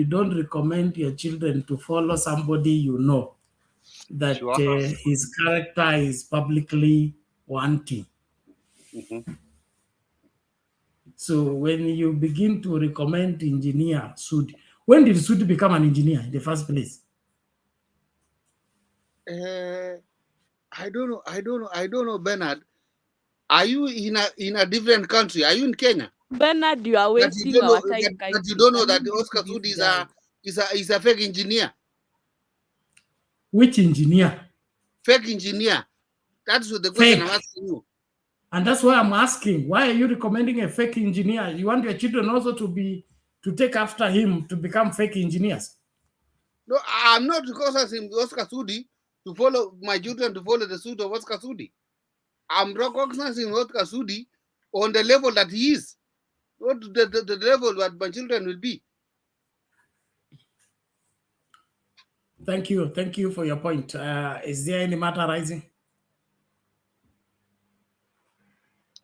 don't recommend your children to follow somebody you know that his character is publicly wanting. So when you begin to recommend engineer Sudi, when did Sudi become an engineer in the first place? I don't know, Bernard. Are you in a different country? Are you in Kenya? Bernard, you are wasting our time. That you don't know that Oscar Sudi is a fake engineer. Which engineer? Fake engineer. That's the question I'm asking you. And that's why I'm asking, why are you recommending a fake engineer? You want your children also to take after him to become fake engineers? No, I'm not recognizing Oscar Sudi to follow my children to follow the suit of Oscar Sudi. I'm recognizing Oscar Sudi on the level that he is, not the level that my children will be. Thank you for your point. Is there any matter rising?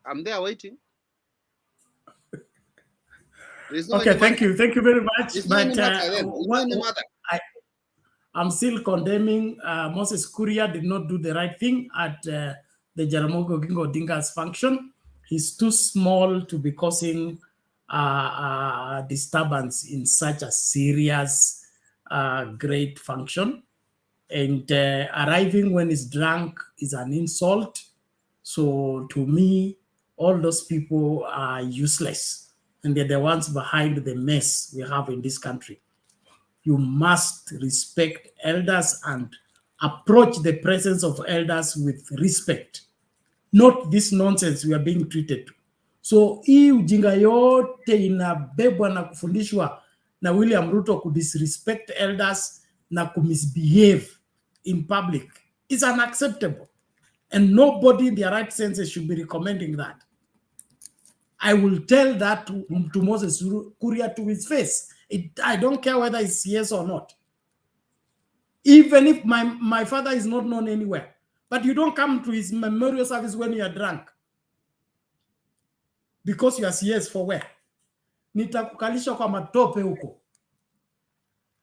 I'm there waiting. Okay, thank you very much. But I'm still condemning Moses Kuria did not do the right thing at the Jaramogi Oginga Odinga's function. He's too small to be causing disturbance in such a serious, great function. And arriving when he's drunk is an insult. So to me, all those people are useless. And they're the ones behind the mess we have in this country. You must respect elders and approach the presence of elders with respect. Not this nonsense we are being treated to. So hii ujinga yote inabebwa na kufundishwa na William Ruto kudisrespect elders na kumisbehave in public is unacceptable. And nobody in their right senses should be recommending that. I will tell that to Moses Kuria to his face. I don't care whether it's yes or not. Even if my father is not known anywhere. But you don't come to his memorial service when you are drunk. Because you are CS for where? Nitakukalisha kwa matope huko.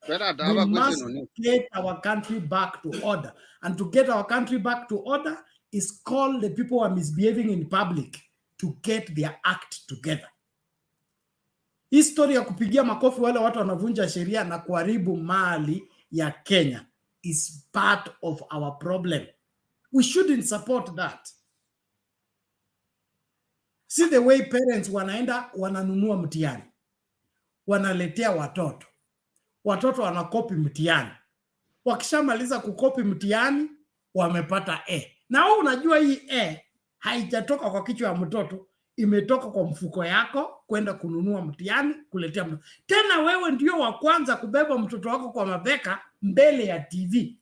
We must get our country back to order. And to get our country back to order is call the people who are misbehaving in public to get their act together. History ya kupigia makofi wale watu wanavunja sheria na kuharibu mali ya Kenya is part of our problem. We shouldn't support that. See the way parents wanaenda wananunua mtihani. Wanaletea watoto. Watoto wanakopi mtihani. Wakishamaliza kukopi mtihani, wamepata A. Na wewe unajua hii A haijatoka kwa kichwa ya mtoto, imetoka kwa mfuko yako kwenda kununua mtihani kuletea mtoto. Tena wewe ndio wa kwanza kubeba mtoto wako kwa mabeka mbele ya TV.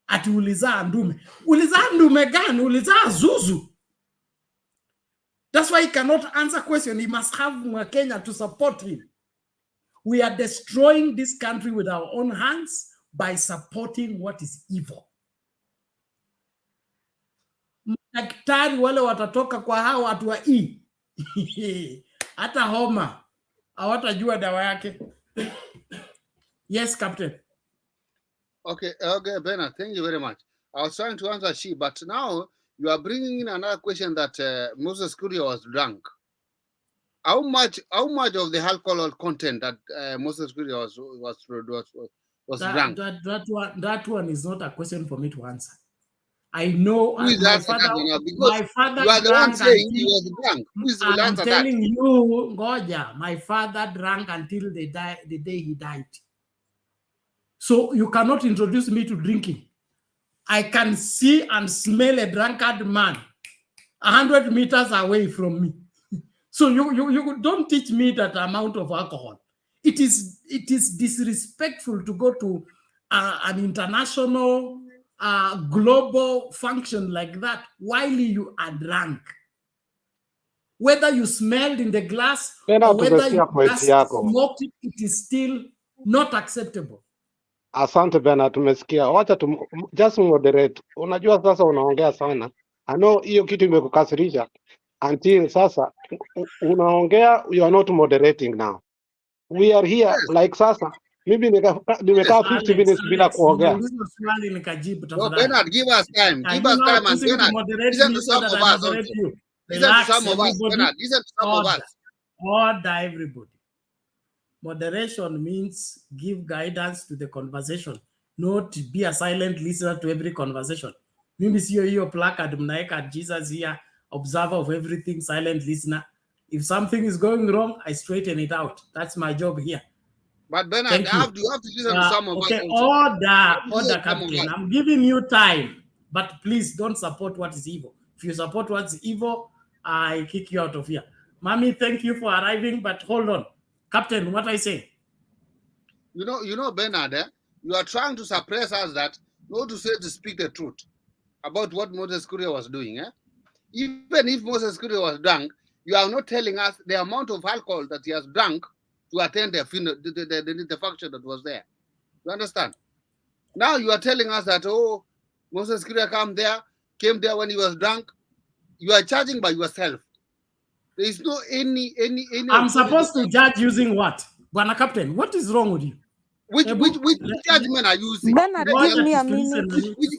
Ati ulizaa ndume. Ulizaa ndume gani? Ulizaa zuzu. That's why he cannot answer question. He must have Kenya to support him. We are destroying this country with our own hands by supporting what is evil. Daktari wale watatoka kwa hao watu wa hata homa hawatajua dawa yake. Yes, Captain. Okay, Bernard, thank you very much. I was trying to answer she, but now you are bringing in another question that Moses Kuria was drunk. How much of the alcohol content that Moses Kuria was drunk? That one is not a question for me to answer. I know my father you are the one saying he was drunk. I'm telling you, Ngoja, my father drank until the day he died. So you cannot introduce me to drinking. I can see and smell a drunkard man 100 meters away from me. So you don't teach me that amount of alcohol. It is disrespectful to go to an international global function like that while you are drunk. Whether you smelled in the glass or whether you smoked it, it is still not acceptable. Asante Bernard, tumesikia. Wacha just moderate. Unajua sasa unaongea sana. I know hiyo kitu imekukasirisha until sasa unaongea, you are not moderating now. We are here like sasa mimi nimekaa 50 minutes bila kuongea. Nimeulizwa swali nikajibu No, tafadhali. Bernard, give us time. Are Give you us now time, and choosing to Bernard, moderate listen me to so some that of I us moderate also. you? Listen to Relax, some of us, everybody. Bernard. Listen to some of Order. us. Order, everybody. Moderation means give guidance to the conversation, not be a silent listener to every conversation. Mimi sio hiyo placard mnaeka Jesus here, observer of everything, silent listener. If something is going wrong, I straighten it out. That's my job here. But Bernard, Thank you. you have to listen to some of us Okay, also. order, Captain. I'm giving you time, but please don't support what is evil. If you support what's evil, I kick you out of here. Mommy, thank you for arriving, but hold on. Captain, what I say? You know, Bernard, you are trying to suppress us that, not to say to speak the truth about what Moses Kuria was doing. Even if Moses Kuria was drunk, you are not telling us the amount of alcohol that he has drunk to attend the function that was there. You understand? Now you are telling us that, oh, Moses Kuria came there when he was drunk. You are judging by yourself. There is no any. I'm supposed to judge using what? Bwana Captain, what is wrong with you? Which judgment are you using? Bernard, give me a minute.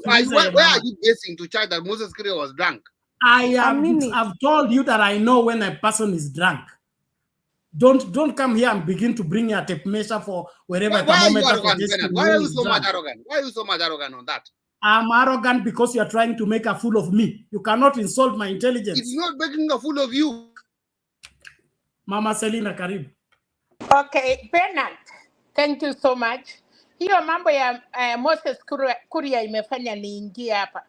Where are you basing to charge that Moses Kuria was drunk? I've told you that I know when a person is drunk. Don't come here and begin to bring a tape measure for wherever. Why are you arrogant, Bernard? Why are you so much arrogant? Why are you so much arrogant on that? I'm arrogant because you are trying to make a fool of me. You cannot insult my intelligence. It's not making a fool of you. Mama Selina, karibu. Okay, Bernard, thank you so much. Hiyo mambo ya Moses Kuria imefanya niingie hapa.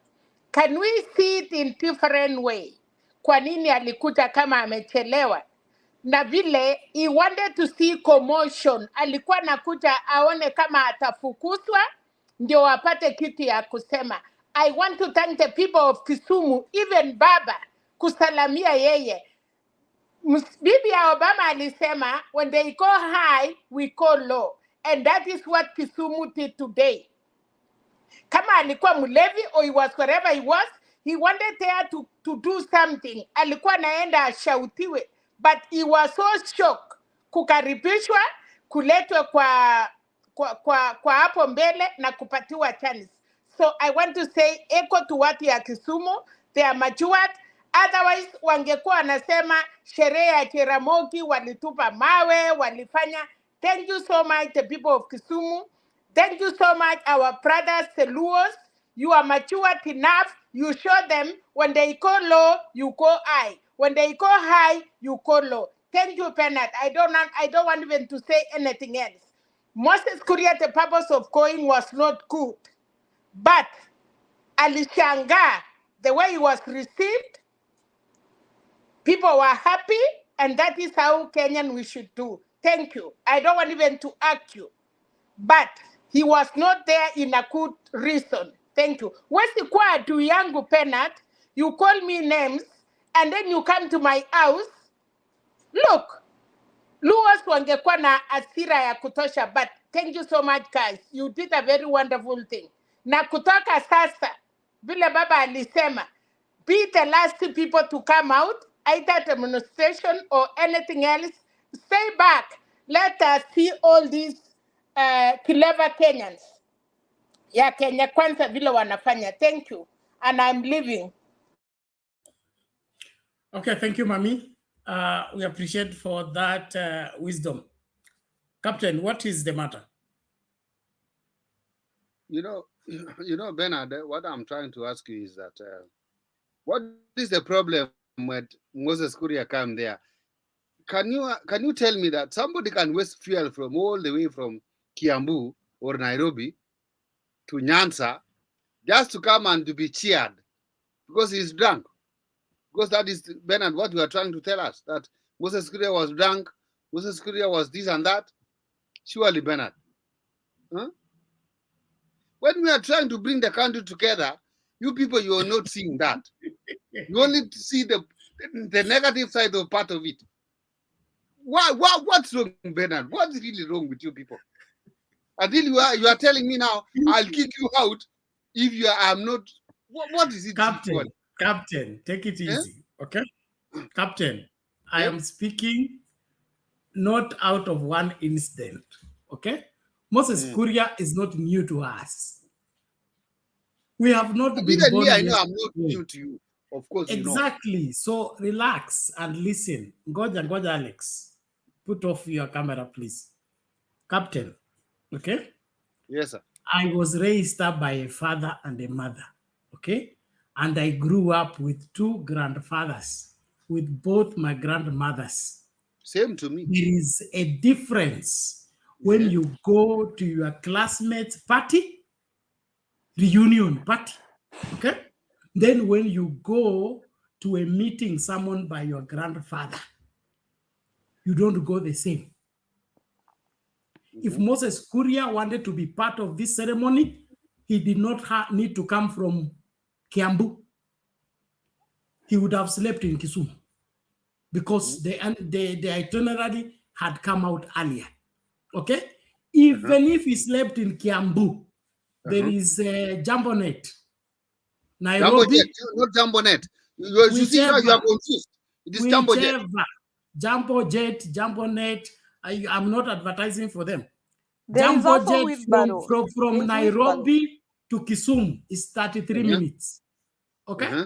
Can we see it in different way? Kwa nini alikuja kama amechelewa? Na vile he wanted to see commotion. Alikuwa nakuja aone kama atafukuzwa ndio apate kitu ya kusema. I want to thank the people of Kisumu, even Baba, kusalamia yeye. Bibi ya Obama alisema, when they go high, we go low. And that is what Kisumu did today. Kama alikuwa mlevi or he was wherever he was, he wanted there to do something. Alikuwa naenda ashautiwe. But he was so shocked. Kukaribishwa, kuletwe kwa hapo mbele na kupatiwa chance. So I want to say, echo to what ya Kisumu, they are matured. Otherwise, wangekuwa wanasema sherehe ya Jaramogi walitupa mawe, walifanya. Thank you so much, the people of Kisumu. Thank you so much, our brothers, the Luos. You are matured enough. You show them when they go low, you go high. When they go high, you go low. Thank you, Bernard. I don't want even to say anything else. Moses Kuria, the purpose of going was not good. But alishangaa, the way he was received, people were happy, and that is how Kenyan we should do. Thank you. I don't want even to argue. But he was not there in a good reason. Thank you. Wesi kwa adu yangu Bernard, you call me names, and then you come to my house. Look, Luos wangekuwa na asira ya kutosha, but thank you so much, guys. You did a very wonderful thing. Na kutoka sasa, vile baba alisema, be the last people to come out, either demonstration or anything else. Stay back. Let us see all these clever Kenyans. Ya Kenya kwanza vile wanafanya. Thank you. And I'm leaving. Okay, thank you, Mami. We appreciate for that wisdom. Captain, what is the matter? You know, Bernard, what I'm trying to ask you is that what is the problem with Moses Kuria come there? Can you tell me that somebody can waste fuel from all the way from Kiambu or Nairobi to Nyanza just to come and to be cheered because he's drunk? Because that is, Bernard, what you are trying to tell us, that Moses Kuria was drunk, Moses Kuria was this and that. Surely, Bernard. Huh? When we are trying to bring the country together, you people, you are not seeing that. You only see the negative side of part of it. What's wrong, Bernard? What's really wrong with you people? Until you are telling me now, I'll kick you out if you are not. What is it? Captain, Captain, take it easy, okay? Captain, I am speaking not out of one incident, okay? Moses Kuria is not new to us. We have not been Even born me, I know I'm not yesterday. new to you. Of course, you know. Exactly. So relax and listen. Ngoja, Alex. Put off your camera, please. Captain, okay? Yes, sir. I was raised up by a father and a mother, okay? And I grew up with 2 grandfathers, with both my grandmothers. Same to me. There is a difference when you go to your classmates' party, reunion party, okay? Then when you go to a meeting summoned by your grandfather, you don't go the same. If Moses Kuria wanted to be part of this ceremony, he did not need to come from Kiambu. He would have slept in Kisumu because the itinerary had come out earlier. Okay? Even if he slept in Kiambu, there is a Jambonet. Nairobi. Jambojet, not Jambonet. You see now you are confused. It is Jambojet. Jambojet, Jambonet. I'm not advertising for them. There is also Jambojet from Nairobi to Kisumu is 33 minutes. Okay?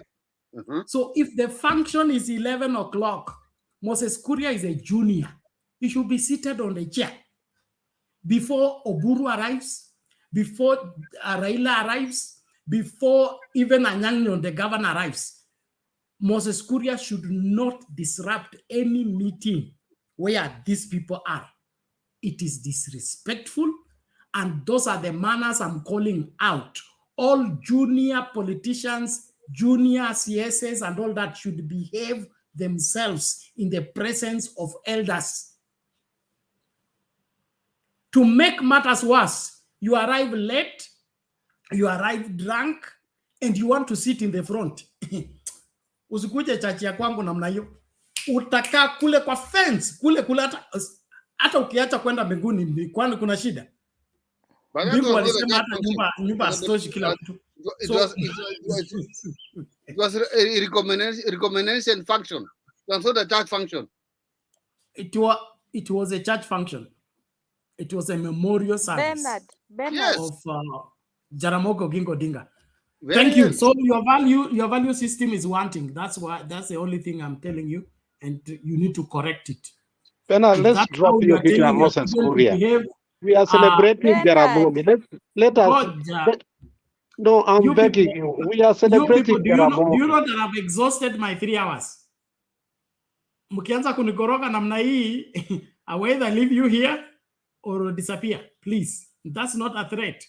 So if the function is 11 o'clock, Moses Kuria is a junior. He should be seated on the chair. Before Oburu arrives, before Raila arrives, before even Anyang, the governor, arrives, Moses Kuria should not disrupt any meeting where these people are. It is disrespectful, and those are the manners I'm calling out. All junior politicians, junior CSs, and all that should behave themselves in the presence of elders. To make matters worse, you arrive late, you arrive drunk, and you want to sit in the front. Usikuje chachi ya kwangu namna hiyo. Utakaa kule kwa fence, kule hata ukiacha kwenda mbinguni, kwani kuna shida? Mbingu walisema hata nyumba asitoshi kila mtu. It was a recommendation function. It was not a church function. It was a church function. It was a memorial service of Jaramogi Oginga Odinga. Thank you. So your value system is wanting. That's the only thing I'm telling you, and you need to correct it. Bernard, let's drop your picture, Moses Kuria. We are celebrating Jaramogi. Let us. No, I'm begging you. We are celebrating Jaramogi. Do you know that I've exhausted my 3 hours? Mkianza kunigoroga namna hii, I will either leave you here or disappear. Please, that's not a threat.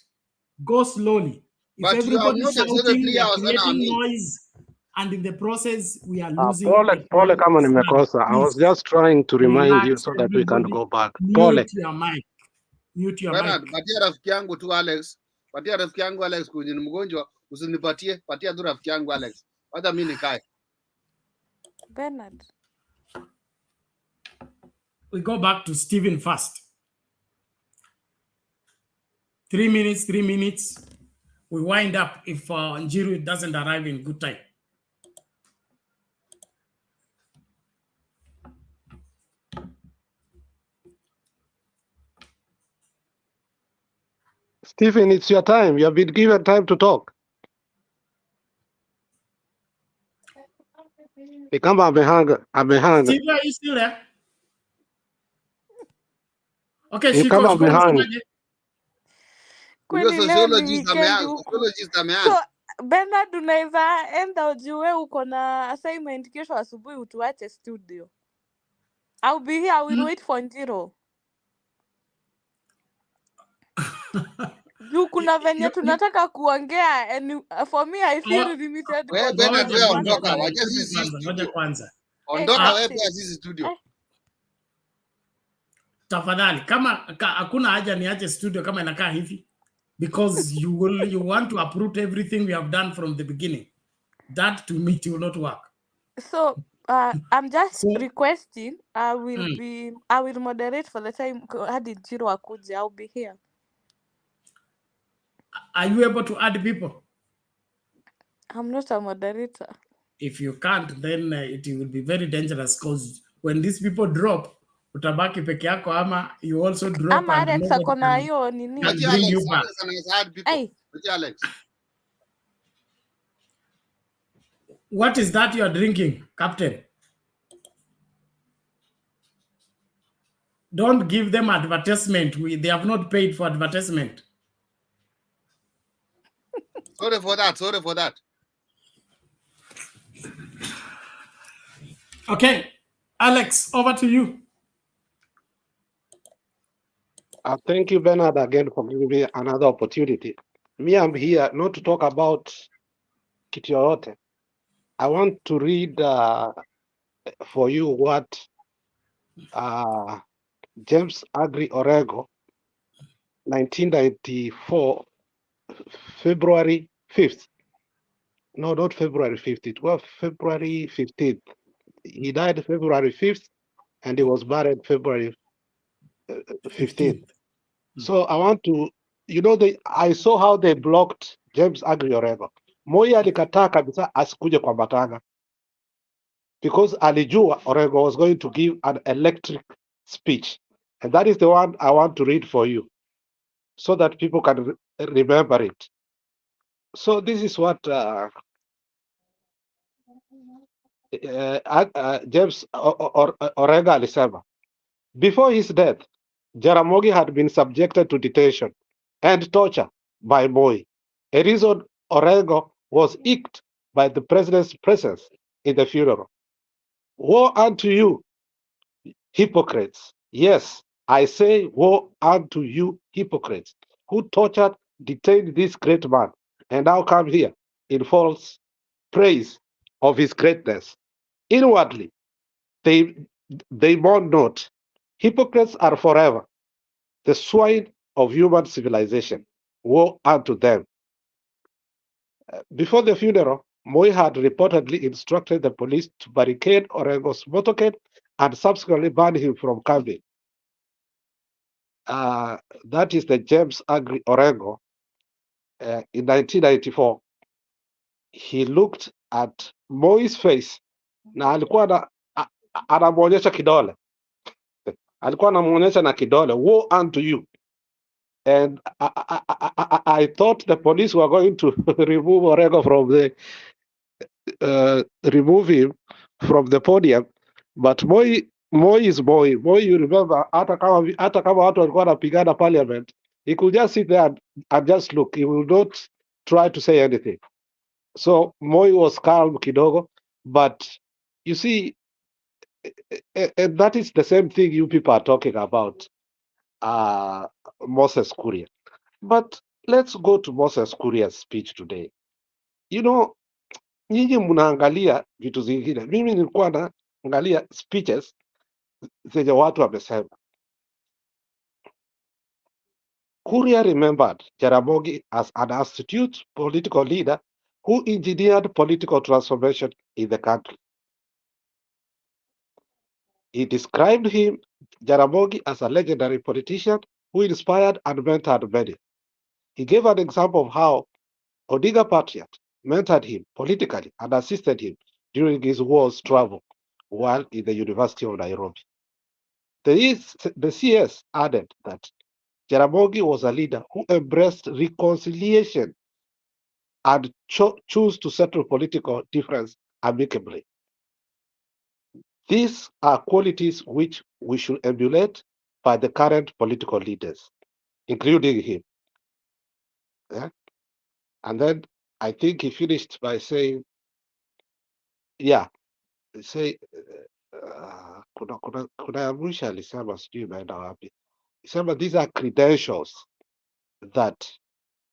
Go slowly. If everybody is shouting, we are creating noise, and in the process, we are losing. Pole kama nimekosa. I was just trying to remind you so that we can go back. Mute your mic. Mute your Bernard, mic. patia rafiki yangu tu Alex. Patia rafiki yangu Alex kwenye ni mgonjwa. Usinipatie. Patia tu rafiki yangu Alex. Hata mimi nikae. Bernard. We go back to Stephen first. 3 minutes, 3 minutes. We wind up if Njiru doesn't arrive in good time. Stephen, it's your time. You have been given time to talk. Kama amehanga. Stephen, are you still there? Okay, Kama amehanga. Kweli leo ni weekend huku. So, Bernard, unaweza enda ujue uko na assignment kesho asubuhi utuache studio. I'll be here. I will wait for Njiro. Juu kuna venye tunataka kuongea, and for me I feel limited. Ngoja kwanza. Ondoka wewe kwa sisi studio. Tafadhali, kama hakuna haja niache studio kama inakaa hivi, because you want to uproot everything we have done from the beginning. That to me will not work. So I'm just requesting. I will moderate for the time hadi Njiro akuje. I'll be here. Are you able to add people? I'm not a moderator. If you can't, then it will be very dangerous, because when these people drop, utabaki peke yako, ama you also drop Ama and Alex nobody ako na hiyo can nini. bring you back. Alex anaweza add people. Hey. Alex. What is that you are drinking, Captain? Don't give them advertisement. They have not paid for advertisement. Sorry for that. Sorry for that. Okay, Alex, over to you. Thank you, Bernard, again for giving me another opportunity. Me, I'm here not to talk about kitu yoyote. I want to read for you what James Agri Orego, 1994, February 5th. No, not February 5th. It was February 15th. He died February 5th, and he was buried February 15th. So I want to, I saw how they blocked James Agri Orego. Moi alikataa kabisa asikuje kwa matanga because alijua Orego was going to give an electric speech. And that is the one I want to read for you so that people can remember it. So this is what James Orego alisema. Before his death, Jaramogi had been subjected to detention and torture by Moi, a reason Orego was icked by the president's presence in the funeral. Woe unto you, hypocrites. Yes, I say woe unto you, hypocrites, who tortured, detained this great man, and now come here in false praise of his greatness. Inwardly, they mourn not. Hypocrites are forever the swine of human civilization. Woe unto them. Before the funeral, Moi had reportedly instructed the police to barricade Orego's motorcade and subsequently ban him from camping. That is the James Agri Orego. In 1994, he looked at Moi's face na alikuwa anamwonyesha kidole. Alikuwa anamwonyesha na kidole. Woe unto you. And I thought the police were going to remove Orego from remove him from the podium, but Moi is Moi. Moi, you remember, hata kama watu walikuwa wanapigana parliament, he could just sit there and just look. He will not try to say anything. So Moi was calm kidogo, but you see, and that is the same thing you people are talking about, Moses Kuria. But let's go to Moses Kuria's speech today. You know, nyinyi mnaangalia vitu zingine. Mimi nilikuwa naangalia speeches zenye watu wamesema. Kuria remembered Jaramogi as an astute political leader who engineered political transformation in the country. He described Jaramogi, as a legendary politician who inspired and mentored many. He gave an example of how Odinga Patriot mentored him politically and assisted him during his war's travel while in the University of Nairobi. The CS added that Jaramogi was a leader who embraced reconciliation and chose to settle political difference amicably. These are qualities which we should emulate by the current political leaders, including him. Yeah? And then I think he finished by saying, kuna ya mwisho alisema, sijui imeenda wapi. Sema these are credentials that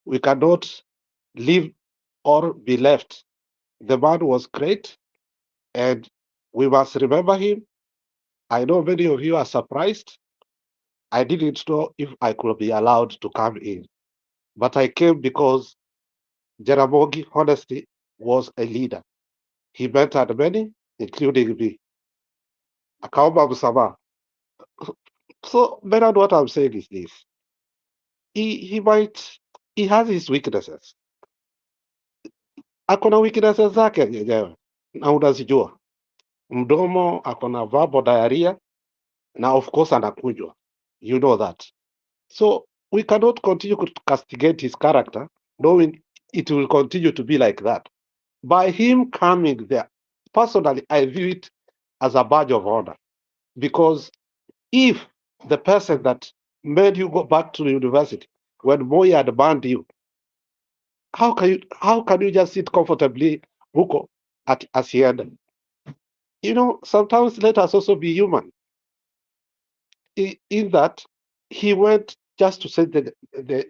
we cannot leave or be left. The man was great, and we must remember him. I know many of you are surprised. I didn't know if I could be allowed to come in, but I came because Jaramogi, honestly, was a leader. He mentored many, including me. Akaomba msamaha. So, Bernard, what I'm saying is this. He has his weaknesses. Akona weaknesses zake yenyewe. na unazijua, mdomo akona verbal diarrhea na of course anakunjwa, you know that. So we cannot continue to castigate his character knowing it will continue to be like that. By him coming there, personally I view it as a badge of honor, because if the person that made you go back to the university when Moi had banned you, how can you just sit comfortably huko at Asienda? You know, sometimes let us also be human. In that he went just to send the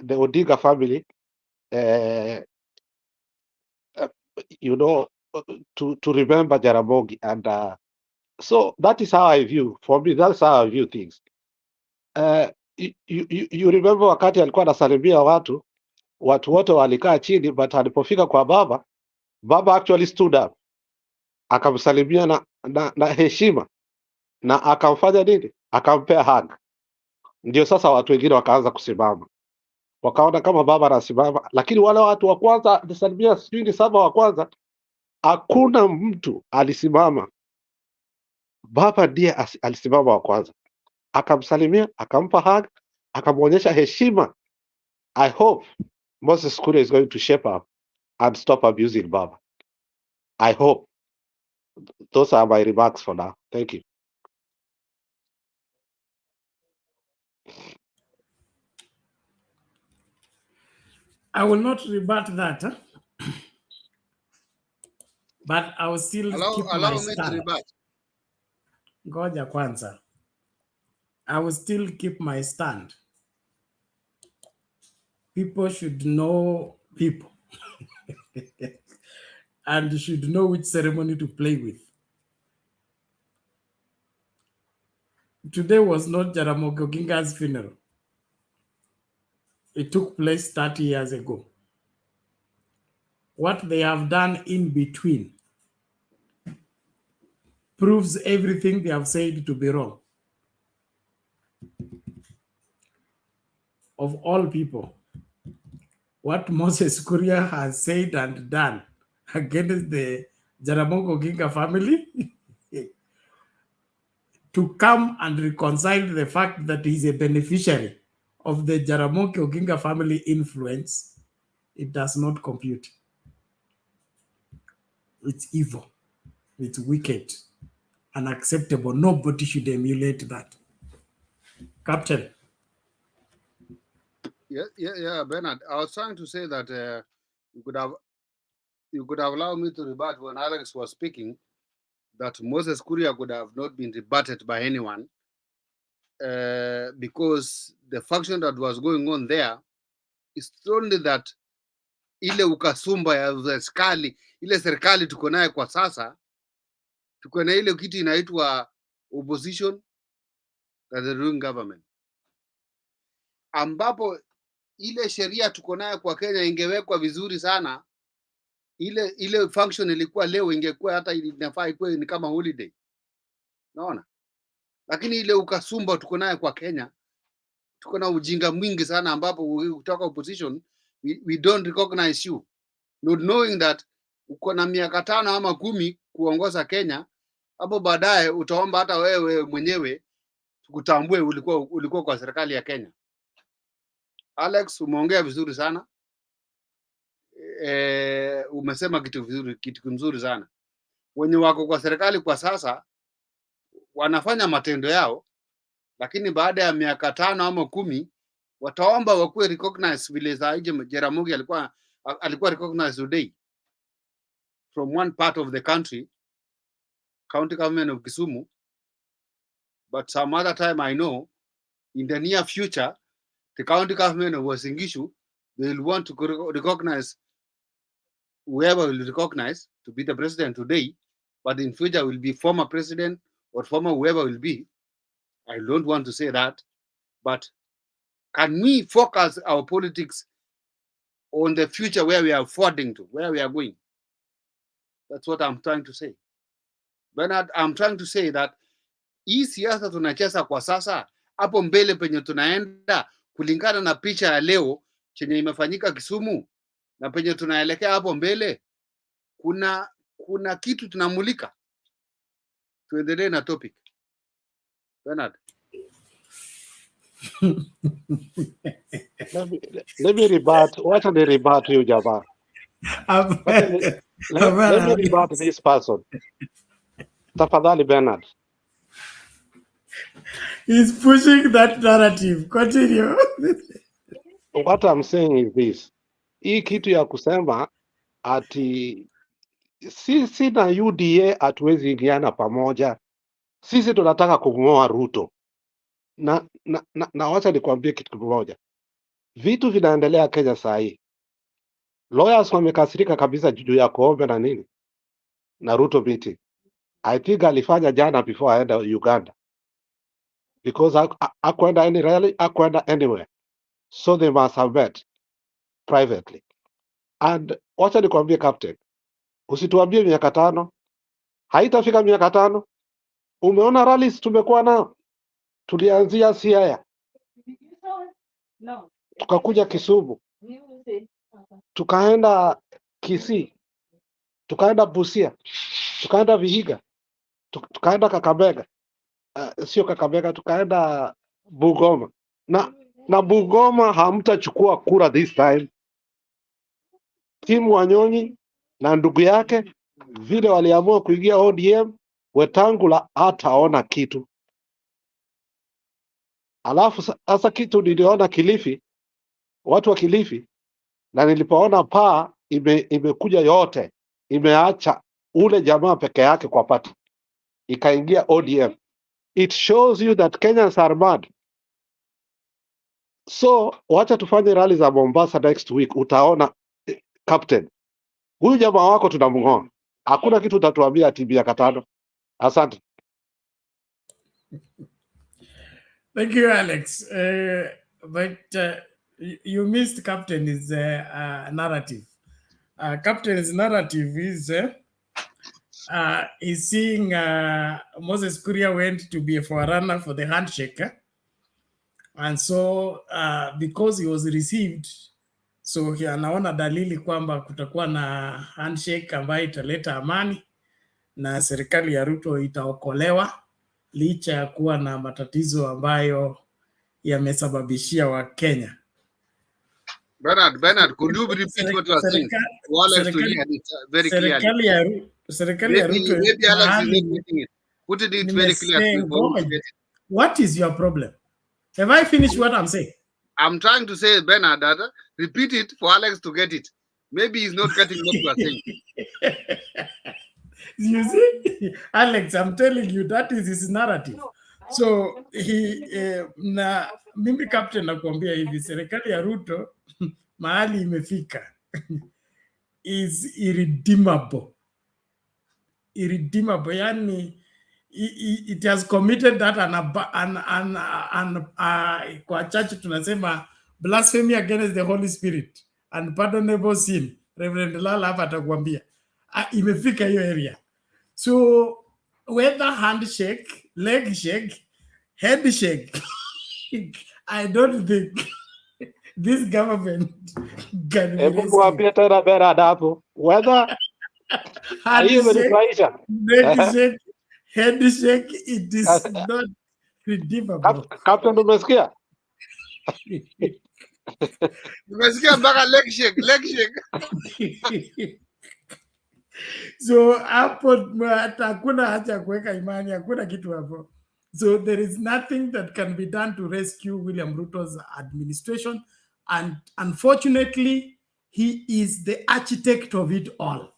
Odinga family, you know, to remember Jaramogi, and so that is how I view. For me, that's how I view things. You remember wakati alikuwa anasalimia watu wote walikaa chini, but alipofika kwa baba actually stood up akamsalimia na heshima na akamfanya nini, akampea hug. Ndio sasa watu wengine wakaanza kusimama, wakaona kama baba anasimama, lakini wale watu wa kwanza alisalimia, sijui ni 7 wa kwanza, hakuna mtu alisimama. Baba ndiye alisimama wa kwanza, akamsalimia, akampa hug, akamwonyesha heshima. I hope Moses Kuria is going to shape up and stop abusing Baba. I hope. Those are my remarks for now. Thank you. I will not rebut that, but I will still keep my stand. Ngoja kwanza. I will still keep my stand. People should know people and should know which ceremony to play with. Today was not Jaramogi Oginga's funeral. It took place 30 years ago. What they have done in between proves everything they have said to be wrong. Of all people, what Moses Kuria has said and done against the Jaramogi Oginga family to come and reconcile the fact that he's a beneficiary of the Jaramogi Oginga family influence, it does not compute. It's evil. It's wicked. Unacceptable. Nobody should emulate that. Captain. Yeah, Bernard. I was trying to say that you could have allowed me to rebut when Alex was speaking, that Moses Kuria could have not been rebutted by anyone, because the function that was going on there is only that ile ukasumba ya serikali, ile serikali tuko naye kwa sasa, tuko na ile kitu inaitwa opposition to the ruling government, ambapo ile sheria tuko naye kwa Kenya ingewekwa vizuri sana, ile function ilikuwa leo ingekuwa hata inafaa ikuwe ni kama holiday, naona. Lakini ile ukasumba tuko naye kwa Kenya, tuko na ujinga mwingi sana, ambapo kutoka opposition we don't recognize you, not knowing that uko na miaka 5 ama 10 kuongoza Kenya. Hapo baadaye utaomba hata wewe mwenyewe tukutambue ulikuwa kwa serikali ya Kenya. Alex, umeongea vizuri sana. Umesema kitu mzuri sana. Wenye wako kwa serikali kwa sasa wanafanya matendo yao, lakini baada ya miaka 5 ama 10 wataomba wakuwe recognized vile zaije Jaramogi alikuwa recognized today from one part of the country, county government of Kisumu. But some other time I know in the near future the county government of Uasin Gishu, they will want to recognize whoever will recognize to be the president today, but in future will be former president or former whoever will be. I don't want to say that, but can we focus our politics on the future, where we are forwarding to, where we are going? That's what I'm trying to say. Bernard, I'm trying to say that hii siasa tunacheza kwa sasa, hapo mbele penye tunaenda, kulingana na picha ya leo chenye imefanyika Kisumu na penye tunaelekea hapo mbele, kuna kitu tunamulika. Tuendelee na topic. Bernard. Let me rebut. What are the rebut you, Jabbar? Let me rebut this person. Tafadhali, Bernard. He's pushing that narrative. Continue. What I'm saying is this. Hii kitu ya kusema ati sisi na UDA hatuwezi ingiana pamoja. Sisi tunataka kumng'oa Ruto. Na wacha nikwambie kitu kimoja. Vitu vinaendelea Kenya saa hii. Lawyers wamekasirika kabisa juu ya kuombe na nini? Na Ruto meeting. I think alifanya jana before aenda Uganda. Because hakwenda any rally, hakwenda anywhere. So they must have met privately. And wacha nikwambie captain, usituambie miaka 5. Haitafika miaka 5. Umeona rallies tumekuwa nao? Tulianzia Siaya. Tukakuja Kisumu. Tukaenda Kisii. Tukaenda Busia. Tukaenda Vihiga. Tukaenda Kakamega. Sio Kakamega, tukaenda Bungoma. Na Bungoma hamtachukua kura this time. Timu Wanyonyi na ndugu yake vile waliamua kuingia ODM, Wetangula hataona kitu. Alafu sasa kitu niliona Kilifi, watu wa Kilifi, na nilipoona paa imekuja yote, imeacha ule jamaa peke yake kwa party, ikaingia ODM. It shows you that Kenyans are mad. So wacha tufanye rally za Mombasa next week, utaona captain. Huyu jamaa wako tunamng'oa. Hakuna kitu utatuambia ati miaka 5. Asante. Thank you, Alex. But you missed Captain's narrative. Captain's narrative is seeing Moses Kuria went to be a forerunner for the handshake. And so because he was received, so anaona dalili kwamba kutakuwa na handshake ambayo italeta amani na serikali ya Ruto itaokolewa licha ya kuwa na matatizo ambayo yamesababishia wa Kenya. Bernard, could you repeat what you are saying? Very clearly. Serikali ya Ruto. Maybe Alex is not getting it. Put it very clear. What is your problem? Have I finished what I'm saying? I'm trying to say, Bernard, that repeat it for Alex to get it. Maybe he's not getting what you are saying. You see, Alex, I'm telling you, that is his narrative. So na mimi captain nakwambia hivi, serikali ya Ruto mahali imefika is irredeemable. Irredeemable, yani it has committed that kwa church tunasema blasphemy against the Holy Spirit, unpardonable sin. Reverend Lala hapa atakwambia imefika hiyo area. So whether handshake, leg shake, head shake, I don't think this government can be rescued. Whether handshake, leg shake, head shake, it is not redeemable. Captain, umesikia? Umesikia mpaka leg shake. So hapo hakuna haja kuweka imani, hakuna kitu hapo. So there is nothing that can be done to rescue William Ruto's administration, and unfortunately he is the architect of it all.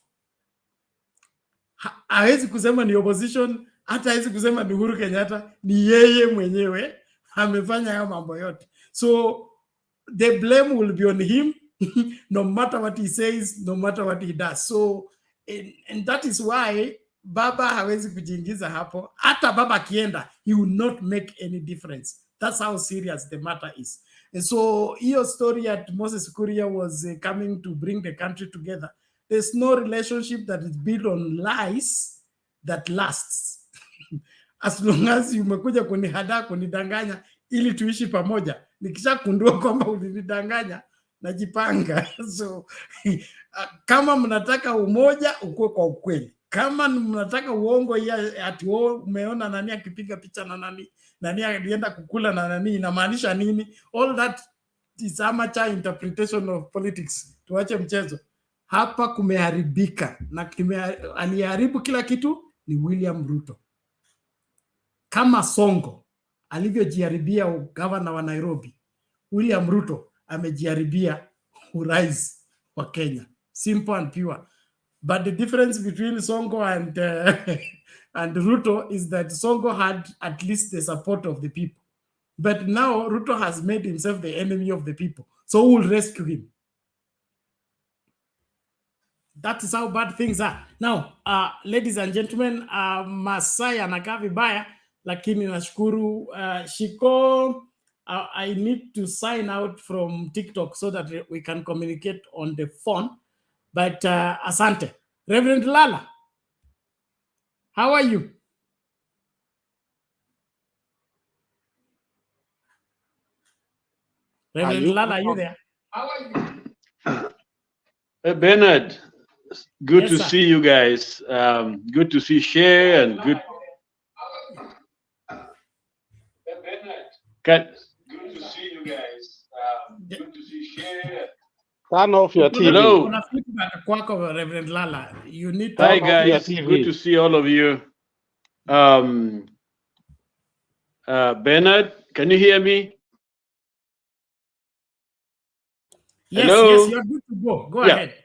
Hawezi kusema ni opposition, hata hawezi kusema ni Uhuru Kenyatta, ni yeye mwenyewe amefanya hayo mambo yote. So the blame will be on him no matter what he says, no matter what he does. So and that is why Baba hawezi kujiingiza hapo. Hata Baba kienda, he will not make any difference. That's how serious the matter is. And so hiyo story that Moses Kuria was coming to bring the country together, there's no relationship that is built on lies that lasts. As long as umekuja kunihada, kunidanganya ili tuishi pamoja, nikisha kundua kwamba ulinidanganya najipanga. So kama mnataka umoja, ukue kwa ukweli. Kama mnataka uongo ya ati umeona nani akipiga picha na nani alienda kukula na nani, inamaanisha nini? All that is amateur interpretation of politics. Tuache mchezo. Hapa kumeharibika na aliharibu kila kitu ni William Ruto. Kama Songo alivyojiharibia gavana wa Nairobi, William Ruto amejiharibia urais wa Kenya. Simple and pure. But the difference between Songo and and Ruto is that Songo had at least the support of the people. But now Ruto has made himself the enemy of the people. So who will rescue him? That is how bad things are. Now, ladies and gentlemen, Masai anakaa vibaya, lakini nashukuru Shiko. I need to sign out from TikTok so that we can communicate on the phone. But asante. Reverend Lala, how are you? Reverend Lala, are you there? How are you? Bernard, good Yes, to sir. see you guys. Good to see Shay and good. Good to see you guys. Good to see Shay. Turn off your TV. Hello. Kuna feedback kwako, Reverend Lala. You need to Hi Turn off your guys, TV. good to see all of you. Bernard, can you hear me? Yes, Hello? yes, you're good to go. Go Yeah. ahead.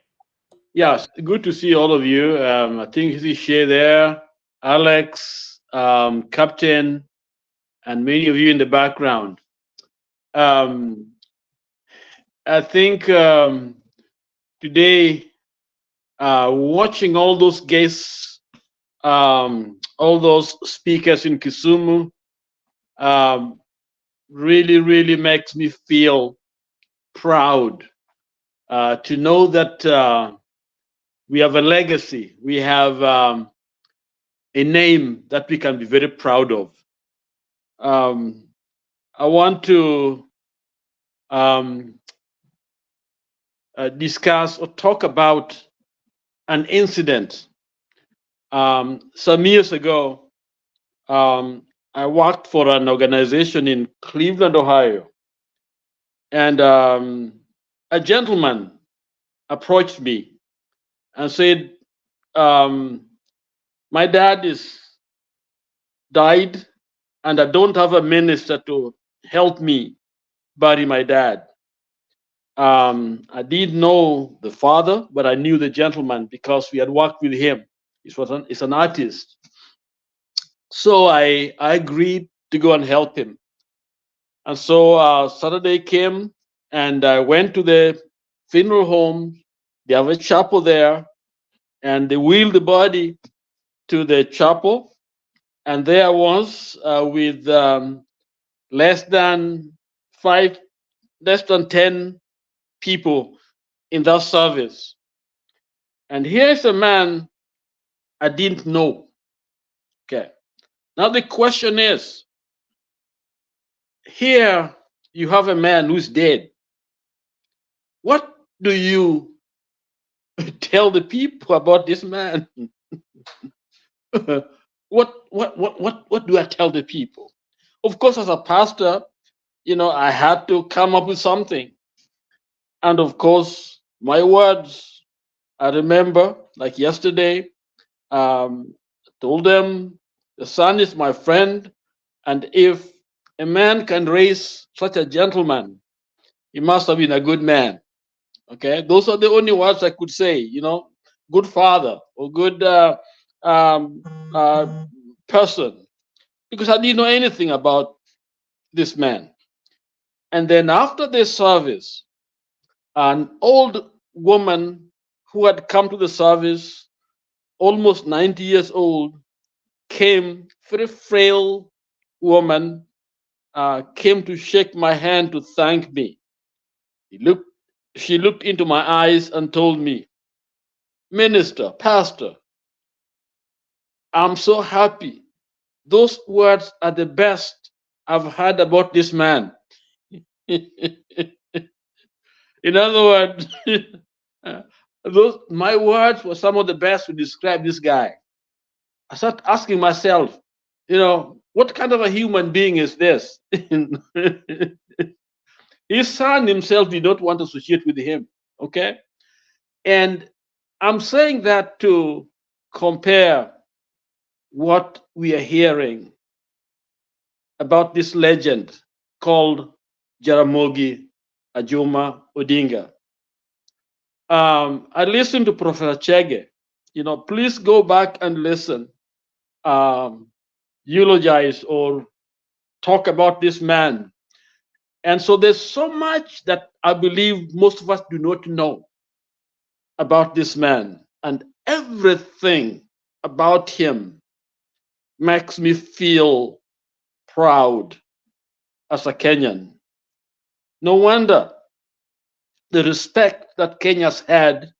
Yes, good to see all of you. I think this is Shay there, Alex, Captain, and many of you in the background. I think today, watching all those guests, all those speakers in Kisumu, really makes me feel proud to know that we have a legacy. We have a name that we can be very proud of. I want to discuss or talk about an incident. Some years ago, I worked for an organization in Cleveland, Ohio, and a gentleman approached me and said, my dad is died and I don't have a minister to help me bury my dad. I didn't know the father, but I knew the gentleman because we had worked with him. He's an artist. So I agreed to go and help him. And so Saturday came and I went to the funeral home. They have a chapel there, and they wheeled the body to the chapel. And there I was with less than 10 people in that service. And here's a man I didn't know. Okay. Now the question is, here you have a man who's dead. What do you tell the people about this man? What do I tell the people? Of course, as a pastor, I had to come up with something. And of course, my words, I remember like yesterday, told them, the son is my friend. And if a man can raise such a gentleman, he must have been a good man. Okay, those are the only words I could say, good father or good person, because I didn't know anything about this man. And then after this service, an old woman who had come to the service, almost 90 years old, came, very frail woman, came to shake my hand to thank me. She looked into my eyes and told me, Minister, Pastor, I'm so happy. Those words are the best I've heard about this man. In other words, My words were some of the best to describe this guy. I started asking myself, what kind of a human being is this? His son himself did not want to associate with him. Okay. And I'm saying that to compare what we are hearing about this legend called Jaramogi Oginga Odinga. I listened to Professor Chege. Please go back and listen, eulogize or talk about this man. And so there's so much that I believe most of us do not know about this man, and everything about him makes me feel proud as a Kenyan. No wonder the respect that Kenya's had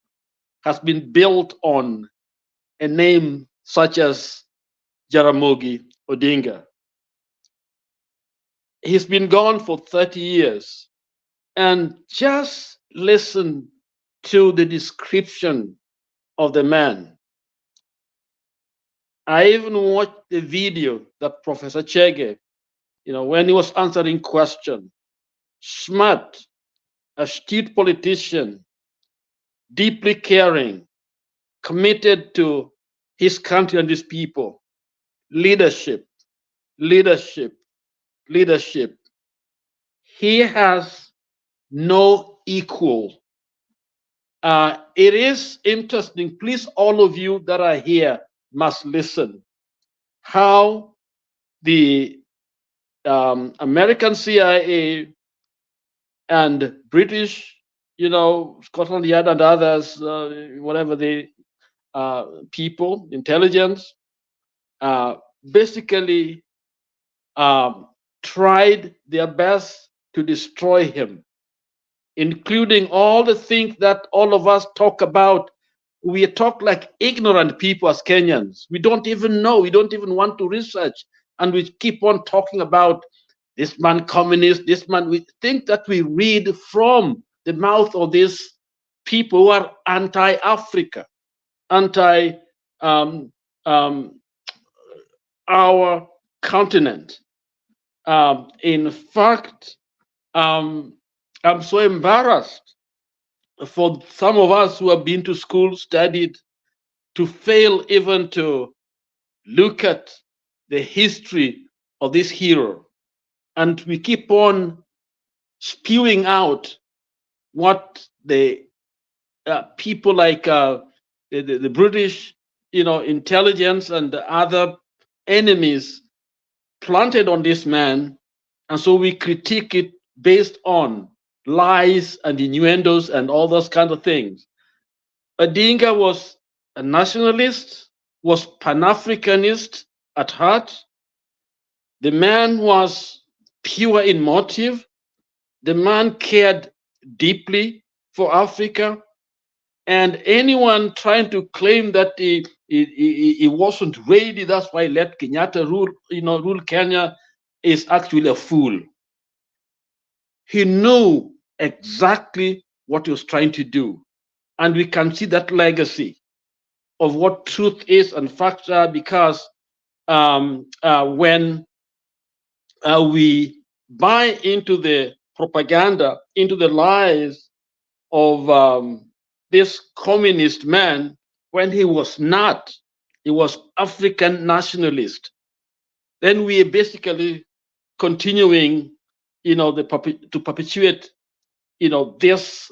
has been built on a name such as Jaramogi Odinga. He's been gone for 30 years, and just listen to the description of the man. I even watched the video that Professor Chege, when he was answering questions. Smart, astute politician, deeply caring, committed to his country and his people. Leadership, leadership, leadership. He has no equal. It is interesting. Please, all of you that are here must listen. How the American CIA and British, Scotland Yard and others, whatever the people, intelligence, basically tried their best to destroy him, including all the things that all of us talk about. We talk like ignorant people as Kenyans. We don't even know. We don't even want to research. And we keep on talking about this man communist, this man. We think that we read from the mouth of these people who are anti-Africa, anti our continent. In fact, I'm so embarrassed for some of us who have been to school, studied, to fail even to look at the history of this hero. And we keep on spewing out what the people like the British, intelligence and the other enemies planted on this man. And so we critique it based on lies and innuendos and all those kinds of things. Odinga was a nationalist, was Pan-Africanist at heart. The man was pure in motive. The man cared deeply for Africa. And anyone trying to claim that he wasn't ready, that's why he let Kenyatta rule Kenya, is actually a fool. He knew exactly what he was trying to do. And we can see that legacy of what truth is and facts are, because when we buy into the propaganda, into the lies of this communist man, when he was not, he was African nationalist, then we are basically continuing, to perpetuate, this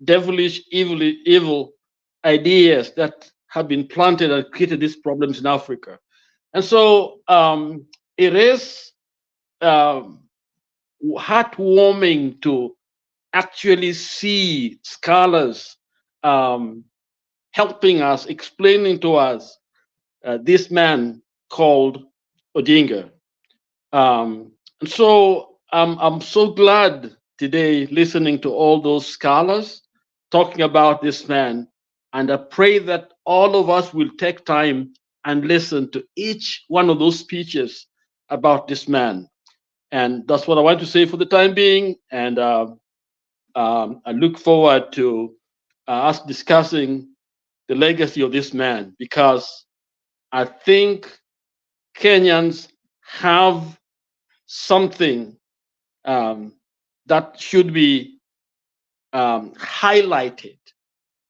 devilish, evil ideas that have been planted and created these problems in Africa. And so it is heartwarming to actually see scholars helping us, explaining to us this man called Odinga. And so I'm so glad today listening to all those scholars talking about this man. And I pray that all of us will take time and listen to each one of those speeches about this man. And that's what I want to say for the time being. And I look forward to us discussing the legacy of this man, because I think Kenyans have something that should be highlighted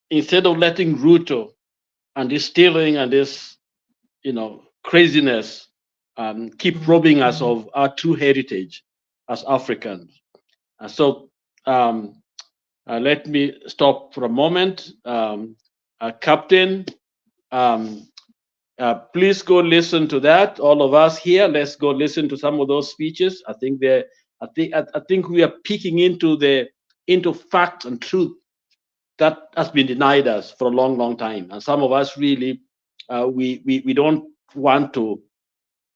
instead of letting Ruto and this stealing and this, craziness keep robbing us of our true heritage as Africans. So let me stop for a moment. Captain, please go listen to that. All of us here, let's go listen to some of those speeches. I think we are peeking into fact and truth that has been denied us for a long, long time. And some of us really, we don't want to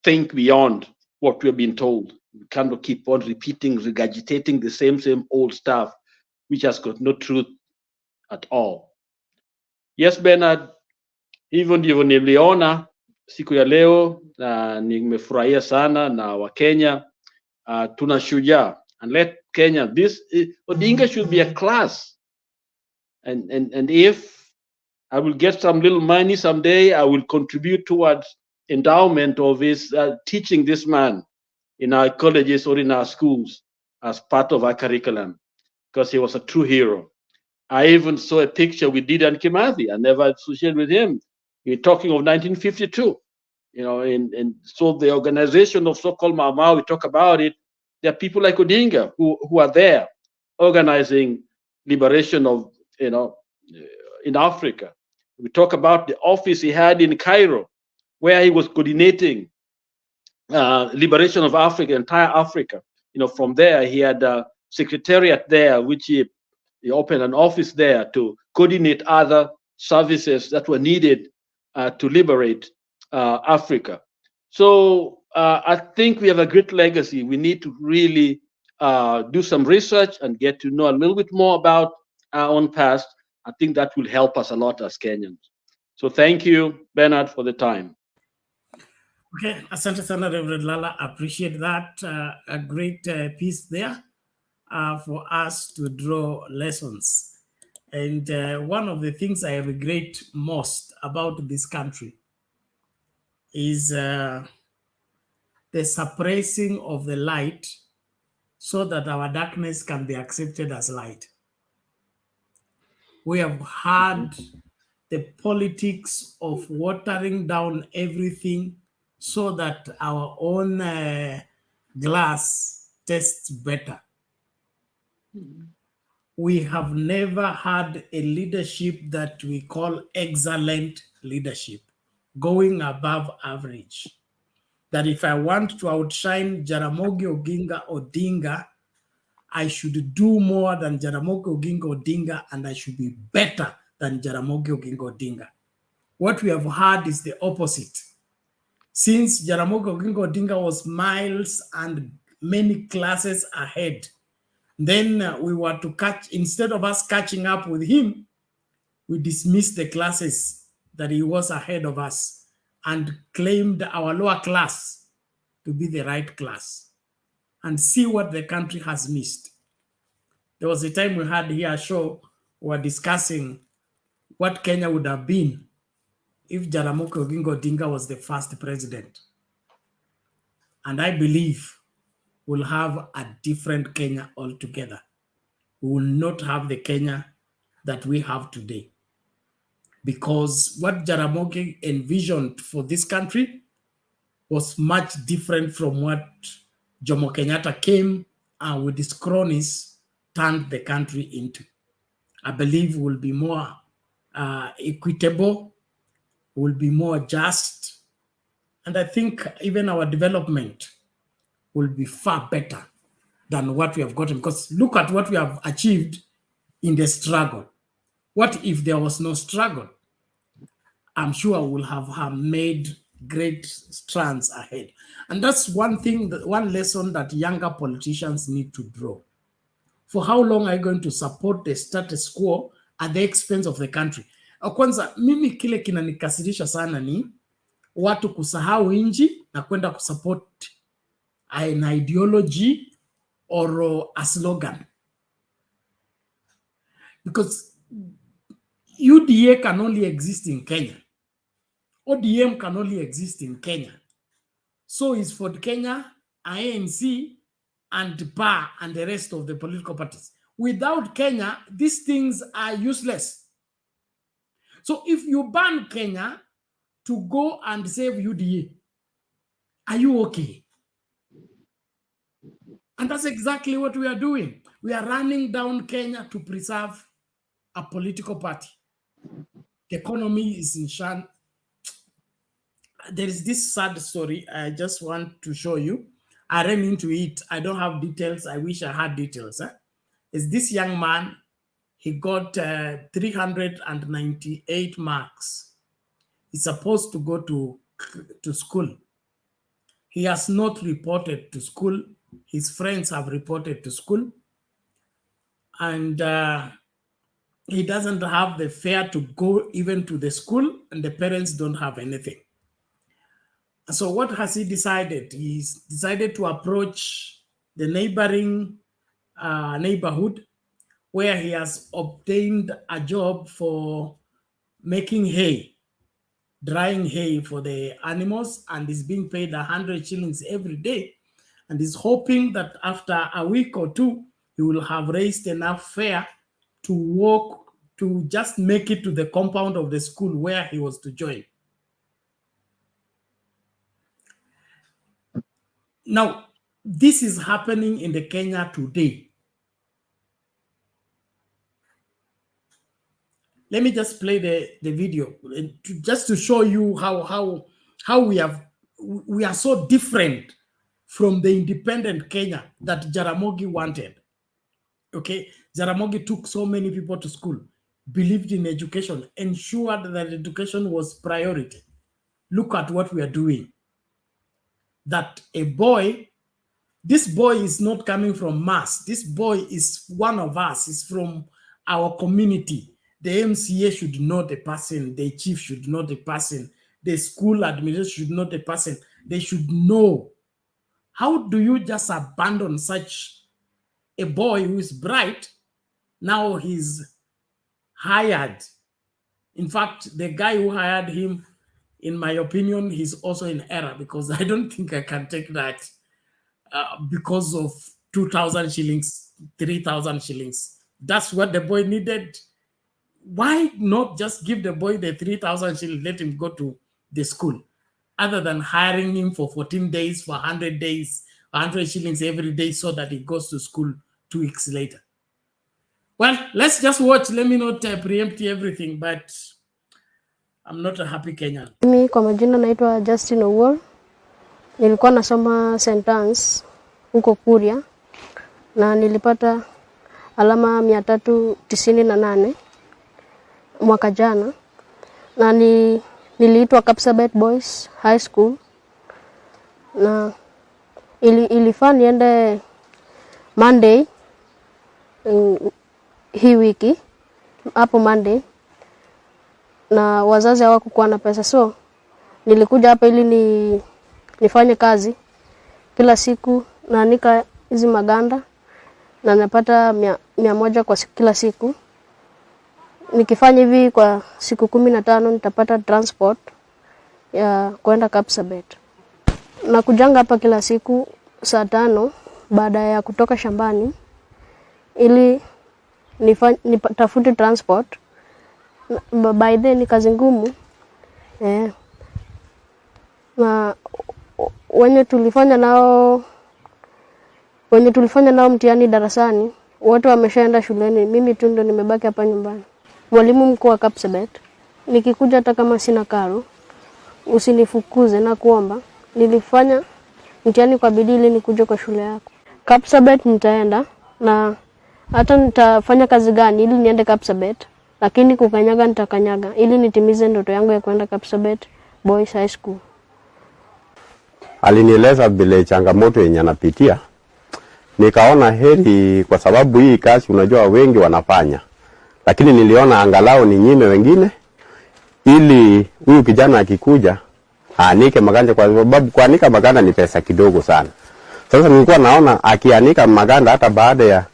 think beyond what we've been told. We cannot keep on repeating, regurgitating the same old stuff, which has got no truth at all. Yes, Bernard, hivyo ndivyo niliona siku ya leo, na nimefurahia sana na Wakenya. Tuna shujaa, and let Kenya, Odinga should be a class. And if I will get some little money someday, I will contribute towards endowment of his teaching this man in our colleges or in our schools as part of our curriculum, because he was a true hero. I even saw a picture with Didan Kimathi. I never associated with him. We're talking of 1952, and so the organization of so-called Mau, we talk about it. There are people like Odinga who are there organizing liberation of, in Africa. We talk about the office he had in Cairo, where he was coordinating liberation of Africa, entire Africa. From there, he had a secretariat there, which he opened an office there to coordinate other services that were needed to liberate Africa. So I think we have a great legacy. We need to really do some research and get to know a little bit more about our own past. I think that will help us a lot as Kenyans. So thank you, Bernard, for the time. Okay, asante sana Reverend Lala, appreciate that. A great piece there for us to draw lessons. And one of the things I regret most about this country is the suppressing of the light so that our darkness can be accepted as light. We have had the politics of watering down everything so that our own glass tastes better. We have never had a leadership that we call excellent leadership, going above average. That if I want to outshine Jaramogi Oginga Odinga, I should do more than Jaramogi Oginga Odinga, and I should be better than Jaramogi Oginga Odinga. What we have had is the opposite. Since Jaramogi Oginga Odinga was miles and many classes ahead, then we were to catch, instead of us catching up with him, we dismissed the classes that he was ahead of us and claimed our lower class to be the right class. And see what the country has missed. There was a time we had here a show, we were discussing what Kenya would have been if Jaramogi Oginga Odinga was the first president. And I believe we'll have a different Kenya altogether. We will not have the Kenya that we have today. Because what Jaramogi envisioned for this country was much different from what Jomo Kenyatta came and with his cronies turned the country into. I believe will be more equitable, will be more just, and I think even our development will be far better than what we have gotten, because look at what we have achieved in the struggle. What if there was no struggle? I'm sure we'll have made great strands ahead. And that's one thing, one lesson that younger politicians need to draw. For how long are you going to support the status quo at the expense of the country? Kwanza, mimi kile kinanikasirisha sana ni watu kusahau inji na kwenda kusupport an ideology or a slogan. Because UDA can only exist in Kenya. ODM can only exist in Kenya. So is Ford Kenya, ANC, and PA, and the rest of the political parties. Without Kenya, these things are useless. So if you ban Kenya to go and save UDA, are you okay? And that's exactly what we are doing. We are running down Kenya to preserve a political party. The economy is in shan. There is this sad story I just want to show you. I ran into it. I don't have details. I wish I had details. It's this young man. He got 398 marks. He's supposed to go to school. He has not reported to school. His friends have reported to school. And he doesn't have the fare to go even to the school, and the parents don't have anything. So what has he decided? He's decided to approach the neighboring neighborhood where he has obtained a job for making hay, drying hay for the animals, and is being paid 100 shillings every day. And is hoping that after a week or two, he will have raised enough fare to walk, to just make it to the compound of the school where he was to join. Now, this is happening in the Kenya today. Let me just play the video just to show you how we are so different from the independent Kenya that Jaramogi wanted. Okay, Jaramogi took so many people to school, believed in education, ensured that education was priority. Look at what we are doing. That a boy, this boy is not coming from mass. This boy is one of us, is from our community. The MCA should know the person, the chief should know the person, the school administration should know the person. They should know. How do you just abandon such a boy who is bright? Now he's hired. In fact, the guy who hired him, in my opinion, he's also in error, because I don't think I can take that because of 2,000 shillings, 3,000 shillings. That's what the boy needed. Why not just give the boy the 3,000 shillings, let him go to the school, other than hiring him for 14 days, for 100 days, 100 shillings every day, so that he goes to school 2 weeks later? Well, let's just watch. Let me not preempt everything, but I'm not a happy Kenyan. Mimi kwa majina naitwa Justin Owuor. Nilikuwa nasoma St. Anne's huko Kuria na nilipata alama 398 mwaka jana, na niliitwa Kapsabet Boys High School, na ilifaa niende Monday hii wiki hapo Monday, na wazazi hawakuwa na pesa, so nilikuja hapa ili nifanye kazi kila siku, naanika hizi maganda na napata 100 kwa kila siku. Nikifanya hivi kwa siku 15 nitapata transport ya kwenda Kapsabet. Na kujanga hapa kila siku saa 5 baada ya kutoka shambani ili nitafute transport. By then ni kazi ngumu. Na wenye tulifanya nao mtihani darasani, wote wameshaenda shuleni, mimi tu ndo nimebaki hapa nyumbani. Mwalimu mkuu wa Kapsabet, nikikuja hata kama sina karo, usinifukuze na kuomba. Nilifanya mtihani kwa bidii ili nikuje kwa shule yako. Kapsabet nitaenda, na hata nitafanya kazi gani ili niende Kapsabet, lakini kukanyaga nitakanyaga ili nitimize ndoto yangu ya kwenda Kapsabet Boys High School. Alinieleza vile changamoto yenye anapitia. Nikaona heri, kwa sababu hii kazi unajua wengi wanafanya. Lakini niliona angalau ni nyime wengine, ili huyu kijana akikuja aanike maganda, kwa sababu kuanika maganda ni pesa kidogo sana. Sasa nilikuwa naona akianika maganda hata baada ya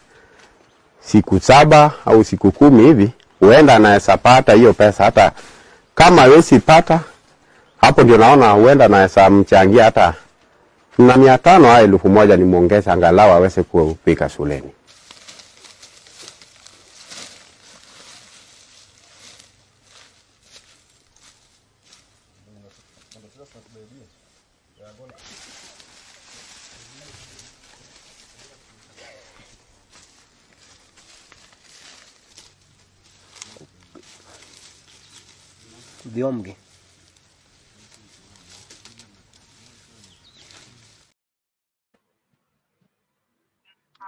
siku 7 au siku 10 hivi, huenda anaweza pata hiyo pesa. Hata kama hawezi pata, hapo ndio naona huenda anaweza mchangia hata na 500 au 1000 ni muongeza angalau aweze kupika shuleni. Biomge.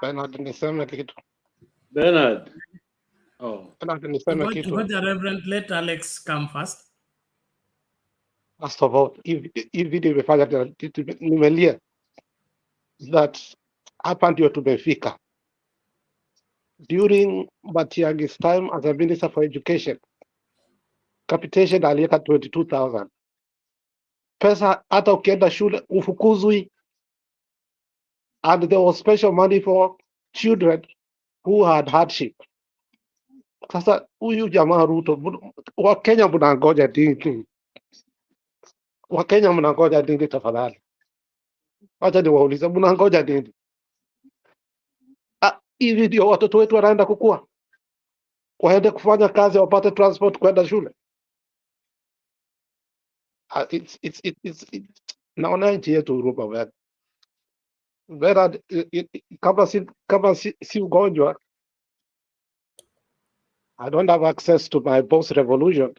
Bernard, niseme kitu. Bernard. Oh. Bernard, niseme kitu. Got the Reverend, let Alex come first. First of all, hii video imefanya nimelia that hapa ndio tumefika. During Matiang'i's time as a Minister for Education, capitation aliweka 22,000. Pesa hata ukienda shule ufukuzwi, and there was special money for children who had hardship. Sasa huyu jamaa Ruto, Wakenya mnangoja nini? Wakenya mnangoja nini tafadhali? Wacha niwaulize, mnangoja nini? Hivi ndio watoto wetu wanaenda kukua, waende kufanya kazi, wapate transport kwenda shule? Naona nchi yetu huruma vera, kama si ugonjwa, I don't have access to my post revolution.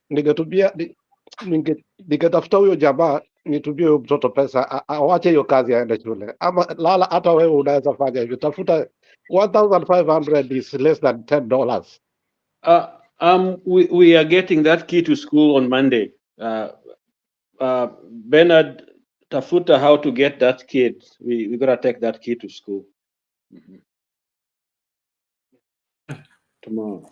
Ningetafuta huyo jamaa nitubie huyo mtoto pesa, awache hiyo kazi aende shule. Ama lala, hata wewe unaweza fanya hivyo, tafuta 1,500 is less than $10. We are getting that kid to school on Monday. Bernard, tafuta how to get that kid. We gotta take that kid to school tomorrow.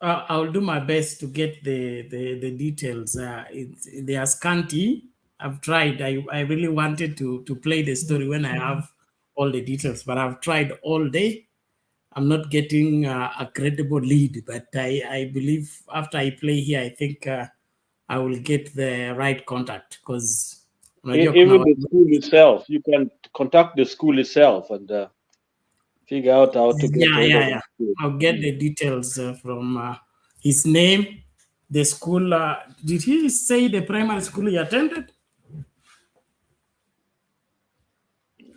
I'll do my best to get the details. They are scanty. I've tried. I really wanted to play the story when I have all the details, but I've tried all day. I'm not getting a credible lead, but I believe after I play here, I think I will get the right contact, because even the school itself, you can contact the school itself and figure out how to get yeah. I'll get the details from his name, the school. Did he say the primary school he attended?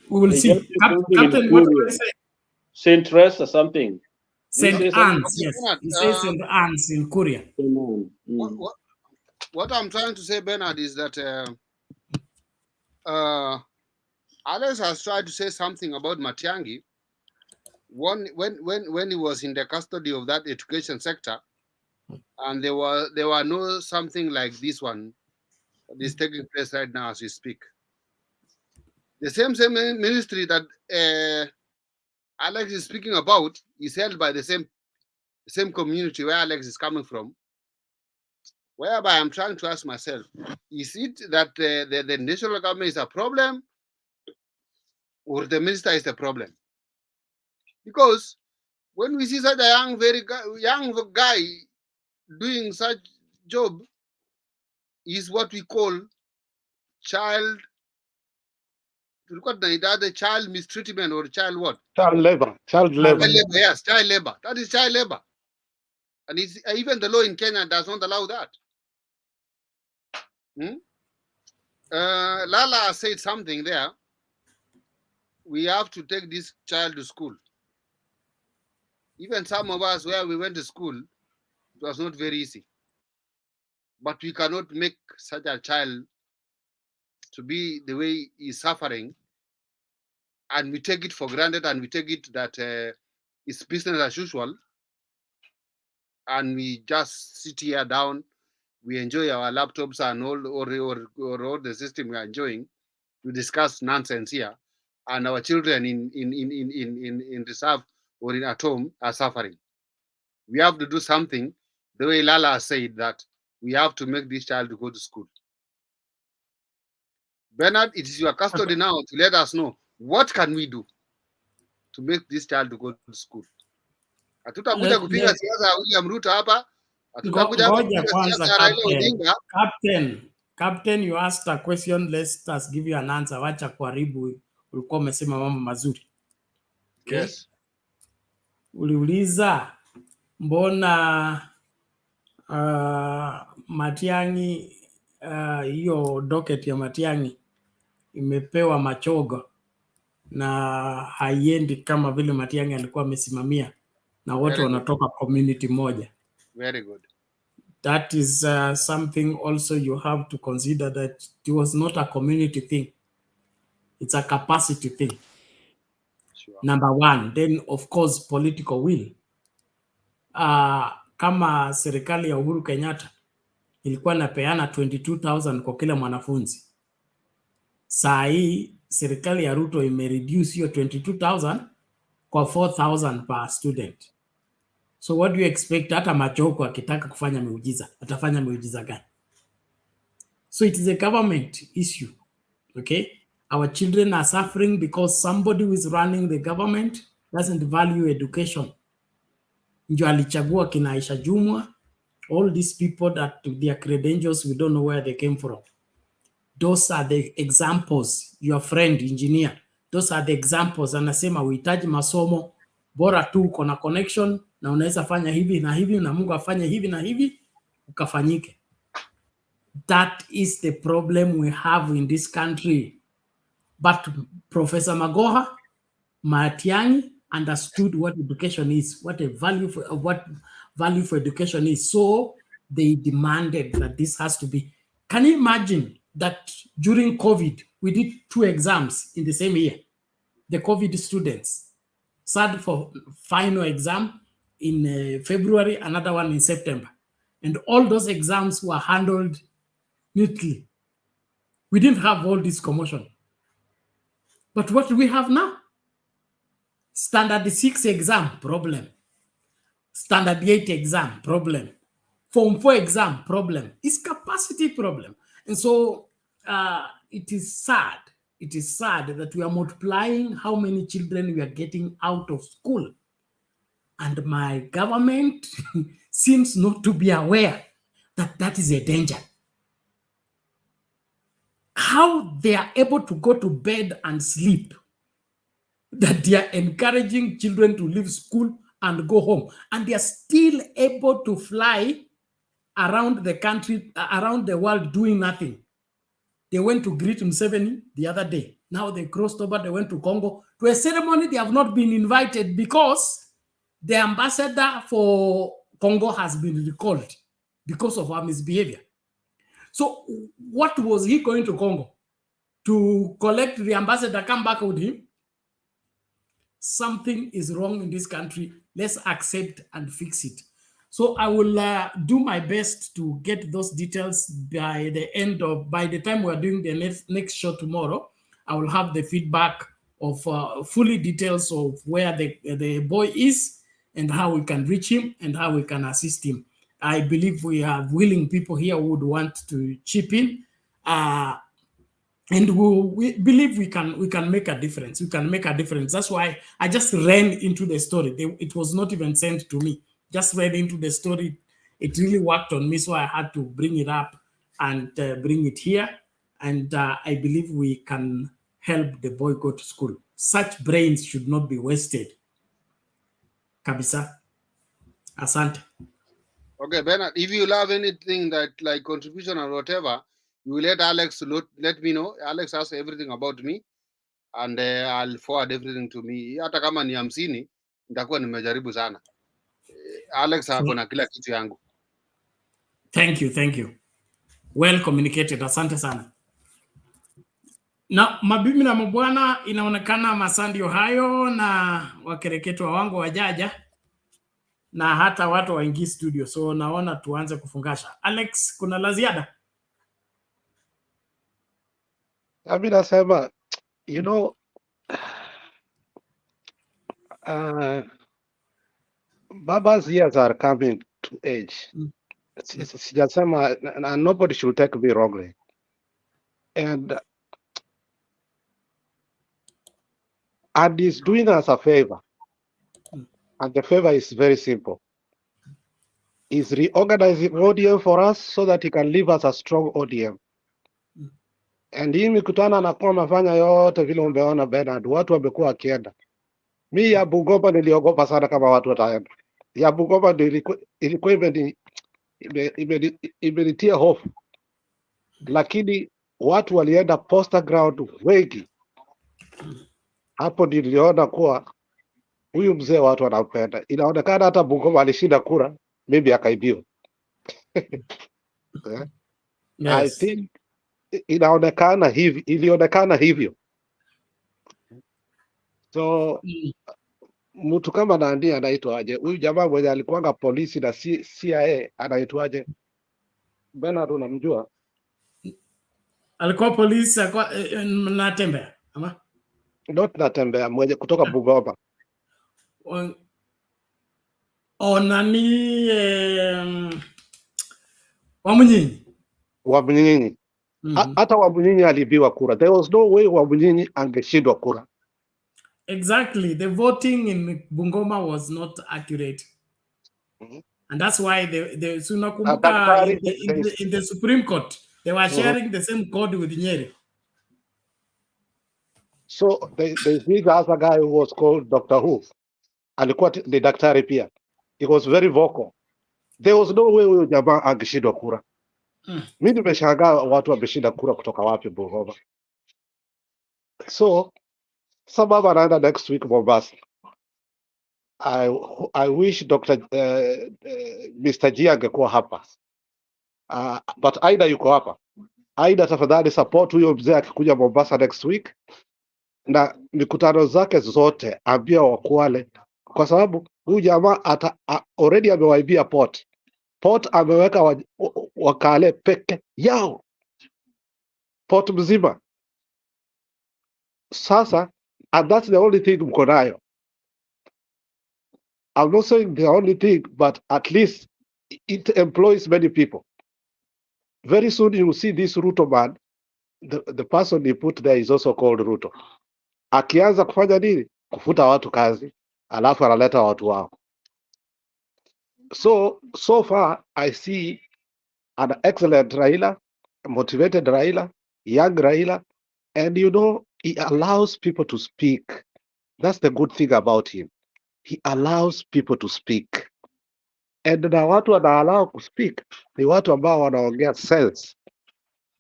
We will see. Captain, what did I say? St. Rest or something. St. Anne's, yes. He says St. Anne's in Korea. What I'm trying to say, Bernard, is that Alex has tried to say something about Matiang'i when he was in the custody of that education sector, and there were no something like this one that is taking place right now as we speak. The same ministry that Alex is speaking about is held by the same community where Alex is coming from. Whereby I'm trying to ask myself, is it that the national government is a problem, or the minister is the problem? Because when we see such a young guy doing such job, is what we call child mistreatment, or child what? Child labor. Yes, child labor. That is child labor. And even the law in Kenya does not allow that. Lala said something there. We have to take this child to school. Even some of us, where we went to school, it was not very easy. But we cannot make such a child to be the way he's suffering, and we take it for granted, and we take it that it's business as usual, and we just sit here down, we enjoy our laptops and all the system we are enjoying, we discuss nonsense here, and our children in reserve or at home are suffering. We have to do something, the way Lala said, that we have to make this child to go to school. Bernard, it is your custody now to let us know what can we do to make this child to go to school. Hatutakuja kupiga siasa ya William Ruto hapa. Hatutakuja hapa Ngoja kupiga kwanza, siasa ya Raila Odinga. Captain, you asked a question, let us give you an answer. Wacha kuharibu, ulikuwa umesema mambo mazuri. Okay? Yes. Uliuliza mbona Matiang'i, hiyo docket ya Matiang'i imepewa Machogo na haiendi kama vile Matiang'i alikuwa amesimamia, na wote wanatoka community moja. Very good. That is something also you have to consider, that it was not a community thing. It's a capacity thing. Sure. Number one. Then of course political will. Kama serikali ya Uhuru Kenyatta ilikuwa napeana 22,000 kwa kila mwanafunzi. Saa hii serikali ya Ruto imereduce hiyo 22,000 kwa 4,000 per student. So what do you expect? Hata Machoko akitaka kufanya miujiza, atafanya miujiza gani? So it is a government issue. Okay? Our children are suffering because somebody who is running the government doesn't value education. Ndio alichagua kina Aisha Jumwa, all these people that their credentials, we don't know where they came from. Those are the examples. Your friend engineer, those are the examples. Anasema uhitaji masomo, bora tu uko na connection na unaweza fanya hivi na hivi na Mungu afanye hivi na hivi ukafanyike. That is the problem we have in this country. But Professor Magoha, Matiang'i understood what education is, what value for education is. So they demanded that this has to be. Can you imagine that during COVID, we did 2 exams in the same year? The COVID students sat for final exam in February, another one in September. And all those exams were handled neatly. We didn't have all this commotion. But what do we have now? Standard 6 exam, problem. Standard 8 exam, problem. Form 4 exam, problem. It's capacity problem. And so it is sad. It is sad that we are multiplying how many children we are getting out of school. And my government seems not to be aware that that is a danger. How they are able to go to bed and sleep, that they are encouraging children to leave school and go home, and they are still able to fly around the country, around the world, doing nothing. They went to greet Museveni the other day. Now they crossed over, they went to Congo to a ceremony they have not been invited because the ambassador for Congo has been recalled because of our misbehavior. So what was he going to Congo? To collect the ambassador, come back with him? Something is wrong in this country. Let's accept and fix it. So I will do my best to get those details by the time we're doing the next show tomorrow. I will have the feedback of fully details of where the boy is and how we can reach him and how we can assist him. I believe we have willing people here who would want to chip in. And we believe we can make a difference. We can make a difference. That's why I just ran into the story. It was not even sent to me. Just ran into the story. It really worked on me, so I had to bring it up and bring it here. And I believe we can help the boy go to school. Such brains should not be wasted. Kabisa. Asante. Okay, Bernard, if you have anything that like contribution or whatever, you will let Alex let me know. Alex has everything about me and I'll forward everything to me. Hata kama ni 50, nitakuwa nimejaribu sana. Alex ako na kila kitu yangu. Thank you. Well communicated. Asante sana. Na mabibi na mabwana, inaonekana masaa ndio hayo na wakereketwa wangu wajaja na hata watu waingie studio, so naona tuanze kufungasha. Alex, kuna la ziada? Mimi nasema, Baba's years are coming to age. Sijasema, and nobody should take me wrongly. And he's doing us a favor And the favor is very simple. He's reorganizing ODM for us so that he can leave us a strong ODM. And hii mikutano anakuwa amefanya yote vile umeona Bernard, watu wamekuwa wakienda. Mi ya Bungoma niliogopa sana kama watu wataenda. Ya Bungoma ndio ilikuwa imenitia hofu, lakini watu walienda poster ground wengi. Hapo niliona kuwa huyu mzee watu wanampenda. Inaonekana hata Bungoma alishinda kura, maybe akaibiwa. I think ilionekana hivyo. So mtu kama nani anaitwaje? Huyu jamaa mwenye alikuwanga polisi na CIA anaitwaje? Bernard, unamjua? Alikuwa polisi, alikuwa Natembea ama? Not Natembea, mwenye kutoka Bungoma. Nani Wamunyinyi. Wamunyinyi. Hata Wamunyinyi alibiwa kura. There was no way Wamunyinyi angeshindwa kura. Exactly. The voting in Bungoma was not accurate. And that's why the Sunakumbuka in the Supreme Court, they were sharing the same code with Nyeri. So there's this other guy who was called Dr. Who. Alikuwa ni daktari pia. He was very vocal. There was no way huyo jamaa angeshindwa kura. Mimi nimeshangaa watu wameshinda kura kutoka wapi Bungoma. So sababu anaenda next week Mombasa. I wish Mr. G angekuwa hapa. But Aida yuko hapa. Aida, tafadhali support huyo mzee akikuja Mombasa next week. Na mikutano zake zote ambia Wakwale, kwa sababu huyu jamaa already amewaibia port ameweka Wakale peke yao, port mzima. Sasa, and that's the only thing mko nayo. I'm not saying the only thing, but at least it employs many people. Very soon you will see this Ruto man, the person he put there is also called Ruto. Akianza kufanya nini? Kufuta watu kazi, alafu analeta watu wao. So far I see an excellent Raila, motivated Raila, young Raila, and he allows people to speak. That's the good thing about him. He allows people to speak. And na watu wanaallow kuspeak ni watu ambao wanaongea sense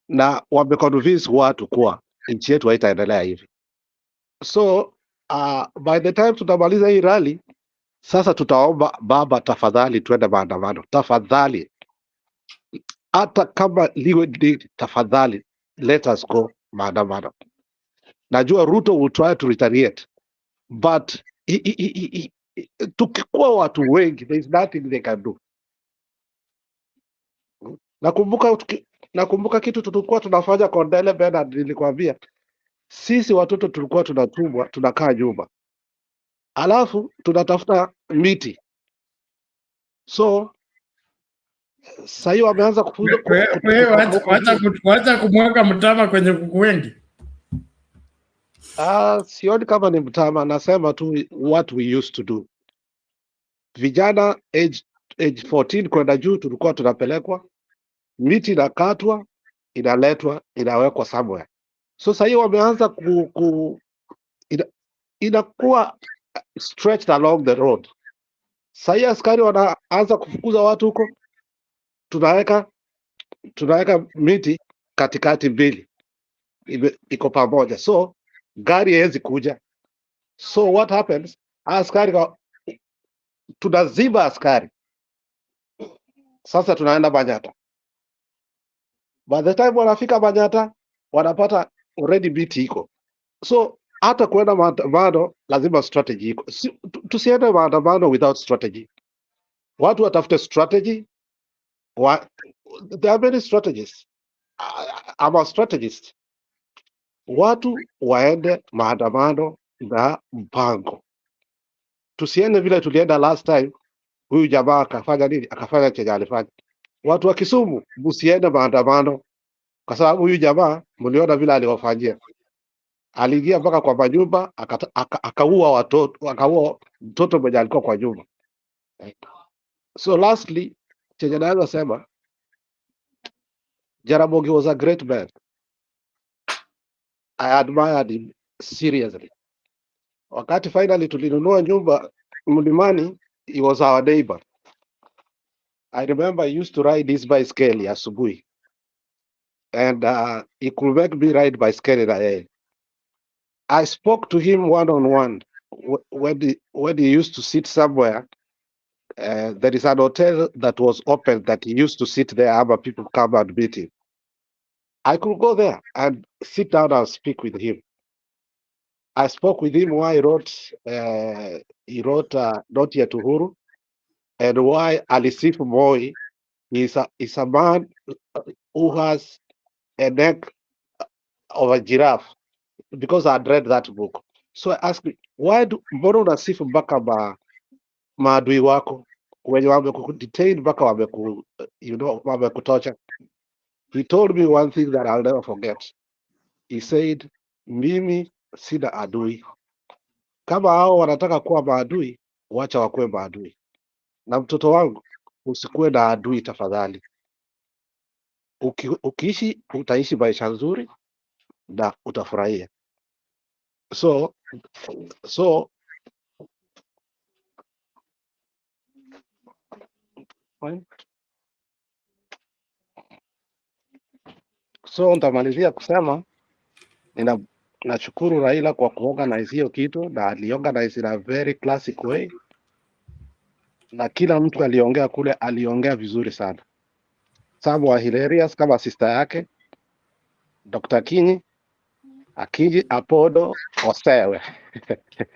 na wameconvince watu kuwa nchi yetu haitaendelea hivi. So by the time tutamaliza hii rally, sasa tutaomba baba, tafadhali twende maandamano, tafadhali. Hata kama liwe tafadhali, let us go maandamano. Najua Ruto will try to retaliate, but tukikuwa watu wengi, there is nothing they can do. Nakumbuka kitu tulikuwa tunafanya Kondele Bernard, nilikwambia sisi watoto tulikuwa tunatumwa, tunakaa nyumba, alafu tunatafuta miti. So sasa hiyo wameanza kufuza. Wacha kumwaga mtama kwenye kuku wengi. Sioni kama ni mtama, nasema tu what we used to do. Vijana age 14 kwenda juu tulikuwa tunapelekwa, miti inakatwa, inaletwa, inawekwa somewhere. So sasa hiyo wameanza inakuwa stretched along the road. Sasa hiyo askari wanaanza kufukuza watu huko, tunaweka miti katikati mbili, iko pamoja, so gari haiwezi kuja. So what happens, askari tunaziba askari. Sasa tunaenda Manyata. By the time wanafika Manyata, wanapata already miti iko. So hata kuenda maandamano lazima strategy iko. Tusiende maandamano without strategy. Watu watafute strategy. There are many strategies. I'm a strategist. Watu waende maandamano na mpango. Tusiende vile tulienda last time, huyu jamaa akafanya nini? Akafanya chenye alifanya. Watu wa Kisumu, msiende maandamano kwa sababu huyu jamaa mliona vile aliwafanyia. Aliingia mpaka kwa manyumba, akaua watoto, akaua mtoto mwenye alikuwa kwa nyumba. So lastly, chenye naweza sema, Jaramogi was a great man. I admired him seriously. Wakati finally tulinunua nyumba Mlimani, he was our neighbor. I remember I used to ride his bicycle asubuhi, and he could make me ride bicycle na yeye. I spoke to him one-on-one when he used to sit somewhere. There is an hotel that was open that he used to sit there, other people come and meet him. I could go there and sit down and speak with him. I spoke with him why he wrote Not Yet Uhuru, and why Alisif Moi is a man who has a neck of a giraffe, because I'd read that book. So I asked him, mbona unasifu mpaka maadui wako wenye wamekudetain mpaka wamekutocha? He told me one thing that I'll never forget. He said, mimi sina adui. Kama hao wanataka kuwa maadui, wacha wakuwe maadui. Na mtoto wangu, usikuwe na adui tafadhali. Ukiishi utaishi maisha nzuri na utafurahia. So nitamalizia kusema nashukuru Raila kwa kuorganize hiyo kitu, na aliorganize in a very classic way, na kila mtu aliongea kule, aliongea vizuri sana. Some were hilarious, kama sister yake Dr. Kinyi Akiji Apodo Osewe.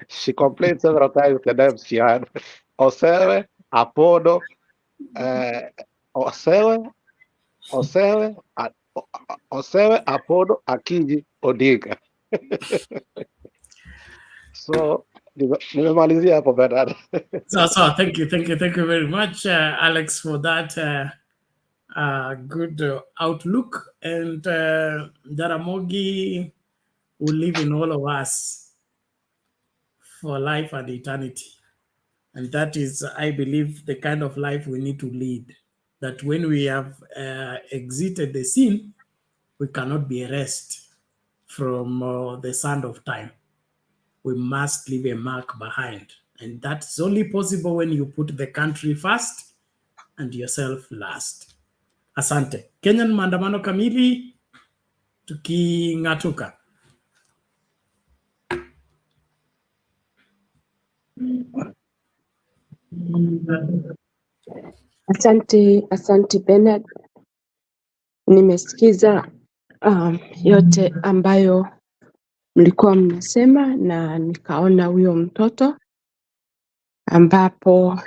She complained several times the names she had. Osewe Apodo Osewe Apodo Akiji Odinga. So nimemalizia hapo Bernard. So thank you very much, Alex, for that good outlook. And Jaramogi will live in all of us for life and eternity. And that is, I believe, the kind of life we need to lead. That when we have exited the scene, we cannot be erased from the sand of time. We must leave a mark behind. And that's only possible when you put the country first and yourself last. Asante. Kenyan maandamano kamili tuking'atuka. Asante Bernard. Nimesikiza yote ambayo mlikuwa mnasema, na nikaona huyo mtoto ambapo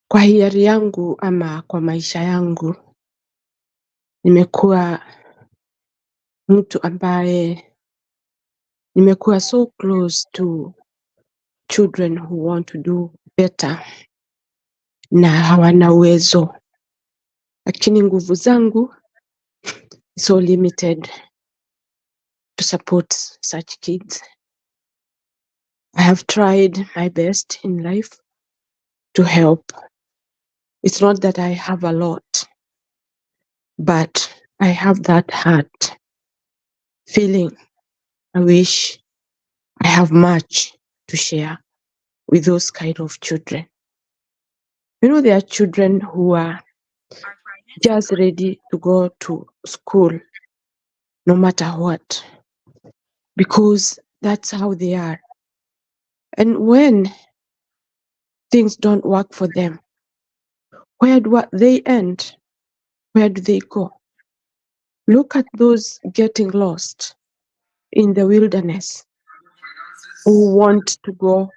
kwa hiari yangu ama kwa maisha yangu nimekuwa mtu ambaye nimekuwa so close to children who want to do better na hawana uwezo, lakini nguvu zangu so limited to support such kids. I have tried my best in life to help. It's not that I have a lot, but I have that heart feeling. I wish I have much to share with those kind of children. You know, there are children who are just ready to go to school no matter what, because that's how they are. And when things don't work for them, where do they end? Where do they go? Look at those getting lost in the wilderness who want to go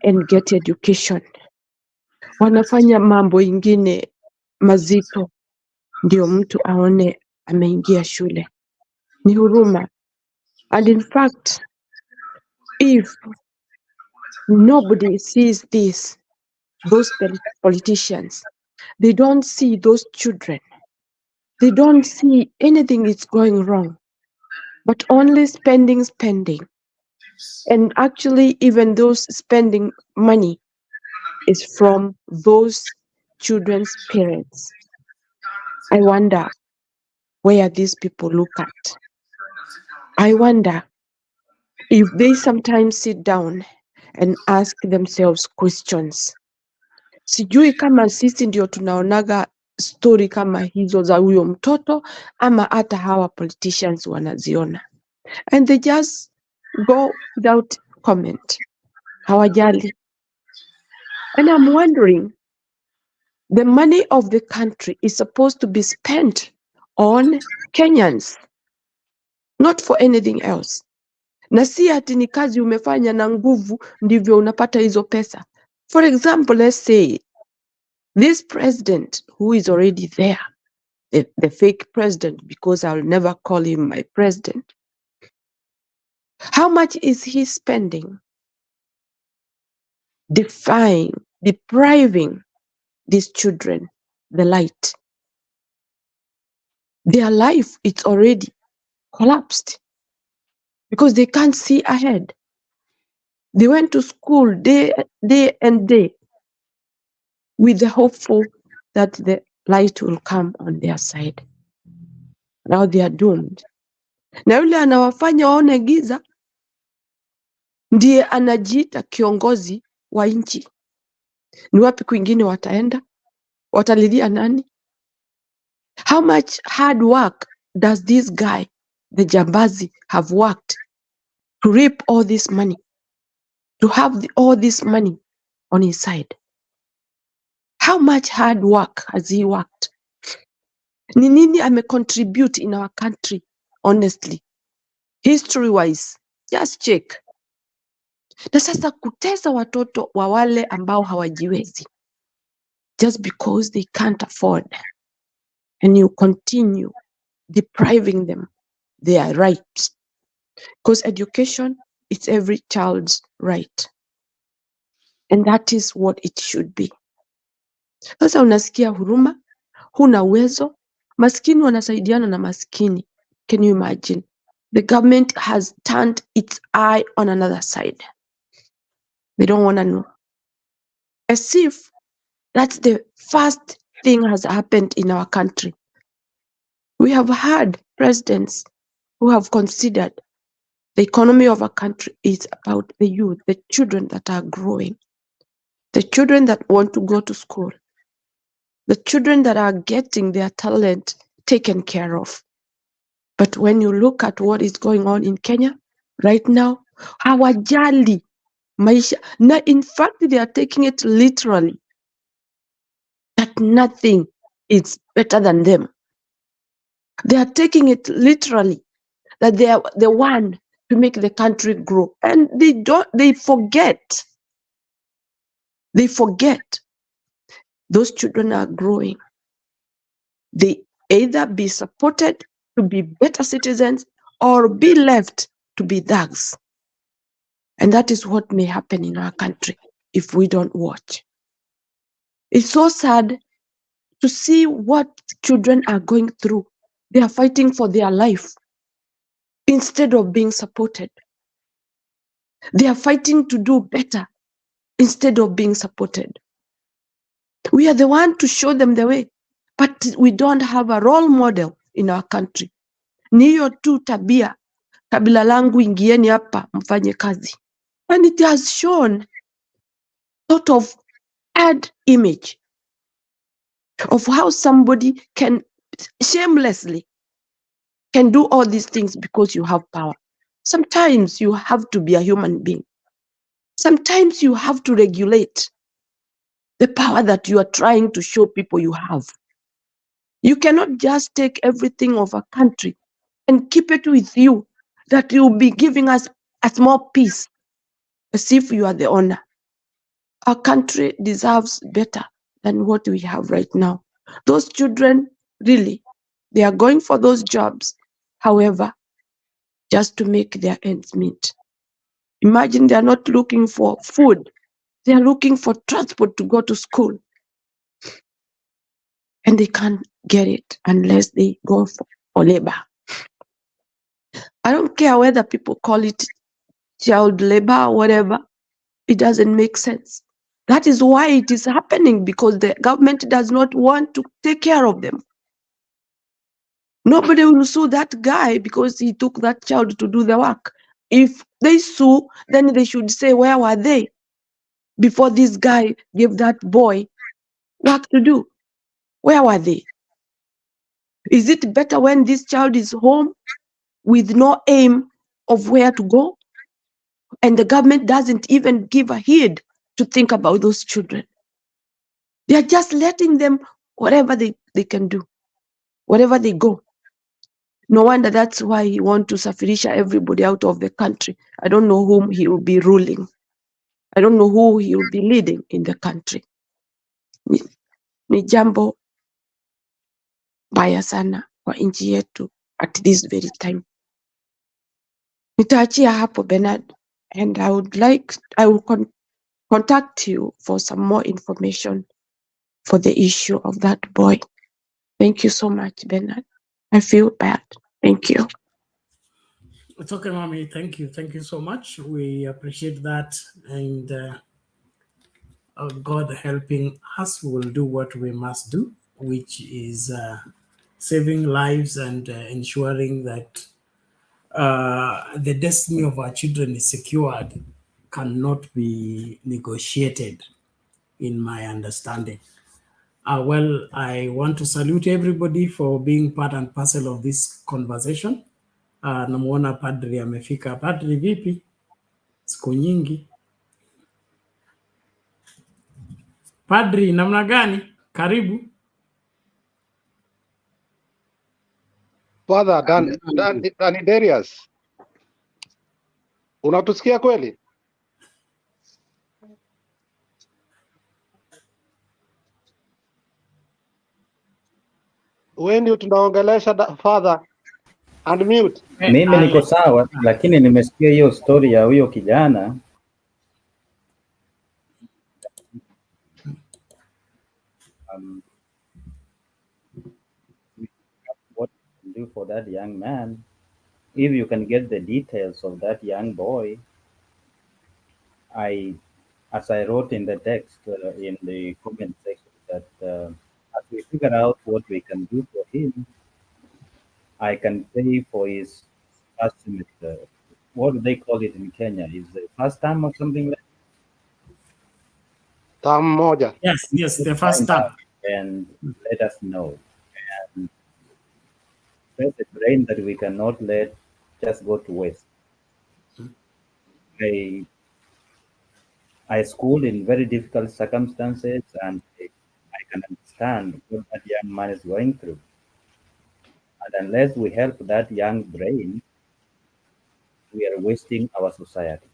and get education. Wanafanya mambo ingine mazito ndio mtu aone ameingia shule. Ni huruma. And in fact, if nobody sees this, those politicians, they don't see those children. They don't see anything is going wrong, but only spending. And actually, even those spending money is from those children's parents. I wonder where these people look at. I wonder if they sometimes sit down and ask themselves questions. Sijui kama sisi ndio tunaonaga story kama hizo za huyo mtoto ama hata hawa politicians wanaziona. And they just go without comment. Hawajali. And I'm wondering, the money of the country is supposed to be spent on Kenyans, not for anything else. Na si ati ni kazi umefanya na nguvu ndivyo unapata hizo pesa. For example, let's say this president who is already there, the fake president, because I'll never call him my president. How much is he spending? Depriving these children the light. Their life is already collapsed because they can't see ahead. They went to school day and day with the hopeful that the light will come on their side. Now they are doomed. Na yule anawafanya waone giza ndiye anajiita kiongozi wa nchi. Ni wapi kwingine wataenda? Watalilia nani? How much hard work does this guy, the Jambazi, have worked to reap all this money, to have all this money on his side? How much hard work has he worked? Ni nini ame-contribute in our country, honestly? History-wise, just check. Na sasa kutesa watoto wa wale ambao hawajiwezi, just because they can't afford, and you continue depriving them their rights. Because education is every child's right. And that is what it should be. Sasa unasikia huruma, huna uwezo, maskini wanasaidiana na maskini. Can you imagine? The government has turned its eye on another side. They don't want to know. As if that's the first thing has happened in our country. We have had presidents who have considered the economy of a country is about the youth, the children that are growing, the children that want to go to school, the children that are getting their talent taken care of. But when you look at what is going on in Kenya right now, hawajali maisha. Na in fact, they are taking it literally that nothing is better than them. They are taking it literally that they are the one to make the country grow. And they forget. They forget those children are growing. They either be supported to be better citizens or be left to be thugs. And that is what may happen in our country if we don't watch. It's so sad to see what children are going through. They are fighting for their life instead of being supported. They are fighting to do better instead of being supported. We are the one to show them the way, but we don't have a role model in our country. Ni hiyo tu tabia, kabila langu ingieni hapa mfanye kazi. And it has shown sort of ad image of how somebody can shamelessly can do all these things because you have power. Sometimes you have to be a human being. Sometimes you have to regulate the power that you are trying to show people you have. You cannot just take everything of a country and keep it with you, that you'll be giving us a small piece as if you are the owner. Our country deserves better than what we have right now. Those children, really, they are going for those jobs, however, just to make their ends meet. Imagine they are not looking for food. They are looking for transport to go to school. And they can't get it unless they go for labor. I don't care whether people call it child labor, whatever. It doesn't make sense. That is why it is happening, because the government does not want to take care of them. Nobody will sue that guy because he took that child to do the work. If they sue, then they should say, where were they before this guy gave that boy work to do? Where were they? Is it better when this child is home with no aim of where to go? And the government doesn't even give a heed to think about those children. They are just letting them whatever they can do, wherever they go. No wonder that's why he wants to safirisha everybody out of the country. I don't know whom he will be ruling. I don't know who he will be leading in the country. Ni jambo baya sana kwa nchi yetu at this very time. Nitaachia hapo, Bernard, and I will contact you for some more information for the issue of that boy. Thank you so much, Bernard. I feel bad. Thank you. It's okay, Mommy. Thank you. Thank you so much. We appreciate that. And God helping us, will do what we must do, which is saving lives and ensuring that the destiny of our children is secured, cannot be negotiated, in my understanding. Well, I want to salute everybody for being part and parcel of this conversation. Namuona Padri amefika. Padri, vipi? Siku nyingi. Padri, namna gani? Karibu. Father Dan Darius, unatusikia kweli? Wewe ndio tunaongelesha Father, unmute. Mimi niko sawa, lakini nimesikia hiyo story ya huyo kijana. What you can do for that young man, if you can get the details of that young boy. As I wrote in the text in the comment section, that as we figure out what we can do for him, I can pay for his first semester. What do they call it in Kenya? Is the first time or something like that? Term moja. Yes, the first time. And let us know. And there's a brain that we cannot let just go to waste. I school in very difficult circumstances, and I can understand what that young man is going through. And unless we help that young brain, we are wasting our society.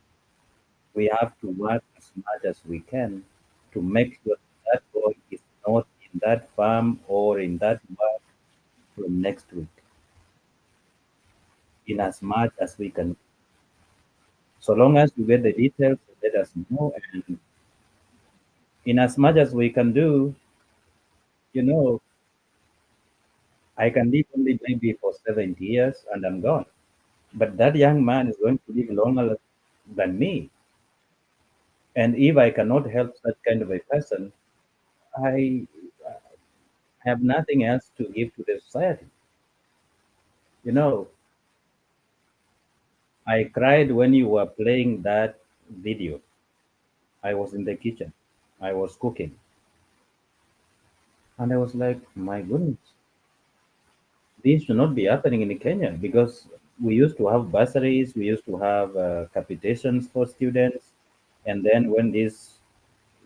We have to work as much as we can to make sure that boy is not in that farm or in that work from next week, in as much as we can. So long as we get the details, let us know. And in as much as we can do, I can live only maybe for 70 years and I'm gone. But that young man is going to live longer than me. And if I cannot help such kind of a person, I have nothing else to give to the society. I cried when you were playing that video. I was in the kitchen. I was cooking. And I was like, my goodness, this should not be happening in Kenya, because we used to have bursaries, we used to have capitations for students. And then when this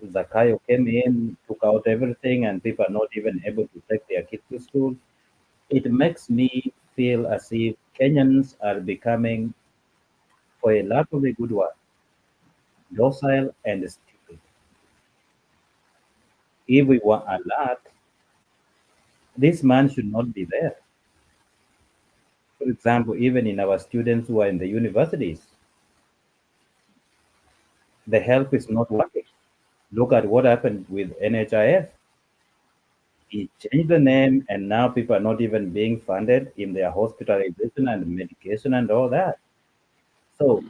Zakayo came in, took out everything, and people are not even able to take their kids to school, it makes me feel as if Kenyans are becoming, for a lack of a good word, docile and stupid. If we were alert, this man should not be there. For example, even in our students who are in the universities, the help is not working. Look at what happened with NHIF. He changed the name, and now people are not even being funded in their hospitalization and medication and all that. So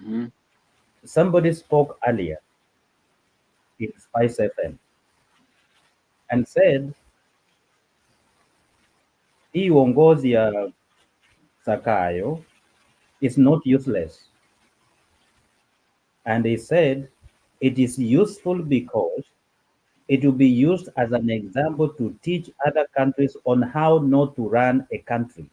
Somebody spoke earlier in Spice FM and said hii uongozi ya Sakayo is not useless. And he said it is useful because it will be used as an example to teach other countries on how not to run a country.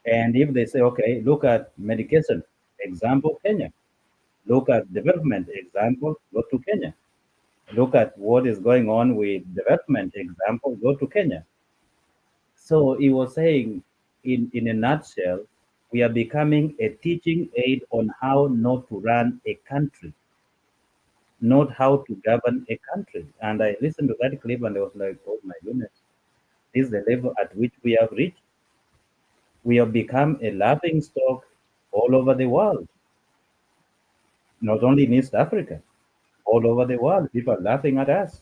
And if they say, okay, look at medication, example, Kenya. Look at development, example, go to Kenya. Look at what is going on with development, example, go to Kenya. So he was saying, in a nutshell, we are becoming a teaching aid on how not to run a country, not how to govern a country. And I listened to that clip and I was like, oh my goodness, this is the level at which we have reached. We have become a laughing stock all over the world, not only in East Africa, all over the world. People are laughing at us.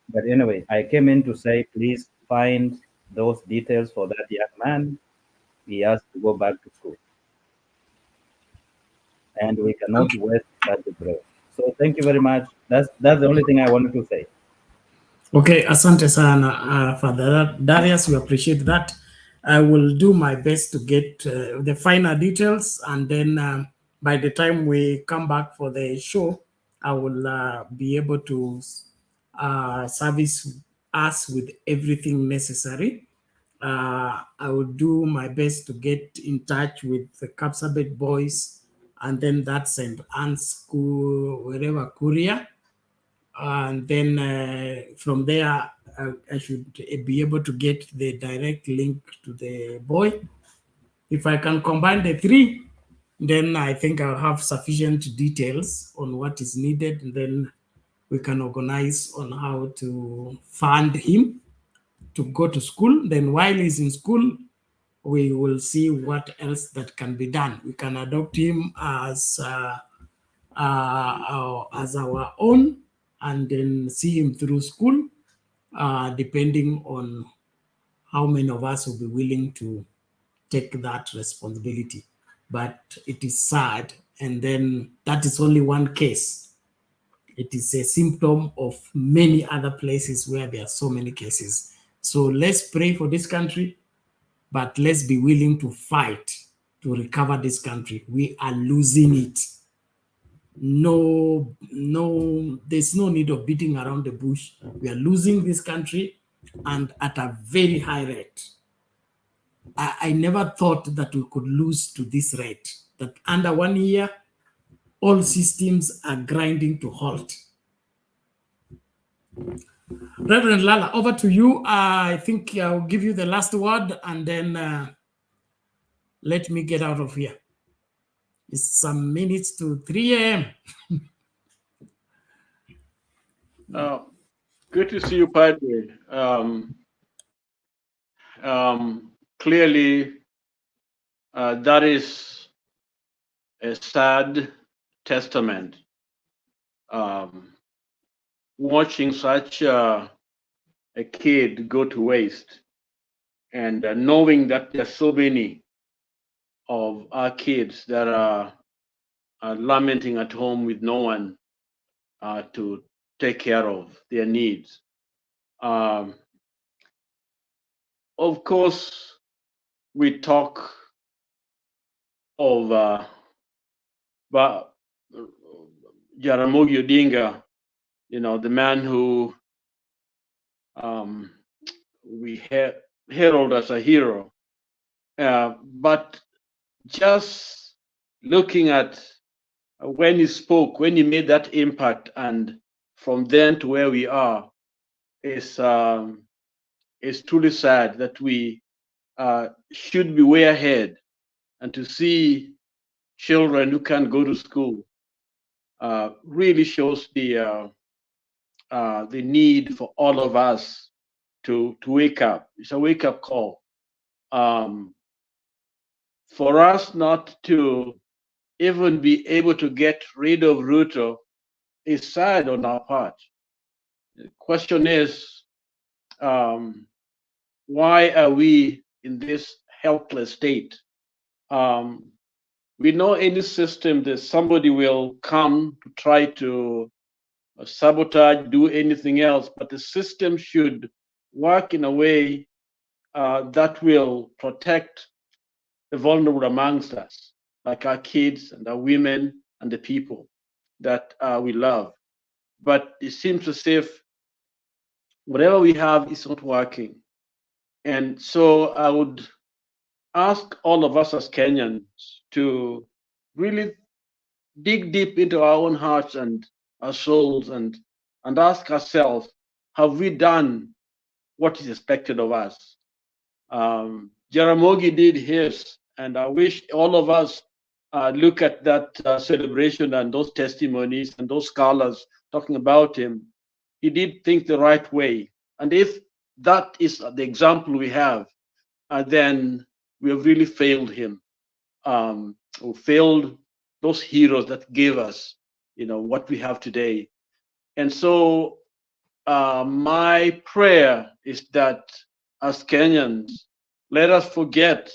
But anyway, I came in to say, please find those details for that young man. He has to go back to school. And we cannot waste such a growth. So thank you very much. That's the only thing I wanted to say. Okay, asante sana, Father Darius, we appreciate that. I will do my best to get the final details, and then by the time we come back for the show, I will be able to service us with everything necessary. I will do my best to get in touch with the Kapsabet boys, and then that St. Anne's School, wherever, Korea. And then from there, I should be able to get the direct link to the boy. If I can combine the three, then I think I'll have sufficient details on what is needed. And then we can organize on how to fund him to go to school. Then while he's in school, we will see what else that can be done. We can adopt him as our own, and then see him through school, depending on how many of us will be willing to take that responsibility. But it is sad, and then that is only one case. It is a symptom of many other places where there are so many cases. So let's pray for this country, but let's be willing to fight to recover this country. We are losing it. No, there's no need of beating around the bush. We are losing this country, and at a very high rate. I never thought that we could lose to this rate, that under 1 year, all systems are grinding to halt. Reverend Lala, over to you. I think I'll give you the last word, and then let me get out of here. It's some minutes to 3 a.m. Good to see you, Padre. Clearly, that is a sad testament. Watching such a kid go to waste, and knowing that there are so many of our kids that are lamenting at home with no one to take care of their needs. Of course, we talk of Jaramogi Odinga, the man who we herald as a hero. But just looking at when he spoke, when he made that impact, and from then to where we are, is truly sad that we should be way ahead, and to see children who can't go to school really shows the need for all of us to wake up. It's a wake-up call. For us not to even be able to get rid of Ruto is sad on our part. The question is, why are we in this helpless state? We know any system that somebody will come to try to sabotage, do anything else, but the system should work in a way that will protect the vulnerable amongst us, like our kids and our women and the people that we love. But it seems as if whatever we have is not working. And so I would ask all of us as Kenyans to really dig deep into our own hearts and our souls and ask ourselves, have we done what is expected of us? Jaramogi did his, and I wish all of us look at that celebration and those testimonies and those scholars talking about him. He did things the right way. And if that is the example we have, then we have really failed him. We failed those heroes that gave us, what we have today. And so my prayer is that as Kenyans, let us forget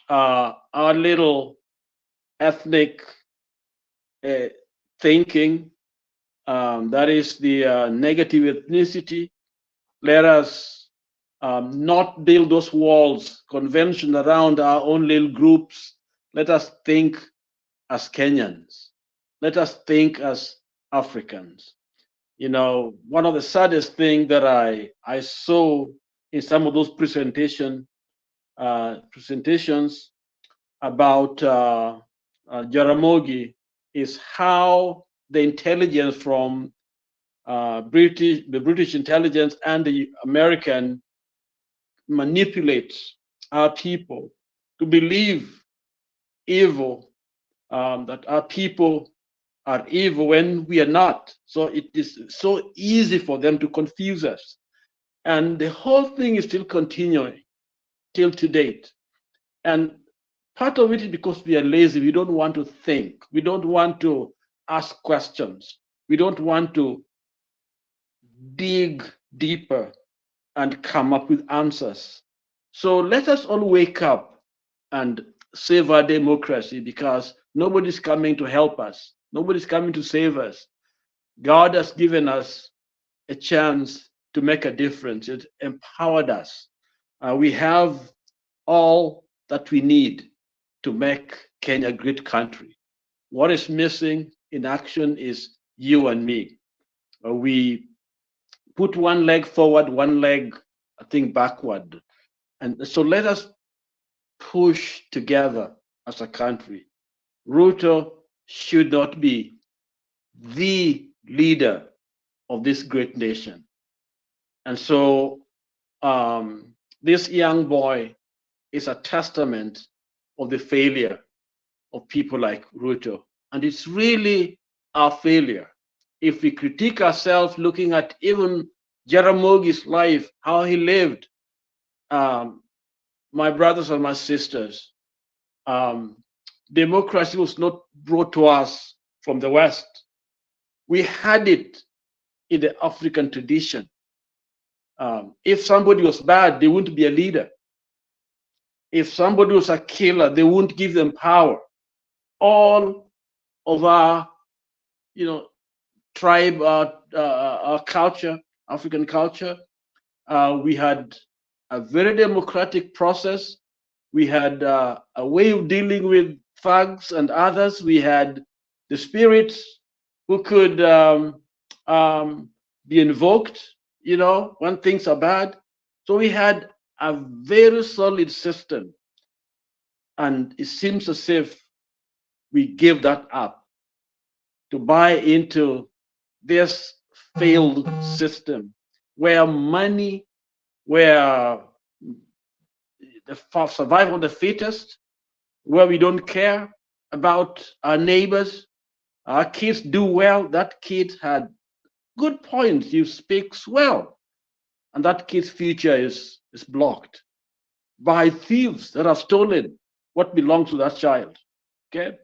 our little ethnic thinking, that is the negative ethnicity. Let us not build those walls, convention around our own little groups. Let us think as Kenyans. Let us think as Africans. One of the saddest things that I saw in some of those presentations about Jaramogi is how the intelligence from the British intelligence and the American manipulates our people to believe evil, that our people are evil when we are not. So it is so easy for them to confuse us. And the whole thing is still continuing till to date. And part of it is because we are lazy. We don't want to think. We don't want to ask questions. We don't want to dig deeper and come up with answers. So let us all wake up and save our democracy, because nobody's coming to help us. Nobody's coming to save us. God has given us a chance to make a difference. It empowered us. We have all that we need to make Kenya a great country. What is missing in action is you and me. We put one leg forward, one leg, I think, backward. And so let us push together as a country. Ruto should not be the leader of this great nation. And so this young boy is a testament of the failure of people like Ruto. And it's really our failure. If we critique ourselves looking at even Jaramogi's life, how he lived, my brothers and my sisters, democracy was not brought to us from the West. We had it in the African tradition. If somebody was bad, they wouldn't be a leader. If somebody was a killer, they wouldn't give them power. All of our, tribe, our culture, African culture, we had a very democratic process. We had a way of dealing with thugs and others. We had the spirits who could be invoked, when things are bad. So we had a very solid system. And it seems as if we gave that up to buy into this failed system where money, where the survival of the fittest, where we don't care about our neighbors. Our kids do well. That kid had good points. He speaks well. And that kid's future is blocked by thieves that have stolen what belongs to that child. Okay?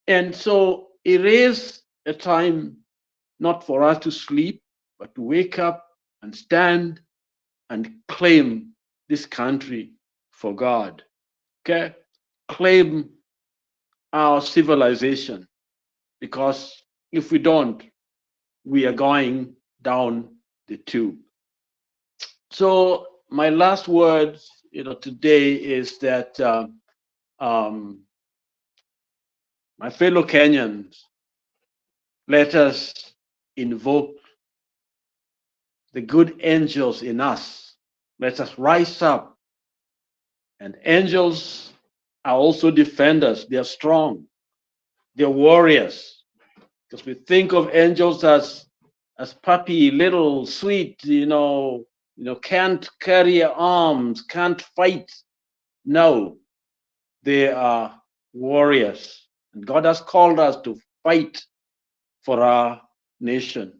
And so it is a time not for us to sleep, but to wake up and stand and claim this country for God. Okay? Claim our civilization, because if we don't, we are going down the tube. So my last words, today is that my fellow Kenyans, let us invoke the good angels in us. Let us rise up. And angels are also defenders. They are strong. They're warriors. Because we think of angels as puppy, little, sweet, can't carry arms, can't fight. No, they are warriors. And God has called us to fight for our nation,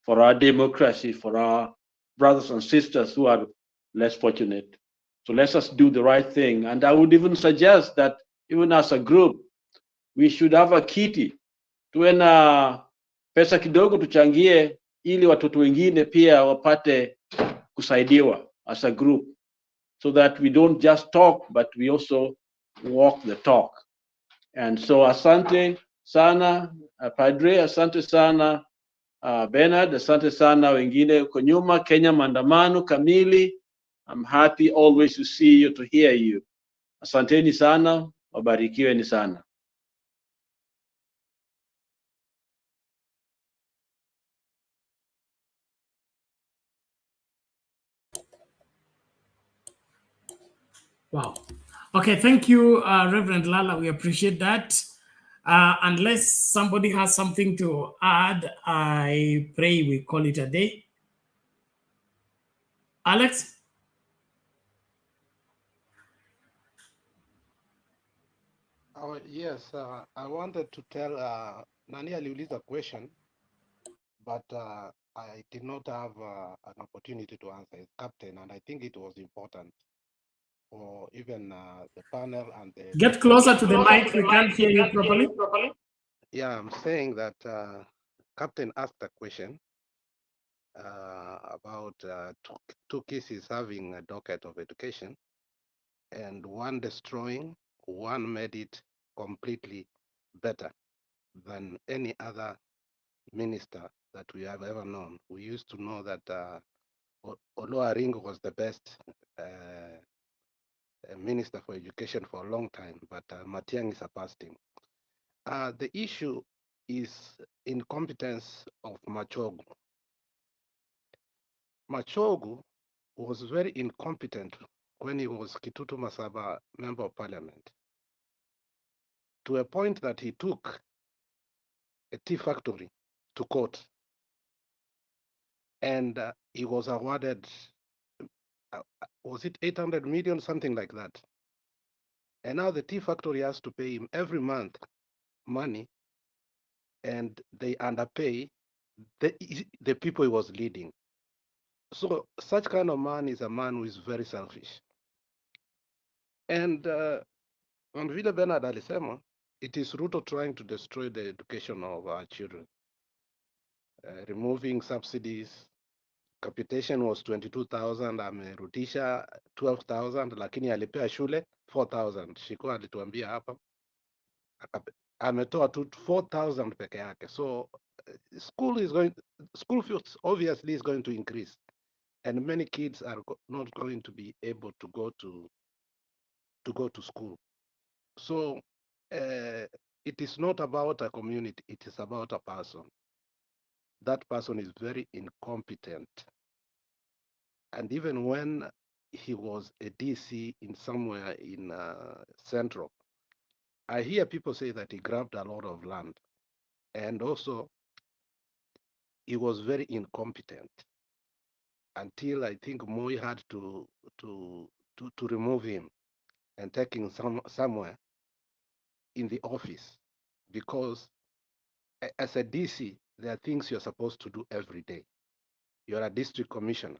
for our democracy, for our brothers and sisters who are less fortunate. So let us do the right thing. And I would even suggest that even as a group, we should have a kitty. Tuwe na pesa kidogo tuchangie ili watoto wengine pia wapate kusaidiwa as a group, so that we don't just talk but we also walk the talk. And so asante sana Padre, asante sana Bernard, asante sana wengine uko nyuma. Kenya maandamano kamili. I'm happy always to see you, to hear you. Asanteni sana, wabarikiweni sana. Wow. Okay, thank you, Reverend Lala. We appreciate that. Unless somebody has something to add, I pray we call it a day. Alex? Yes, I wanted to tell Nani aliuliza question, but I did not have an opportunity to answer as captain, and I think it was important for even the panel and the... Get closer to the mic, we can't hear you properly. Yeah, I'm saying that captain asked a question about two cases having a docket of education, and one destroying, one made it completely better than any other minister that we have ever known. We used to know that Oluwaringo was the best minister for education for a long time, but Matiang'i surpassed him. The issue is incompetence of Machogu. Machogu was very incompetent when he was Kitutu Masaba member of parliament, to a point that he took a tea factory to court, and he was awarded, was it 800 million, something like that. And now the tea factory has to pay him every month money, and they underpay the people he was leading. So such kind of man is a man who is very selfish. And on Vile Bernard alisema, it is Ruto trying to destroy the education of our children, removing subsidies. Capitation was 22,000, amerudisha 12,000, lakini alipea shule 4,000. Shiko alituambia hapa, ametoa tu 4,000 peke yake. So school fees obviously is going to increase, and many kids are not going to be able to go to school. So it is not about a community, it is about a person. That person is very incompetent. And even when he was a DC in somewhere in Central, I hear people say that he grabbed a lot of land. And also, he was very incompetent until I think Moi had to remove him and take him somewhere in the office, because as a DC, there are things you're supposed to do every day. You're a district commissioner.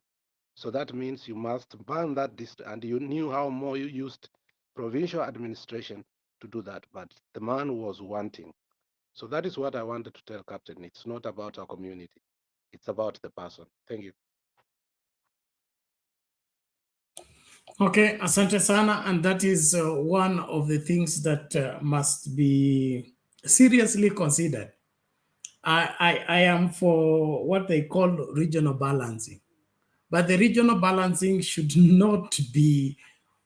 So that means you must ban that district, and you knew how Moi used provincial administration to do that, but the man was wanting. So that is what I wanted to tell Captain. It's not about our community. It's about the person. Thank you. Okay, asante sana, and that is one of the things that must be seriously considered. I am for what they call regional balancing, but the regional balancing should not be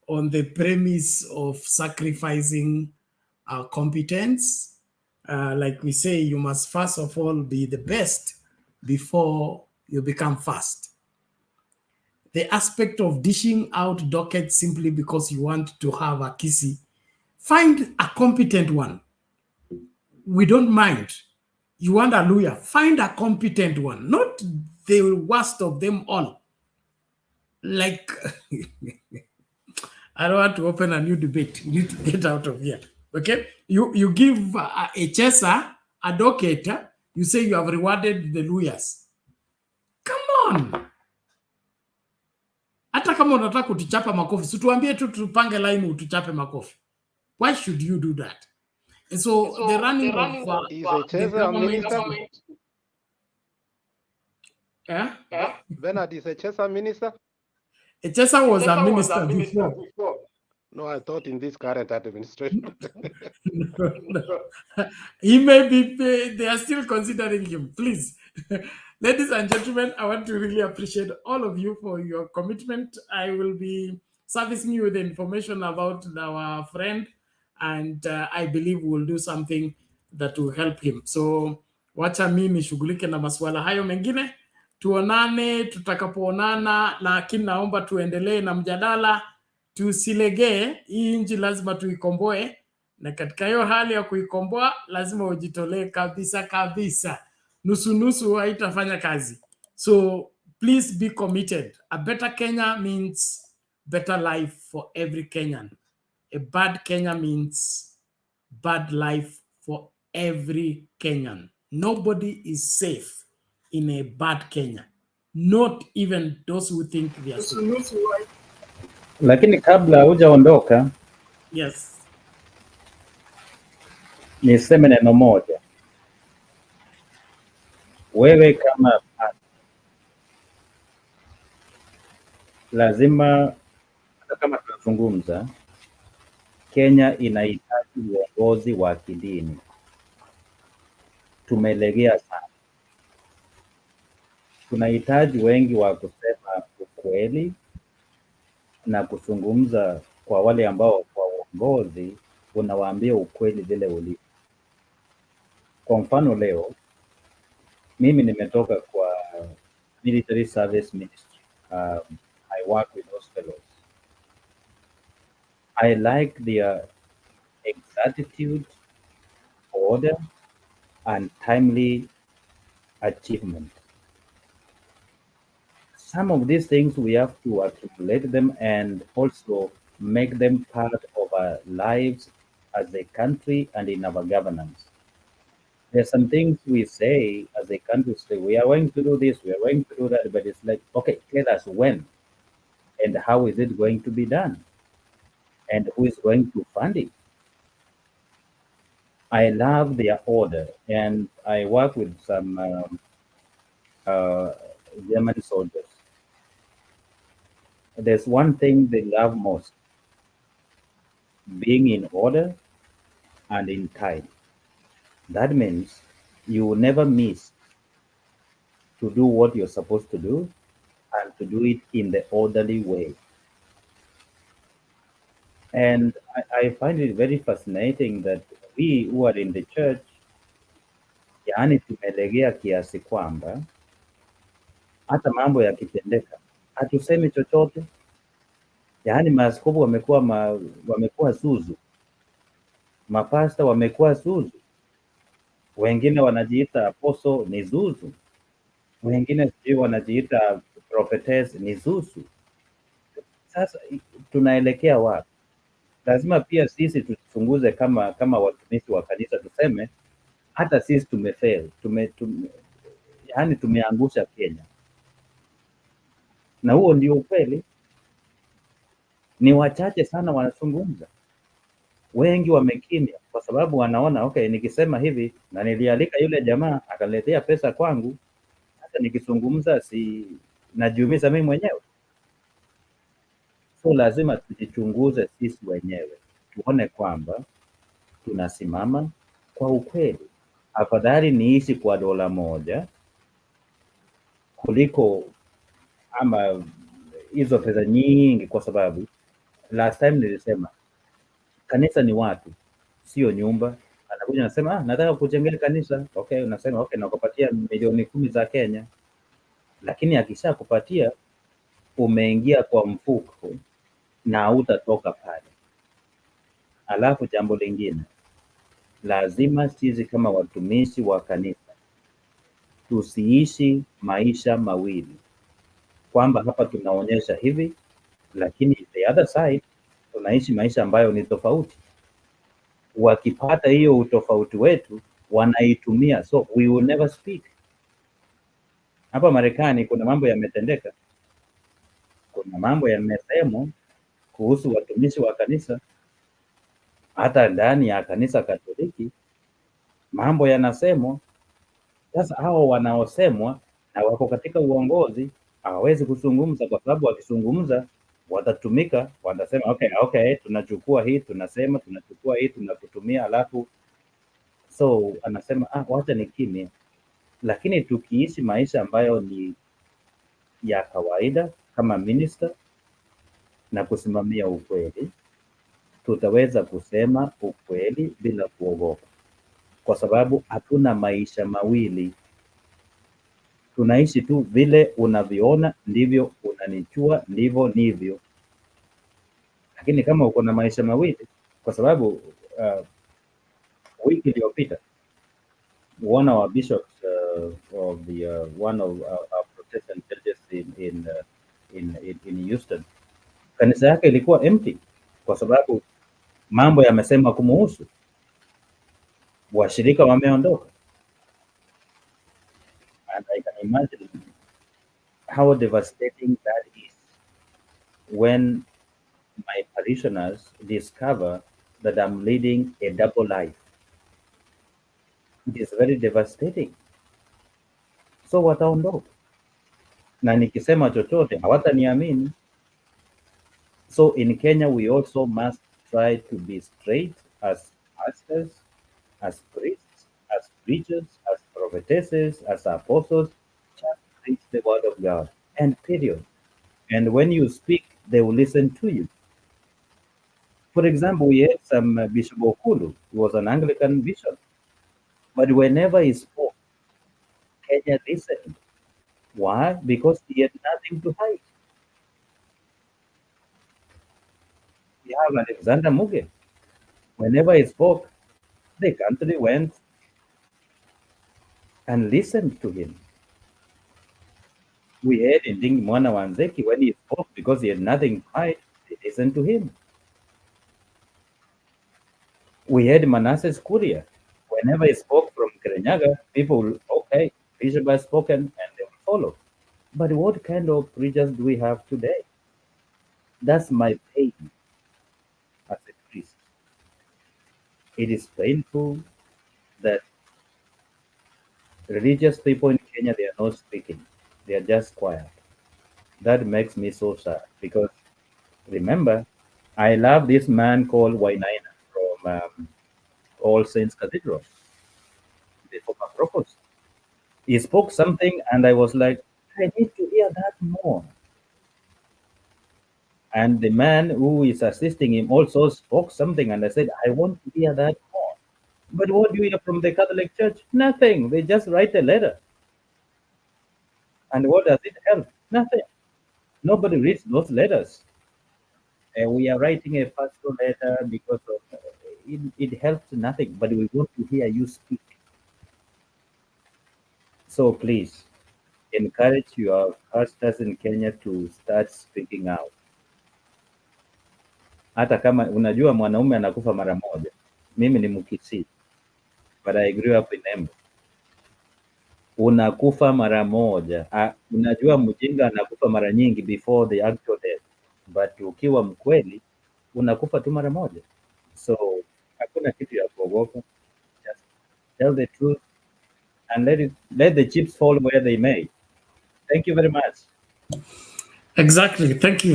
on the premise of sacrificing our competence. Like we say, you must first of all be the best before you become fast. The aspect of dishing out dockets simply because you want to have a kissy, find a competent one. We don't mind. You want a lawyer, find a competent one, not the worst of them all. Like, I don't want to open a new debate. You need to get out of here. Okay? You give a chaser, a docket, you say you have rewarded the lawyers. Come on. Hata kama unataka kutuchapa makofi, situambie tu tupange line utuchape makofi. Why should you do that? And so the running of Is the government... minister? Yeah? Bernard is a Chesa minister? Echesa was a minister before. No, I thought in this current administration. No. He may be, they are still considering him. Please. Ladies and gentlemen, I want to really appreciate all of you for your commitment. I will be servicing you with information about our friend, and I believe we'll do something that will help him. So wacha mimi nishughulike na masuala hayo mengine. Tuonane tutakapoonana, lakini naomba tuendelee na mjadala, tusilegee. Hii nchi lazima tuikomboe, na katika hiyo hali ya kuikomboa lazima ujitolee kabisa kabisa. Nusu nusu haitafanya kazi. So please be committed. A better Kenya means better life for every Kenyan. A bad Kenya means bad life for every Kenyan. Nobody is safe in a bad Kenya. Not even those who think they are safe. Lakini kabla hujaondoka, Yes. niseme neno moja. Wewe kama lazima, hata kama tunazungumza, Kenya inahitaji uongozi wa kidini. Tumelegea sana. Tunahitaji wengi wa kusema ukweli na kuzungumza kwa wale ambao kwa uongozi unawaambia ukweli vile ulivyo. Kwa mfano leo, mimi nimetoka kwa military service ministry. I work with those fellows. I like their exactitude, order, and timely achievement. Some of these things we have to accumulate them and also make them part of our lives as a country and in our governance. There are some things we say as a country, say we are going to do this, we are going to do that, but it's like, okay, tell us when and how is it going to be done and who is going to fund it. I love their order, and I work with some German soldiers. There's one thing they love most: being in order and in time. That means you will never miss to do what you're supposed to do and to do it in the orderly way. And I find it very fascinating that we who are in the church, yaani tumelegea kiasi kwamba hata mambo yakitendeka hatusemi chochote. Yaani maaskofu wamekuwa zuzu, mapasta wamekuwa zuzu, wengine wanajiita apostle ni zuzu, wengine sijui wanajiita prophetess ni zuzu. Sasa tunaelekea wapi? Lazima pia sisi tuchunguze kama watumishi wa kanisa, tuseme hata sisi tumefail, yaani tumeangusha Kenya. Na huo ndio ukweli. Ni wachache sana wanazungumza, wengi wamekimya kwa sababu wanaona okay, nikisema hivi na nilialika yule jamaa akaletea pesa kwangu, hata nikizungumza si najiumiza mimi mwenyewe. So lazima tujichunguze sisi wenyewe, tuone kwamba tunasimama kwa ukweli. Afadhali niishi kwa dola moja kuliko ama hizo pesa nyingi, kwa sababu last time nilisema kanisa ni watu, sio nyumba. Anakuja anasema nataka kujengea kanisa. Okay, unasema okay, nakupatia milioni 10 za Kenya, lakini akishakupatia umeingia kwa mfuko na hautatoka pale. Alafu jambo lingine, lazima sisi kama watumishi wa kanisa tusiishi maisha mawili, kwamba hapa tunaonyesha hivi, lakini the other side tunaishi maisha ambayo ni tofauti. Wakipata hiyo utofauti wetu wanaitumia, so we will never speak. Hapa Marekani kuna mambo yametendeka, kuna mambo yamesemwa kuhusu watumishi wa kanisa. Hata ndani ya kanisa Katoliki mambo yanasemwa. Sasa hao wanaosemwa na wako katika uongozi hawawezi kuzungumza, kwa sababu wakizungumza watatumika, watasema okay, tunachukua hii, tunasema tunachukua hii, tunakutumia, alafu so anasema wacha ni kimya. Lakini tukiishi maisha ambayo ni ya kawaida kama minister na kusimamia ukweli, tutaweza kusema ukweli bila kuogopa, kwa sababu hatuna maisha mawili. Tunaishi tu vile unavyoona ndivyo unanichua, ndivyo nivyo. Lakini kama uko na maisha mawili, kwa sababu wiki iliyopita one of our bishops of the one of our Protestant churches in Houston, kanisa yake ilikuwa empty kwa sababu mambo yamesema kumuhusu, washirika wameondoka. And I can imagine how devastating that is when my parishioners discover that I'm leading a double life. It is very devastating. So wataondoka, na nikisema chochote hawataniamini. So in Kenya we also must try to be straight as pastors, as priests, as preachers, as prophetesses, as apostles. Just preach the word of God, and period. And when you speak, they will listen to you. For example, we had some Bishop Okulu. He was an Anglican bishop. But whenever he spoke, Kenya listened. Why? Because he had nothing to hide. We have Alexander Muge. Whenever he spoke, the country went and listened to him. We had Ndingi Mwana Wanzeki, when he spoke, because he had nothing to hide, they listened to him. We had Manasseh Kuria. Whenever he spoke from Kirinyaga, people, okay, Bishop has spoken, and they will follow. But what kind of preachers do we have today? That's my pain as a priest. It is painful that religious people in Kenya, they are not speaking. They are just quiet. That makes me so sad, because remember, I love this man called Wainaina from All Saints Cathedral, the former provost. He spoke something and I was like, I need to hear that more. And the man who is assisting him also spoke something and I said, I want to hear that more. But what do you hear from the Catholic Church? Nothing. They just write a letter. And what does it help? Nothing. Nobody reads those letters. We are writing a pastoral letter because of, it helps nothing, but we want to hear you speak. So please, encourage your pastors in Kenya to start speaking out. Hata kama unajua mwanaume anakufa mara moja. Mimi ni Mkisii, but I grew up in Embu. Unakufa mara moja. Unajua mjinga anakufa mara nyingi before the actual death, but ukiwa mkweli unakufa tu mara moja. So hakuna kitu ya kuogopa. Just tell the truth and let the chips fall where they may. Thank you very much. Exactly. Thank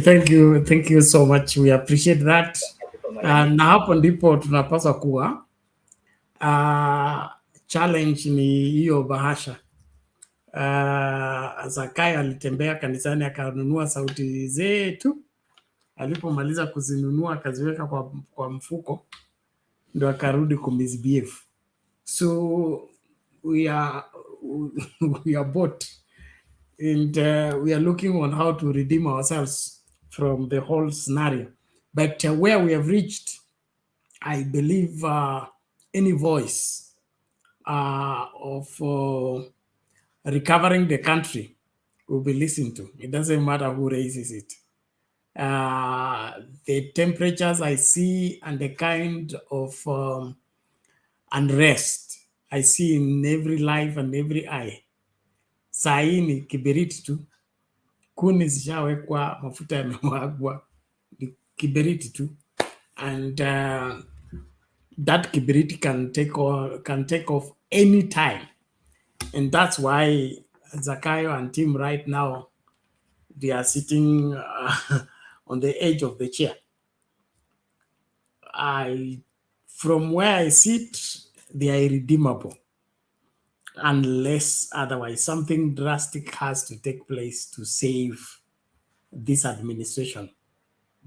you so much. We appreciate that. Na hapo ndipo tunapaswa kuwa. Challenge ni hiyo bahasha. Zakayo alitembea kanisani akanunua sauti zetu. Alipomaliza kuzinunua akaziweka kwa mfuko, ndio akarudi kumisbehave. So we are bought, and we are looking on how to redeem ourselves from the whole scenario. But where we have reached, I believe any voice of recovering the country will be listened to. It doesn't matter who raises it. The temperatures I see and the kind of unrest I see in every life and every eye. Saa hii ni kiberiti tu, kuni zishawekwa, mafuta yamewagwa, ni kiberiti tu, and that kiberiti can take off any time, and that's why Zakayo and team right now, they are sitting on the edge of the chair. From where I sit, they are irredeemable unless otherwise something drastic has to take place to save this administration.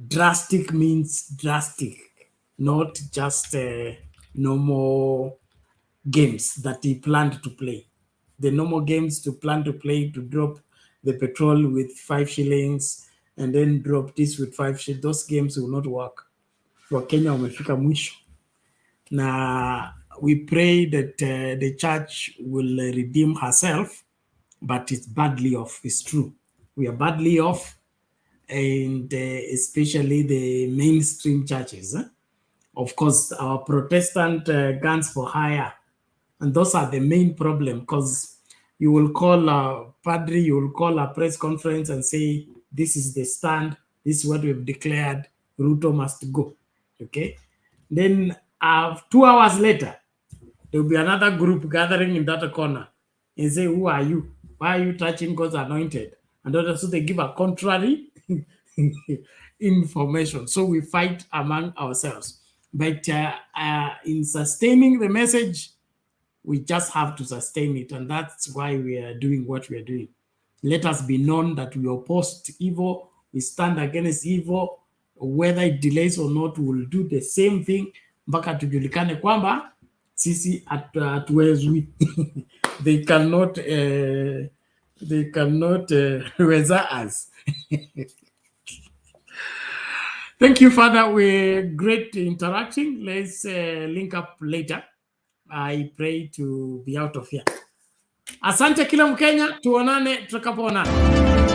Drastic means drastic, not just normal games that he planned to play. The normal games to plan to play, to drop the petrol with 5 shillings and then drop this with 5 shillings, those games will not work. Wakenya wamefika mwisho. Na we pray that the church will redeem herself, but it's badly off. It's true. We are badly off, and especially the mainstream churches. Of course, our Protestant guns for hire, and those are the main problem, because you will call a padre, you will call a press conference and say, this is the stand, this is what we've declared, Ruto must go, okay? Then 2 hours later, there will be another group gathering in that corner and say, who are you? Why are you touching God's anointed? And also they give a contrary information. So we fight among ourselves. But in sustaining the message, we just have to sustain it. And that's why we are doing what we are doing. Let us be known that we oppose evil, we stand against evil, whether it delays or not, we will do the same thing mpaka tujulikane kwamba sisi hatuwezwi. They cannot weza us. Thank you, Father. We're great interacting. Let's link up later. I pray to be out of here. Asante kila Mkenya, tuonane tutakapoonana.